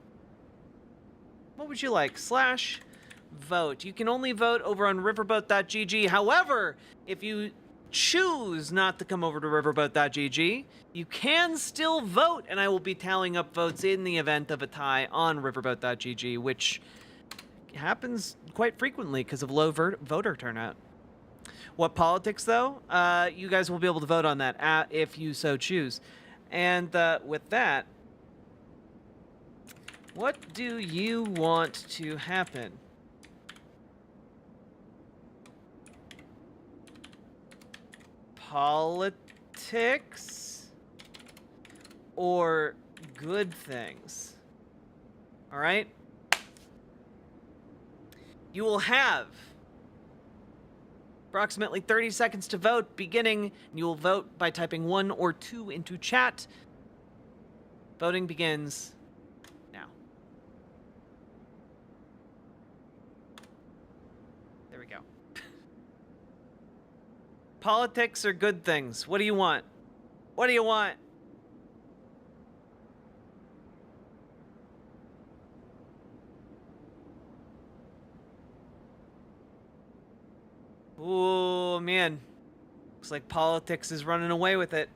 Speaker 2: What would you like? /vote. You can only vote over on riverboat.gg. However, if you choose not to come over to riverboat.gg, you can still vote, and I will be tallying up votes in the event of a tie on riverboat.gg, which happens quite frequently because of low voter turnout. What politics, though? You guys will be able to vote on that if you so choose. And with that, what do you want to happen? Politics or good things? All right? You will have approximately 30 seconds to vote, beginning. You will vote by typing 1 or 2 into chat. Voting begins now. There we go. Politics or good things? What do you want? What do you want? Oh, man. Looks like politics is running away with it.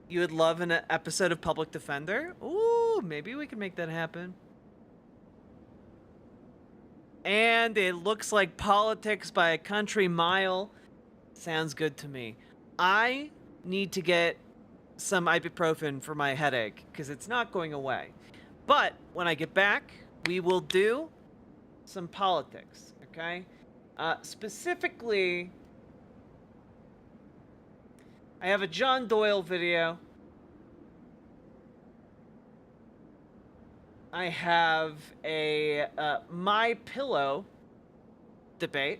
Speaker 2: You would love an episode of Public Defender? Ooh, maybe we can make that happen. And it looks like politics by a country mile. Sounds good to me. I need to get some ibuprofen for my headache because it's not going away. But when I get back, we will do some politics, okay? Specifically, I have a John Doyle video. I have a My Pillow debate.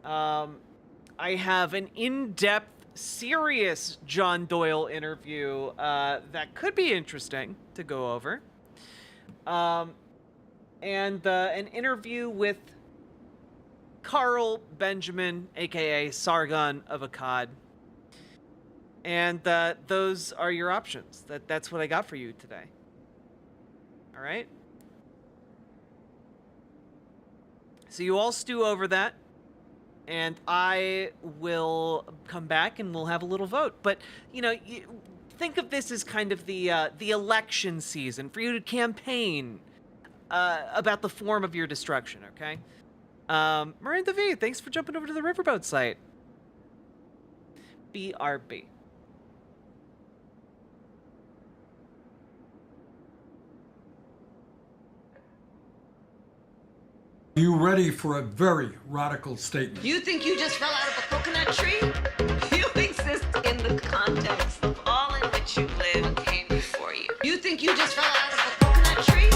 Speaker 2: I have an in-depth, serious John Doyle interview that could be interesting to go over. And an interview with Carl Benjamin, aka Sargon of Akkad. And those are your options. That's what I got for you today. All right? So you all stew over that, and I will come back and we'll have a little vote. But, you know, think of this as kind of the election season for you to campaign about the form of your destruction, okay? Miranda V, thanks for jumping over to the Riverboat site. BRB.
Speaker 19: Are you ready for a very radical statement?
Speaker 17: You think you just fell out of a coconut tree? You exist in the context of all in which you live and came before you. You think you just fell out of a coconut tree?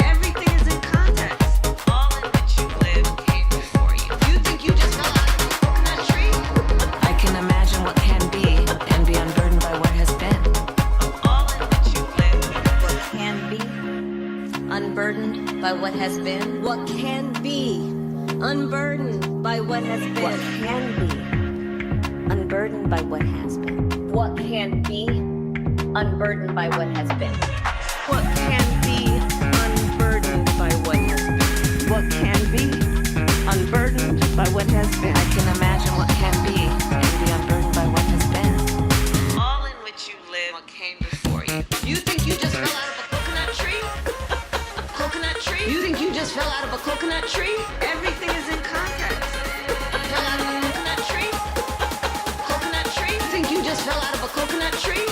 Speaker 17: Everything is in context. All in which you live and came before you. You think you just fell out of a coconut tree?
Speaker 16: I can imagine what can be and be unburdened by what has been.
Speaker 17: All in which you live.
Speaker 16: What can be unburdened by what has been.
Speaker 17: What can be unburdened by what has been.
Speaker 16: What can be unburdened by what has been.
Speaker 17: What can be unburdened by what has been.
Speaker 16: What can be unburdened by what has been. What can be unburdened by what has been. I can imagine what can be and be unburdened by what has been.
Speaker 17: All in which you live, what came before you. You think you just fell out of a coconut tree? Coconut tree? You think you just fell out of a coconut tree? Everything is in context. Fell out of a coconut tree? Coconut tree? You think you just fell out of a coconut tree?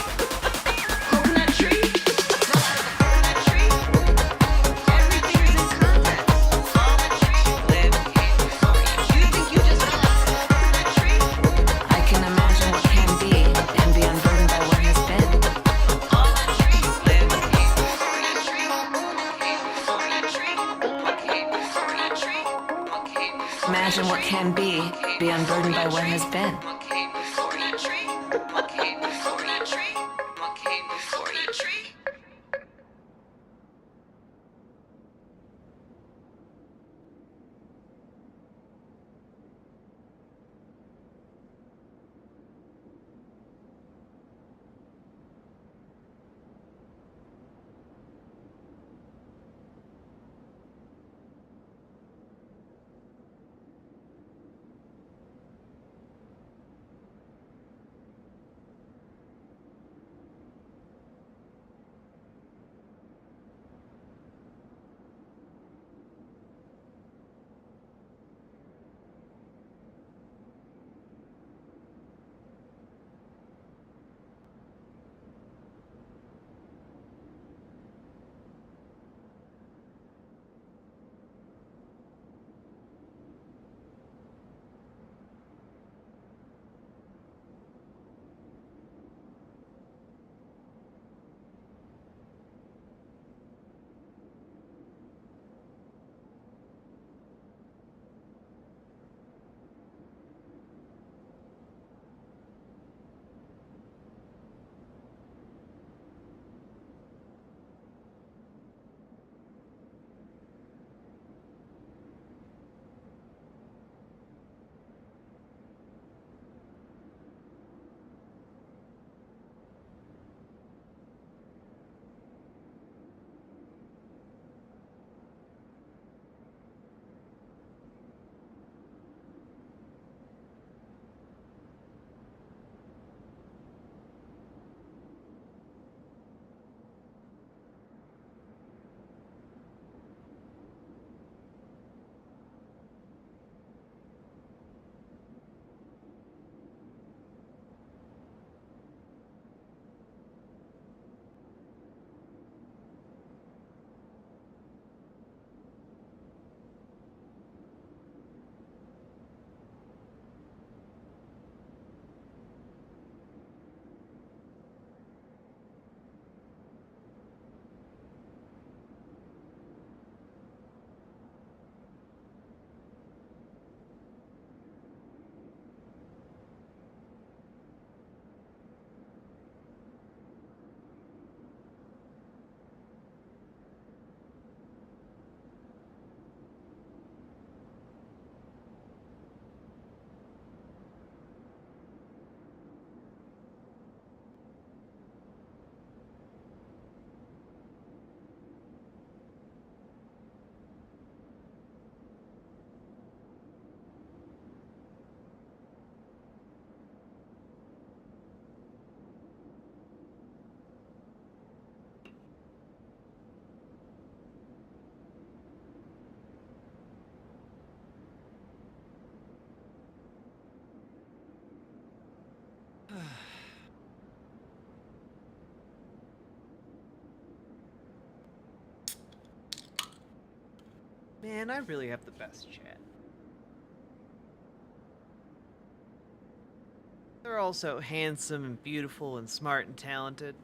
Speaker 17: Coconut tree? Fell out of a coconut tree? Everything is in context. All in which you live came before you. You think you just fell out of a coconut tree?
Speaker 16: I can imagine what can be and be unburdened by what has been.
Speaker 17: All in which you live came before you. Came before you. What came before you? What came before you?
Speaker 16: Imagine what can be unburdened by what has been.
Speaker 17: What came before you? What came before you? What came before you?
Speaker 2: Man, I really have the best chat. They're all so handsome and beautiful and smart and talented.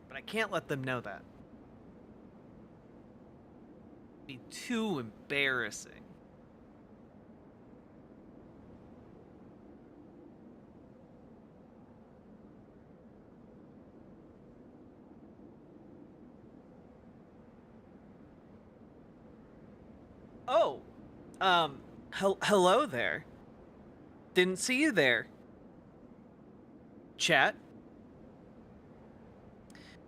Speaker 2: But I can't let them know that. It'd be too embarrassing. Oh, hello there. Didn't see you there. Chat.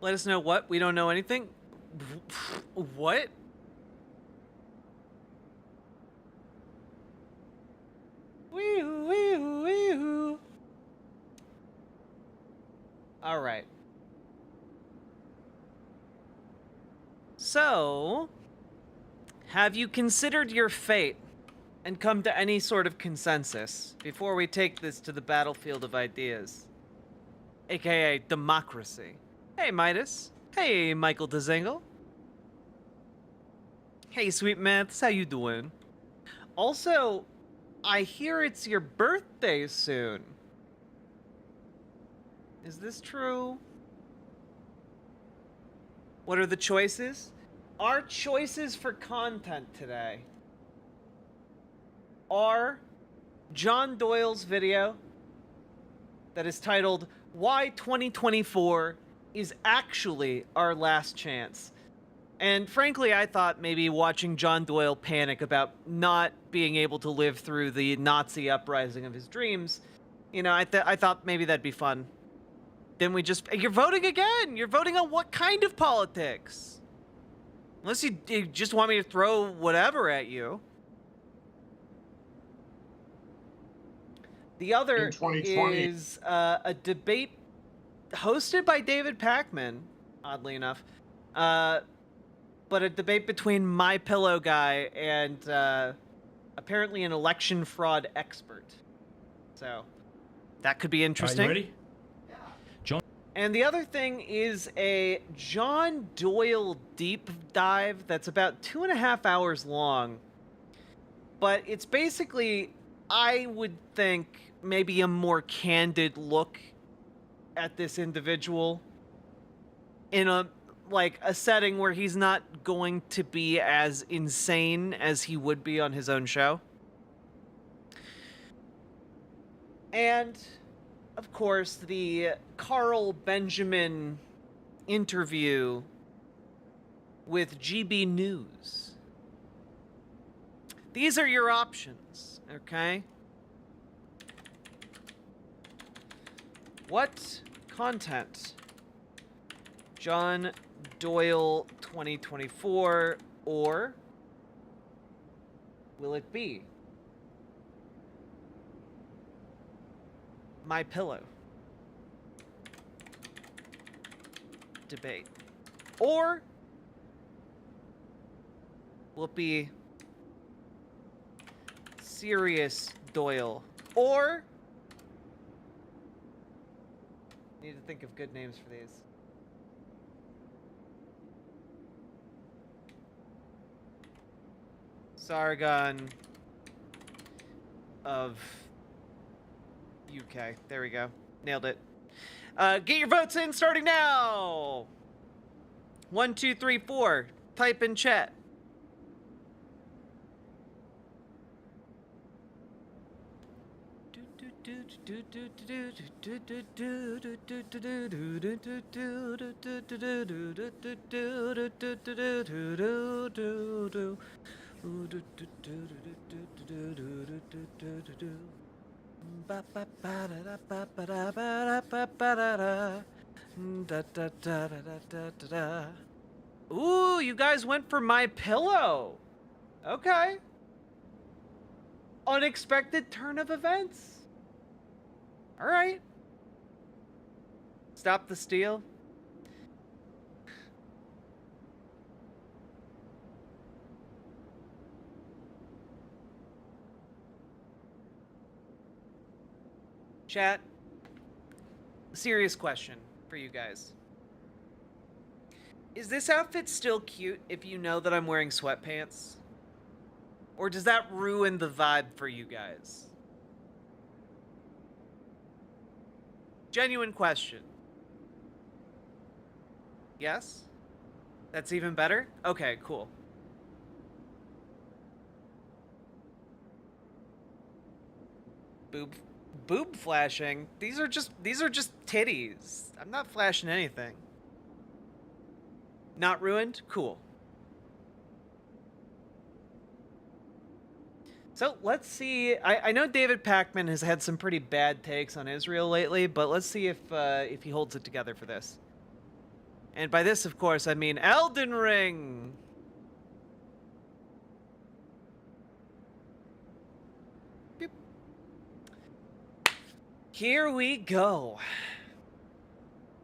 Speaker 2: Let us know what? We don't know anything? What? Wee-oo. All right. So, have you considered your fate and come to any sort of consensus before we take this to the battlefield of ideas? AKA democracy. Hey, Midas. Hey, Michael DeZingle. Hey, Sweet Maths, how you doing? Also, I hear it's your birthday soon. Is this true? What are the choices? Our choices for content today are John Doyle's video that is titled, Why 2024 is Actually Our Last Chance. And frankly, I thought maybe watching John Doyle panic about not being able to live through the Nazi uprising of his dreams, you know, I thought maybe that'd be fun. Then we just... You're voting again! You're voting on what kind of politics? Unless you just want me to throw whatever at you. The other is a debate hosted by David Pakman, oddly enough. But a debate between My Pillow guy and apparently an election fraud expert. So that could be interesting.
Speaker 3: You ready? John.
Speaker 2: And the other thing is a John Doyle deep dive that's about 2.5 hours long. But it's basically, I would think, maybe a more candid look at this individual in a setting where he's not going to be as insane as he would be on his own show. And of course, the Carl Benjamin interview with GB News. These are your options, okay? What content? John Doyle 2024, or will it be My Pillow debate? Or will it be Serious Doyle? Or need to think of good names for these. Sargon of UK. There we go. Nailed it. Get your votes in starting now. 1, 2, 3, 4. Type in chat. Ooh, you guys went for My Pillow. Okay. Unexpected turn of events. All right. Stop the steal. Chat, serious question for you guys. Is this outfit still cute if you know that I'm wearing sweatpants? Or does that ruin the vibe for you guys? Genuine question. Yes? That's even better? Okay, cool. Boob flashing? These are just titties. I'm not flashing anything. Not ruined? Cool. So let's see. I know David Pakman has had some pretty bad takes on Israel lately, but let's see if he holds it together for this. And by this, of course, I mean Elden Ring. Beep. Here we go.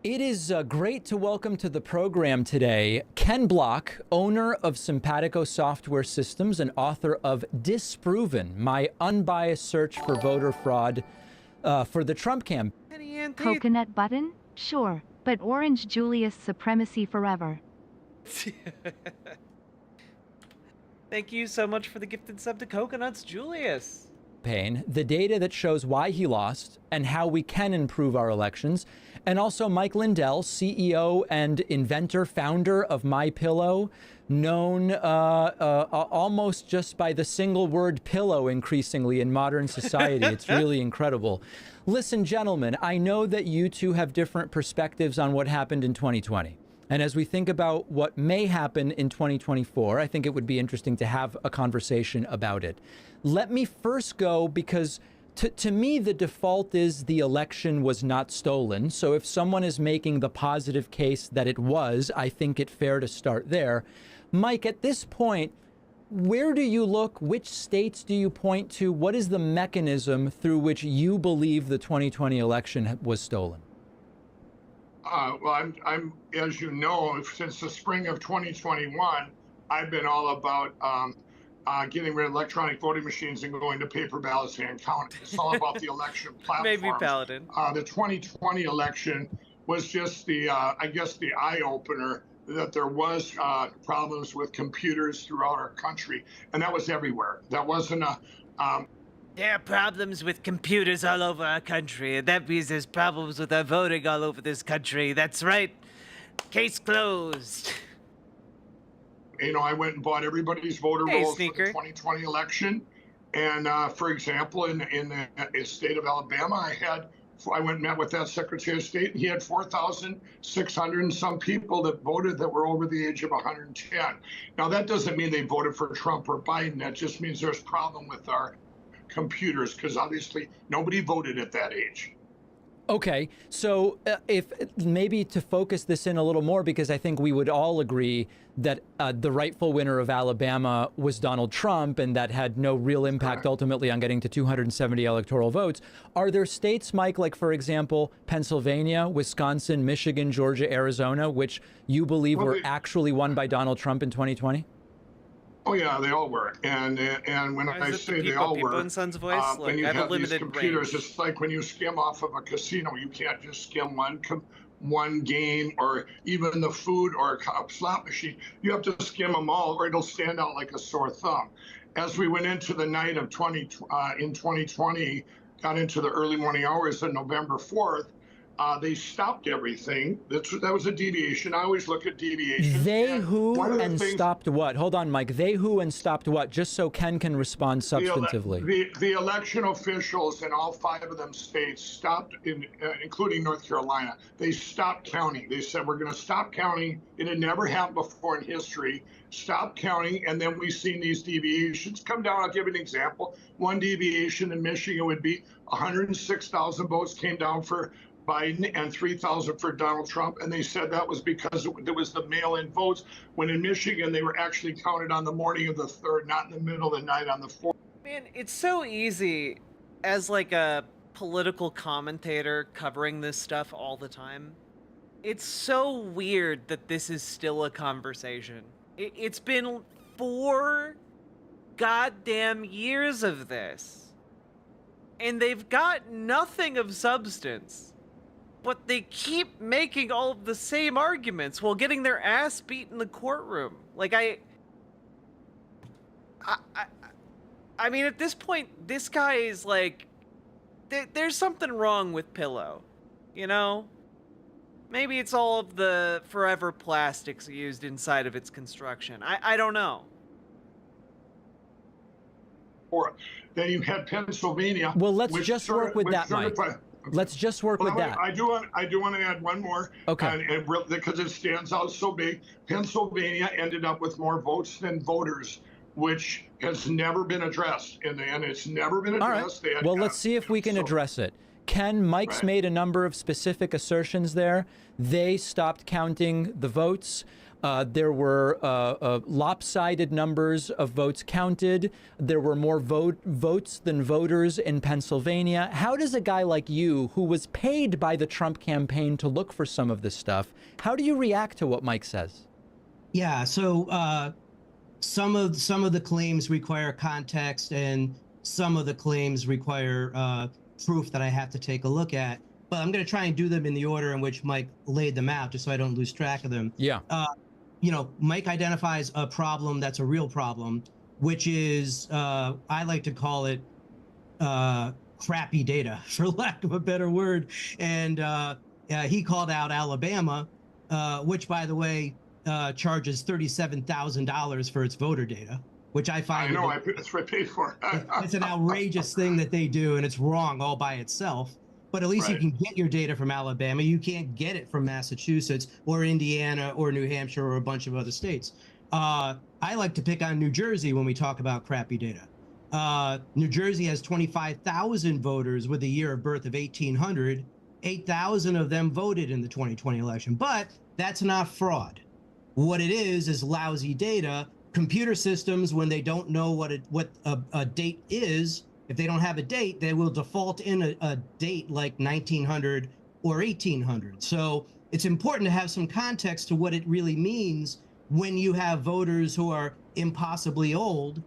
Speaker 20: It is great to welcome to the program today Ken Block, owner of Simpatico Software Systems and author of Disproven, my unbiased search for voter fraud for the Trump campaign.
Speaker 4: Coconut button? Sure, but Orange Julius supremacy forever.
Speaker 2: Thank you so much for the gifted sub to Coconuts, Julius.
Speaker 20: The data that shows why he lost and how we can improve our elections, and also Mike Lindell, CEO and inventor, founder of MyPillow, known almost just by the single word pillow increasingly in modern society. It's really incredible. Listen, gentlemen, I know that you two have different perspectives on what happened in 2020. And as we think about what may happen in 2024, I think it would be interesting to have a conversation about it. Let me first go because to me, the default is the election was not stolen. So if someone is making the positive case that it was, I think it's fair to start there. Mike, at this point, where do you look? Which states do you point to? What is the mechanism through which you believe the 2020 election was stolen?
Speaker 21: Well, I'm, as you know, since the spring of 2021, I've been all about getting rid of electronic voting machines and going to paper ballots and counting. It's all about the election platform.
Speaker 2: Maybe Paladin.
Speaker 21: The 2020 election was just the, I guess, the eye opener that there was problems with computers throughout our country, and that was everywhere. That wasn't a.
Speaker 2: There are problems with computers all over our country, and that means there's problems with our voting all over this country. That's right. Case closed.
Speaker 21: You know, I went and bought everybody's voter rolls for the 2020 election. And for example, in the state of Alabama, I went and met with that Secretary of State, and he had 4,600 and some people that voted that were over the age of 110. Now, that doesn't mean they voted for Trump or Biden. That just means there's a problem with our computers, because obviously nobody voted at that age.
Speaker 20: Okay, so if maybe to focus this in a little more, because I think we would all agree that the rightful winner of Alabama was Donald Trump, and that had no real impact ultimately on getting to 270 electoral votes. Are there states, Mike, like for example, Pennsylvania, Wisconsin, Michigan, Georgia, Arizona, which you believe were actually won by Donald Trump in 2020?
Speaker 21: Oh yeah, they all were, and when I say they all were,
Speaker 2: in Son's voice? Look,
Speaker 21: when you
Speaker 2: I have a
Speaker 21: have these
Speaker 2: limited
Speaker 21: computers,
Speaker 2: range.
Speaker 21: it's like when you skim off of a casino. You can't just skim one game or even the food or a slot machine. You have to skim them all, or it'll stand out like a sore thumb. As we went into the night of in 2020, got into the early morning hours of November 4th. They stopped everything. That was a deviation. I always look at deviations.
Speaker 20: They who and stopped what? Hold on, Mike. They who and stopped what? Just so Ken can respond substantively.
Speaker 21: The election officials in all 5 of them states stopped, including North Carolina. They stopped counting. They said, we're going to stop counting. It had never happened before in history. Stop counting, and then we've seen these deviations come down. I'll give you an example. One deviation in Michigan would be 106,000 votes came down for Biden and 3,000 for Donald Trump, and they said that was because there was the mail-in votes, when in Michigan they were actually counted on the morning of the 3rd, not in the middle of the night on the 4th.
Speaker 2: Man, it's so easy as like a political commentator covering this stuff all the time. It's so weird that this is still a conversation. It's been 4 goddamn years of this. and they've got nothing of substance, but they keep making all of the same arguments while getting their ass beat in the courtroom. Like, I mean, at this point, this guy is like, there's something wrong with Pillow, you know? Maybe it's all of the forever plastics used inside of its construction. I don't know.
Speaker 21: Or then you had Pennsylvania.
Speaker 20: Well, let's just work with that, Mike.
Speaker 21: Okay.
Speaker 20: Let's just work with that.
Speaker 21: I do want to add one more.
Speaker 20: Okay.
Speaker 21: And because it stands out so big, Pennsylvania ended up with more votes than voters, which has never been addressed, and it's never been addressed.
Speaker 20: All right. Well, let's see if we can address it. Ken, Mike's made a number of specific assertions there. They stopped counting the votes. There were lopsided numbers of votes counted. There were more votes than voters in Pennsylvania. How does a guy like you, who was paid by the Trump campaign to look for some of this stuff, how do you react to what Mike says?
Speaker 1: Yeah, so some of the claims require context, and some of the claims require proof that I have to take a look at. But I'm going to try and do them in the order in which Mike laid them out, just so I don't lose track of them.
Speaker 20: Yeah.
Speaker 1: You know, Mike identifies a problem that's a real problem, which is, I like to call it crappy data, for lack of a better word. And he called out Alabama, which, by the way, charges $37,000 for its voter data, which I find—
Speaker 21: I know, that's what I paid for.
Speaker 1: It's an outrageous thing that they do, and it's wrong all by itself. But at least you can get your data from Alabama. You can't get it from Massachusetts or Indiana or New Hampshire or a bunch of other states. I like to pick on New Jersey when we talk about crappy data. New Jersey has 25,000 voters with a year of birth of 1800. 8,000 of them voted in the 2020 election. But that's not fraud. What it is lousy data. Computer systems, when they don't know what a date is, if they don't have a date, they will default in a date like 1900 or 1800. So it's important to have some context to what it really means when you have voters who are impossibly old.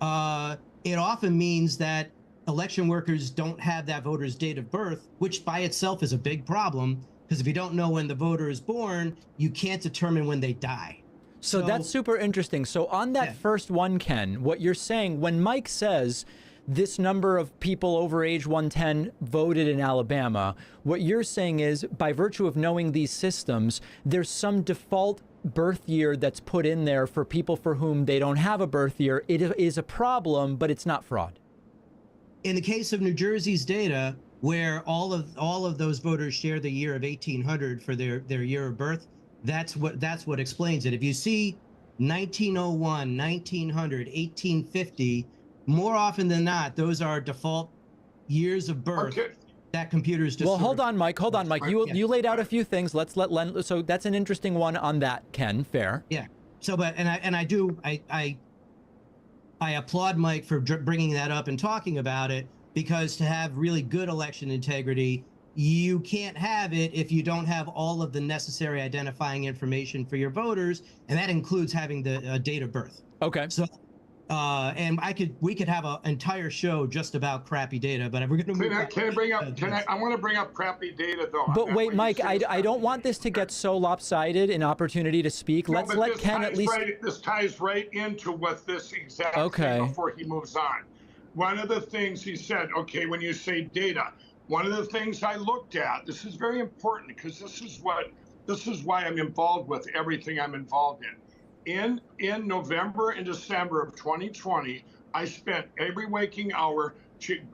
Speaker 1: It often means that election workers don't have that voter's date of birth, which by itself is a big problem, because if you don't know when the voter is born, you can't determine when they die.
Speaker 20: So that's super interesting. So on that first one, Ken, what you're saying, when Mike says this number of people over age 110 voted in Alabama, what you're saying is, by virtue of knowing these systems, there's some default birth year that's put in there for people for whom they don't have a birth year. It is a problem, but it's not fraud.
Speaker 1: In the case of New Jersey's data, where all of those voters share the year of 1800 for their year of birth, that's what explains it. If you see 1901, 1900, 1850, more often than not, those are default years of birth that computers just—
Speaker 20: Well, hold on, Mike. You laid out a few things. Let's let Len— so that's an interesting one on that, Ken. Fair.
Speaker 1: Yeah. So, but I applaud Mike for bringing that up and talking about it, because to have really good election integrity, you can't have it if you don't have all of the necessary identifying information for your voters, and that includes having the date of birth.
Speaker 20: Okay.
Speaker 1: So, and we could have an entire show just about crappy data, but we're going to move on.
Speaker 21: I want to bring up crappy data, though.
Speaker 20: But wait, Mike, I don't want this to get so lopsided an opportunity to speak. Let's let Ken at least—
Speaker 21: This ties right into what this exact thing before he moves on. One of the things he said, okay, when you say data, one of the things I looked at, this is very important, because this is why I'm involved with everything I'm involved in. In November and December of 2020, I spent every waking hour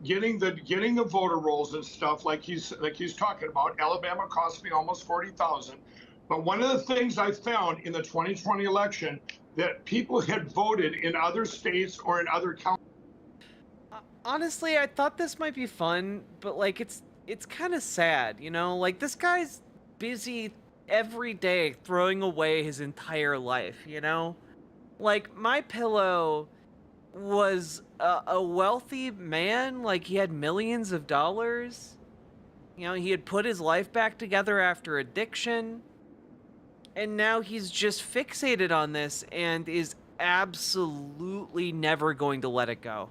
Speaker 21: getting the voter rolls and stuff like he's talking about. Alabama cost me almost $40,000. But one of the things I found in the 2020 election, that people had voted in other states or in other counties.
Speaker 2: Honestly, I thought this might be fun, but like it's kind of sad, you know? Like, this guy's busy every day throwing away his entire life, you know? Like, My Pillow was a wealthy man. Like, he had millions of dollars. You know, he had put his life back together after addiction, and now he's just fixated on this and is absolutely never going to let it go.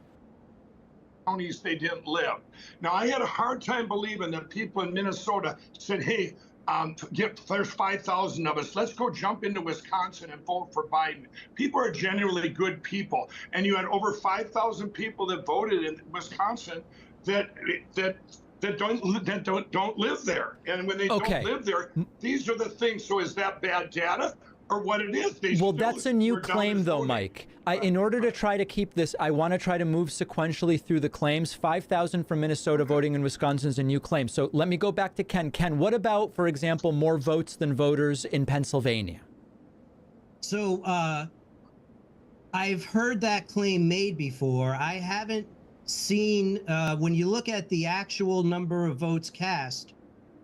Speaker 21: counties they didn't live. Now, I had a hard time believing that people in Minnesota said, hey, there's 5,000 of us. Let's go jump into Wisconsin and vote for Biden. People are genuinely good people. And you had over 5,000 people that voted in Wisconsin that don't live there. And when they don't live there, these are the things. So is that bad data? Or what it is.
Speaker 20: Well, that's a new claim, though, Mike. In order to try to keep this, I want to try to move sequentially through the claims. 5,000 from Minnesota voting in Wisconsin is a new claim. So let me go back to Ken. Ken, what about, for example, more votes than voters in Pennsylvania?
Speaker 1: So I've heard that claim made before. I haven't seen, when you look at the actual number of votes cast,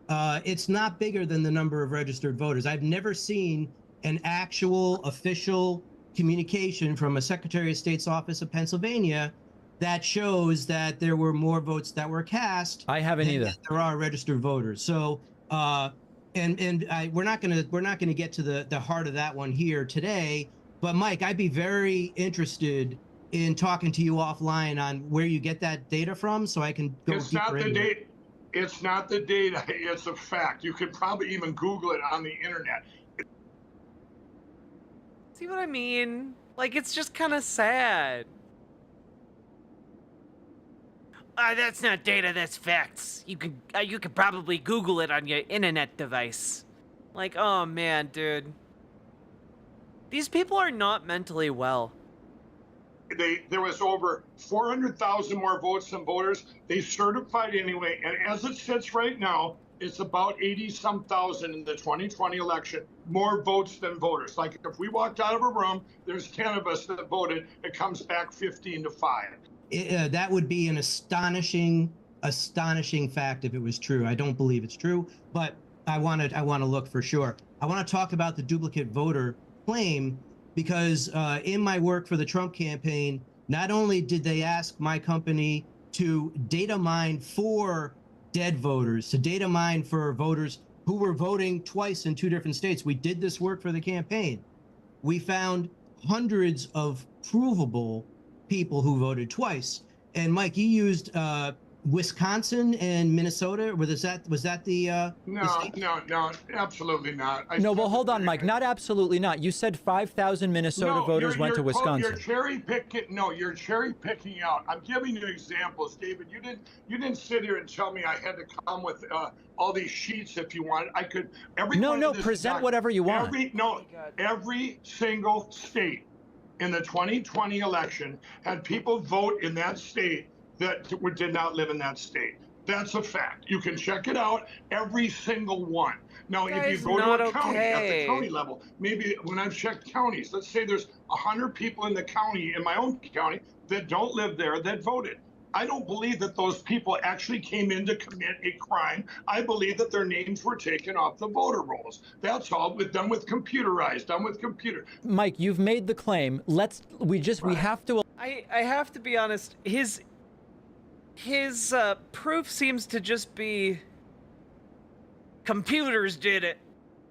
Speaker 1: it's not bigger than the number of registered voters. I've never seen an actual official communication from a Secretary of State's office of Pennsylvania that shows that there were more votes that were cast.
Speaker 20: I haven't either.
Speaker 1: There are registered voters. So, we're not gonna get to the heart of that one here today. But Mike, I'd be very interested in talking to you offline on where you get that data from, so I can go.
Speaker 21: It's not the data. It's not the data. It's a fact. You could probably even Google it on the internet.
Speaker 2: See what I mean? Like, it's just kind of sad. That's not data, that's facts. You could probably Google it on your internet device. Like, oh man, dude. These people are not mentally well.
Speaker 21: There was over 400,000 more votes than voters. They certified anyway, and as it sits right now, it's about 80-some thousand in the 2020 election, more votes than voters. Like if we walked out of a room, there's 10 of us that voted, it comes back 15-5.
Speaker 1: That would be an astonishing fact if it was true. I don't believe it's true, but I want to look for sure. I want to talk about the duplicate voter claim because in my work for the Trump campaign, not only did they ask my company to data mine for dead voters, to data mine for voters who were voting twice in 2 different states. We did this work for the campaign. We found hundreds of provable people who voted twice. And Mike, you used Wisconsin and Minnesota. Was that the
Speaker 21: No, absolutely not.
Speaker 20: No, well, hold on, Mike. Not absolutely not. You said 5,000 Minnesota voters went to Wisconsin.
Speaker 21: You're cherry picking. No, you're cherry picking out. I'm giving you examples, David. You didn't sit here and tell me I had to come with all these sheets if you wanted. I could.
Speaker 20: Present whatever you want.
Speaker 21: Every single state in the 2020 election had people vote in that state that did not live in that state. That's a fact. You can check it out, every single one. Now, if you go to a county, at the county level, maybe when I've checked counties, let's say there's 100 people in the county, in my own county, that don't live there that voted. I don't believe that those people actually came in to commit a crime. I believe that their names were taken off the voter rolls. That's all done with computerized, done with computer.
Speaker 20: Mike, you've made the claim. We have to.
Speaker 2: I have to be honest. His proof seems to just be computers did it.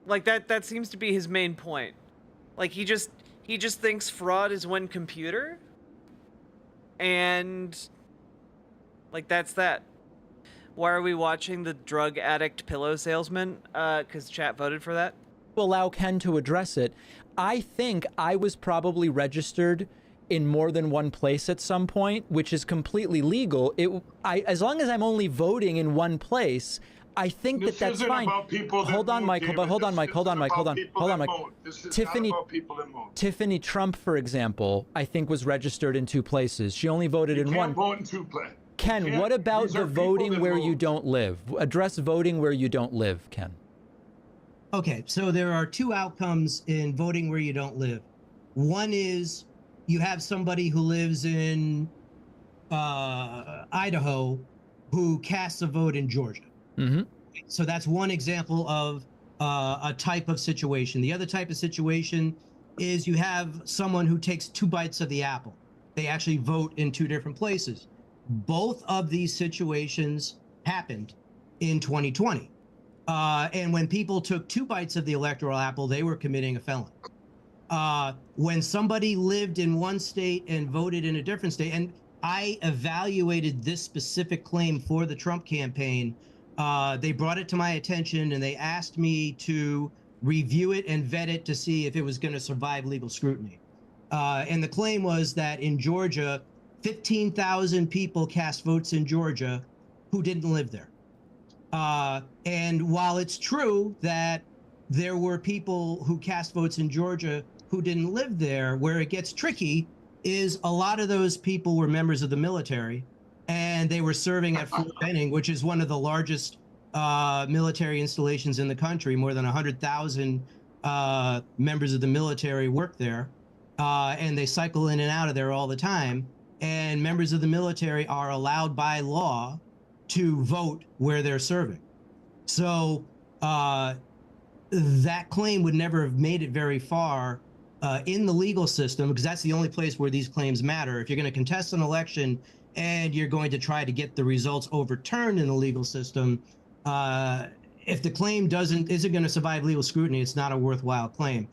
Speaker 2: Like that seems to be his main point. Like he just thinks fraud is one computer. And like that's that. Why are we watching the drug addict pillow salesman? Cuz chat voted for that.
Speaker 20: To allow Ken to address it. I think I was probably registered in more than one place at some point, which is completely legal. As long as I'm only voting in one place, I think that's fine. Hold on, Michael. Tiffany Trump, for example, I think was registered in 2 places. She only voted in one.
Speaker 21: Vote in 2 places.
Speaker 20: Ken, what about the voting where you don't live? Address voting where you don't live, Ken.
Speaker 1: Okay, so there are 2 outcomes in voting where you don't live. One is you have somebody who lives in Idaho who casts a vote in Georgia.
Speaker 20: Mm-hmm.
Speaker 1: So that's one example of a type of situation. The other type of situation is you have someone who takes 2 bites of the apple. They actually vote in 2 different places. Both of these situations happened in 2020. And when people took 2 bites of the electoral apple, they were committing a felony. When somebody lived in one state and voted in a different state, and I evaluated this specific claim for the Trump campaign. They brought it to my attention and they asked me to review it and vet it to see if it was going to survive legal scrutiny. And the claim was that in Georgia, 15,000 people cast votes in Georgia who didn't live there. And while it's true that there were people who cast votes in Georgia who didn't live there, where it gets tricky is a lot of those people were members of the military and they were serving at Fort Benning, which is one of the largest military installations in the country. More than 100,000 members of the military work there, and they cycle in and out of there all the time. And members of the military are allowed by law to vote where they're serving. So that claim would never have made it very far in the legal system, because that's the only place where these claims matter. If you're going to contest an election and you're going to try to get the results overturned in the legal system, if the claim isn't going to survive legal scrutiny, it's not a worthwhile claim.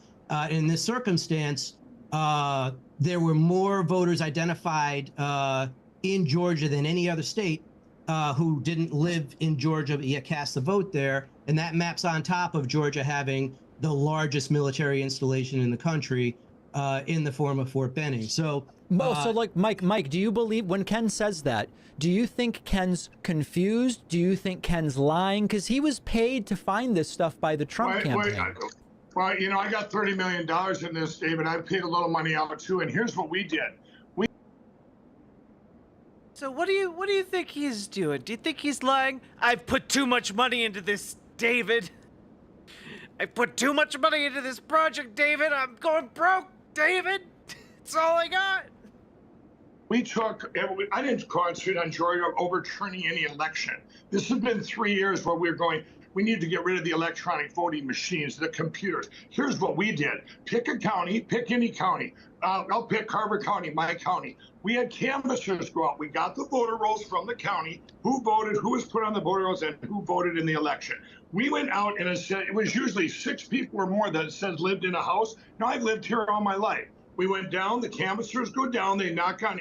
Speaker 1: In this circumstance, there were more voters identified in Georgia than any other state who didn't live in Georgia but yet cast the vote there, and that maps on top of Georgia having the largest military installation in the country in the form of Fort Benning. So,
Speaker 20: so like Mike, do you believe when Ken says that? Do you think Ken's confused? Do you think Ken's lying? Because he was paid to find this stuff by the Trump campaign.
Speaker 21: Well, you know, I got $30 million in this, David. I paid a little money out too, and here's what we did.
Speaker 2: So what do you think he's doing? Do you think he's lying? I've put too much money into this, David. I put too much money into this project, David. I'm going broke, David. It's all I got.
Speaker 21: I didn't concentrate on Georgia overturning any election. This has been 3 years where we're going, we need to get rid of the electronic voting machines, the computers. Here's what we did. Pick a county, pick any county. I'll pick Carver County, my county. We had canvassers go out. We got the voter rolls from the county, who voted, who was put on the voter rolls, and who voted in the election. We went out and it was usually 6 people or more that it says lived in a house. Now, I've lived here all my life. We went down, the canvassers go down, they knock on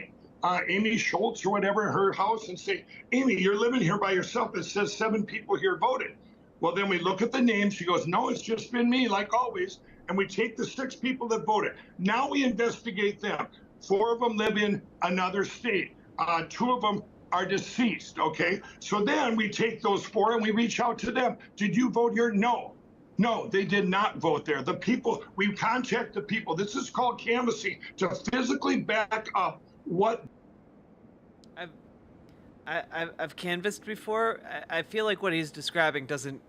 Speaker 21: Amy Schultz or whatever, her house, and say, Amy, you're living here by yourself. It says 7 people here voted. Well, then we look at the names. She goes, no, it's just been me, like always. And we take the 6 people that voted. Now we investigate them. 4 of them live in another state. 2 of them are deceased, okay? So then we take those 4 and we reach out to them. Did you vote here? No. No, they did not vote there. The people, we contact the people. This is called canvassing, to physically back up what.
Speaker 2: I've canvassed before. I feel like what he's describing doesn't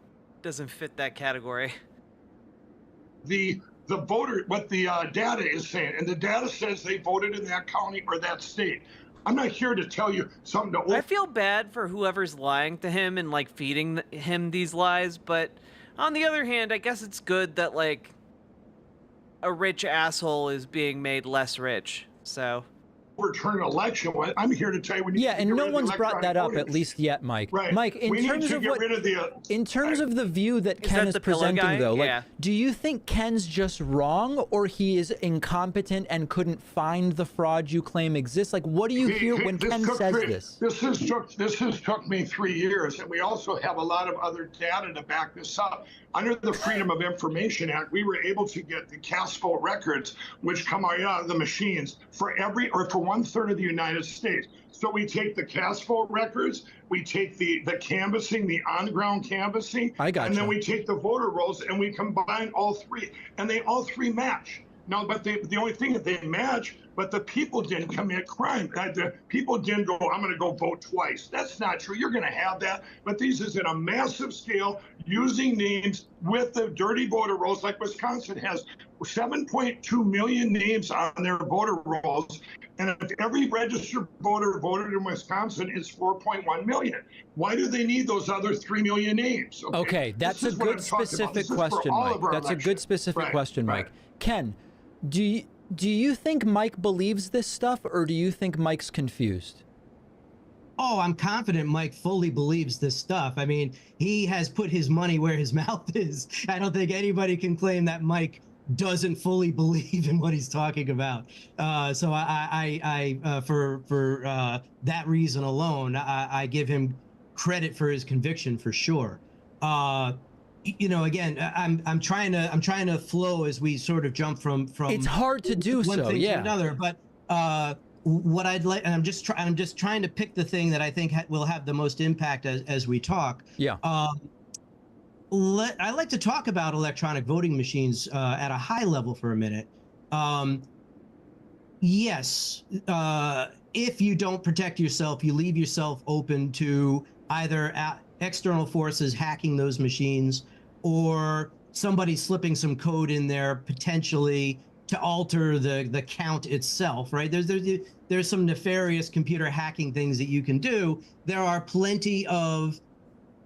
Speaker 2: fit that category.
Speaker 21: The voter, what the data is saying, and the data says they voted in that county or that state. I'm not here to tell you something to.
Speaker 2: I feel bad for whoever's lying to him and like feeding him these lies, but on the other hand, I guess it's good that like a rich asshole is being made less rich. So.
Speaker 21: Overturn an election. I'm here to tell you.
Speaker 20: Yeah, and no one's brought that up at least yet, Mike.
Speaker 21: Right.
Speaker 20: Mike, in terms of the view that Ken is presenting, though, like, do you think Ken's just wrong, or he is incompetent and couldn't find the fraud you claim exists? Like, what do you hear when Ken says this?
Speaker 21: This has took me 3 years, and we also have a lot of other data to back this up. Under the Freedom of Information Act, we were able to get the cast vote records, which come out of the machines for 1/3 of the United States. So we take the cast vote records, we take the canvassing, the on-ground canvassing, and then we take the voter rolls and we combine all 3, and they all 3 match. No, but the only thing that they match, but the people didn't commit crime. The people didn't go, I'm going to go vote twice. That's not true. You're going to have that. But these is in a massive scale, using names with the dirty voter rolls, like Wisconsin has 7.2 million names on their voter rolls. And if every registered voter voted in Wisconsin, it's 4.1 million. Why do they need those other 3 million names?
Speaker 20: Okay, that's a good specific question, Mike. That's a good specific question, Mike. Ken, do you think Mike believes this stuff, or do you think Mike's confused?
Speaker 1: Oh, I'm confident Mike fully believes this stuff. I mean, he has put his money where his mouth is. I don't think anybody can claim that Mike doesn't fully believe in what he's talking about. So for that reason alone, I give him credit for his conviction for sure. You know, again, I'm trying to flow as we sort of jump from
Speaker 20: It's hard to do
Speaker 1: one
Speaker 20: so,
Speaker 1: thing
Speaker 20: yeah.
Speaker 1: to another, but what I'd like, and I'm just trying to pick the thing that I think will have the most impact as we talk.
Speaker 20: Yeah.
Speaker 1: I like to talk about electronic voting machines at a high level for a minute. Yes, if you don't protect yourself, you leave yourself open to either external forces hacking those machines or somebody slipping some code in there potentially to alter the count itself, right? There's some nefarious computer hacking things that you can do. There are plenty of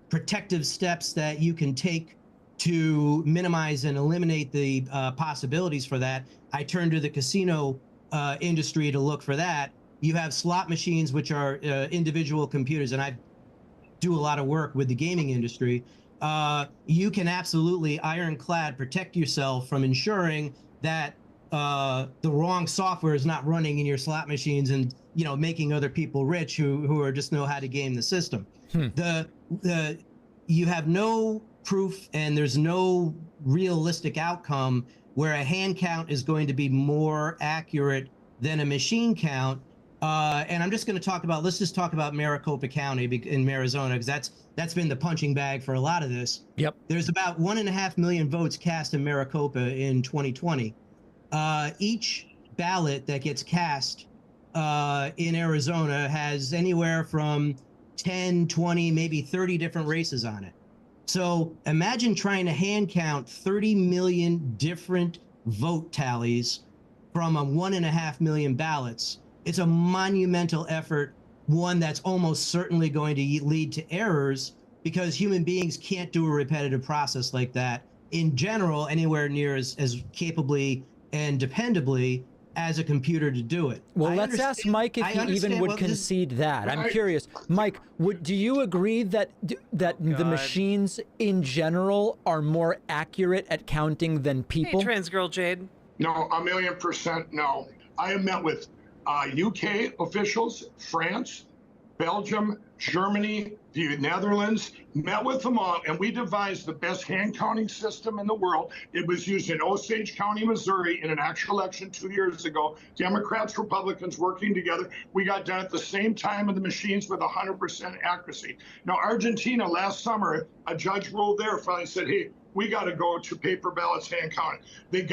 Speaker 1: protective steps that you can take to minimize and eliminate the possibilities for that. I turn to the casino industry to look for that. You have slot machines, which are individual computers, and I do a lot of work with the gaming industry. You can absolutely ironclad protect yourself from ensuring that the wrong software is not running in your slot machines and, you know, making other people rich who are just know how to game the system. You have no proof and there's no realistic outcome where a hand count is going to be more accurate than a machine count. And I'm just going to talk about, let's just talk about Maricopa County in Arizona, because that's been the punching bag for a lot of this.
Speaker 20: Yep.
Speaker 1: There's about 1.5 million votes cast in Maricopa in 2020. Each ballot that gets cast in Arizona has anywhere from 10, 20, maybe 30 different races on it. So imagine trying to hand count 30 million different vote tallies from a 1.5 million ballots. It's a monumental effort, one that's almost certainly going to lead to errors because human beings can't do a repetitive process like that in general anywhere near as capably and dependably as a computer to do it.
Speaker 20: Well, let's ask Mike if he even would concede that. I'm curious, Mike, do you agree that the machines in general are more accurate at counting than people?
Speaker 2: Hey, trans girl Jade.
Speaker 21: No, 1,000,000% no. I have met with UK officials, France, Belgium, Germany, the Netherlands, met with them all, and we devised the best hand counting system in the world. It was used in Osage County, Missouri in an actual election 2 years ago. Democrats, Republicans working together. We got done at the same time of the machines with 100% accuracy. Now, Argentina last summer, a judge ruled there, finally said, hey, we got to go to paper ballots, hand counting. They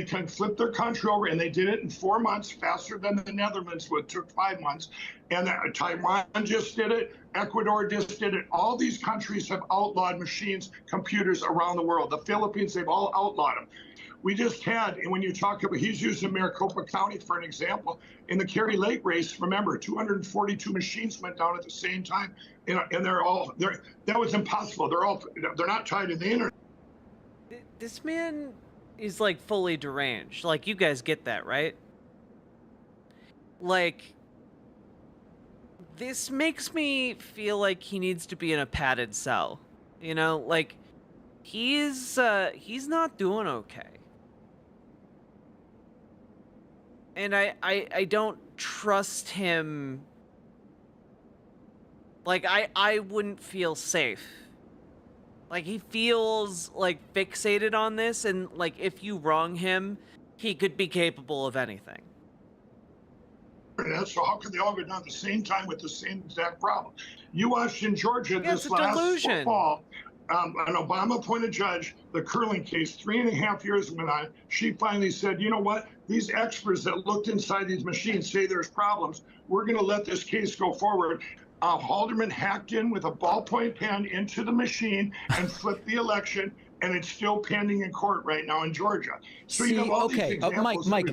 Speaker 21: can flip their country over, and they did it in 4 months, faster than the Netherlands would. Took 5 months. And Taiwan just did it. Ecuador just did it. All these countries have outlawed machines, computers around the world. The Philippines, they've all outlawed them. We just had, and when you talk about, he's using Maricopa County for an example. In the Kerry Lake race, remember, 242 machines went down at the same time, and that was impossible. They're not tied to the internet.
Speaker 2: This man is like fully deranged. Like, you guys get that, right? Like, this makes me feel like he needs to be in a padded cell. You know, like, he's not doing okay. And I don't trust him. Like, I wouldn't feel safe. Like, he feels, like, fixated on this, and, like, if you wrong him, he could be capable of anything.
Speaker 21: So how could they all go down at the same time with the same exact problem? You watched in Georgia this last fall, an Obama-appointed judge, the curling case, 3.5 years went on. She finally said, you know what? These experts that looked inside these machines say there's problems. We're going to let this case go forward. Haldeman hacked in with a ballpoint pen into the machine and flipped the election, and it's still pending in court right now in Georgia. So you have all these examples.
Speaker 20: Mike,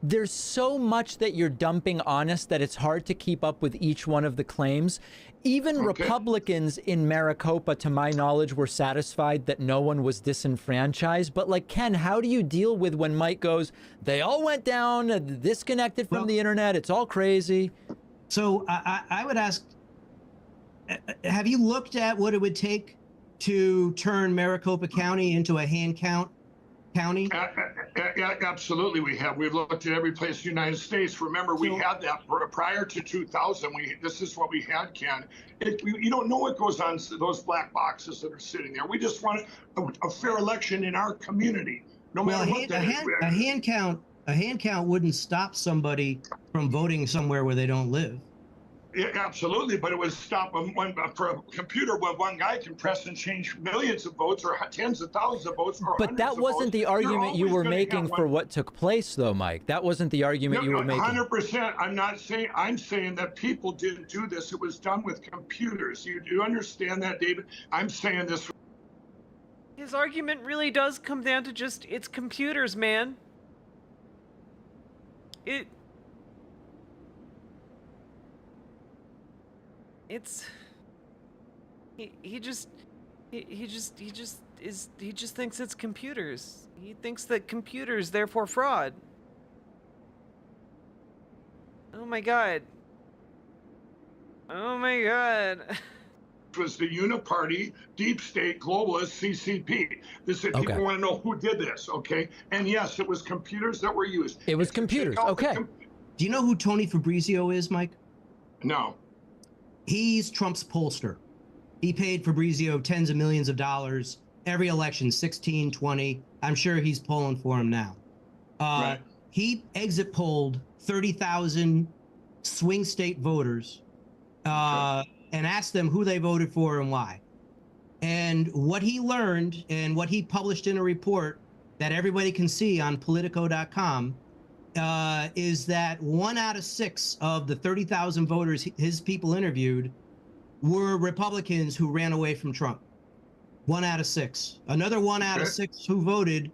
Speaker 20: there's so much that you're dumping on us that it's hard to keep up with each one of the claims. Even Republicans in Maricopa, to my knowledge, were satisfied that no one was disenfranchised. But, like, Ken, how do you deal with when Mike goes, they all went down, disconnected from the internet, it's all crazy?
Speaker 1: So I would ask, have you looked at what it would take to turn Maricopa County into a hand count county?
Speaker 21: Absolutely, we have. We've looked at every place in the United States. Remember, we had that prior to 2000. This is what we had, Ken. You don't know what goes on those black boxes that are sitting there. We just want a fair election in our community, no matter what that is.
Speaker 1: A hand count wouldn't stop somebody from voting somewhere where they don't live.
Speaker 21: Yeah, absolutely, but it would stop for a computer where one guy can press and change millions of votes or tens of thousands of votes.
Speaker 20: But that wasn't the argument you were making for what took place, though, Mike. That wasn't the argument you were making.
Speaker 21: 100%. I'm not saying. I'm saying that people didn't do this. It was done with computers. You understand that, David? I'm saying this.
Speaker 2: His argument really does come down to just it's computers, man. He just thinks it's computers. He thinks that computers therefore fraud. Oh my god. Oh my god.
Speaker 21: Was the uniparty deep state globalist CCP. People want to know who did this, okay? And yes, it was computers that were used.
Speaker 20: It was computers, okay.
Speaker 1: Do you know who Tony Fabrizio is, Mike?
Speaker 21: No.
Speaker 1: He's Trump's pollster. He paid Fabrizio tens of millions of dollars every election, 16, 20. I'm sure he's polling for him now.
Speaker 21: Right.
Speaker 1: He exit polled 30,000 swing state voters and asked them who they voted for and why. And what he learned and what he published in a report that everybody can see on Politico.com is that 1 out of 6 of the 30,000 voters his people interviewed were Republicans who ran away from Trump. 1 out of 6. Another 1 out of 6 who voted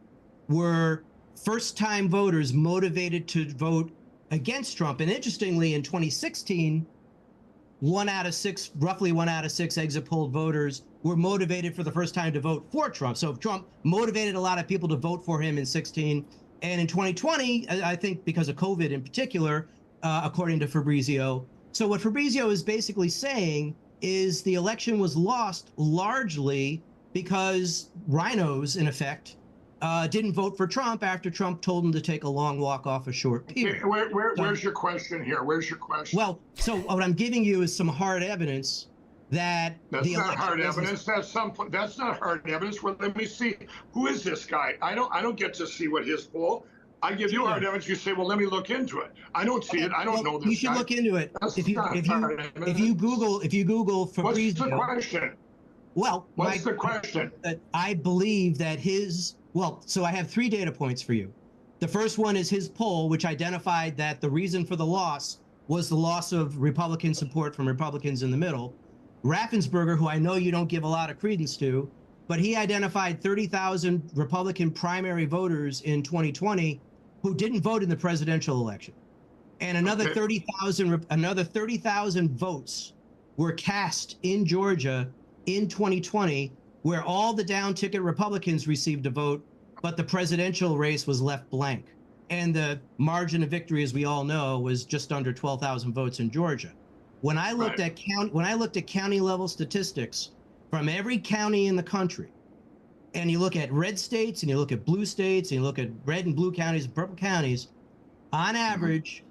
Speaker 1: were first-time voters motivated to vote against Trump. And interestingly, in 2016, roughly 1 out of 6 exit polled voters were motivated for the first time to vote for Trump. So Trump motivated a lot of people to vote for him in 16. And in 2020, I think because of COVID in particular, according to Fabrizio. So what Fabrizio is basically saying is the election was lost largely because rhinos, in effect, didn't vote for Trump after Trump told them to take a long walk off a short pier.
Speaker 21: Where's your question here? Where's your question?
Speaker 1: Well, so what I'm giving you is some hard evidence that
Speaker 21: that's not hard evidence. That's not hard evidence. Well, let me see. Who is this guy? I don't get to see what his poll. I give you hard evidence. You say, well, let me look into it. I don't see it. I don't know this.
Speaker 1: You should
Speaker 21: guy.
Speaker 1: look into it. If you Google Fabrizio.
Speaker 21: What's the question?
Speaker 1: Well,
Speaker 21: what's the question?
Speaker 1: I believe that so I have 3 data points for you. The first one is his poll, which identified that the reason for the loss was the loss of Republican support from Republicans in the middle. Raffensperger, who I know you don't give a lot of credence to, but he identified 30,000 Republican primary voters in 2020 who didn't vote in the presidential election. And another 30,000 votes were cast in Georgia in 2020, where all the down ticket Republicans received a vote, but the presidential race was left blank. And the margin of victory, as we all know, was just under 12,000 votes in Georgia. When I looked at county level statistics from every county in the country, and you look at red states and you look at blue states and you look at red and blue counties and purple counties, on average,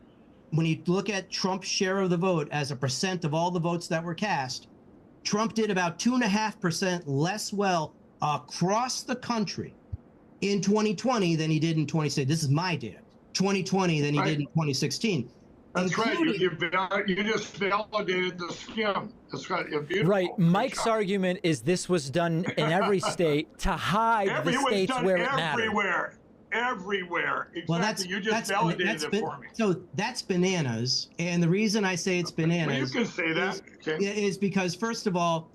Speaker 1: when you look at Trump's share of the vote as a percent of all the votes that were cast, Trump did about 2.5% less well across the country in 2020 than he did in 2016. This is my data. 2020 than he did in 2016.
Speaker 21: That's right. You just validated the skim. That's right.
Speaker 20: Right. Mike's argument is this was done in every state to hide the states where it mattered.
Speaker 21: Everywhere. Exactly.
Speaker 1: Well, you just
Speaker 21: validated it for me.
Speaker 1: So that's bananas. And the reason I say it's bananas
Speaker 21: well, you can say that.
Speaker 1: Is because, first of all,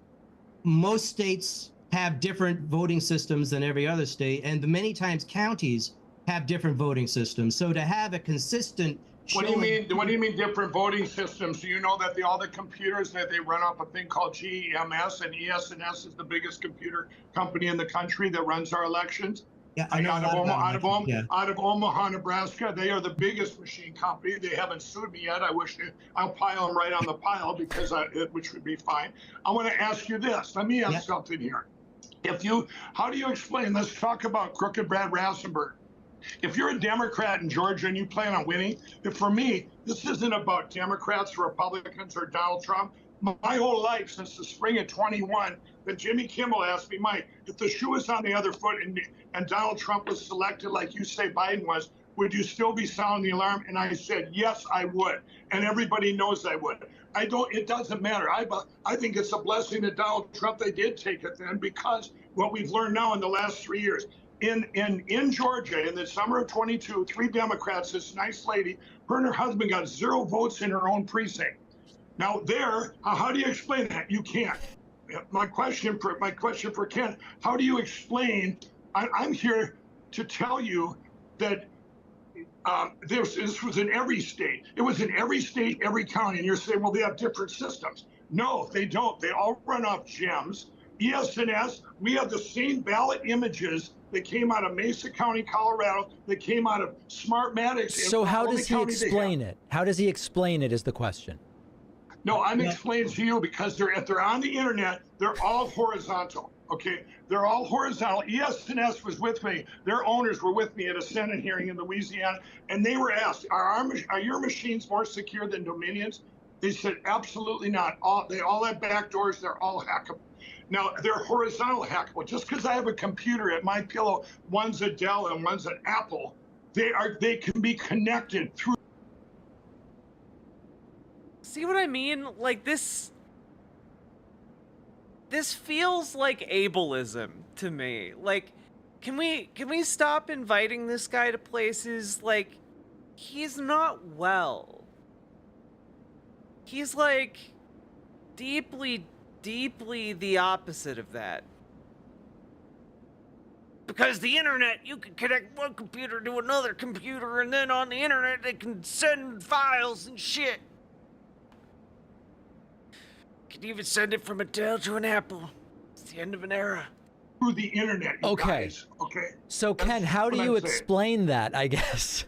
Speaker 1: most states have different voting systems than every other state. And many times counties have different voting systems. So to have a consistent
Speaker 21: What do you mean different voting systems? Do you know that all the computers that they run off a thing called GEMS, and ES&S is the biggest computer company in the country that runs our elections?
Speaker 1: Yeah, I know
Speaker 21: out of Omaha, Nebraska, they are the biggest machine company. They haven't sued me yet. I'll pile them right on the pile which would be fine. I want to ask you this. Let me ask something here. How do you explain? Let's talk about crooked Brad Rassenberg. If you're a Democrat in Georgia and you plan on winning, for me, this isn't about Democrats or Republicans or Donald Trump. My whole life, since the spring of 21, that Jimmy Kimmel asked me, Mike, if the shoe was on the other foot and Donald Trump was selected like you say Biden was, would you still be sounding the alarm? And I said, yes, I would. And everybody knows I would. It doesn't matter. I think it's a blessing that Donald Trump, they did take it then, because what we've learned now in the last 3 years, in Georgia, in the summer of 22, 3 Democrats, this nice lady, her and her husband got 0 votes in her own precinct. Now how do you explain that? You can't. My question for Ken, how do you explain, I'm here to tell you that this was in every state. It was in every state, every county, and you're saying, well, they have different systems. No, they don't. They all run off gems. ES&S, we have the same ballot images that came out of Mesa County, Colorado, that came out of Smartmatics.
Speaker 20: So how does he explain it? How does he explain it is the question.
Speaker 21: No, I'm explaining to you because if they're on the internet, they're all horizontal. Okay, they're all horizontal. ES&S was with me. Their owners were with me at a Senate hearing in Louisiana, and they were asked, are your machines more secure than Dominion's? They said, absolutely not. They all have back doors. They're all hackable. Now, they're horizontal hackable. Just because I have a computer at my pillow, one's a Dell and one's an Apple, they can be connected through.
Speaker 2: See what I mean? Like this feels like ableism to me. Like, can we stop inviting this guy to places? Like, he's not well. He's like deeply the opposite of that. Because the internet, you can connect one computer to another computer, and then on the internet they can send files and shit. Can even send it from a Dell to an Apple. It's the end of an era.
Speaker 21: Through the internet, you guys. Okay.
Speaker 20: So Ken, how do you explain that, I guess?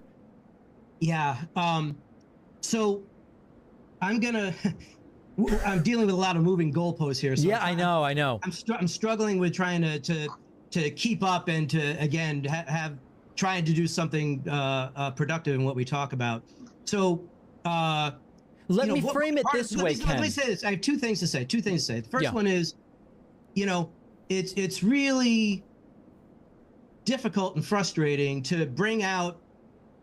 Speaker 1: Yeah. So I'm dealing with a lot of moving goalposts here. So
Speaker 20: yeah, I know.
Speaker 1: I'm struggling with trying to keep up and to again trying to do something productive in what we talk about. So
Speaker 20: let me frame it this way, Ken.
Speaker 1: Let me say this. I have two things to say. The first one is, it's really difficult and frustrating to bring out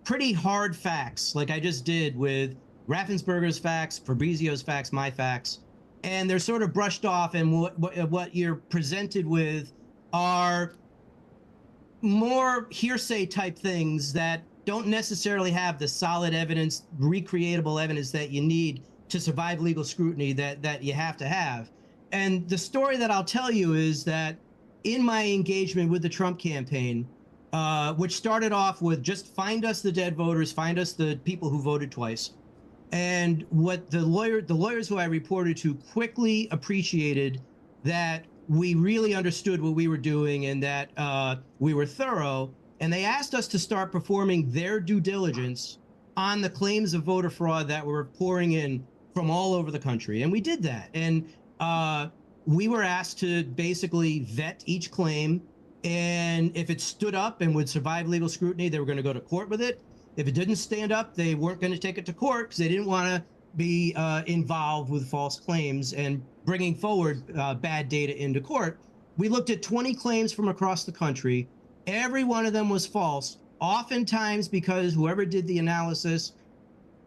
Speaker 1: pretty hard facts like I just did with Raffensperger's facts, Fabrizio's facts, my facts, and they're sort of brushed off, and what you're presented with are more hearsay type things that don't necessarily have the solid evidence, recreatable evidence that you need to survive legal scrutiny that you have to have. And the story that I'll tell you is that in my engagement with the Trump campaign, which started off with just find us the dead voters, find us the people who voted twice. And what the lawyers who I reported to quickly appreciated that we really understood what we were doing and that we were thorough. And they asked us to start performing their due diligence on the claims of voter fraud that were pouring in from all over the country. And we did that. And we were asked to basically vet each claim. And if it stood up and would survive legal scrutiny, they were going to go to court with it. If it didn't stand up, they weren't going to take it to court because they didn't want to be involved with false claims and bringing forward bad data into court. We looked at 20 claims from across the country. Every one of them was false, oftentimes because whoever did the analysis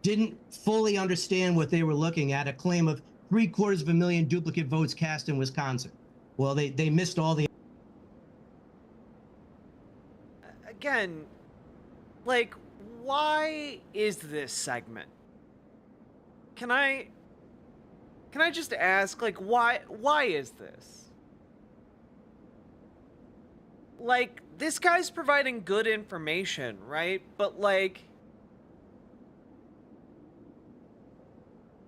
Speaker 1: didn't fully understand what they were looking at, a claim of 750,000 duplicate votes cast in Wisconsin. Well, they missed all the...
Speaker 2: Again, like, why is this segment? Can I just ask, like, why is this? Like, this guy's providing good information, right? But, like,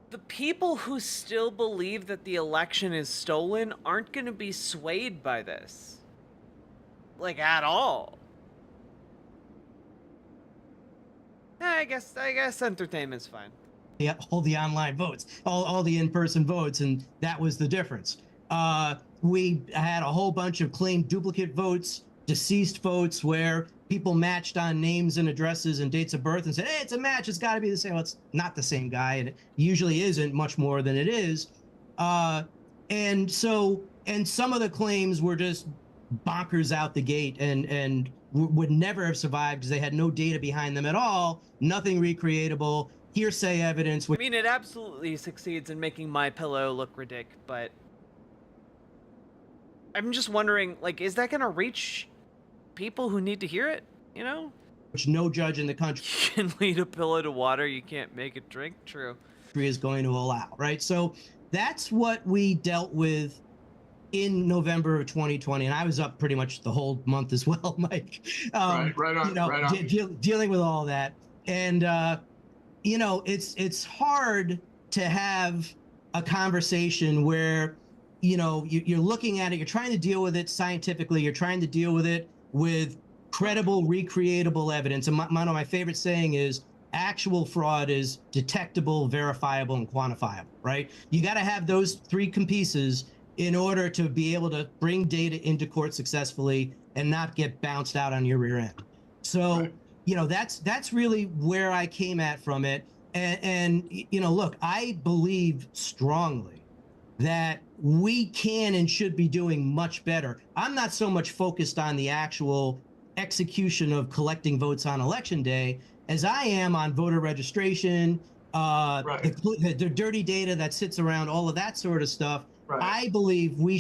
Speaker 2: the people who still believe that the election is stolen aren't going to be swayed by this. Like, at all. I guess entertainment's fine.
Speaker 1: Yeah, all the online votes, all the in-person votes, and that was the difference. we had a whole bunch of claimed duplicate votes, deceased votes, where people matched on names and addresses and dates of birth and said, hey, it's a match, it's got to be the same. Well, it's not the same guy, and it usually isn't much more than it is. And some of the claims were just bonkers out the gate and would never have survived because they had no data behind them at all, nothing recreatable, hearsay evidence.
Speaker 2: I mean, it absolutely succeeds in making My Pillow look ridiculous, but I'm just wondering, like, is that going to reach people who need to hear it, you know?
Speaker 1: Which no judge in the country
Speaker 2: You can lead a pillow to water, you can't make it drink. True.
Speaker 1: Is going to allow, right? So that's what we dealt with in November of 2020, and I was up pretty much the whole month as well, Mike.
Speaker 21: Right on,
Speaker 1: you know,
Speaker 21: right on.
Speaker 1: Dealing with all that, and you know, it's hard to have a conversation where, you know, you're looking at it, you're trying to deal with it scientifically, you're trying to deal with it with credible, recreatable evidence. And one of my favorite saying is, actual fraud is detectable, verifiable, and quantifiable, right? You got to have those three pieces in order to be able to bring data into court successfully and not get bounced out on your rear end. So, you know, that's really where I came at from it. And you know, look, I believe strongly that we can and should be doing much better. I'm not so much focused on the actual execution of collecting votes on election day as I am on voter registration, the dirty data that sits around all of that sort of stuff. I believe we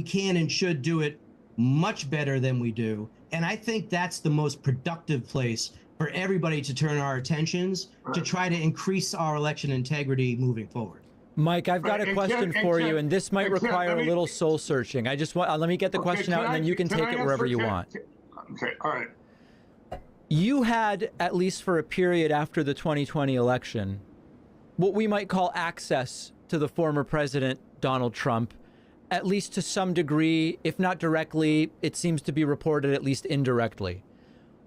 Speaker 1: can and should do it much better than we do. And I think that's the most productive place for everybody to turn our attentions to try to increase our election integrity moving forward.
Speaker 20: Mike, I've got a question for you, and this might require a little soul searching. I just want, let me get the question out, and then you can take it wherever you want.
Speaker 21: Okay, all right.
Speaker 20: You had, at least for a period after the 2020 election, what we might call access to the former president, Donald Trump, at least to some degree, if not directly, it seems to be reported at least indirectly.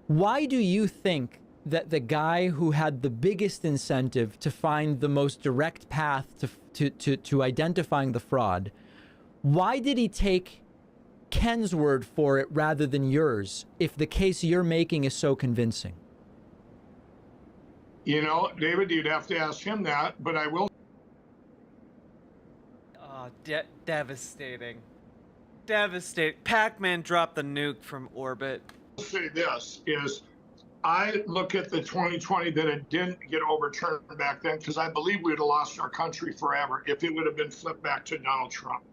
Speaker 20: Why do you think that the guy who had the biggest incentive to find the most direct path to identifying the fraud, why did he take Ken's word for it rather than yours, if the case you're making is so convincing?
Speaker 21: You know, David, you'd have to ask him that, but I will.
Speaker 2: Oh, devastating. Devastating. Pac-Man dropped the nuke from orbit.
Speaker 21: I'll say this is, I look at the 2020 that it didn't get overturned back then, because I believe we would have lost our country forever if it would have been flipped back to Donald Trump.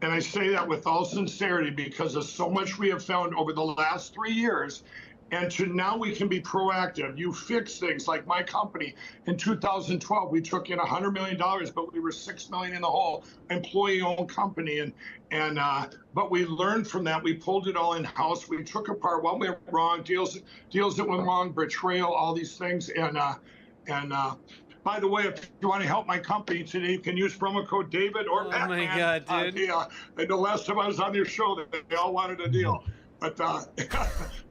Speaker 21: And I say that with all sincerity because of so much we have found over the last 3 years. And to now we can be proactive. You fix things like my company. In 2012, we took in $100 million, but we were $6 million in the hole, employee-owned company. But we learned from that. We pulled it all in-house. We took apart what went wrong, deals that went wrong, betrayal, all these things. By the way, if you want to help my company today, you can use promo code David or Batman.
Speaker 2: Oh my God, dude.
Speaker 21: The last time I was on their show, they all wanted a deal. But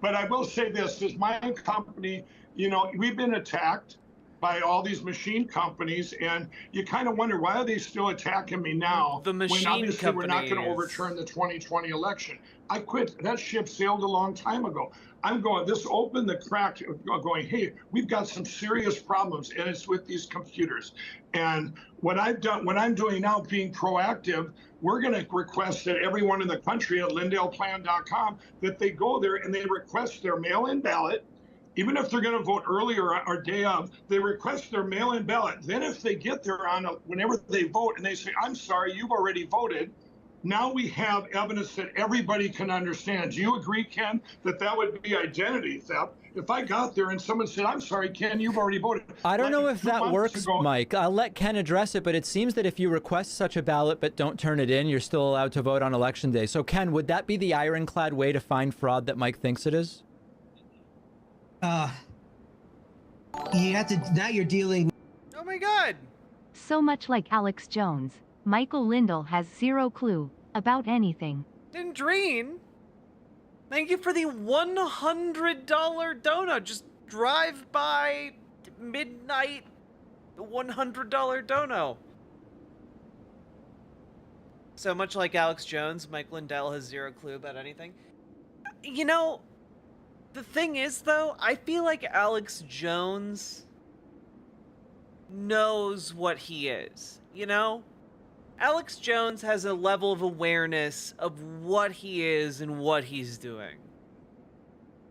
Speaker 21: but I will say this, is my company, you know, we've been attacked by all these machine companies, and you kind of wonder, why are they still attacking me now?
Speaker 2: The machine
Speaker 21: when obviously
Speaker 2: companies.
Speaker 21: We're not going to overturn the 2020 election. I quit. That ship sailed a long time ago. I'm going, this opened the crack, going, hey, we've got some serious problems, and it's with these computers. And what I'm doing now, being proactive, we're going to request that everyone in the country at LindalePlan.com, that they go there and they request their mail-in ballot. Even if they're going to vote earlier or day of, they request their mail-in ballot. Then if they get there whenever they vote and they say, I'm sorry, you've already voted, now we have evidence that everybody can understand. Do you agree, Ken, that would be identity theft? If I got there and someone said, I'm sorry, Ken, you've already voted.
Speaker 20: I don't know if that works, Mike. I'll let Ken address it, but it seems that if you request such a ballot but don't turn it in, you're still allowed to vote on Election Day. So, Ken, would that be the ironclad way to find fraud that Mike thinks it is?
Speaker 1: You have to, now you're dealing with...
Speaker 2: Oh my God!
Speaker 4: So much like Alex Jones, Michael Lindell has zero clue about anything.
Speaker 2: Dendrine, thank you for the $100 donut. Just drive by midnight, $100 dono. So much like Alex Jones, Mike Lindell has zero clue about anything. You know, the thing is, though, I feel like Alex Jones knows what he is, you know? Alex Jones has a level of awareness of what he is and what he's doing.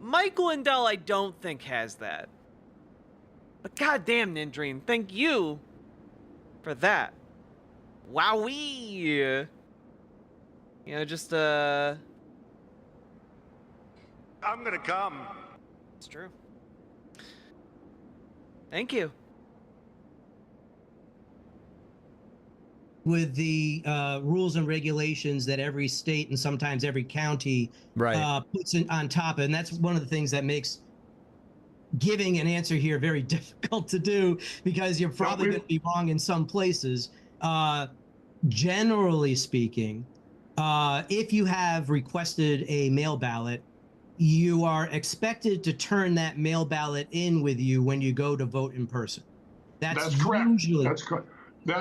Speaker 2: Mike Lindell, I don't think has that. But goddamn, Nindrine, thank you for that. Wowee! You know, just, I'm
Speaker 5: gonna come.
Speaker 2: It's true. Thank you.
Speaker 1: With the rules and regulations that every state and sometimes every county puts on top, and that's one of the things that makes giving an answer here very difficult to do, because you're probably going to be wrong in some places. Generally speaking, if you have requested a mail ballot, you are expected to turn that mail ballot in with you when you go to vote in person. That's correct. Usually,
Speaker 21: that's correct.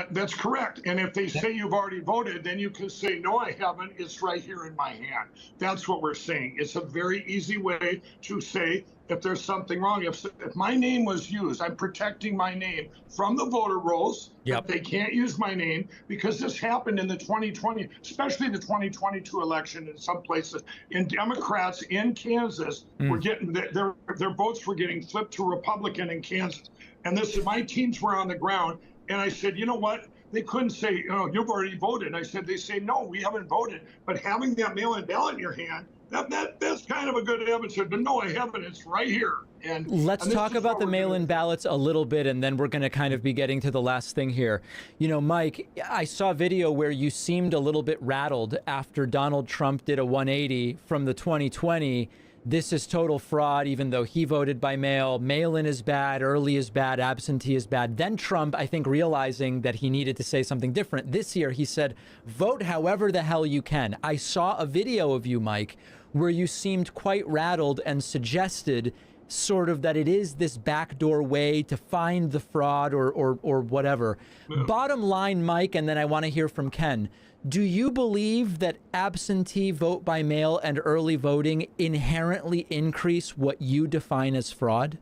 Speaker 21: That's correct. And if they say you've already voted, then you can say, no, I haven't. It's right here in my hand. That's what we're saying. It's a very easy way to say if there's something wrong. If my name was used, I'm protecting my name from the voter rolls. Yep. They can't use my name, because this happened in the 2020, especially the 2022 election in some places. In Democrats in Kansas were getting their votes were getting flipped to Republican in Kansas. And my teams were on the ground. And I said, you know what? They couldn't say, you've already voted. And I said, they say, no, we haven't voted. But having that mail-in ballot in your hand, that's kind of a good evidence. But no, I haven't. It's right here. And
Speaker 20: let's talk about the mail-in ballots a little bit, and then we're going to kind of be getting to the last thing here. You know, Mike, I saw a video where you seemed a little bit rattled after Donald Trump did a 180 from the 2020. This is total fraud, even though he voted by mail. Mail-in is bad, early is bad, absentee is bad. Then Trump, I think, realizing that he needed to say something different. This year, he said, vote however the hell you can. I saw a video of you, Mike, where you seemed quite rattled and suggested sort of that it is this backdoor way to find the fraud or whatever. Bottom line, Mike, and then I want to hear from Ken. Do you believe that absentee vote by mail and early voting inherently increase what you define as fraud?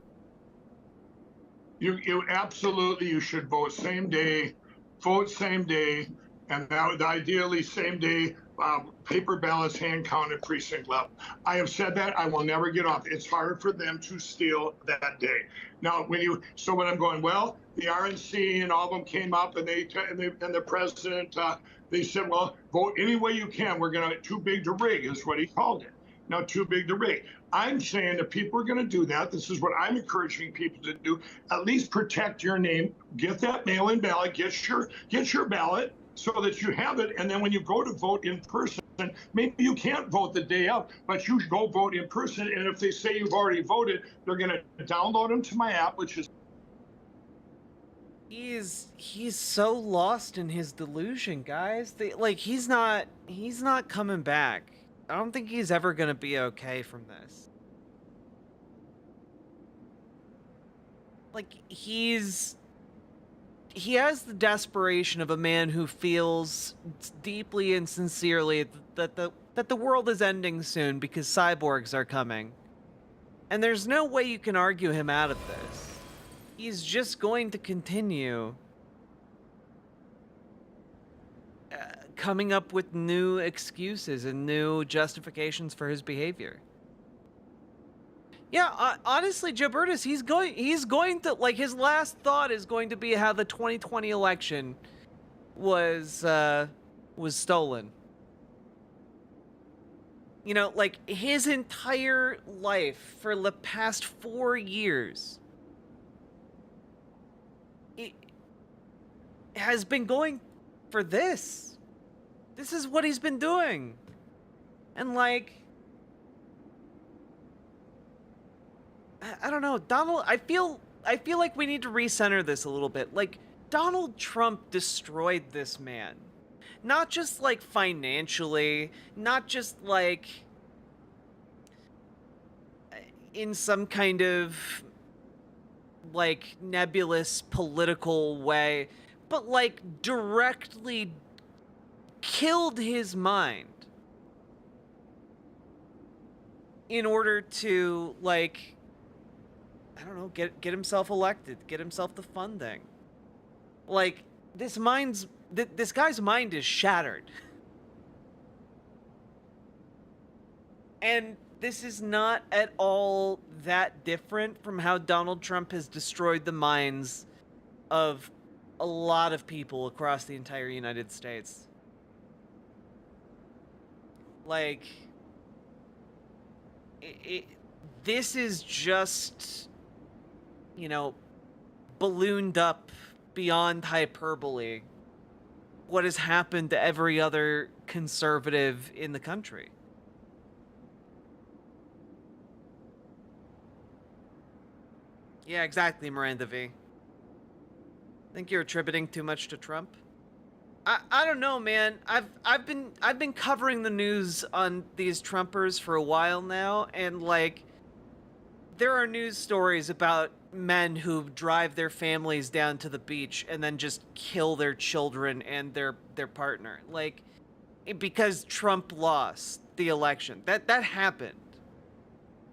Speaker 21: You absolutely, you should vote same day, and that would ideally same day, paper ballots, hand counted, precinct level. I have said that. I will never get off. It's hard for them to steal that day. Now, when I'm going, well, the RNC and all of them came up, and the president, they said, well, vote any way you can. We're going to, too big to rig is what he called it. Now, too big to rig. I'm saying that people are going to do that. This is what I'm encouraging people to do. At least protect your name. Get that mail-in ballot. Get your ballot so that you have it. And then when you go to vote in person, maybe you can't vote the day of, but you go vote in person. And if they say you've already voted, they're going to download them to my app, which is.
Speaker 2: He's so lost in his delusion, guys. He's not coming back. I don't think he's ever gonna be okay from this. He has the desperation of a man who feels deeply and sincerely that the world is ending soon because cyborgs are coming. And there's no way you can argue him out of this. He's just going to continue coming up with new excuses and new justifications for his behavior. Yeah, honestly, Gilbertus, he's going to, his last thought is going to be how the 2020 election was stolen. You know, his entire life for the past 4 years has been going for this. This is what he's been doing. And I don't know, Donald, I feel like we need to recenter this a little bit. Donald Trump destroyed this man. Not just financially, not just in some kind of nebulous political way, but directly killed his mind in order to, like, I don't know, get himself elected, get himself the funding. Like, this guy's mind is shattered. And this is not at all that different from how Donald Trump has destroyed the minds of a lot of people across the entire United States. Like, this is just, you know, ballooned up beyond hyperbole what has happened to every other conservative in the country. Yeah, exactly, Miranda V. Think you're attributing too much to Trump? I don't know, man. I've been covering the news on these Trumpers for a while now, and like, there are news stories about men who drive their families down to the beach and then just kill their children and their partner, like, because Trump lost the election. That happened.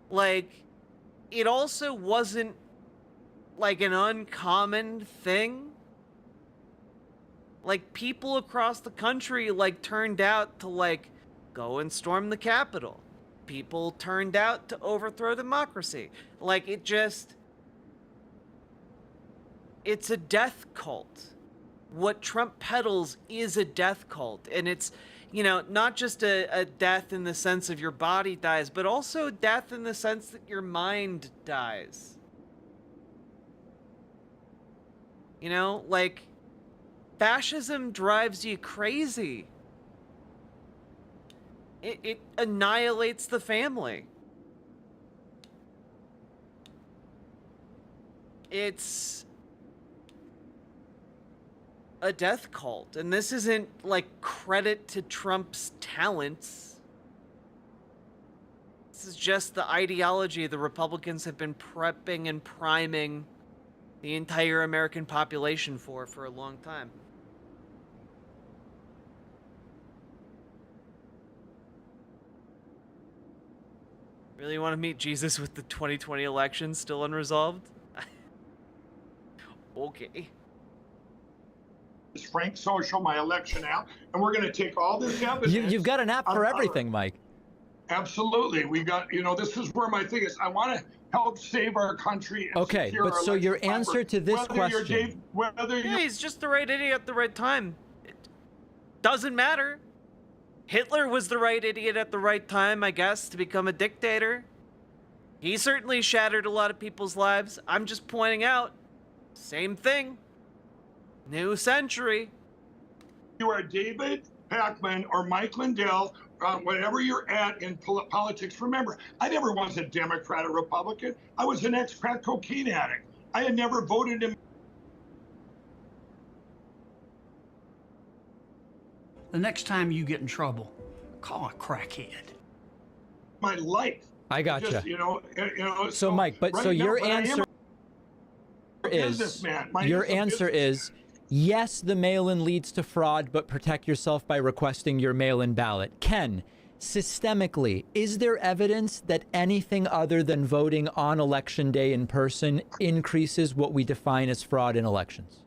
Speaker 2: Like, it also wasn't like an uncommon thing. Like, people across the country, like, turned out to, like, go and storm the Capitol. People turned out to overthrow democracy. Like, it's a death cult. What Trump peddles is a death cult. And it's, you know, not just a death in the sense of your body dies, but also death in the sense that your mind dies. You know, like, fascism drives you crazy. It annihilates the family. It's a death cult. And this isn't, like, credit to Trump's talents. This is just the ideology the Republicans have been prepping and priming the entire American population for a long time. Really want to meet Jesus with the 2020 election still unresolved? Okay.
Speaker 21: This Frank Social, my election app, and we're going to take all this evidence.
Speaker 20: You've got an app for everything, Mike.
Speaker 21: Absolutely. We got, you know, this is where my thing is. I want to help save our country. And
Speaker 20: okay, but so your answer to this question.
Speaker 2: Yeah, he's just the right idiot at the right time. It doesn't matter. Hitler was the right idiot at the right time, I guess, to become a dictator. He certainly shattered a lot of people's lives. I'm just pointing out, same thing. New century.
Speaker 21: You are David Pakman or Mike Lindell, whatever you're at in politics. Remember, I never was a Democrat or Republican. I was an ex-crack cocaine addict. I had never voted in.
Speaker 5: The next time you get in trouble, call a crackhead.
Speaker 21: My life.
Speaker 20: I gotcha.
Speaker 21: Just, you know.
Speaker 20: So Mike, but right so your answer is is yes, the mail-in leads to fraud, but protect yourself by requesting your mail-in ballot. Ken, systemically, is there evidence that anything other than voting on election day in person increases what we define as fraud in elections?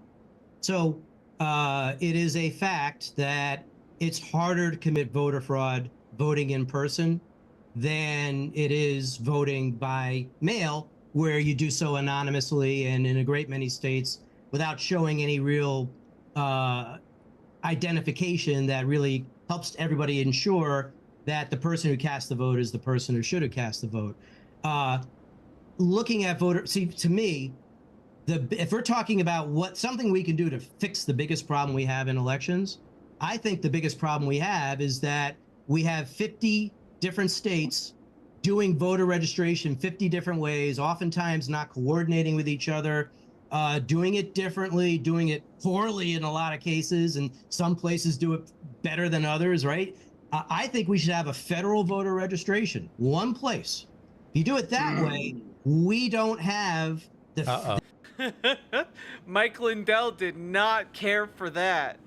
Speaker 1: So it is a fact that it's harder to commit voter fraud voting in person than it is voting by mail, where you do so anonymously and in a great many states without showing any real identification that really helps everybody ensure that the person who cast the vote is the person who should have cast the vote. Looking at voter, see, to me, if we're talking about something we can do to fix the biggest problem we have in elections, I think the biggest problem we have is that we have 50 different states doing voter registration 50 different ways, oftentimes not coordinating with each other, doing it differently, doing it poorly in a lot of cases, and some places do it better than others, right? I think we should have a federal voter registration, one place. If you do it that way, we don't have the...
Speaker 2: Mike Lindell did not care for that.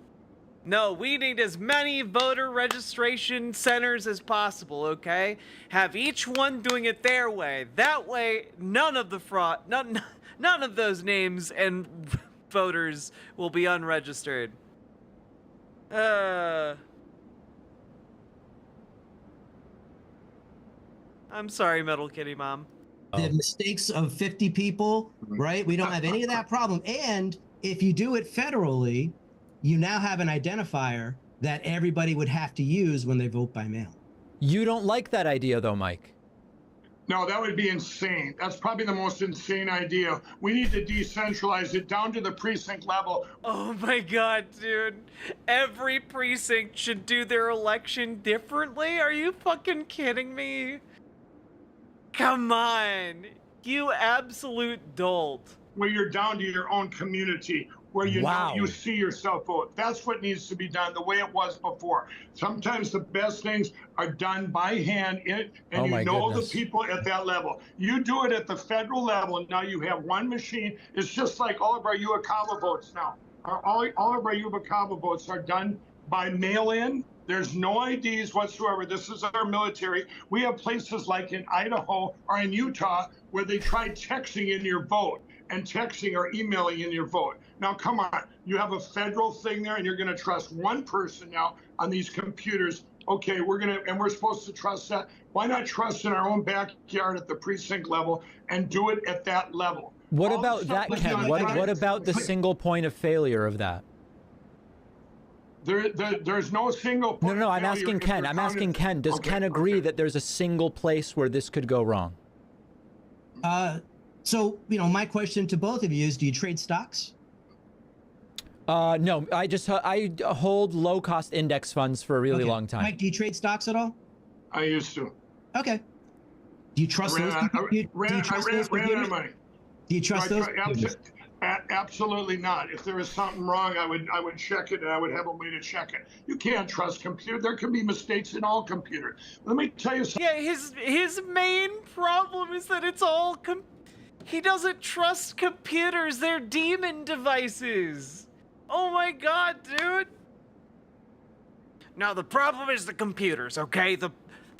Speaker 2: No, we need as many voter registration centers as possible, okay? Have each one doing it their way. That way, none of the fraud, none of those names and voters will be unregistered. I'm sorry, Metal Kitty Mom.
Speaker 1: The mistakes of 50 people, right? We don't have any of that problem. And if you do it federally, you now have an identifier that everybody would have to use when they vote by mail.
Speaker 20: You don't like that idea, though, Mike.
Speaker 21: No, that would be insane. That's probably the most insane idea. We need to decentralize it down to the precinct level.
Speaker 2: Oh my god, dude. Every precinct should do their election differently? Are you fucking kidding me? Come on. You absolute dolt.
Speaker 21: Where you're down to your own community, where you know you see yourself vote. That's what needs to be done the way it was before. Sometimes the best things are done by hand, and you know the people at that level. You do it at the federal level, and now you have one machine. It's just like all of our UACAVA votes now. All of our UACAVA votes are done by mail-in. There's no IDs whatsoever. This is our military. We have places like in Idaho or in Utah where they try texting in your vote and texting or emailing in your vote. Now, come on, you have a federal thing there and you're gonna trust one person now on these computers. Okay, we're supposed to trust that. Why not trust in our own backyard at the precinct level and do it at that level?
Speaker 20: What about that, Ken? What about the single point of failure of that?
Speaker 21: There's no single point.
Speaker 20: No, I'm asking Ken. I'm asking Ken. Does Ken agree that there's a single place where this could go wrong?
Speaker 1: So, my question to both of you is, do you trade stocks?
Speaker 20: No, I hold low-cost index funds for a really long time.
Speaker 1: Mike, do you trade stocks at all?
Speaker 21: I used to.
Speaker 1: Okay. Do you trust those? Do you trust those? Do you trust those?
Speaker 21: Absolutely not. If there was something wrong, I would check it, and I would have a way to check it. You can't trust computers. There can be mistakes in all computers. Let me tell you something.
Speaker 2: Yeah, his main problem is that it's all he doesn't trust computers. They're demon devices. Oh my god, dude. Now the problem is the computers, okay? The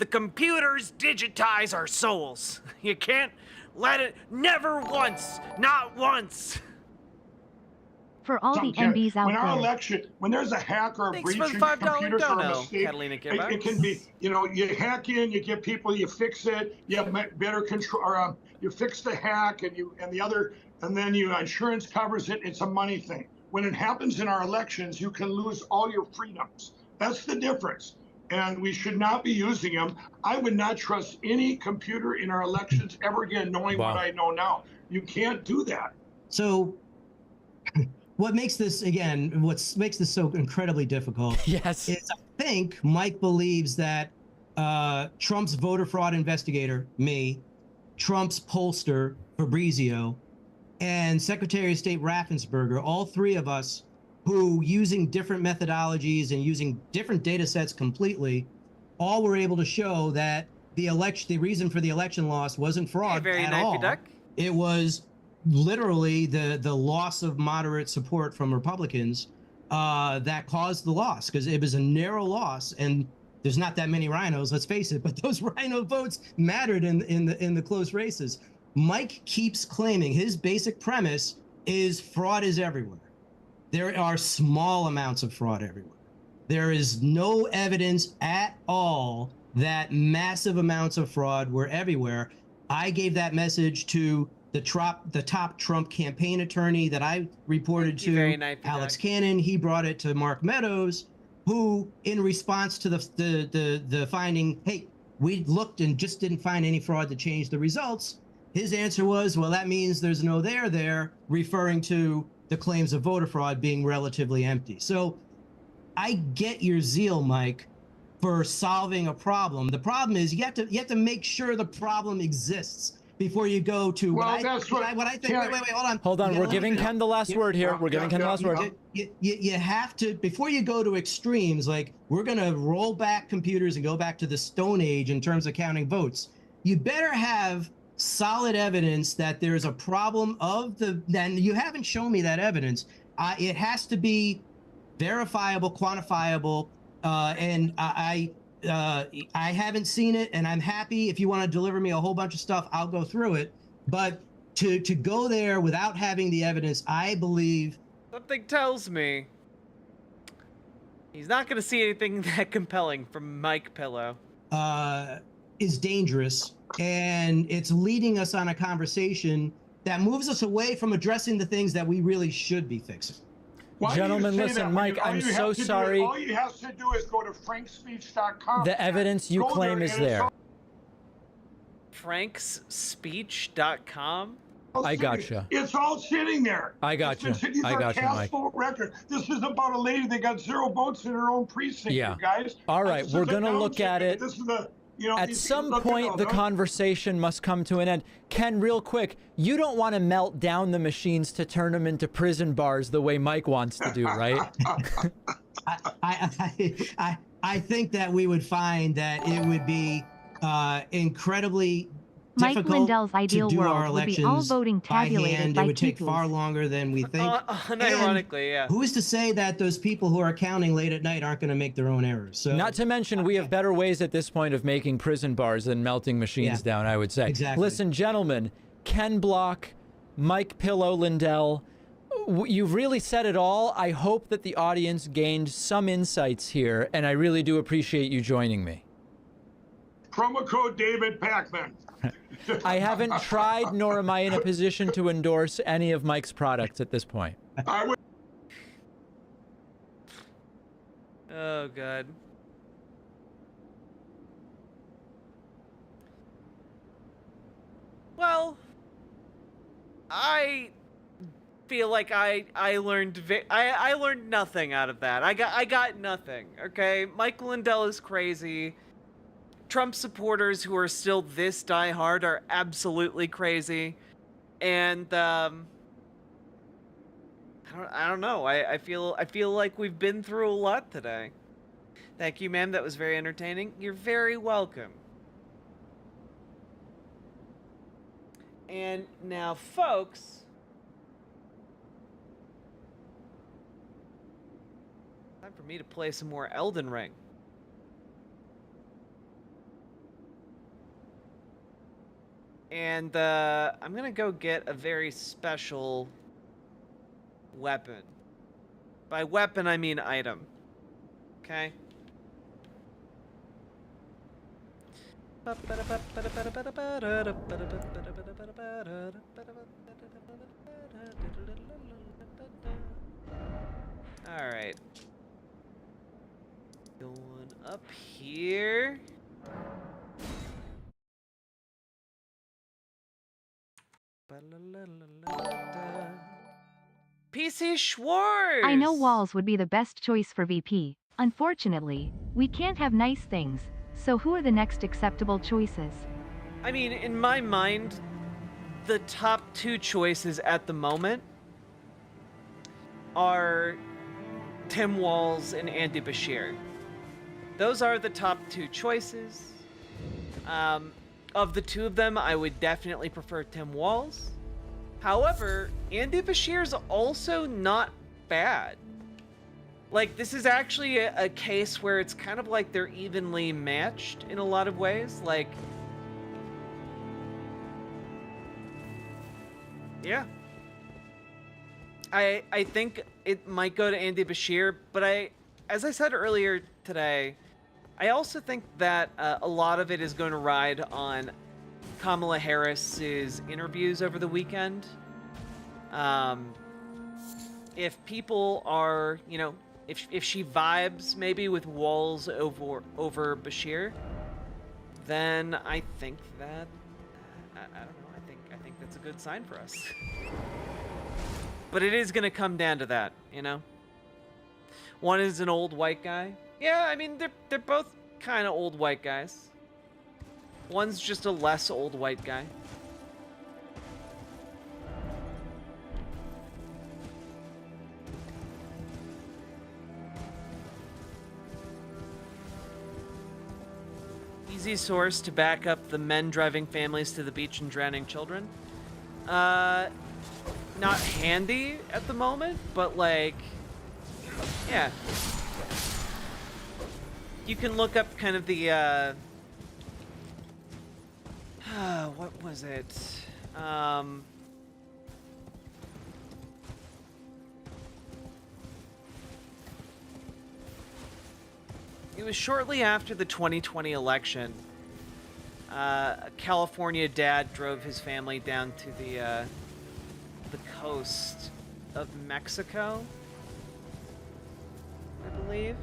Speaker 2: computers digitize our souls. You can't let it, never once, not once.
Speaker 4: For all the MBs out
Speaker 21: when our
Speaker 4: there.
Speaker 21: election, when there's a hack or a breach in
Speaker 2: $5
Speaker 21: computers or a
Speaker 2: dono,
Speaker 21: mistake, it can be, you hack in, you get people, you fix it, you have better control, or you fix the hack, and then your insurance covers it. It's a money thing. When it happens in our elections, you can lose all your freedoms. That's the difference. And we should not be using them. I would not trust any computer in our elections ever again, knowing what I know now. You can't do that.
Speaker 1: So what makes this so incredibly difficult is I think Mike believes that Trump's voter fraud investigator, me, Trump's pollster, Fabrizio, and Secretary of State Raffensperger, all three of us who, using different methodologies and using different data sets completely, all were able to show that the reason for the election loss wasn't fraud at all. It was literally the loss of moderate support from Republicans that caused the loss, because it was a narrow loss, and there's not that many rhinos, let's face it, but those rhino votes mattered in the close races. Mike keeps claiming his basic premise is fraud is everywhere. There are small amounts of fraud everywhere. There is no evidence at all that massive amounts of fraud were everywhere. I gave that message to the top Trump campaign attorney that I reported to, Alex Cannon. He brought it to Mark Meadows, who, in response to the finding, hey, we looked and just didn't find any fraud to change the results. His answer was, well, that means there's no there, referring to the claims of voter fraud being relatively empty. So I get your zeal, Mike, for solving a problem. The problem is you have to make sure the problem exists before you go to what I think. Wait, hold on.
Speaker 20: Hold on, we're giving Ken the last word here. We're giving Ken the last word.
Speaker 1: You have to, before you go to extremes, like we're going to roll back computers and go back to the Stone Age in terms of counting votes, you better have solid evidence that there's a problem then you haven't shown me that evidence. It has to be verifiable, quantifiable, and I haven't seen it, and I'm happy. If you want to deliver me a whole bunch of stuff, I'll go through it. But to go there without having the evidence, I believe
Speaker 2: something tells me he's not going to see anything that compelling from Mike Pillow.
Speaker 1: Is dangerous, and it's leading us on a conversation that moves us away from addressing the things that we really should be fixing.
Speaker 20: Gentlemen, listen, Mike, I'm so sorry.
Speaker 21: All you have to do is go to frankspeech.com.
Speaker 20: The evidence you claim is there.
Speaker 2: Franksspeech.com?
Speaker 20: I gotcha.
Speaker 21: It's all sitting there.
Speaker 20: I gotcha.
Speaker 21: These
Speaker 20: I
Speaker 21: are
Speaker 20: gotcha,
Speaker 21: cast
Speaker 20: Mike.
Speaker 21: vote record. This is about a lady that got 0 votes in her own precinct,
Speaker 20: Yeah.
Speaker 21: you guys.
Speaker 20: All right, we're going to look at it.
Speaker 21: This is the, you know,
Speaker 20: At some point, the conversation must come to an end. Ken, real quick, you don't want to melt down the machines to turn them into prison bars the way Mike wants to do, right?
Speaker 1: I think that we would find that it would be incredibly
Speaker 4: Mike
Speaker 1: difficult
Speaker 4: Lindell's ideal
Speaker 1: to do our
Speaker 4: world would be
Speaker 1: elections
Speaker 4: all voting
Speaker 1: by
Speaker 4: tabulated
Speaker 1: hand.
Speaker 4: by
Speaker 1: It would take
Speaker 4: peoples.
Speaker 1: far longer than we think.
Speaker 2: Unironically, yeah.
Speaker 1: Who's to say that those people who are counting late at night aren't going to make their own errors? So
Speaker 20: Not to mention, we have better ways at this point of making prison bars than melting machines down, I would say.
Speaker 1: Exactly.
Speaker 20: Listen, gentlemen, Ken Block, Mike Pillow Lindell, you've really said it all. I hope that the audience gained some insights here, and I really do appreciate you joining me.
Speaker 21: Promo code David Pacman.
Speaker 20: I haven't tried, nor am I in a position to endorse any of Mike's products at this point.
Speaker 21: I would.
Speaker 2: Oh, God. Well, I feel like I learned I learned nothing out of that. I got nothing. Okay, Mike Lindell is crazy. Trump supporters who are still this diehard are absolutely crazy, and I don't know. I feel like we've been through a lot today. Thank you, ma'am. That was very entertaining. You're very welcome. And now, folks, time for me to play some more Elden Ring. And I'm gonna go get a very special weapon. By weapon, I mean item. Okay? Alright. Going up here. PC Schwartz!
Speaker 4: I know walls would be the best choice for VP. Unfortunately, we can't have nice things, so who are the next acceptable choices?
Speaker 2: I mean, in my mind, the top two choices at the moment are Tim Walz and Andy Bashir. Those are the top two choices. Of the two of them, I would definitely prefer Tim Walz. However, Andy Bashir's also not bad. Like, this is actually a case where it's kind of like they're evenly matched in a lot of ways. Like, yeah. I think it might go to Andy Bashir, but as I said earlier today, I also think that a lot of it is going to ride on Kamala Harris's interviews over the weekend. If people are, you know, if she vibes maybe with Walz over Bashir, then I think that I don't know. I think that's a good sign for us. But it is going to come down to that, you know. One is an old white guy. Yeah, I mean they're both kind of old white guys. One's just a less old white guy. Easy source to back up the men driving families to the beach and drowning children. Not handy at the moment, but like Yeah. You can look up kind of the, what was it? It was shortly after the 2020 election. A California dad drove his family down to the coast of Mexico, I believe.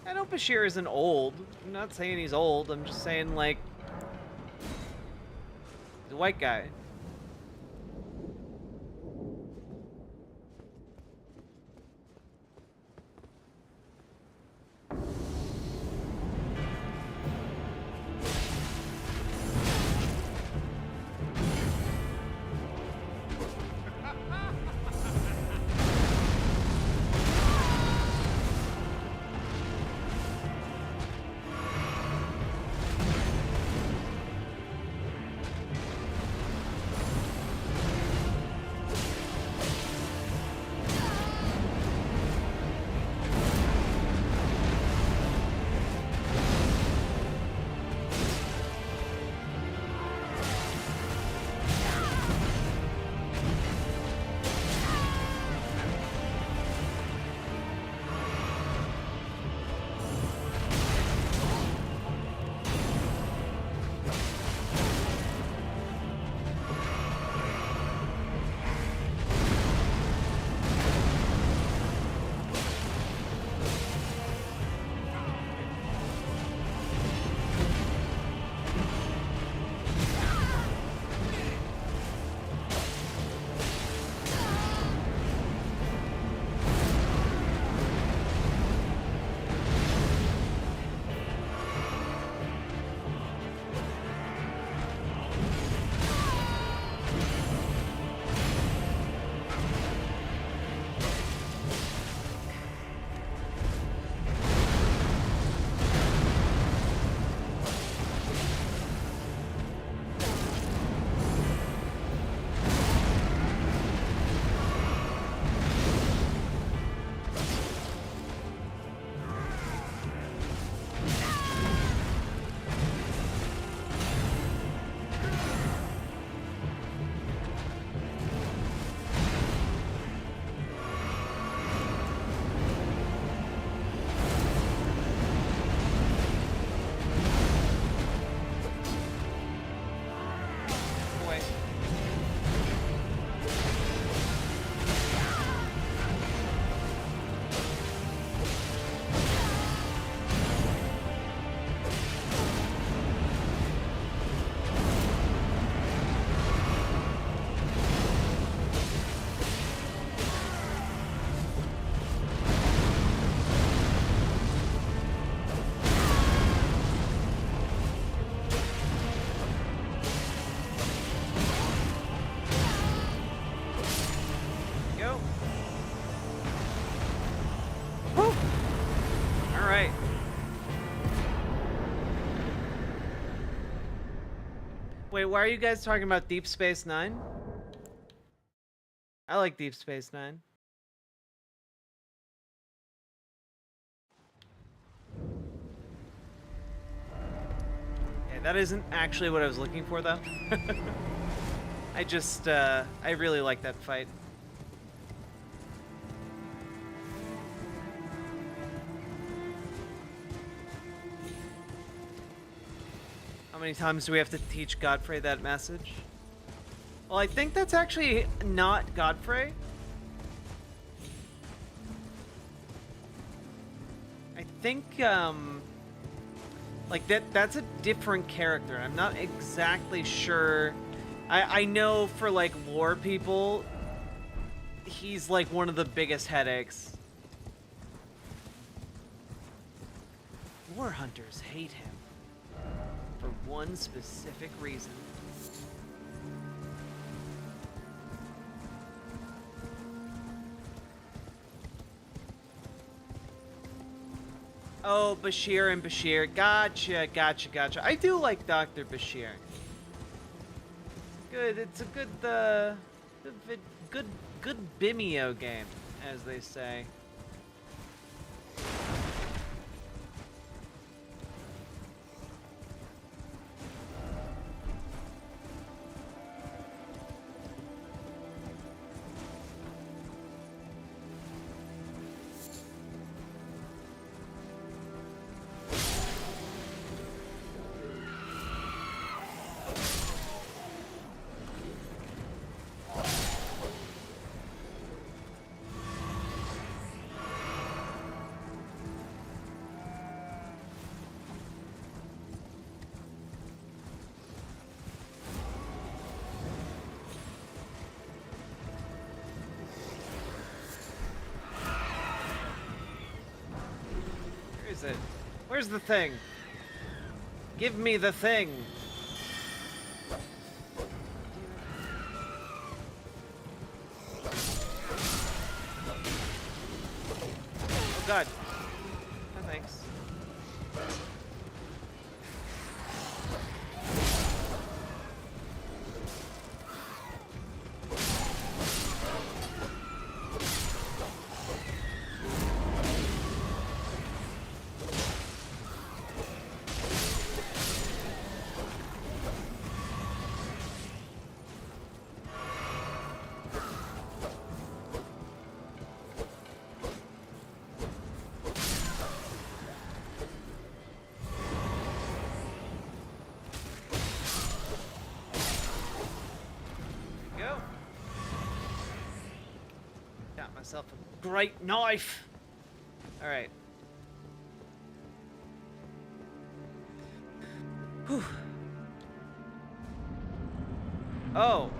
Speaker 2: I know Bashir isn't old. I'm not saying he's old. I'm just saying, like, he's a white guy. Wait, why are you guys talking about Deep Space Nine? I like Deep Space Nine. Yeah, that isn't actually what I was looking for, though. I just, I really like that fight. How many times do we have to teach Godfrey that message? Well, I think that's actually not Godfrey. I think, like, that's a different character. I'm not exactly sure I know for like lore people, he's like one of the biggest headaches. Lore hunters hate him for one specific reason. Oh, Bashir and Bashir. Gotcha. I do like Dr. Bashir. It's a good Bimeo game, as they say. It? Where's the thing? Give me the thing. Oh god. No thanks. Myself a great knife. All right. Whew. Oh.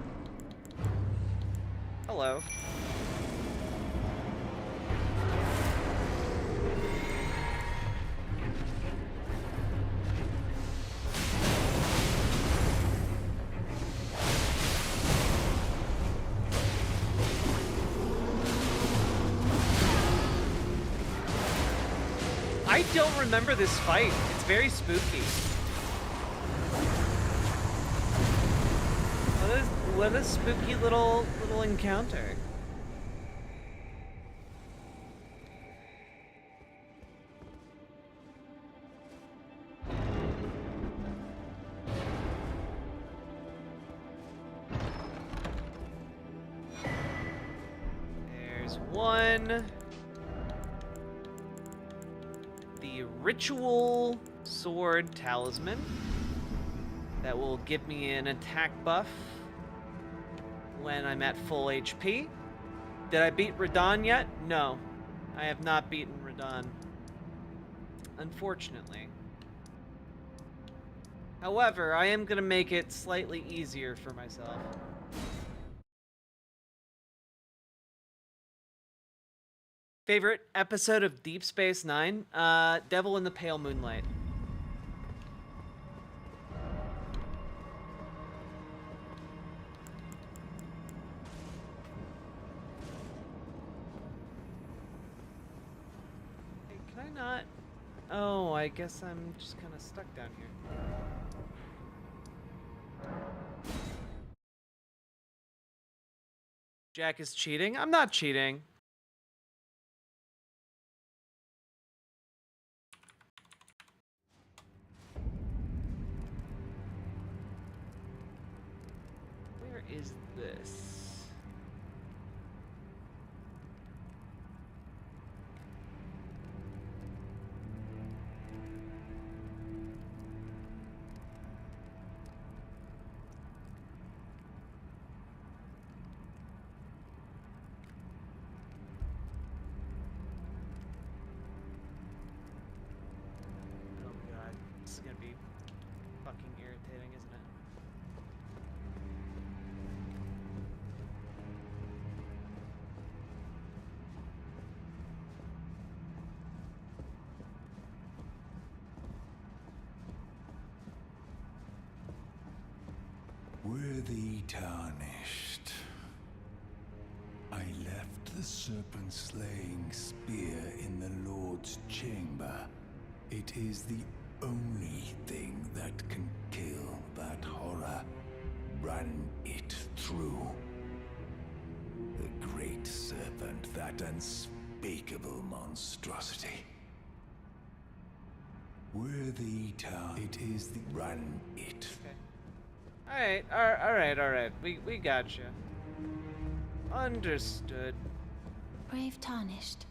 Speaker 2: Hello. I don't remember this fight. It's very spooky. What a spooky little encounter. There's one. Ritual sword talisman that will give me an attack buff when I'm at full HP. Did I beat Radon yet? No, I have not beaten Radon, unfortunately. However, I am gonna make it slightly easier for myself. Favorite episode of Deep Space Nine? Devil in the Pale Moonlight. Hey, can I not? Oh, I guess I'm just kind of stuck down here. Jack is cheating? I'm not cheating. Is this? Oh god, this is gonna be fucking irritating, isn't it?
Speaker 9: Worthy tarnished. I left the serpent-slaying spear in the Lord's chamber. It is the only thing that can kill that horror. Run it through. The great serpent, that unspeakable monstrosity. Worthy it is the run it.
Speaker 2: Okay. Alright. We gotcha. Understood.
Speaker 15: Brave Tarnished,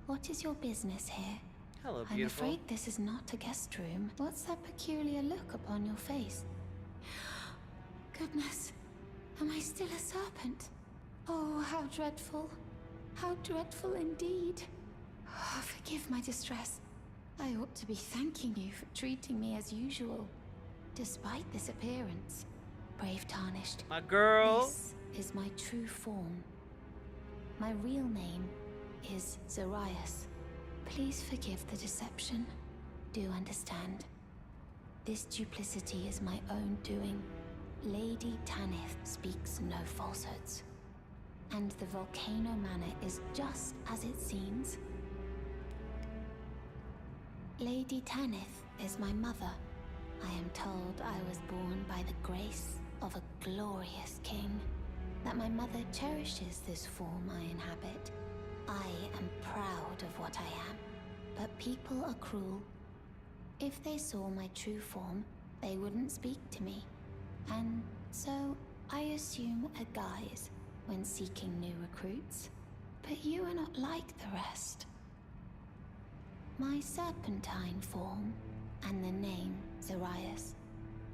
Speaker 15: what is your business here?
Speaker 2: Hello,
Speaker 15: I'm
Speaker 2: beautiful.
Speaker 15: afraid this is not a guest room. What's that peculiar look upon your face? Goodness, am I still a serpent? Oh, how dreadful. How dreadful indeed. Oh, forgive my distress. I ought to be thanking you for treating me as usual, despite this appearance. Brave Tarnished.
Speaker 2: My girl.
Speaker 15: This is my true form. My real name is Zarias. Please forgive the deception. Do understand. This duplicity is my own doing. Lady Tanith speaks no falsehoods. And the Volcano Manor is just as it seems. Lady Tanith is my mother. I am told I was born by the grace of a glorious king. That my mother cherishes this form I inhabit. I am proud of what I am. But people are cruel. If they saw my true form, they wouldn't speak to me. And so I assume a guise when seeking new recruits. But you are not like the rest. My serpentine form and the name Zarias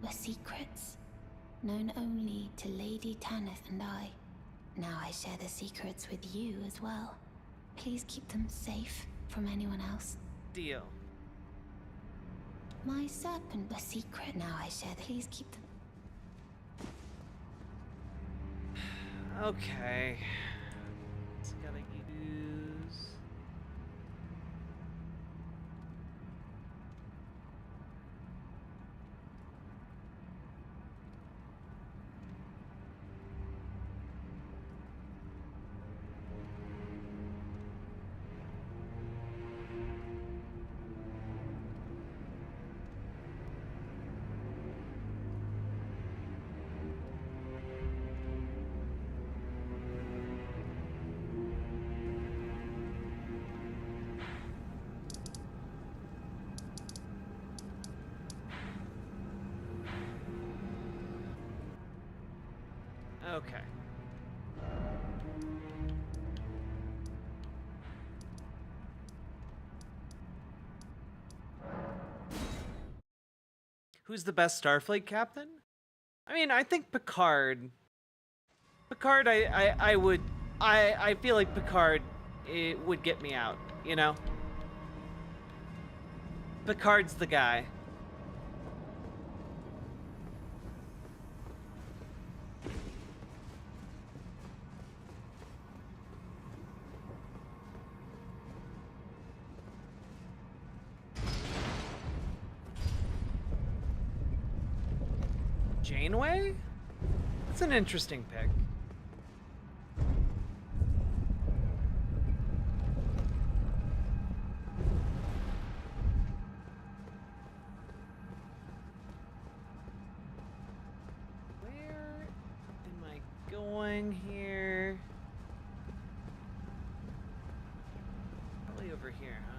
Speaker 15: were secrets, known only to Lady Tanith and I. Now I share the secrets with you as well. Please keep them safe from anyone else.
Speaker 2: Deal.
Speaker 15: My serpent was secret. Now I share. Please keep them.
Speaker 2: Okay. Just gotta use. Okay. Who's the best Starfleet captain? I mean, I think Picard. Picard, I feel like Picard would get me out, you know? Picard's the guy. Janeway? That's an interesting pick. Where am I going here? Probably over here, huh?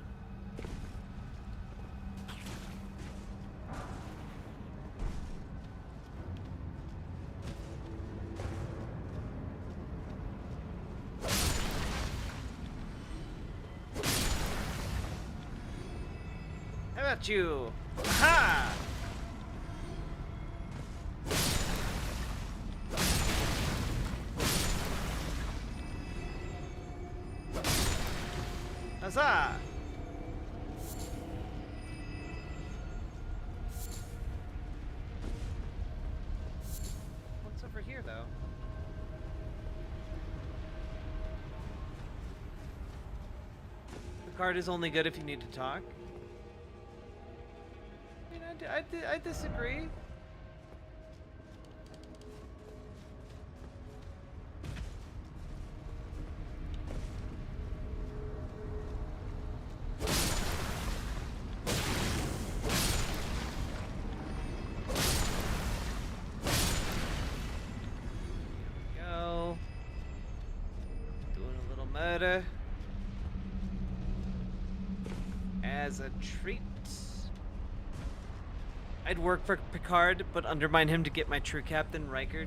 Speaker 2: How about you? Aha! Huzzah! What's over here, though? The card is only good if you need to talk. I disagree. good. As a treat. I'd work for Picard, but undermine him to get my true captain, Riker.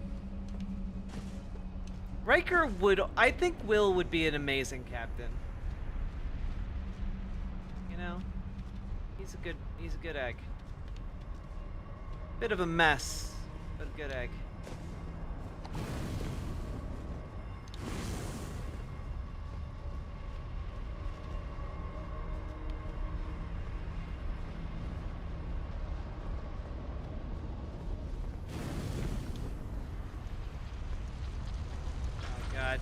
Speaker 2: Riker would... I think Will would be an amazing captain. You know? He's a good egg. Bit of a mess, but a good egg. Oh God.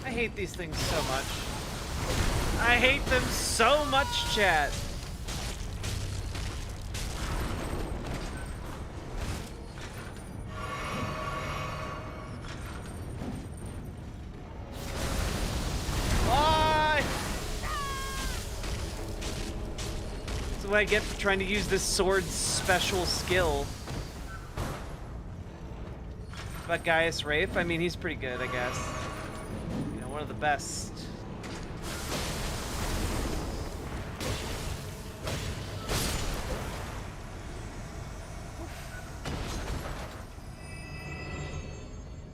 Speaker 2: I hate these things so much. I hate them so much, chat. Why? That's what I get for trying to use this sword's special skill. But Gaius Rafe, I mean, he's pretty good, I guess. One of the best.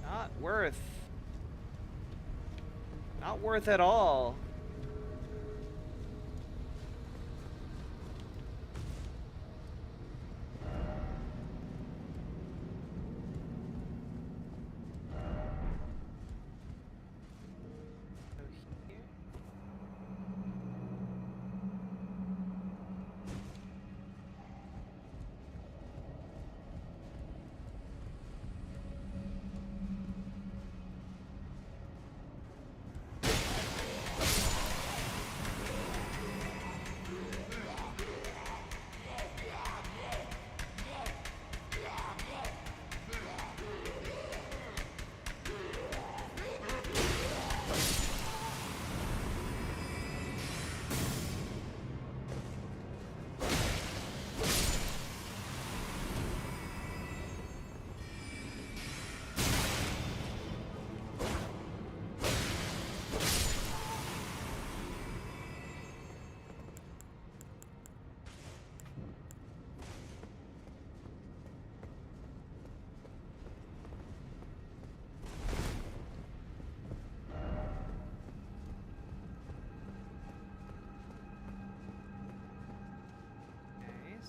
Speaker 2: Not worth. Not worth at all.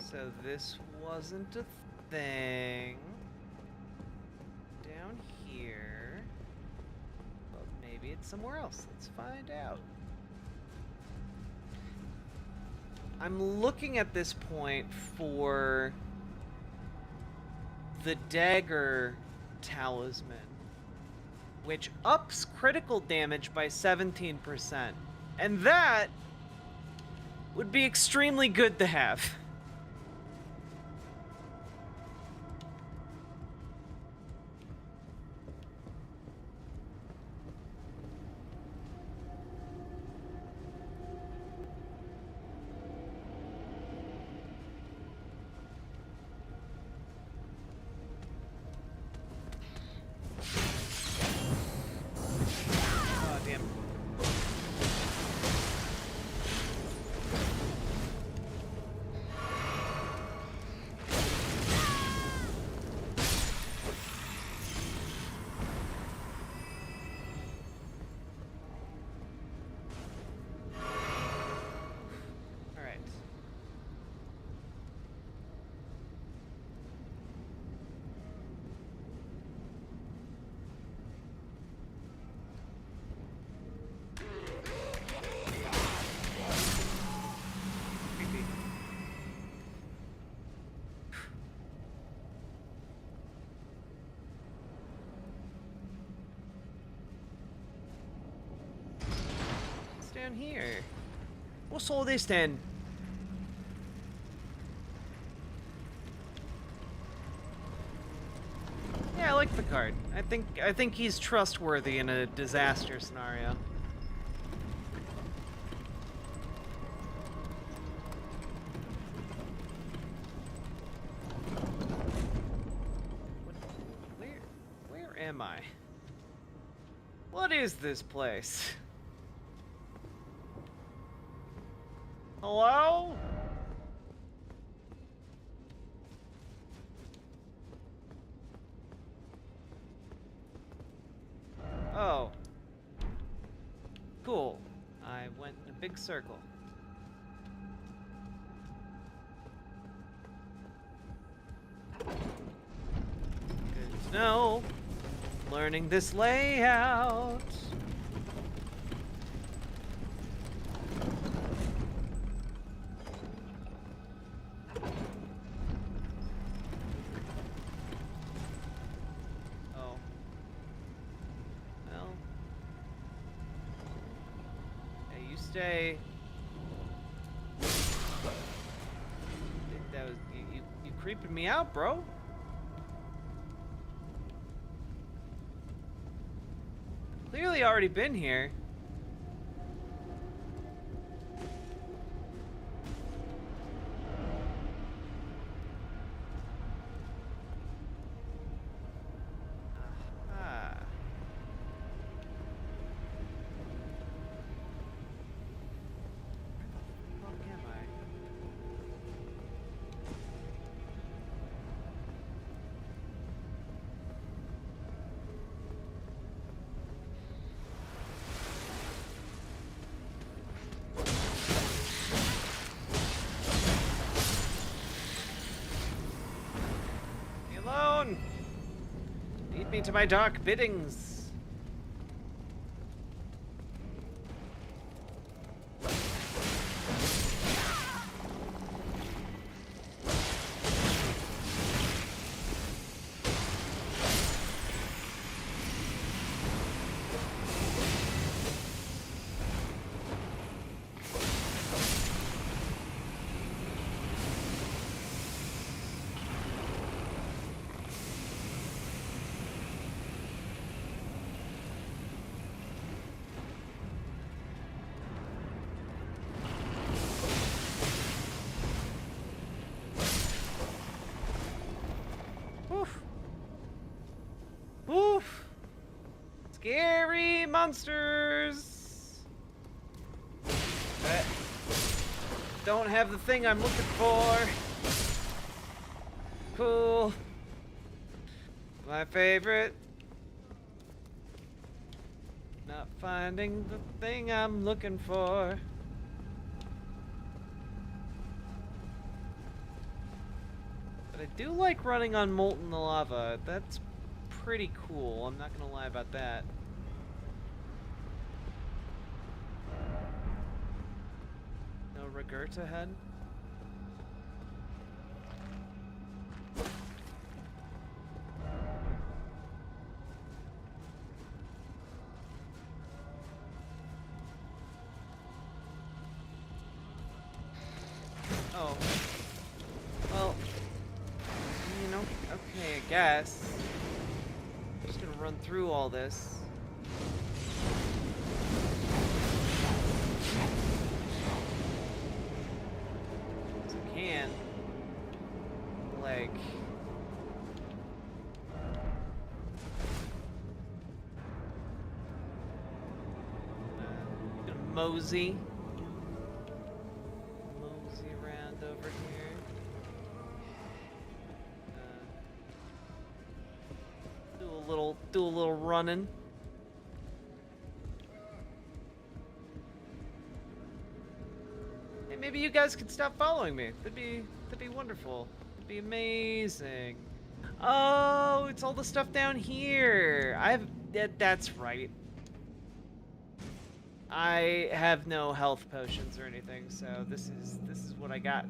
Speaker 2: So this wasn't a thing. Down here. But maybe it's somewhere else. Let's find out. I'm looking at this point for the dagger talisman, which ups critical damage by 17%. And that would be extremely good to have. down here? What's all this then? Yeah, I like Picard. I think he's trustworthy in a disaster scenario. Where am I? What is this place? Hello? Oh. Cool. I went in a big circle. Good to know. Learning this layout. Oh. Well. Hey, you stay. That was you creeping me out, bro. Clearly already been here. Aha. Where the fuck am I? Elon! Lead me to my dark biddings. Oof! Scary monsters! Don't have the thing I'm looking for. Cool. My favorite. Not finding the thing I'm looking for. But I do like running on molten lava. That's pretty cool. I'm not gonna lie about that. No regret ahead. Oh. Well, you know, okay, I guess. I'm just gonna run through all this. As I can. Like... gonna mosey around over here. Do a little running. Hey, maybe you guys could stop following me. That'd be wonderful. That'd be amazing. Oh, it's all the stuff down here. That's right. I have no health potions or anything, so this is what I got.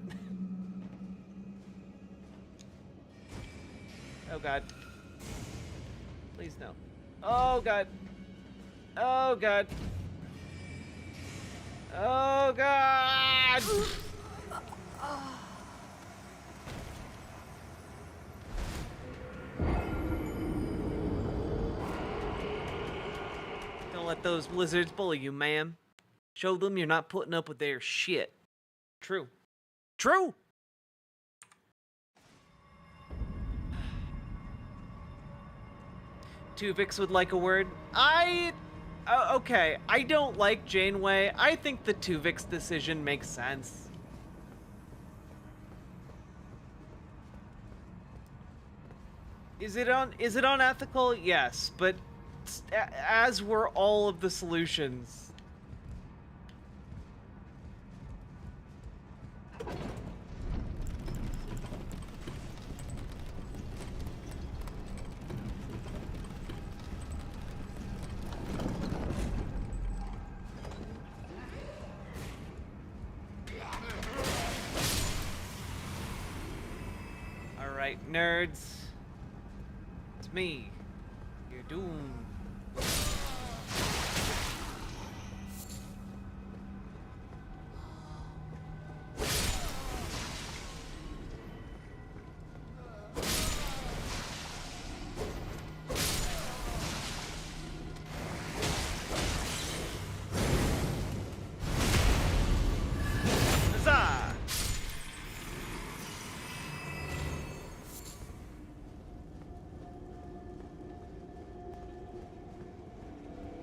Speaker 2: Oh god. Please no. Oh god. Oh god. Oh God! Don't let those lizards bully you, ma'am. Show them you're not putting up with their shit. True. True! Tuvix would like a word. Okay, I don't like Janeway. I think the Tuvix decision makes sense. Is it unethical? Yes, but as were all of the solutions. Alright, nerds. It's me. You're doomed. Huzzah!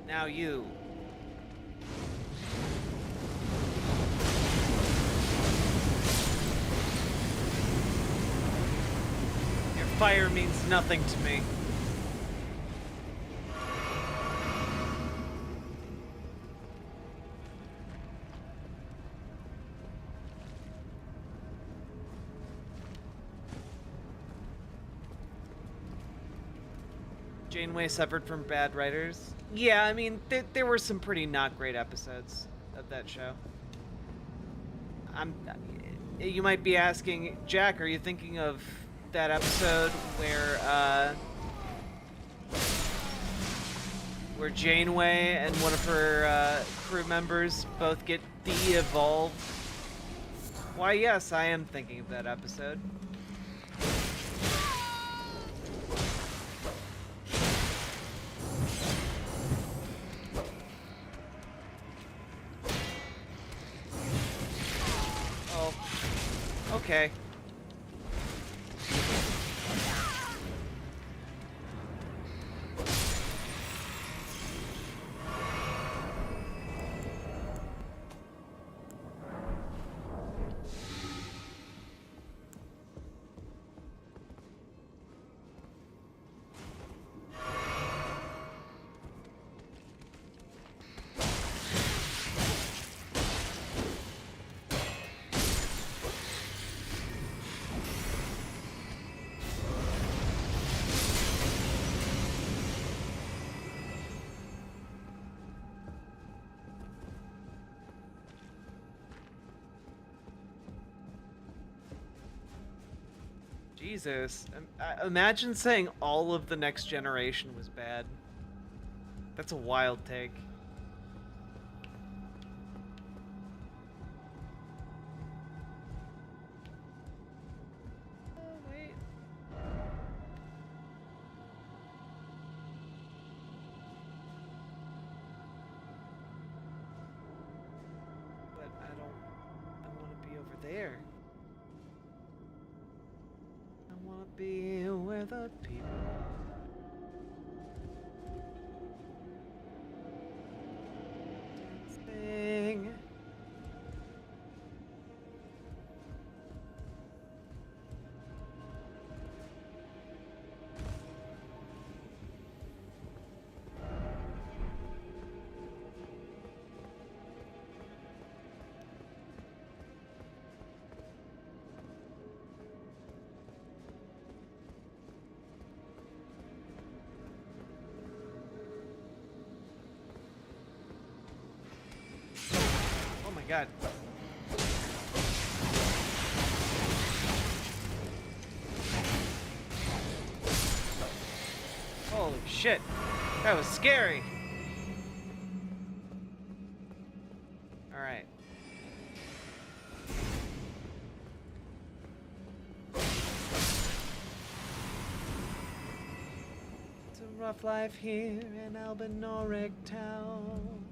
Speaker 2: Now you. Your fire means nothing to me. Janeway suffered from bad writers. Yeah, I mean, there were some pretty not great episodes of that show. You might be asking, Jack, are you thinking of that episode where Janeway and one of her crew members both get de-evolved? Why, yes, I am thinking of that episode. Okay. Jesus. Imagine saying all of the Next Generation was bad. That's a wild take. Oh, wait. But I want to be over there. I want to be where the people are. Sing. Oh my god. Holy shit. That was scary. Alright. rough life here in Albanoric Town.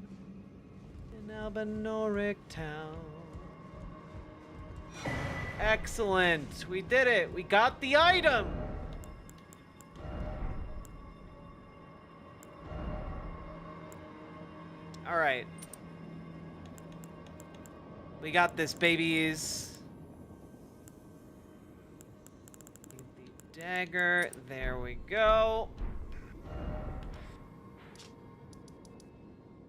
Speaker 2: In Albanoric Town. Excellent. We did it. We got the item. All right. We got this, babies. The dagger. There we go.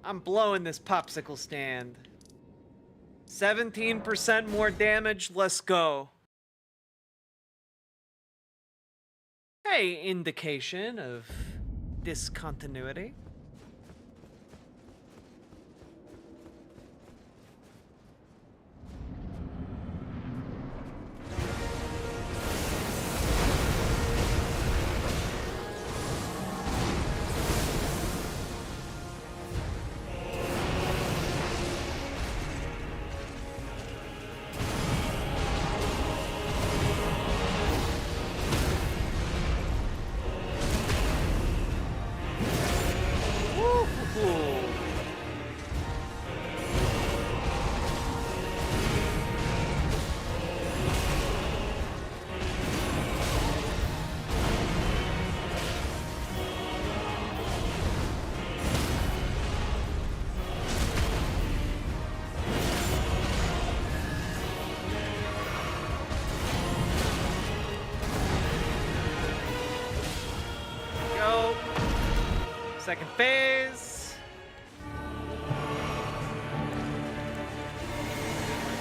Speaker 2: I'm blowing this popsicle stand. 17% more damage. Let's go. Hey, indication of discontinuity. Second phase.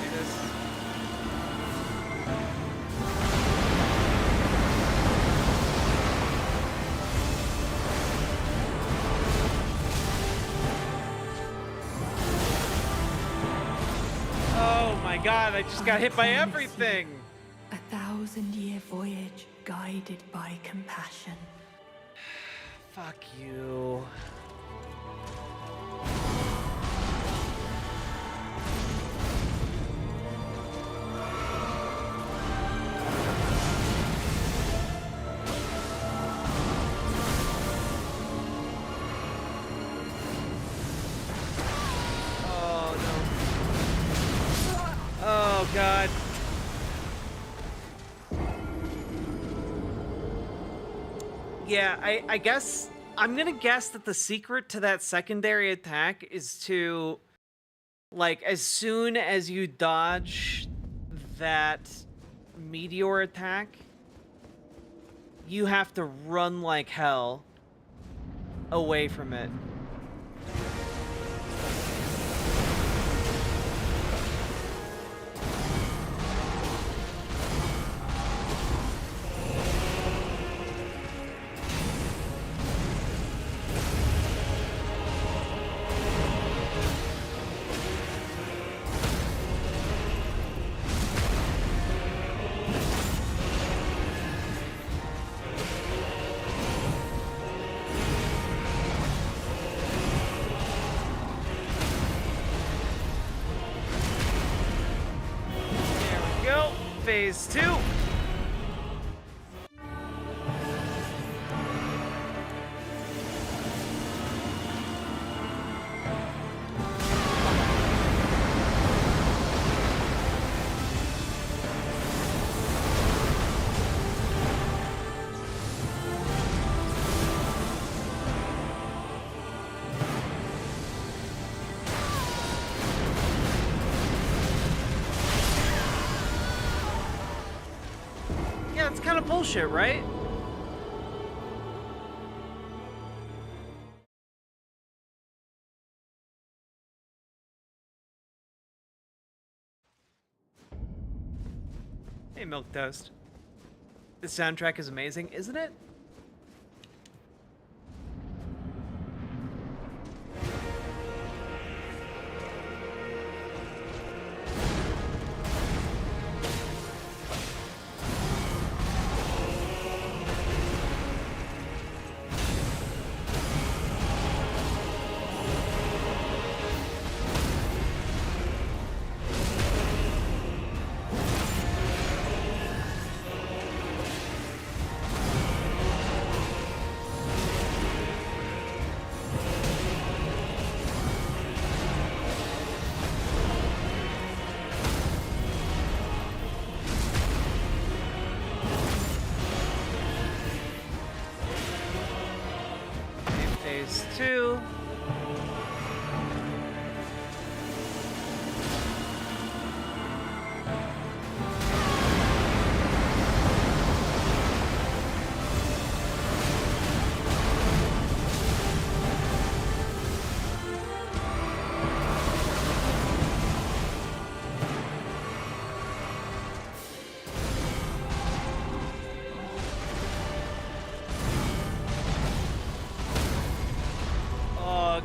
Speaker 2: Do this. Oh my god, I just got hit by everything.
Speaker 13: 1,000-year voyage guided by compassion.
Speaker 2: Fuck you. Oh no. Oh god. Yeah, I guess I'm gonna guess that the secret to that secondary attack is to, like, as soon as you dodge that meteor attack, you have to run like hell away from it. Phase 2. Yeah, it's kind of bullshit, right? Hey, Milk Toast. The soundtrack is amazing, isn't it?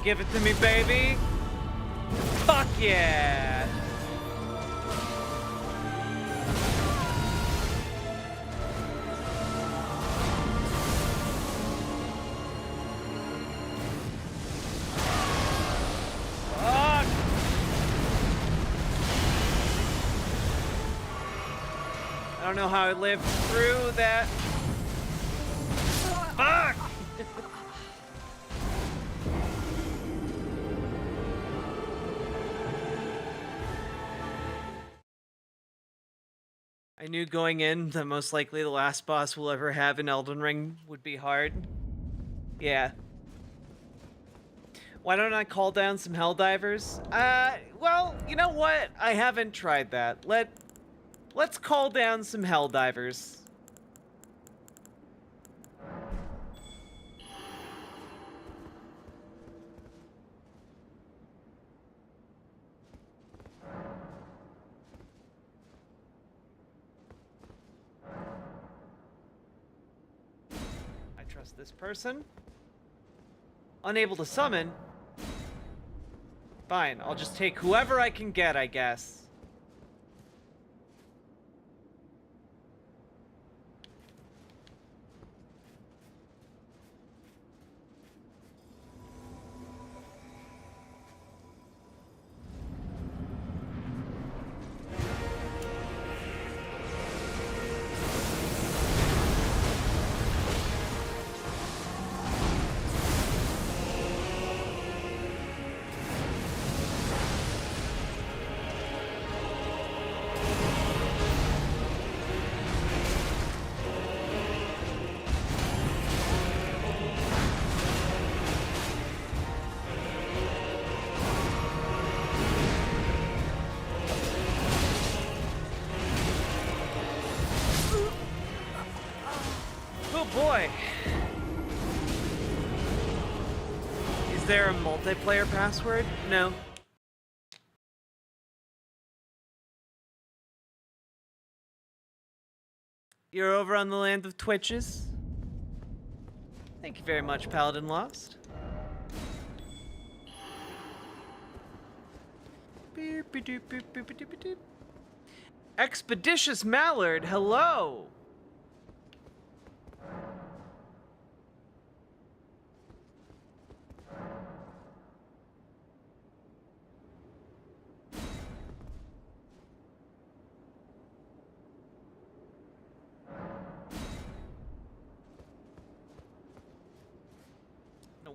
Speaker 2: give it to me, baby. Fuck yeah. Fuck. I don't know how I lived through that. Fuck! I knew going in that most likely the last boss we'll ever have in Elden Ring would be hard. Yeah. Why don't I call down some Helldivers? Well, you know what? I haven't tried that. Let's call down some Helldivers. Trust this person. Unable to summon. Fine, I'll just take whoever I can get, I guess. Boy. Is there a multiplayer password? No. You're over on the land of Twitches? Thank you very much, Paladin Lost. Expeditious Mallard, hello!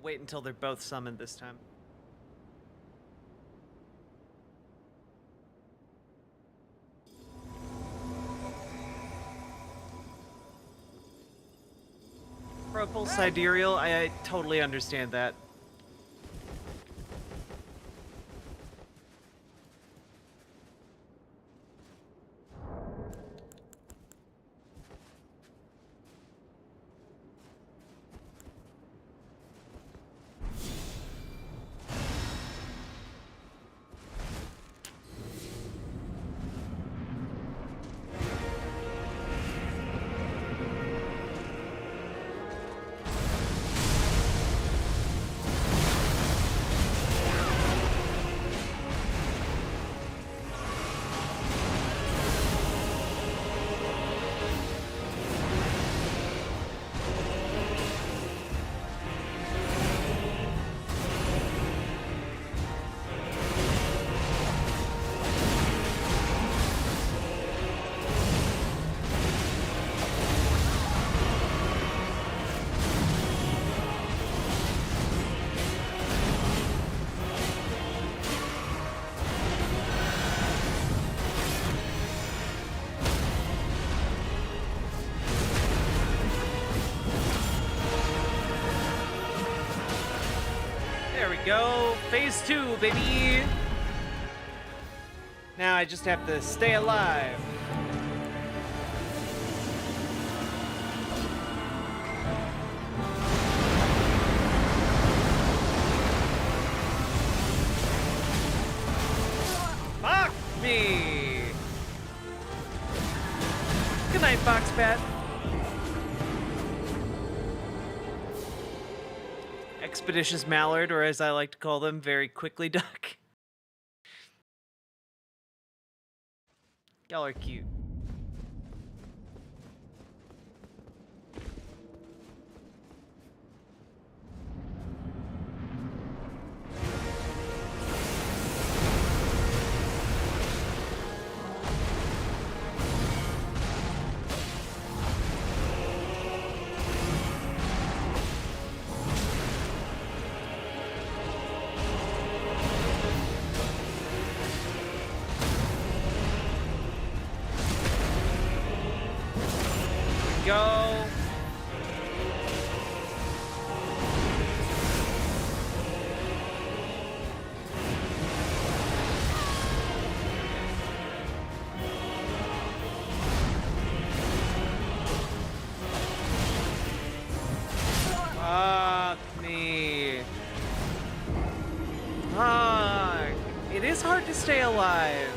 Speaker 2: Wait until they're both summoned this time. Purple Sidereal, I totally understand that. Go, phase 2, baby. Now I just have to stay alive. Fuck me. Good night, Foxbat. Expeditious Mallard, or as I like to call them, Very Quickly Duck. Y'all are cute. Go. Fuck me. Fuck. It is hard to stay alive.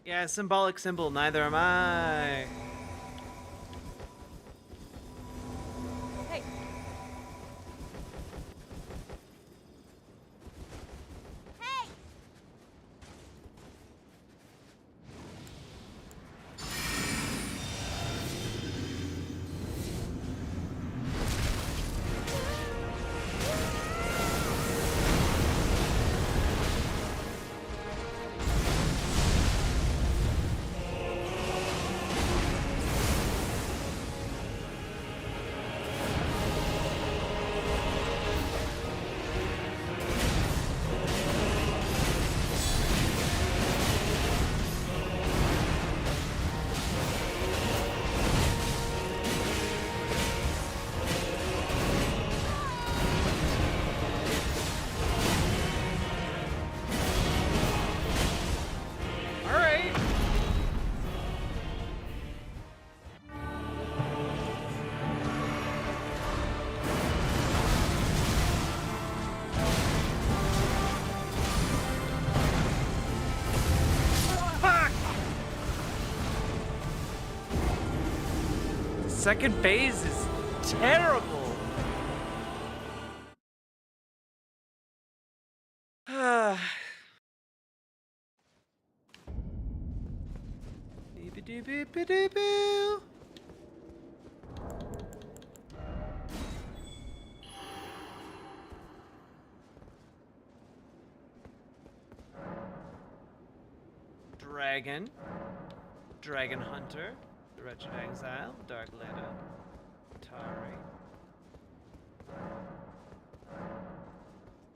Speaker 2: Yeah, symbolic symbol, neither am I.
Speaker 16: Hey. Hey.
Speaker 2: Second phase is terrible. Beep-a-doo-beep-a-doo-boo. Dragon Hunter, the Wretched Exile, Dark Leda, Tari,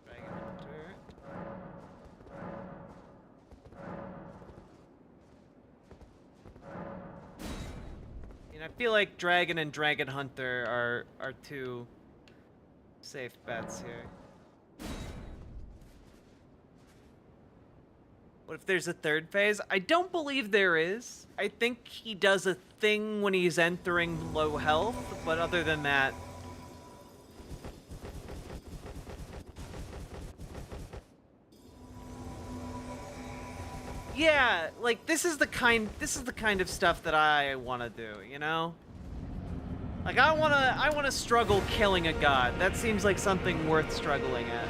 Speaker 2: Dragon Hunter. And I feel like Dragon and Dragon Hunter are two safe bets here. What if there's a third phase? I don't believe there is. I think he does a thing when he's entering low health, but other than that... Yeah, like this is the kind of stuff that I want to do, you know? Like I want to struggle killing a god. That seems like something worth struggling at.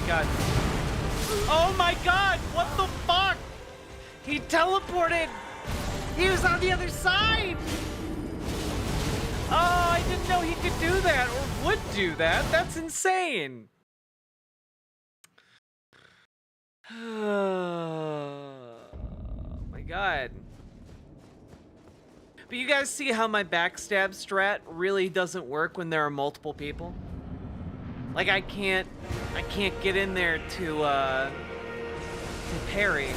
Speaker 2: god. Oh my god! What the fuck? He teleported! He was on the other side! Oh, I didn't know he could do that or would do that. That's insane. Oh my god. But you guys see how my backstab strat really doesn't work when there are multiple people? Like I can't get in there to parry.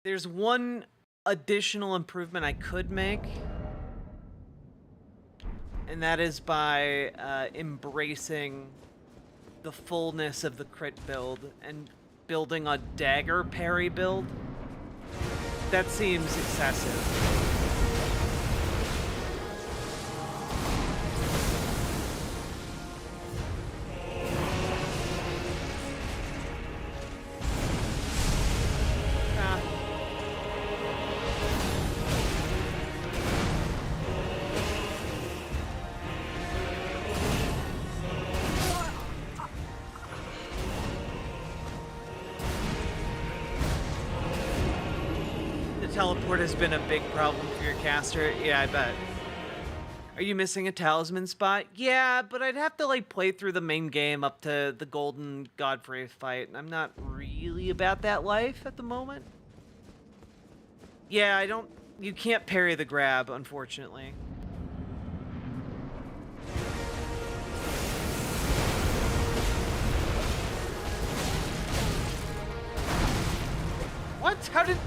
Speaker 2: There's one additional improvement I could make, and that is by embracing the fullness of the crit build and building a dagger parry build. That seems excessive. Teleport has been a big problem for your caster. Yeah, I bet. Are you missing a talisman spot? Yeah, but I'd have to like play through the main game up to the Golden Godfrey fight, and I'm not really about that life at the moment. Yeah, you can't parry the grab, unfortunately. What? How did...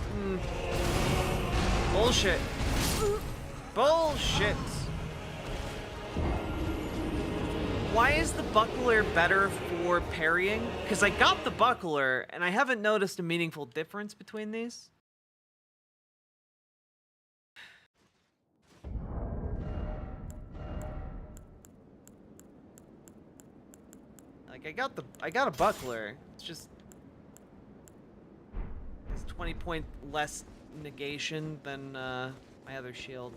Speaker 2: Bullshit. Bullshit. Why is the buckler better for parrying? Because I got the buckler, and I haven't noticed a meaningful difference between these. Like, I got a buckler. It's just... It's 20 point less negation than my other shield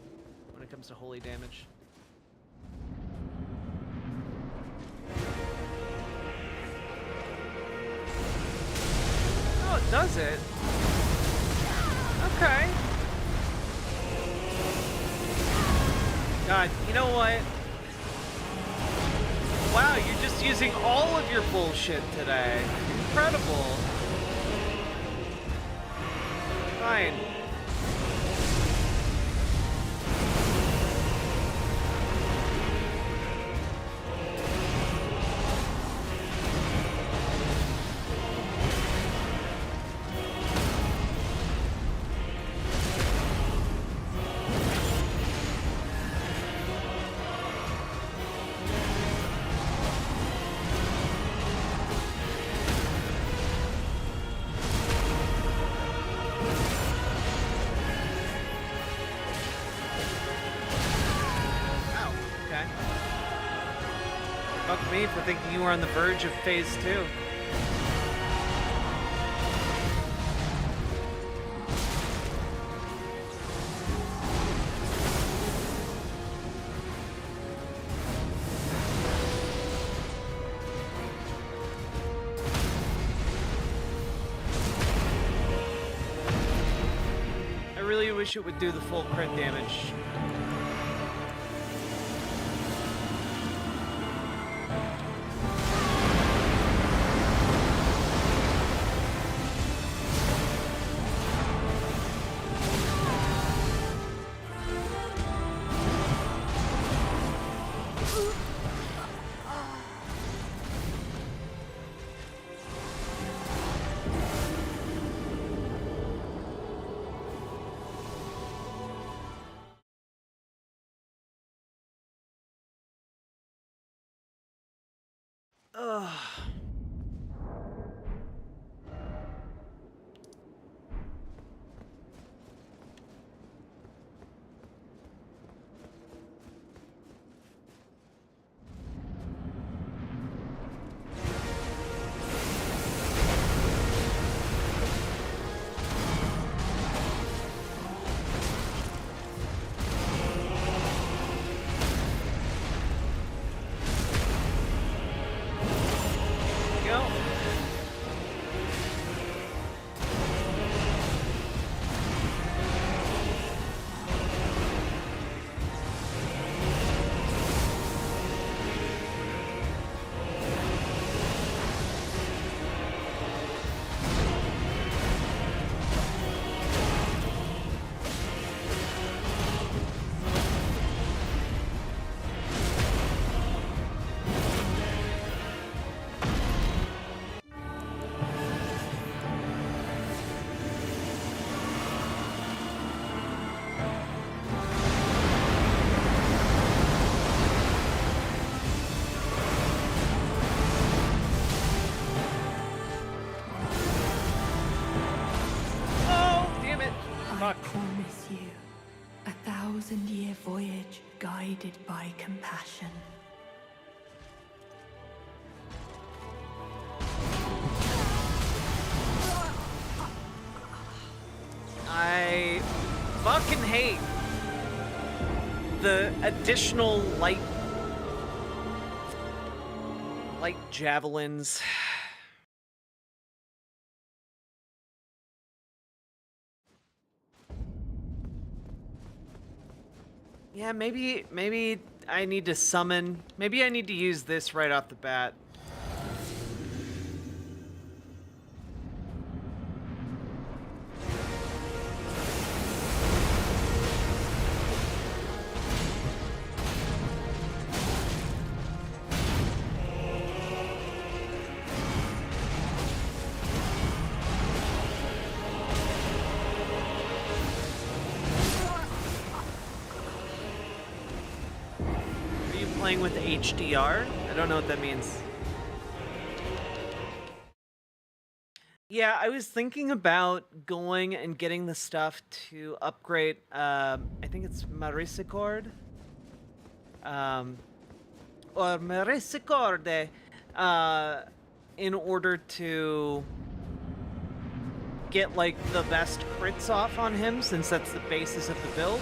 Speaker 2: when it comes to holy damage. Oh, it does it? Okay. God, you know what? Wow, you're just using all of your bullshit today. Incredible. Fine. For thinking you were on the verge of phase 2. wish it would do the full crit damage. Ugh.
Speaker 13: I promise you, 1,000-year voyage guided by compassion.
Speaker 2: I fucking hate the additional light javelins. Yeah, maybe I need to summon. Maybe I need to use this right off the bat. Playing with HDR? I don't know what that means. Yeah, I was thinking about going and getting the stuff to upgrade, I think it's Marisicorde? Or Marisicorde, in order to get, like, the best crits off on him, since that's the basis of the build.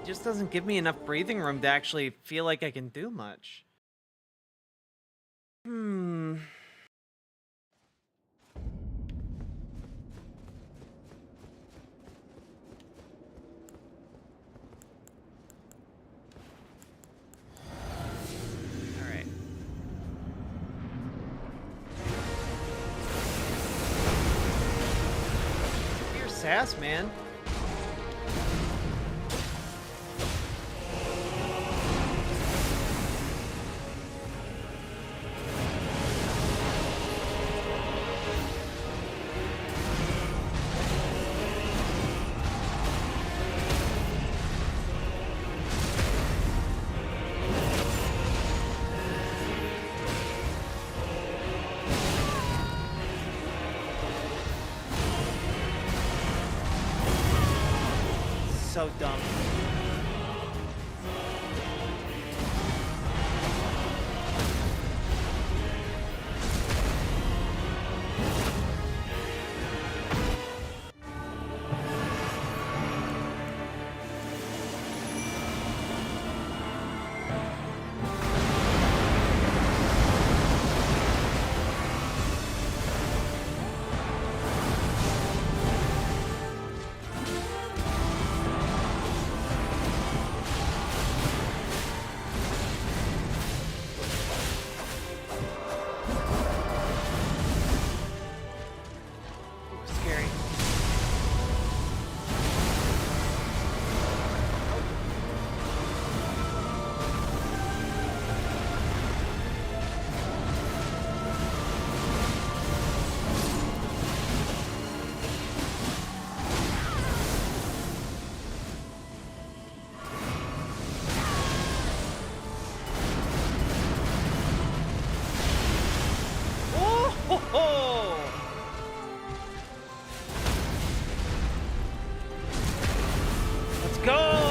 Speaker 2: just doesn't give me enough breathing room to actually feel like I can do much. Alright. Your sass, man. So dumb. Scary. Oh ho ho! Let's go!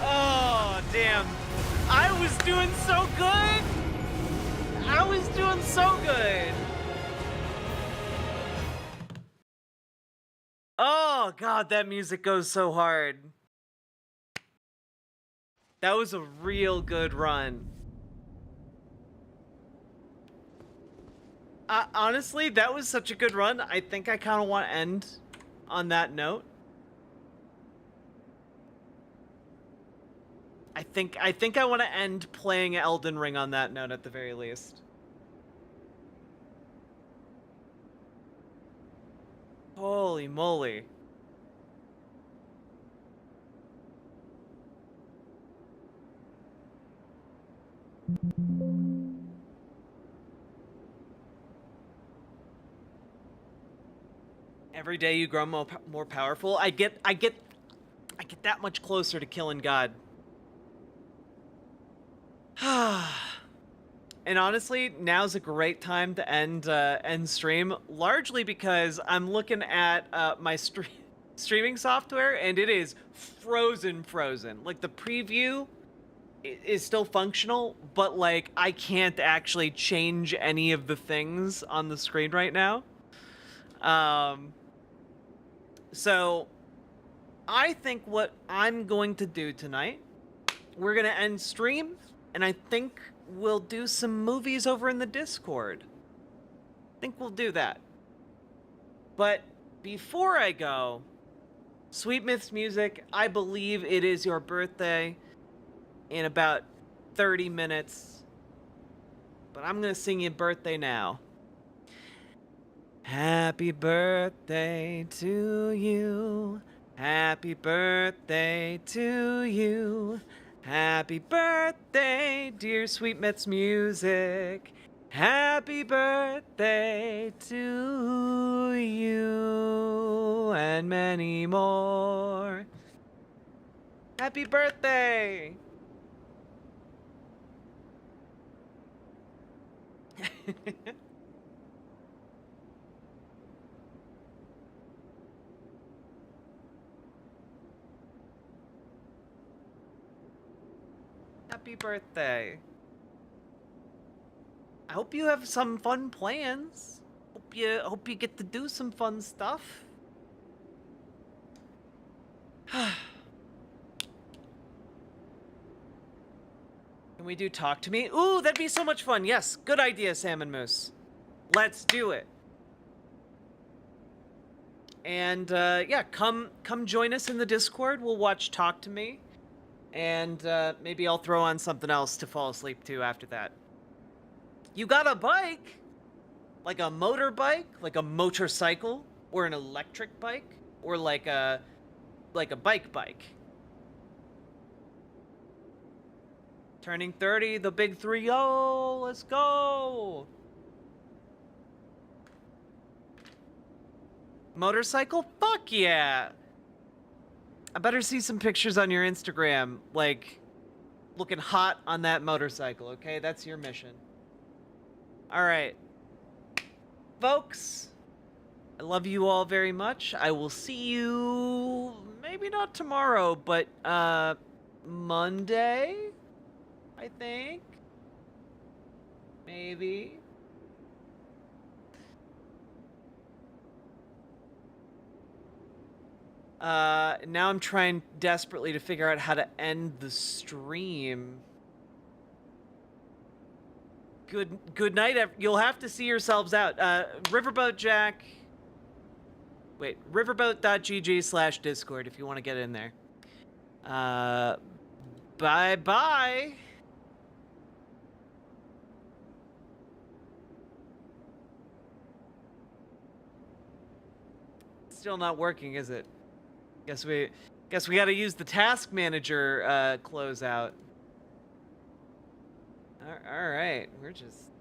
Speaker 2: Oh, damn. I was doing so good! I was doing so good! Oh, God, that music goes so hard. That was a real good run. Honestly, that was such a good run. I think I kind of want to end on that note. I think I want to end playing Elden Ring on that note at the very least. Holy moly. Every day you grow more powerful. I get that much closer to killing God. And honestly, now's a great time to end stream, largely because I'm looking at my streaming software and it is frozen. Like the preview is still functional, but like I can't actually change any of the things on the screen right now. So I think what I'm going to do tonight, we're gonna end stream, and I think we'll do some movies over in the Discord. I think we'll do that. But before I go, Sweet Myths Music, I believe it is your birthday in about 30 minutes. But I'm gonna sing you birthday now. Happy birthday to you. Happy birthday to you. Happy birthday, dear Sweet Mets Music. Happy birthday to you and many more. Happy birthday! Happy birthday. I hope you have some fun plans. Hope you get to do some fun stuff. Can we do Talk to Me? Ooh, that'd be so much fun. Yes, good idea, Salmon Moose. Let's do it. And yeah, come join us in the Discord. We'll watch Talk to Me. And maybe I'll throw on something else to fall asleep to after that. You got a bike? Like a motorbike? Like a motorcycle? Or an electric bike? Or like a bike? Turning 30, the big 3-0. Let's go. Motorcycle? Fuck yeah. I better see some pictures on your Instagram, like, looking hot on that motorcycle, okay? That's your mission. Alright. Folks, I love you all very much. I will see you, maybe not tomorrow, but, Monday, I think? Maybe. Now I'm trying desperately to figure out how to end the stream. Good night. You'll have to see yourselves out. Riverboat Jack. Wait, riverboat.gg/Discord if you want to get in there. Bye-bye. Still not working, is it? Guess we got to use the task manager closeout. All right, we're just